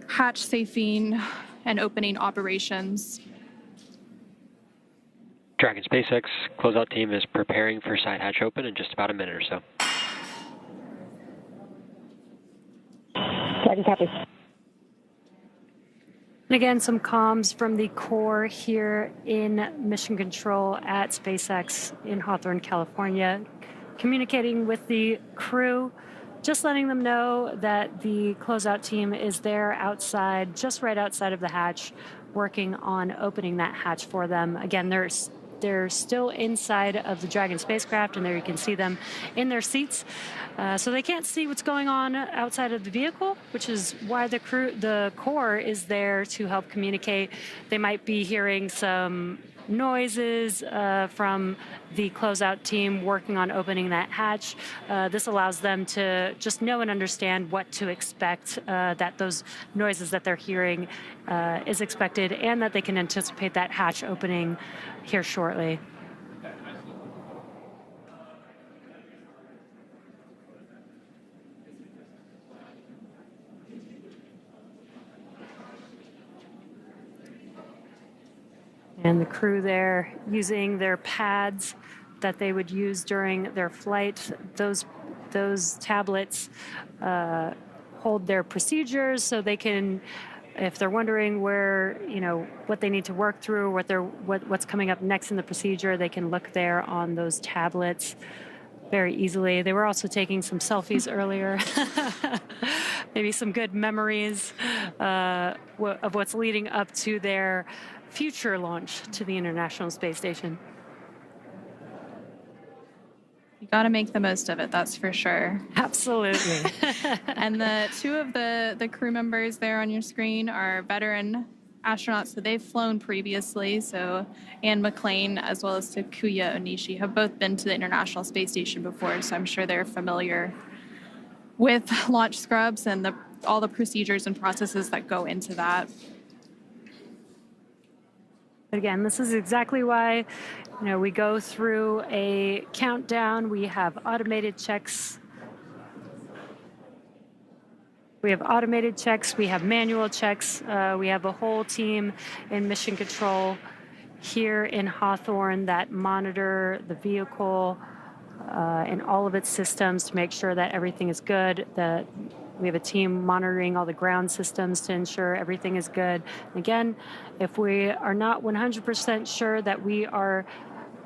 hatch safing and opening operations. Dragon SpaceX closeout team is preparing for side hatch open in just about a minute or so. Dragon copy. And again, some comms from the core here in Mission Control at SpaceX in Hawthorne, California, communicating with the crew, just letting them know that the closeout team is there outside, just right outside of the hatch, working on opening that hatch for them. Again, they're still inside of the Dragon spacecraft, and there you can see them in their seats. So they can't see what's going on outside of the vehicle, which is why the core is there to help communicate. They might be hearing some noises from the closeout team working on opening that hatch. This allows them to just know and understand what to expect, that those noises that they're hearing is expected, and that they can anticipate that hatch opening here shortly. And the crew there using their pads that they would use during their flight. Those tablets hold their procedures, so they can, if they're wondering where, what they need to work through, what's coming up next in the procedure, they can look there on those tablets very easily. They were also taking some selfies earlier. Maybe some good memories of what's leading up to their future launch to the International Space Station. You got to make the most of it, that's for sure. Absolutely. And the two of the crew members there on your screen are veteran astronauts that they've flown previously. So Anne McClain as well as Takuya Onishi have both been to the International Space Station before, so I'm sure they're familiar with launch scrubs and all the procedures and processes that go into that. Again, this is exactly why, we go through a countdown. We have automated checks. We have manual checks. We have a whole team in mission control here in Hawthorne that monitor the vehicle and all of its systems to make sure that everything is good, that we have a team monitoring all the ground systems to ensure everything is good. Again, if we are not 100% sure that we are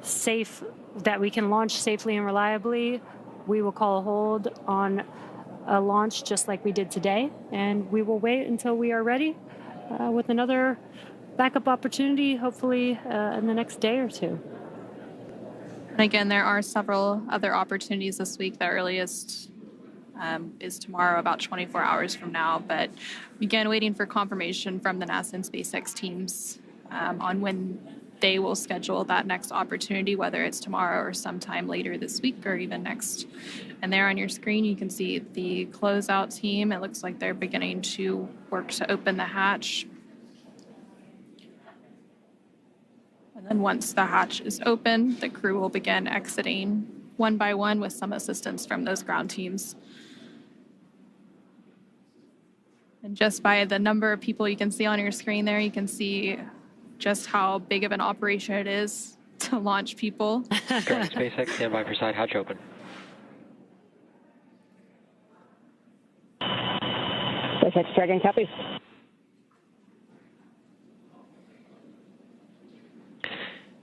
safe, that we can launch safely and reliably, we will call a hold on a launch just like we did today, and we will wait until we are ready with another backup opportunity, hopefully in the next day or two. And again, there are several other opportunities this week. The earliest is tomorrow, about 24 hours from now. But again, waiting for confirmation from the NASA and SpaceX teams on when they will schedule that next opportunity, whether it's tomorrow or sometime later this week or even next. And there on your screen, you can see the closeout team. It looks like they're beginning to work to open the hatch. And then once the hatch is open, the crew will begin exiting one by one with some assistance from those ground teams. And just by the number of people you can see on your screen there, you can see just how big of an operation it is to launch people. Dragon SpaceX, stand by for side hatch open. SpaceX Dragon, copy.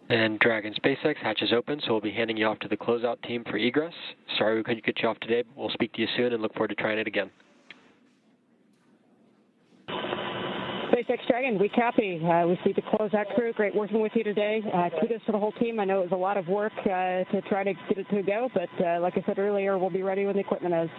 And Dragon SpaceX, hatch is open, so we'll be handing you off to the closeout team for egress. Sorry we couldn't get you off today, but we'll speak to you soon and look forward to trying it again. SpaceX Dragon, we copy. We see the closeout crew. Great working with you today. Kudos to the whole team. I know it was a lot of work to try to get it to go, but like I said earlier, we'll be ready when the equipment is.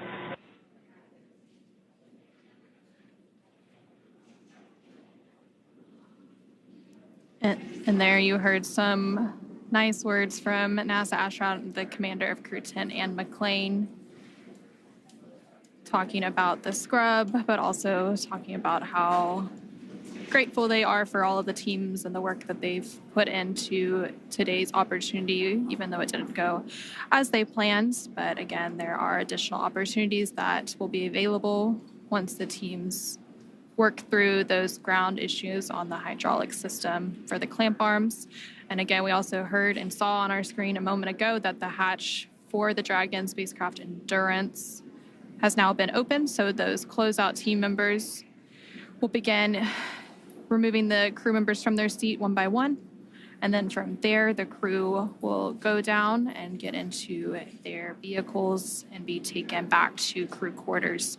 And there you heard some nice words from NASA astronaut, the commander of Crew-10, Anne McClain, talking about the scrub, but also talking about how grateful they are for all of the teams and the work that they've put into today's opportunity, even though it didn't go as they planned. But again, there are additional opportunities that will be available once the teams work through those ground issues on the hydraulic system for the clamp arms. And again, we also heard and saw on our screen a moment ago that the hatch for the Dragon spacecraft Endurance has now been opened. So those closeout team members will begin removing the crew members from their seat one by one. And then from there, the crew will go down and get into their vehicles and be taken back to crew quarters.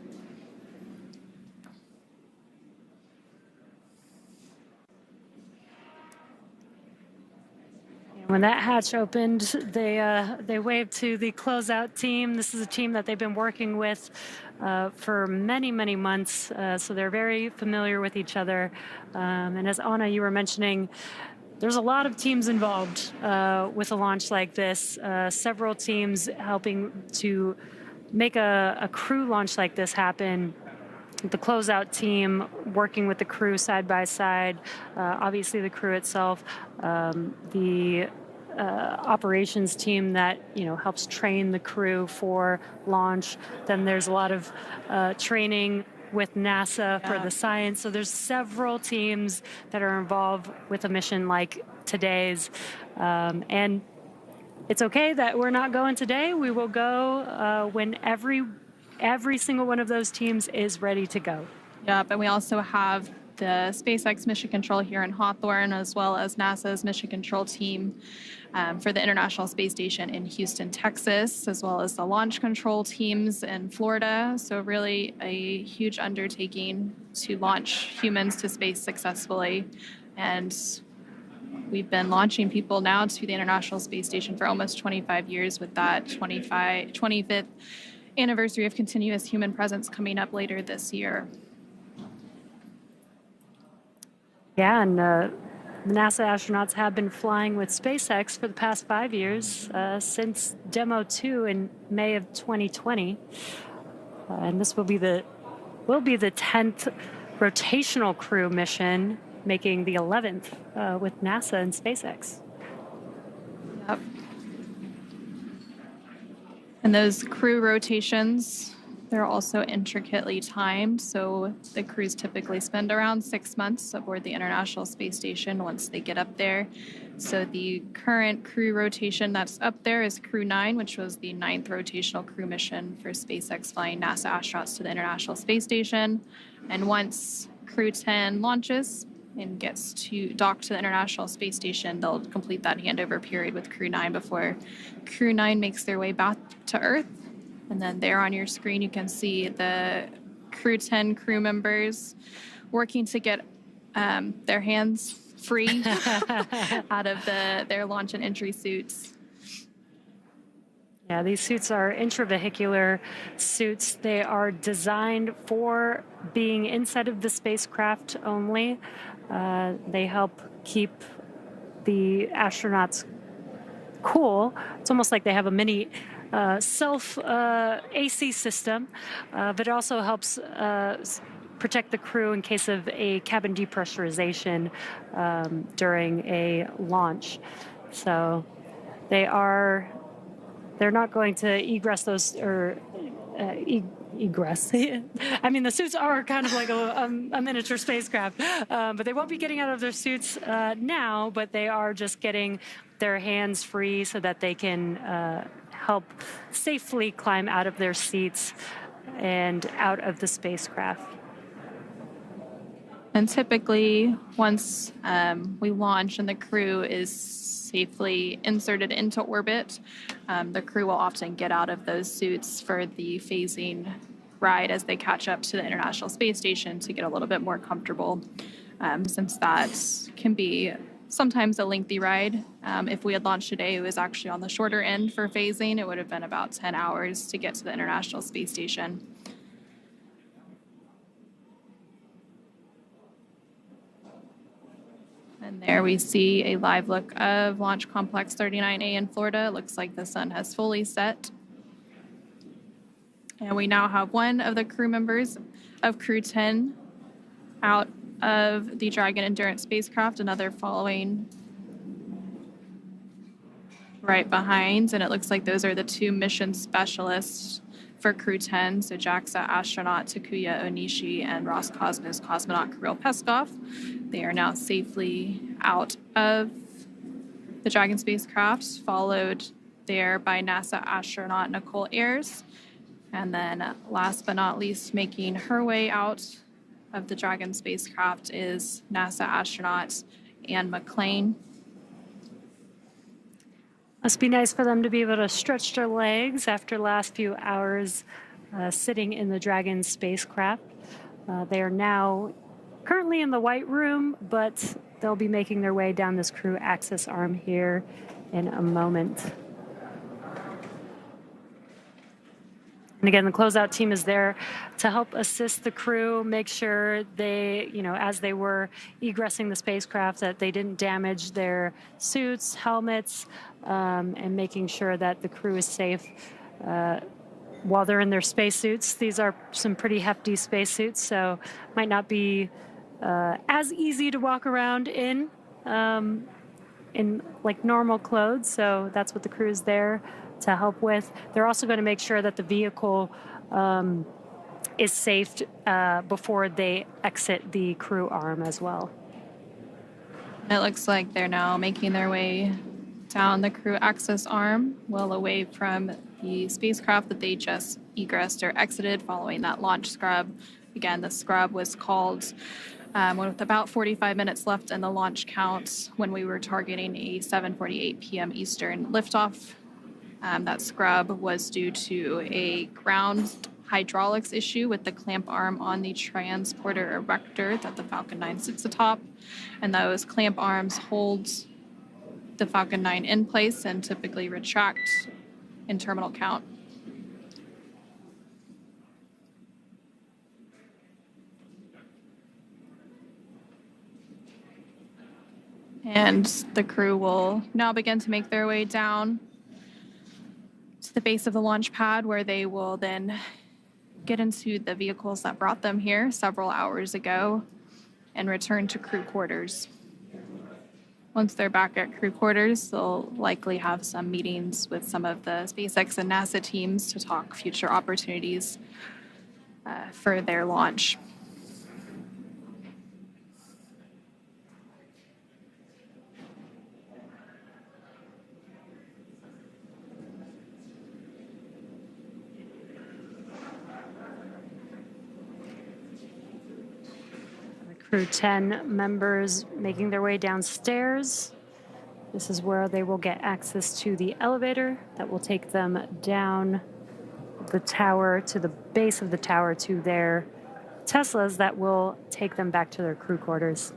When that hatch opened, they waved to the closeout team. This is a team that they've been working with for many, many months, so they're very familiar with each other. And as Anna, you were mentioning, there's a lot of teams involved with a launch like this. Several teams helping to make a crew launch like this happen. The closeout team working with the crew side by side, obviously the crew itself, the operations team that helps train the crew for launch. Then there's a lot of training with NASA for the science. So there's several teams that are involved with a mission like today's, and it's okay that we're not going today. We will go when every single one of those teams is ready to go. Yep, and we also have the SpaceX Mission Control here in Hawthorne, as well as NASA's Mission Control team for the International Space Station in Houston, Texas, as well as the launch control teams in Florida. So really a huge undertaking to launch humans to space successfully. And we've been launching people now to the International Space Station for almost 25 years, with that 25th anniversary of continuous human presence coming up later this year. Yeah, and the NASA astronauts have been flying with SpaceX for the past 5 years, since Demo 2 in May of 2020. And this will be the 10th rotational crew mission, making the 11th with NASA and SpaceX. Yep. And those crew rotations, they're also intricately timed. So the crews typically spend around 6 months aboard the International Space Station once they get up there. So the current crew rotation that's up there is Crew-9, which was the 9th rotational crew mission for SpaceX flying NASA astronauts to the International Space Station. And once Crew-10 launches and gets to dock to the International Space Station, they'll complete that handover period with Crew-9 before Crew-9 makes their way back to Earth. And then there on your screen, you can see the Crew-10 crew members working to get their hands free out of their launch and entry suits. Yeah, these suits are intravehicular suits. They are designed for being inside of the spacecraft only. They help keep the astronauts cool. It's almost like they have a mini self AC system, but it also helps protect the crew in case of a cabin depressurization during a launch. So they're not going to egress those, or egress. I mean, the suits are kind of like a miniature spacecraft, but they won't be getting out of their suits now, but they are just getting their hands free so that they can help safely climb out of their seats and out of the spacecraft. And typically, once we launch and the crew is safely inserted into orbit, the crew will often get out of those suits for the phasing ride as they catch up to the International Space Station to get a little bit more comfortable, since that can be sometimes a lengthy ride. If we had launched today, it was actually on the shorter end for phasing. It would have been about 10 hours to get to the International Space Station. And there we see a live look of Launch Complex 39A in Florida. It looks like the sun has fully set. And we now have one of the crew members of Crew-10 out of the Dragon Endurance spacecraft, another following right behind. And it looks like those are the two mission specialists for Crew-10, so JAXA astronaut Takuya Onishi and Roscosmos cosmonaut Kirill Peskov. They are now safely out of the Dragon spacecraft, followed there by NASA astronaut Nichole Ayers. And then last but not least, making her way out of the Dragon spacecraft is NASA astronaut McClain. Must be nice for them to be able to stretch their legs after the last few hours sitting in the Dragon spacecraft. They are now currently in the White Room, but they'll be making their way down this crew access arm here in a moment. And again, the closeout team is there to help assist the crew, make sure they, as they were egressing the spacecraft, that they didn't damage their suits, helmets, and making sure that the crew is safe while they're in their spacesuits. These are some pretty hefty spacesuits, so might not be as easy to walk around in like normal clothes. So that's what the crew is there to help with. They're also going to make sure that the vehicle is safe before they exit the crew arm as well. It looks like they're now making their way down the crew access arm, well away from the spacecraft that they just egressed or exited following that launch scrub. Again, the scrub was called with about 45 minutes left in the launch count when we were targeting a 7:48 p.m. Eastern liftoff. That scrub was due to a ground hydraulics issue with the clamp arm on the transporter-erector that the Falcon 9 sits atop. And those clamp arms hold the Falcon 9 in place and typically retract in terminal count. And the crew will now begin to make their way down to the base of the launch pad, where they will then get into the vehicles that brought them here several hours ago and return to crew quarters. Once they're back at crew quarters, they'll likely have some meetings with some of the SpaceX and NASA teams to talk future opportunities for their launch. Crew-10 members making their way downstairs. This is where they will get access to the elevator that will take them down the tower to the base of the tower to their Teslas that will take them back to their crew quarters.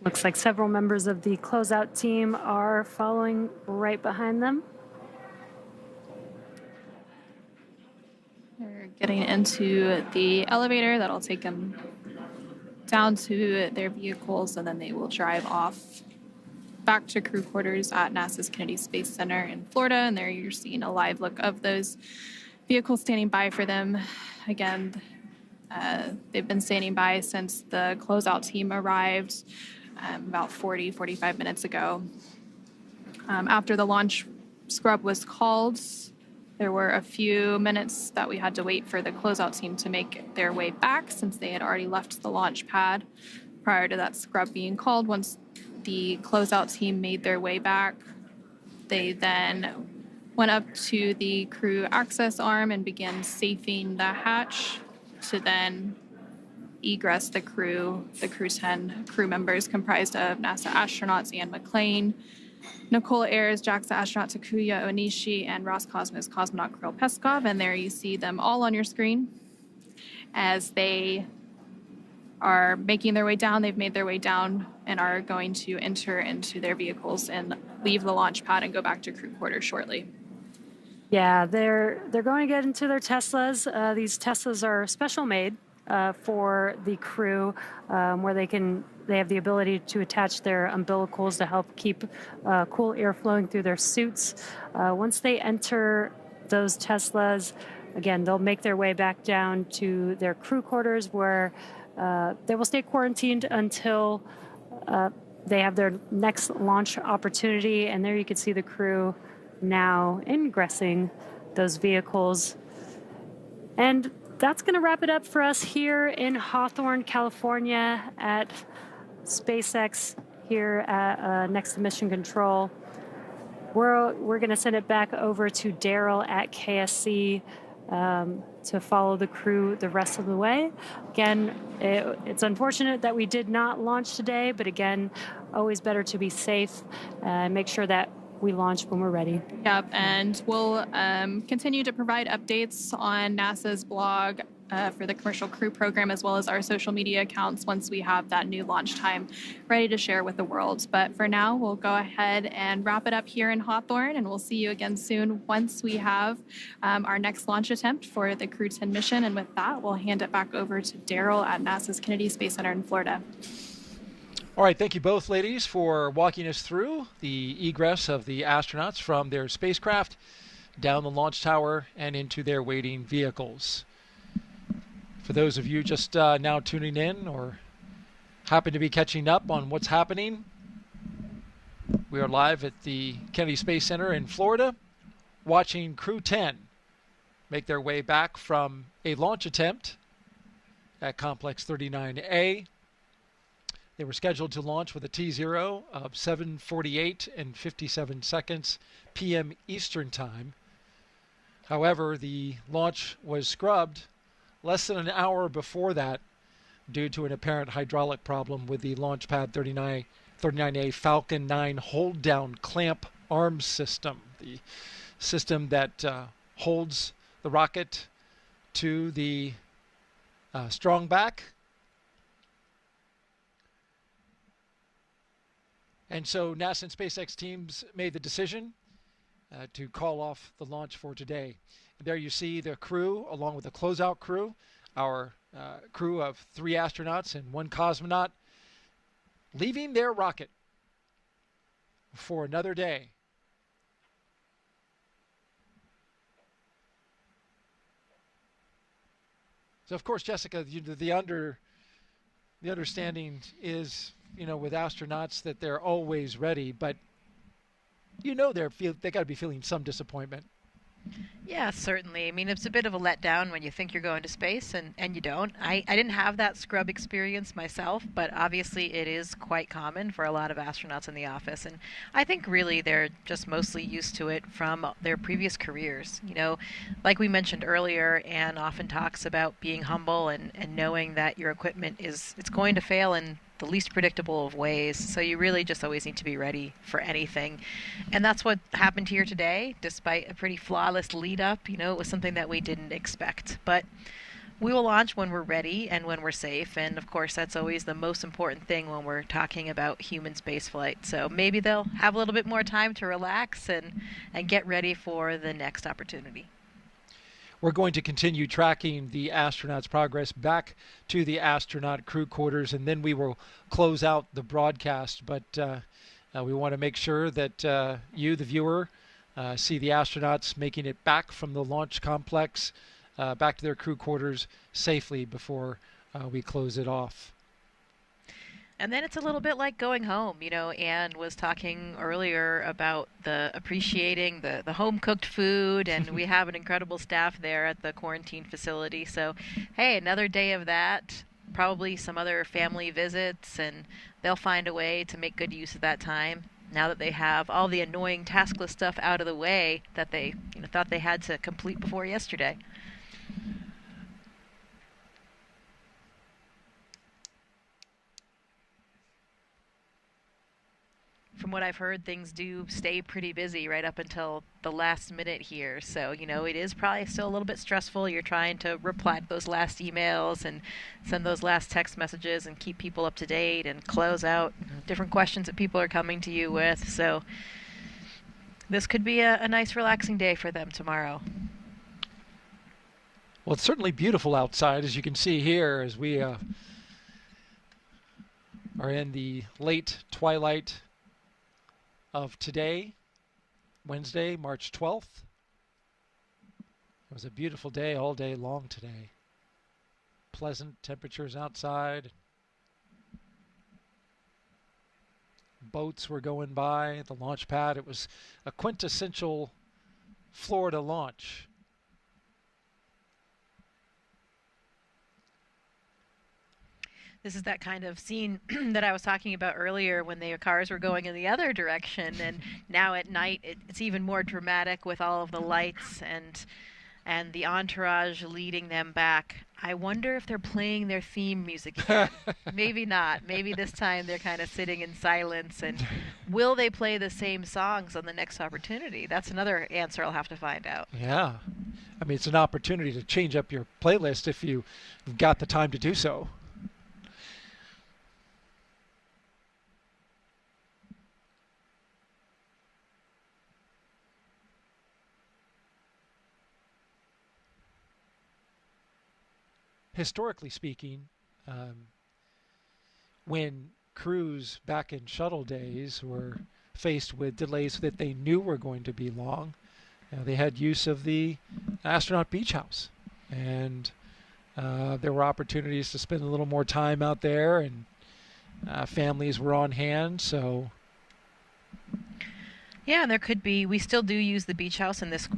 Looks like several members of the closeout team are following right behind them. They're getting into the elevator that'll take them down to their vehicles, and then they will drive off back to crew quarters at NASA's Kennedy Space Center in Florida. And there you're seeing a live look of those vehicles standing by for them. Again, they've been standing by since the closeout team arrived about 45 minutes ago. After the launch scrub was called, there were a few minutes that we had to wait for the closeout team to make their way back, since they had already left the launch pad prior to that scrub being called. Once the closeout team made their way back, they then went up to the crew access arm and began safing the hatch to then egress the crew. The Crew-10 crew members comprised of NASA astronauts Anne McClain, Nichole, Ayers, JAXA astronaut Takuya Onishi, and Roscosmos cosmonaut Kirill Peskov. And there you see them all on your screen as they are making their way down. They've made their way down and are going to enter into their vehicles and leave the launch pad and go back to crew quarters shortly. Yeah, they're going to get into their Teslas. These Teslas are special made for the crew, where they have the ability to attach their umbilicals to help keep cool air flowing through their suits. Once they enter those Teslas, again, they'll make their way back down to their crew quarters, where they will stay quarantined until they have their next launch opportunity. And there you can see the crew now ingressing those vehicles. And that's going to wrap it up for us here in Hawthorne, California at SpaceX here at next to Mission Control. We're going to send it back over to Daryl at KSC to follow the crew the rest of the way. Again, it's unfortunate that we did not launch today, but again, always better to be safe and make sure that we launch when we're ready. Yep, and we'll continue to provide updates on NASA's blog for the Commercial Crew Program, as well as our social media accounts once we have that new launch time ready to share with the world. But for now, we'll go ahead and wrap it up here in Hawthorne, and we'll see you again soon once we have our next launch attempt for the Crew-10 mission. And with that, we'll hand it back over to Daryl at NASA's Kennedy Space Center in Florida. All right, thank you both, ladies, for walking us through the egress of the astronauts from their spacecraft down the launch tower and into their waiting vehicles. For those of you just now tuning in or happen to be catching up on what's happening, we are live at the Kennedy Space Center in Florida, watching Crew-10 make their way back from a launch attempt at Complex 39A. They were scheduled to launch with a T0 of 7:48 and 57 seconds p.m. Eastern Time. However, the launch was scrubbed less than an hour before that due to an apparent hydraulic problem with the Launchpad 39A Falcon 9 hold-down clamp arm system, the system that holds the rocket to the strong back. And so NASA and SpaceX teams made the decision to call off the launch for today. And there you see the crew, along with the closeout crew, our crew of 3 astronauts and 1 cosmonaut, leaving their rocket for another day. So, of course, Jessica, the understanding is, with astronauts that they're always ready, but they got to be feeling some disappointment. Yeah, certainly. I mean, it's a bit of a letdown when you think you're going to space and you don't. I didn't have that scrub experience myself, but obviously it is quite common for a lot of astronauts in the office. And I think really they're just mostly used to it from their previous careers. Like we mentioned earlier, Anne often talks about being humble and knowing that your equipment it's going to fail in the least predictable of ways, so you really just always need to be ready for anything. And that's what happened here today, despite a pretty flawless lead up. It was something that we didn't expect, but we will launch when we're ready and when we're safe, and of course that's always the most important thing when we're talking about human spaceflight. So maybe they'll have a little bit more time to relax and get ready for the next opportunity. We're going to continue tracking the astronauts' progress back to the astronaut crew quarters, and then we will close out the broadcast. But we want to make sure that you, the viewer, see the astronauts making it back from the launch complex back to their crew quarters safely before we close it off. And then it's a little bit like going home. Anne was talking earlier about appreciating the home-cooked food, and we have an incredible staff there at the quarantine facility. So, hey, another day of that, probably some other family visits, and they'll find a way to make good use of that time now that they have all the annoying taskless stuff out of the way that they thought they had to complete before yesterday. From what I've heard, things do stay pretty busy right up until the last minute here. So, it is probably still a little bit stressful. You're trying to reply to those last emails and send those last text messages and keep people up to date and close out different questions that people are coming to you with. So this could be a nice relaxing day for them tomorrow. Well, it's certainly beautiful outside, as you can see here, as we are in the late twilight of today, Wednesday, March 12th. It was a beautiful day all day long today. Pleasant temperatures outside. Boats were going by, the launch pad. It was a quintessential Florida launch. This is that kind of scene that I was talking about earlier when the cars were going in the other direction, and now at night it's even more dramatic with all of the lights. And and the entourage leading them back. I wonder if they're playing their theme music again. Maybe not. Maybe this time they're kind of sitting in silence. And will they play the same songs on the next opportunity? That's another answer I'll have to find out. Yeah. I mean, it's an opportunity to change up your playlist if you've got the time to do so. Historically speaking, when crews back in shuttle days were faced with delays that they knew were going to be long, they had use of the astronaut beach house, and there were opportunities to spend a little more time out there, and families were on hand. So yeah, and there could be, we still do use the beach house in this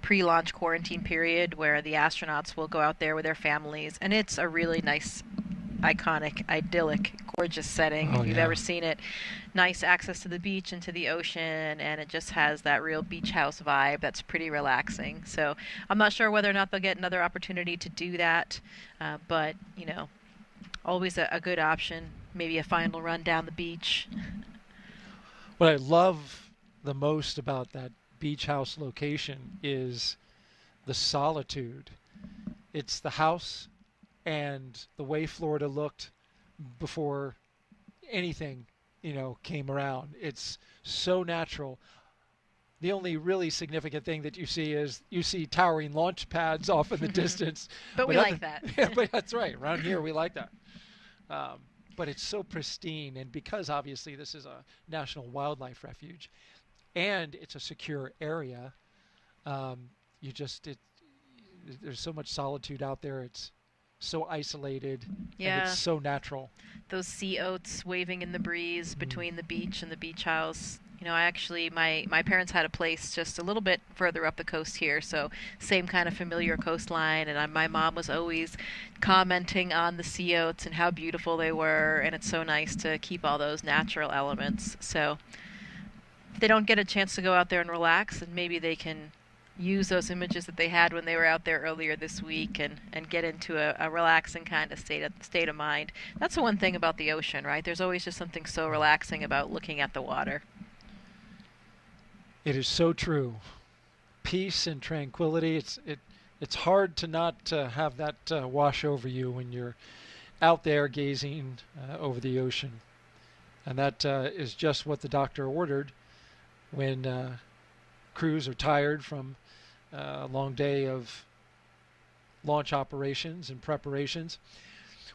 pre-launch quarantine period where the astronauts will go out there with their families, and it's a really nice, iconic, idyllic, gorgeous setting if you've ever seen it. Nice access to the beach and to the ocean, and it just has that real beach house vibe that's pretty relaxing. So I'm not sure whether or not they'll get another opportunity to do that, but you know, always a good option. Maybe a final run down the beach. What I love the most about that beach house location is the solitude. It's the house and the way Florida looked before anything, came around. It's so natural. The only really significant thing that you see is you see towering launch pads off in the distance. But we like that. Yeah, but that's right. Around here, we like that. But it's so pristine, and because obviously this is a national wildlife refuge, and it's a secure area, there's so much solitude out there. It's so isolated, and it's so natural. Those sea oats waving in the breeze between the beach and the beach house. My parents had a place just a little bit further up the coast here, so same kind of familiar coastline, and my mom was always commenting on the sea oats and how beautiful they were, and it's so nice to keep all those natural elements. So if they don't get a chance to go out there and relax, and maybe they can use those images that they had when they were out there earlier this week and get into a relaxing kind of state of mind. That's the one thing about the ocean, right? There's always just something so relaxing about looking at the water. It is so true. Peace and tranquility. It's hard to not have that wash over you when you're out there gazing over the ocean. And that is just what the doctor ordered when crews are tired from a long day of launch operations and preparations.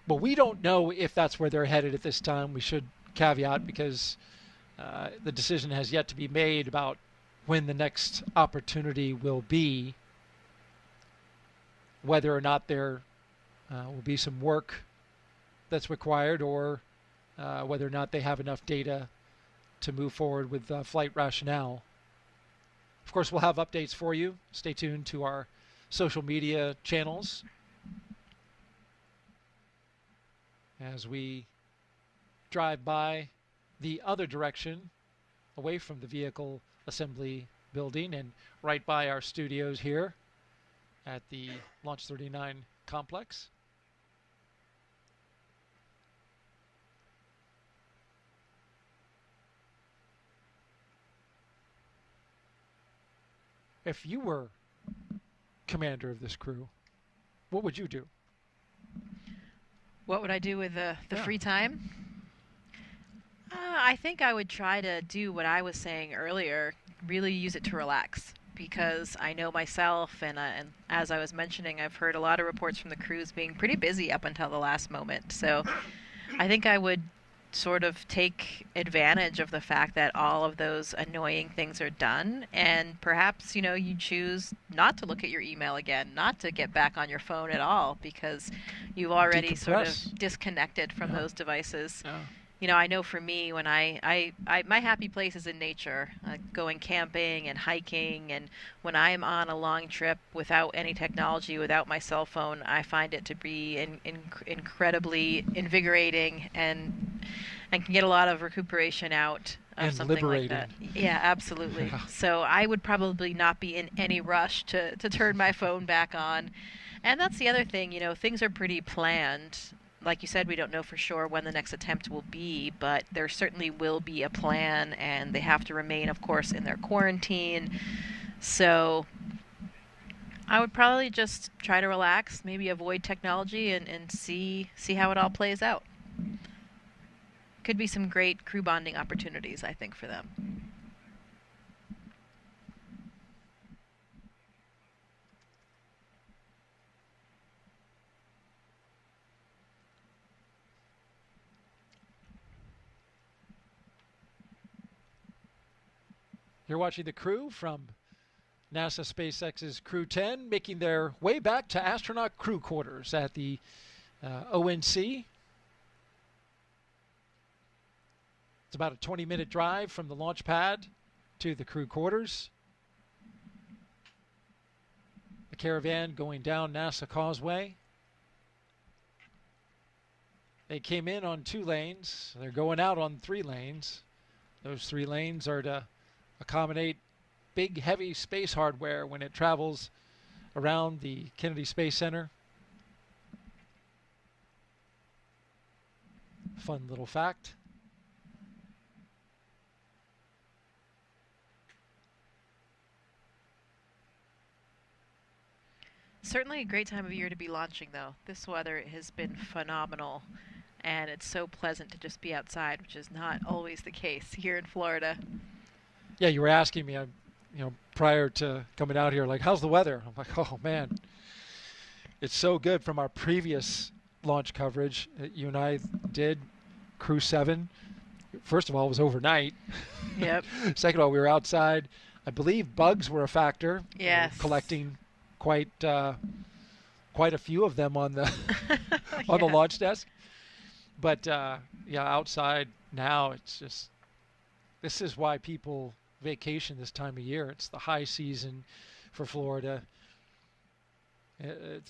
Well, we don't know if that's where they're headed at this time. We should caveat, because the decision has yet to be made about when the next opportunity will be, whether or not there will be some work that's required, or whether or not they have enough data to move forward with flight rationale. Of course, we'll have updates for you. Stay tuned to our social media channels as we drive by the other direction, away from the vehicle assembly building and right by our studios here at the Launch 39 complex. If you were commander of this crew, what would you do? What would I do with the free time? I think I would try to do what I was saying earlier, really use it to relax, because I know myself, and as I was mentioning, I've heard a lot of reports from the crews being pretty busy up until the last moment. So I think I would sort of take advantage of the fact that all of those annoying things are done, and perhaps you choose not to look at your email again, not to get back on your phone at all, because you've already sort of disconnected from those devices. I know for me, when my happy place is in nature, going camping and hiking, and when I am on a long trip without any technology, without my cell phone, I find it to be incredibly invigorating, and can get a lot of recuperation out and something liberating. like that. Yeah, absolutely. So I would probably not be in any rush to turn my phone back on. And that's the other thing, things are pretty planned. Like you said, we don't know for sure when the next attempt will be, but there certainly will be a plan, and they have to remain, of course, in their quarantine. So I would probably just try to relax, maybe avoid technology, and see how it all plays out. Could be some great crew bonding opportunities, I think, for them. You're watching the crew from NASA SpaceX's Crew-10 making their way back to astronaut crew quarters at the ONC. It's about a 20-minute drive from the launch pad to the crew quarters. The caravan going down NASA Causeway. They came in on 2 lanes. They're going out on 3 lanes. Those 3 lanes are to accommodate big, heavy space hardware when it travels around the Kennedy Space Center. Fun little fact. Certainly a great time of year to be launching, though. This weather has been phenomenal, and it's so pleasant to just be outside, which is not always the case here in Florida. Yeah, you were asking me, prior to coming out here, like, how's the weather? I'm like, oh, man. It's so good from our previous launch coverage that you and I did, Crew-7. First of all, it was overnight. Yep. Second of all, we were outside. I believe bugs were a factor. Yes. Collecting quite a few of them on the on the launch desk. But outside now, it's just, this is why people vacation this time of year. It's the high season for Florida.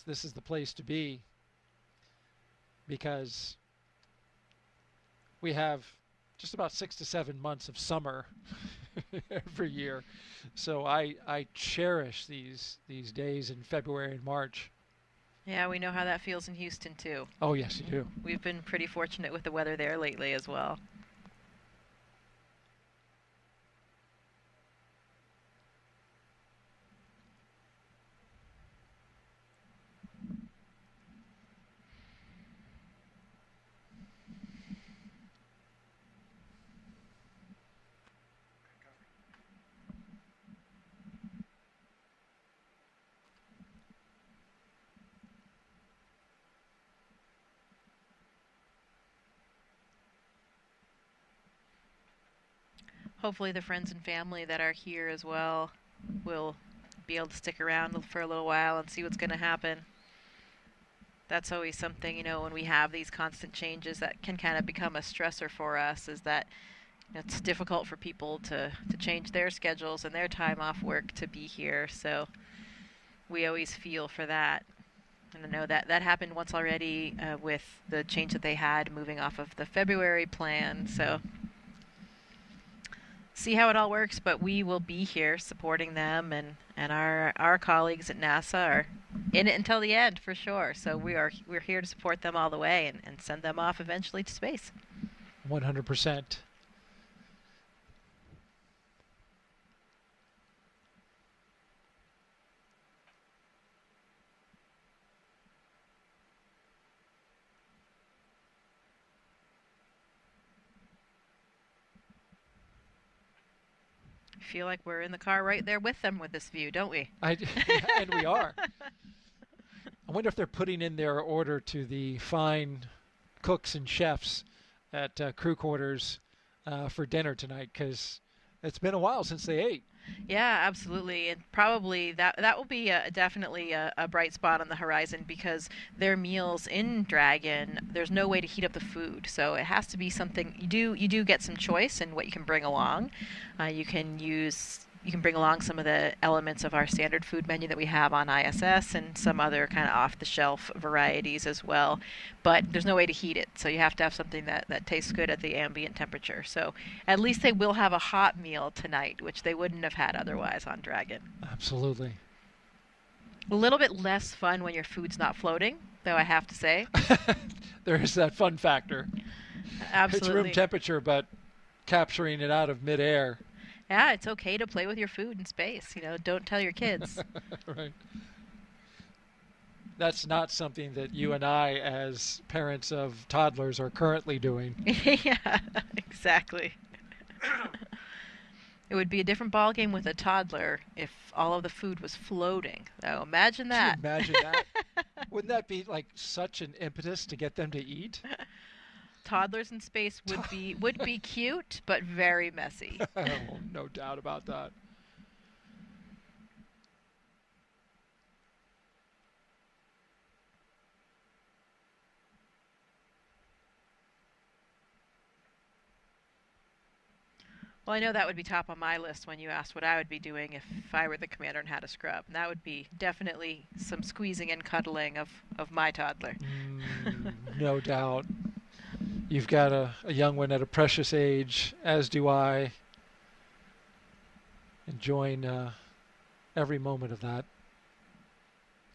This is the place to be, because we have just about 6 to 7 months of summer every year. So I cherish these days in February and March. Yeah, we know how that feels in Houston, too. Oh, yes, you do. We've been pretty fortunate with the weather there lately as well. Hopefully the friends and family that are here as well will be able to stick around for a little while and see what's going to happen. That's always something, when we have these constant changes that can kind of become a stressor for us, is that it's difficult for people to change their schedules and their time off work to be here. So we always feel for that. And I know that happened once already with the change that they had moving off of the February plan. So see how it all works, but we will be here supporting them, and our colleagues at NASA are in it until the end for sure. So we're here to support them all the way and send them off eventually to space. 100%. Feel like we're in the car right there with them with this view, don't we? And we are. I wonder if they're putting in their order to the fine cooks and chefs at crew quarters for dinner tonight, because it's been a while since they ate. Yeah, absolutely. And probably that will be definitely a bright spot on the horizon, because their meals in Dragon, there's no way to heat up the food. So it has to be something, you do get some choice in what you can bring along. You can use you can bring along some of the elements of our standard food menu that we have on ISS and some other kind of off-the-shelf varieties as well. But there's no way to heat it, so you have to have something that tastes good at the ambient temperature. So at least they will have a hot meal tonight, which they wouldn't have had otherwise on Dragon. Absolutely. A little bit less fun when your food's not floating, though, I have to say. There is that fun factor. Absolutely. It's room temperature, but capturing it out of midair. Yeah, it's okay to play with your food in space. Don't tell your kids. Right. That's not something that you and I, as parents of toddlers, are currently doing. Yeah, exactly. It would be a different ballgame with a toddler if all of the food was floating. So imagine that. Can you imagine that? Wouldn't that be like such an impetus to get them to eat? Toddlers in space would be cute, but very messy. Oh, no doubt about that. Well, I know that would be top on my list when you asked what I would be doing if I were the commander and had a scrub. And that would be definitely some squeezing and cuddling of my toddler. No doubt. You've got a young one at a precious age, as do I. Enjoying every moment of that.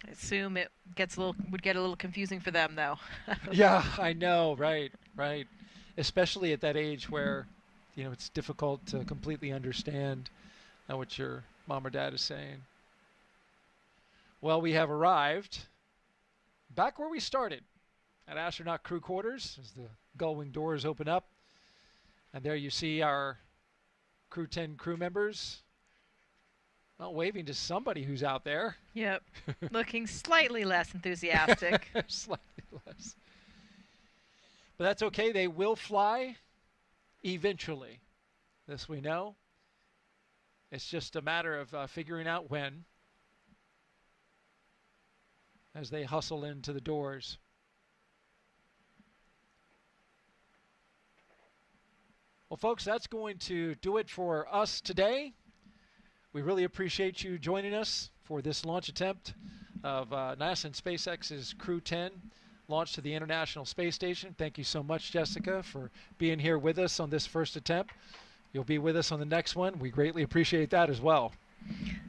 I assume it would get a little confusing for them, though. Yeah, I know, right. Especially at that age where, it's difficult to completely understand what your mom or dad is saying. Well, we have arrived back where we started, at astronaut crew quarters, as the gull-wing doors open up. And there you see our Crew-10 crew members waving to somebody who's out there. Yep. Looking slightly less enthusiastic. Slightly less. But that's okay. They will fly eventually. This we know. It's just a matter of figuring out when, as they hustle into the doors. Well, folks, that's going to do it for us today. We really appreciate you joining us for this launch attempt of NASA and SpaceX's Crew-10 launch to the International Space Station. Thank you so much, Jessica, for being here with us on this first attempt. You'll be with us on the next one. We greatly appreciate that as well.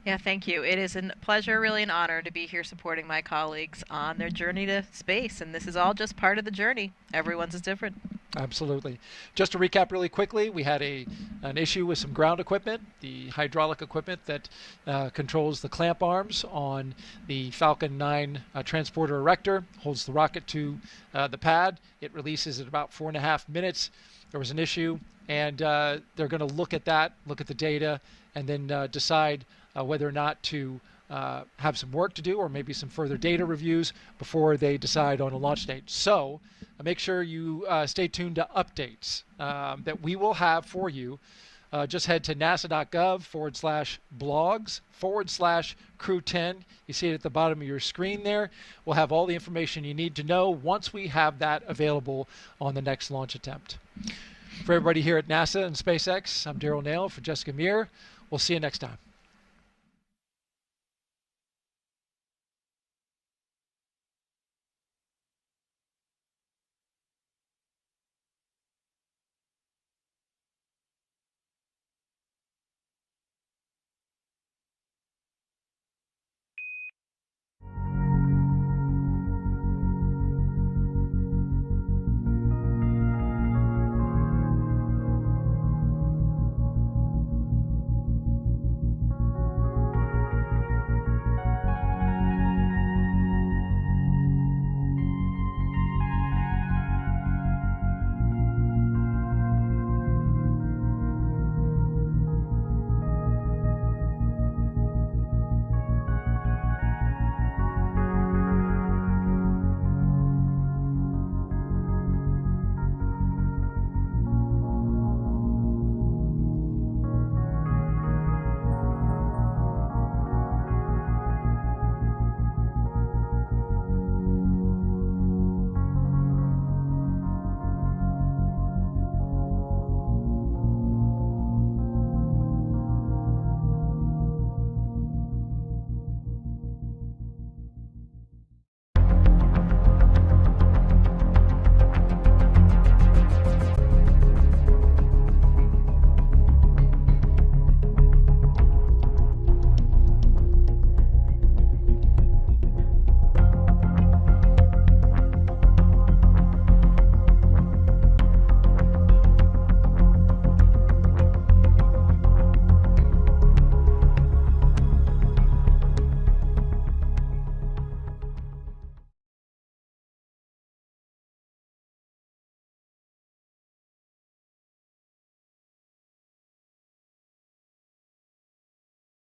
Yeah, thank you. It is a pleasure, really an honor to be here supporting my colleagues on their journey to space. And this is all just part of the journey. Everyone's is different. Absolutely. Just to recap really quickly, we had an issue with some ground equipment, the hydraulic equipment that controls the clamp arms on the Falcon 9 transporter-erector, holds the rocket to the pad. It releases at about 4.5 minutes. There was an issue, and they're going to look at that, look at the data, and then decide whether or not to have some work to do or maybe some further data reviews before they decide on a launch date. So make sure you stay tuned to updates that we will have for you. Just head to nasa.gov/blogs/Crew-10. You see it at the bottom of your screen there. We'll have all the information you need to know once we have that available on the next launch attempt. For everybody here at NASA and SpaceX, I'm Daryl Nail for Jessica Muir. We'll see you next time.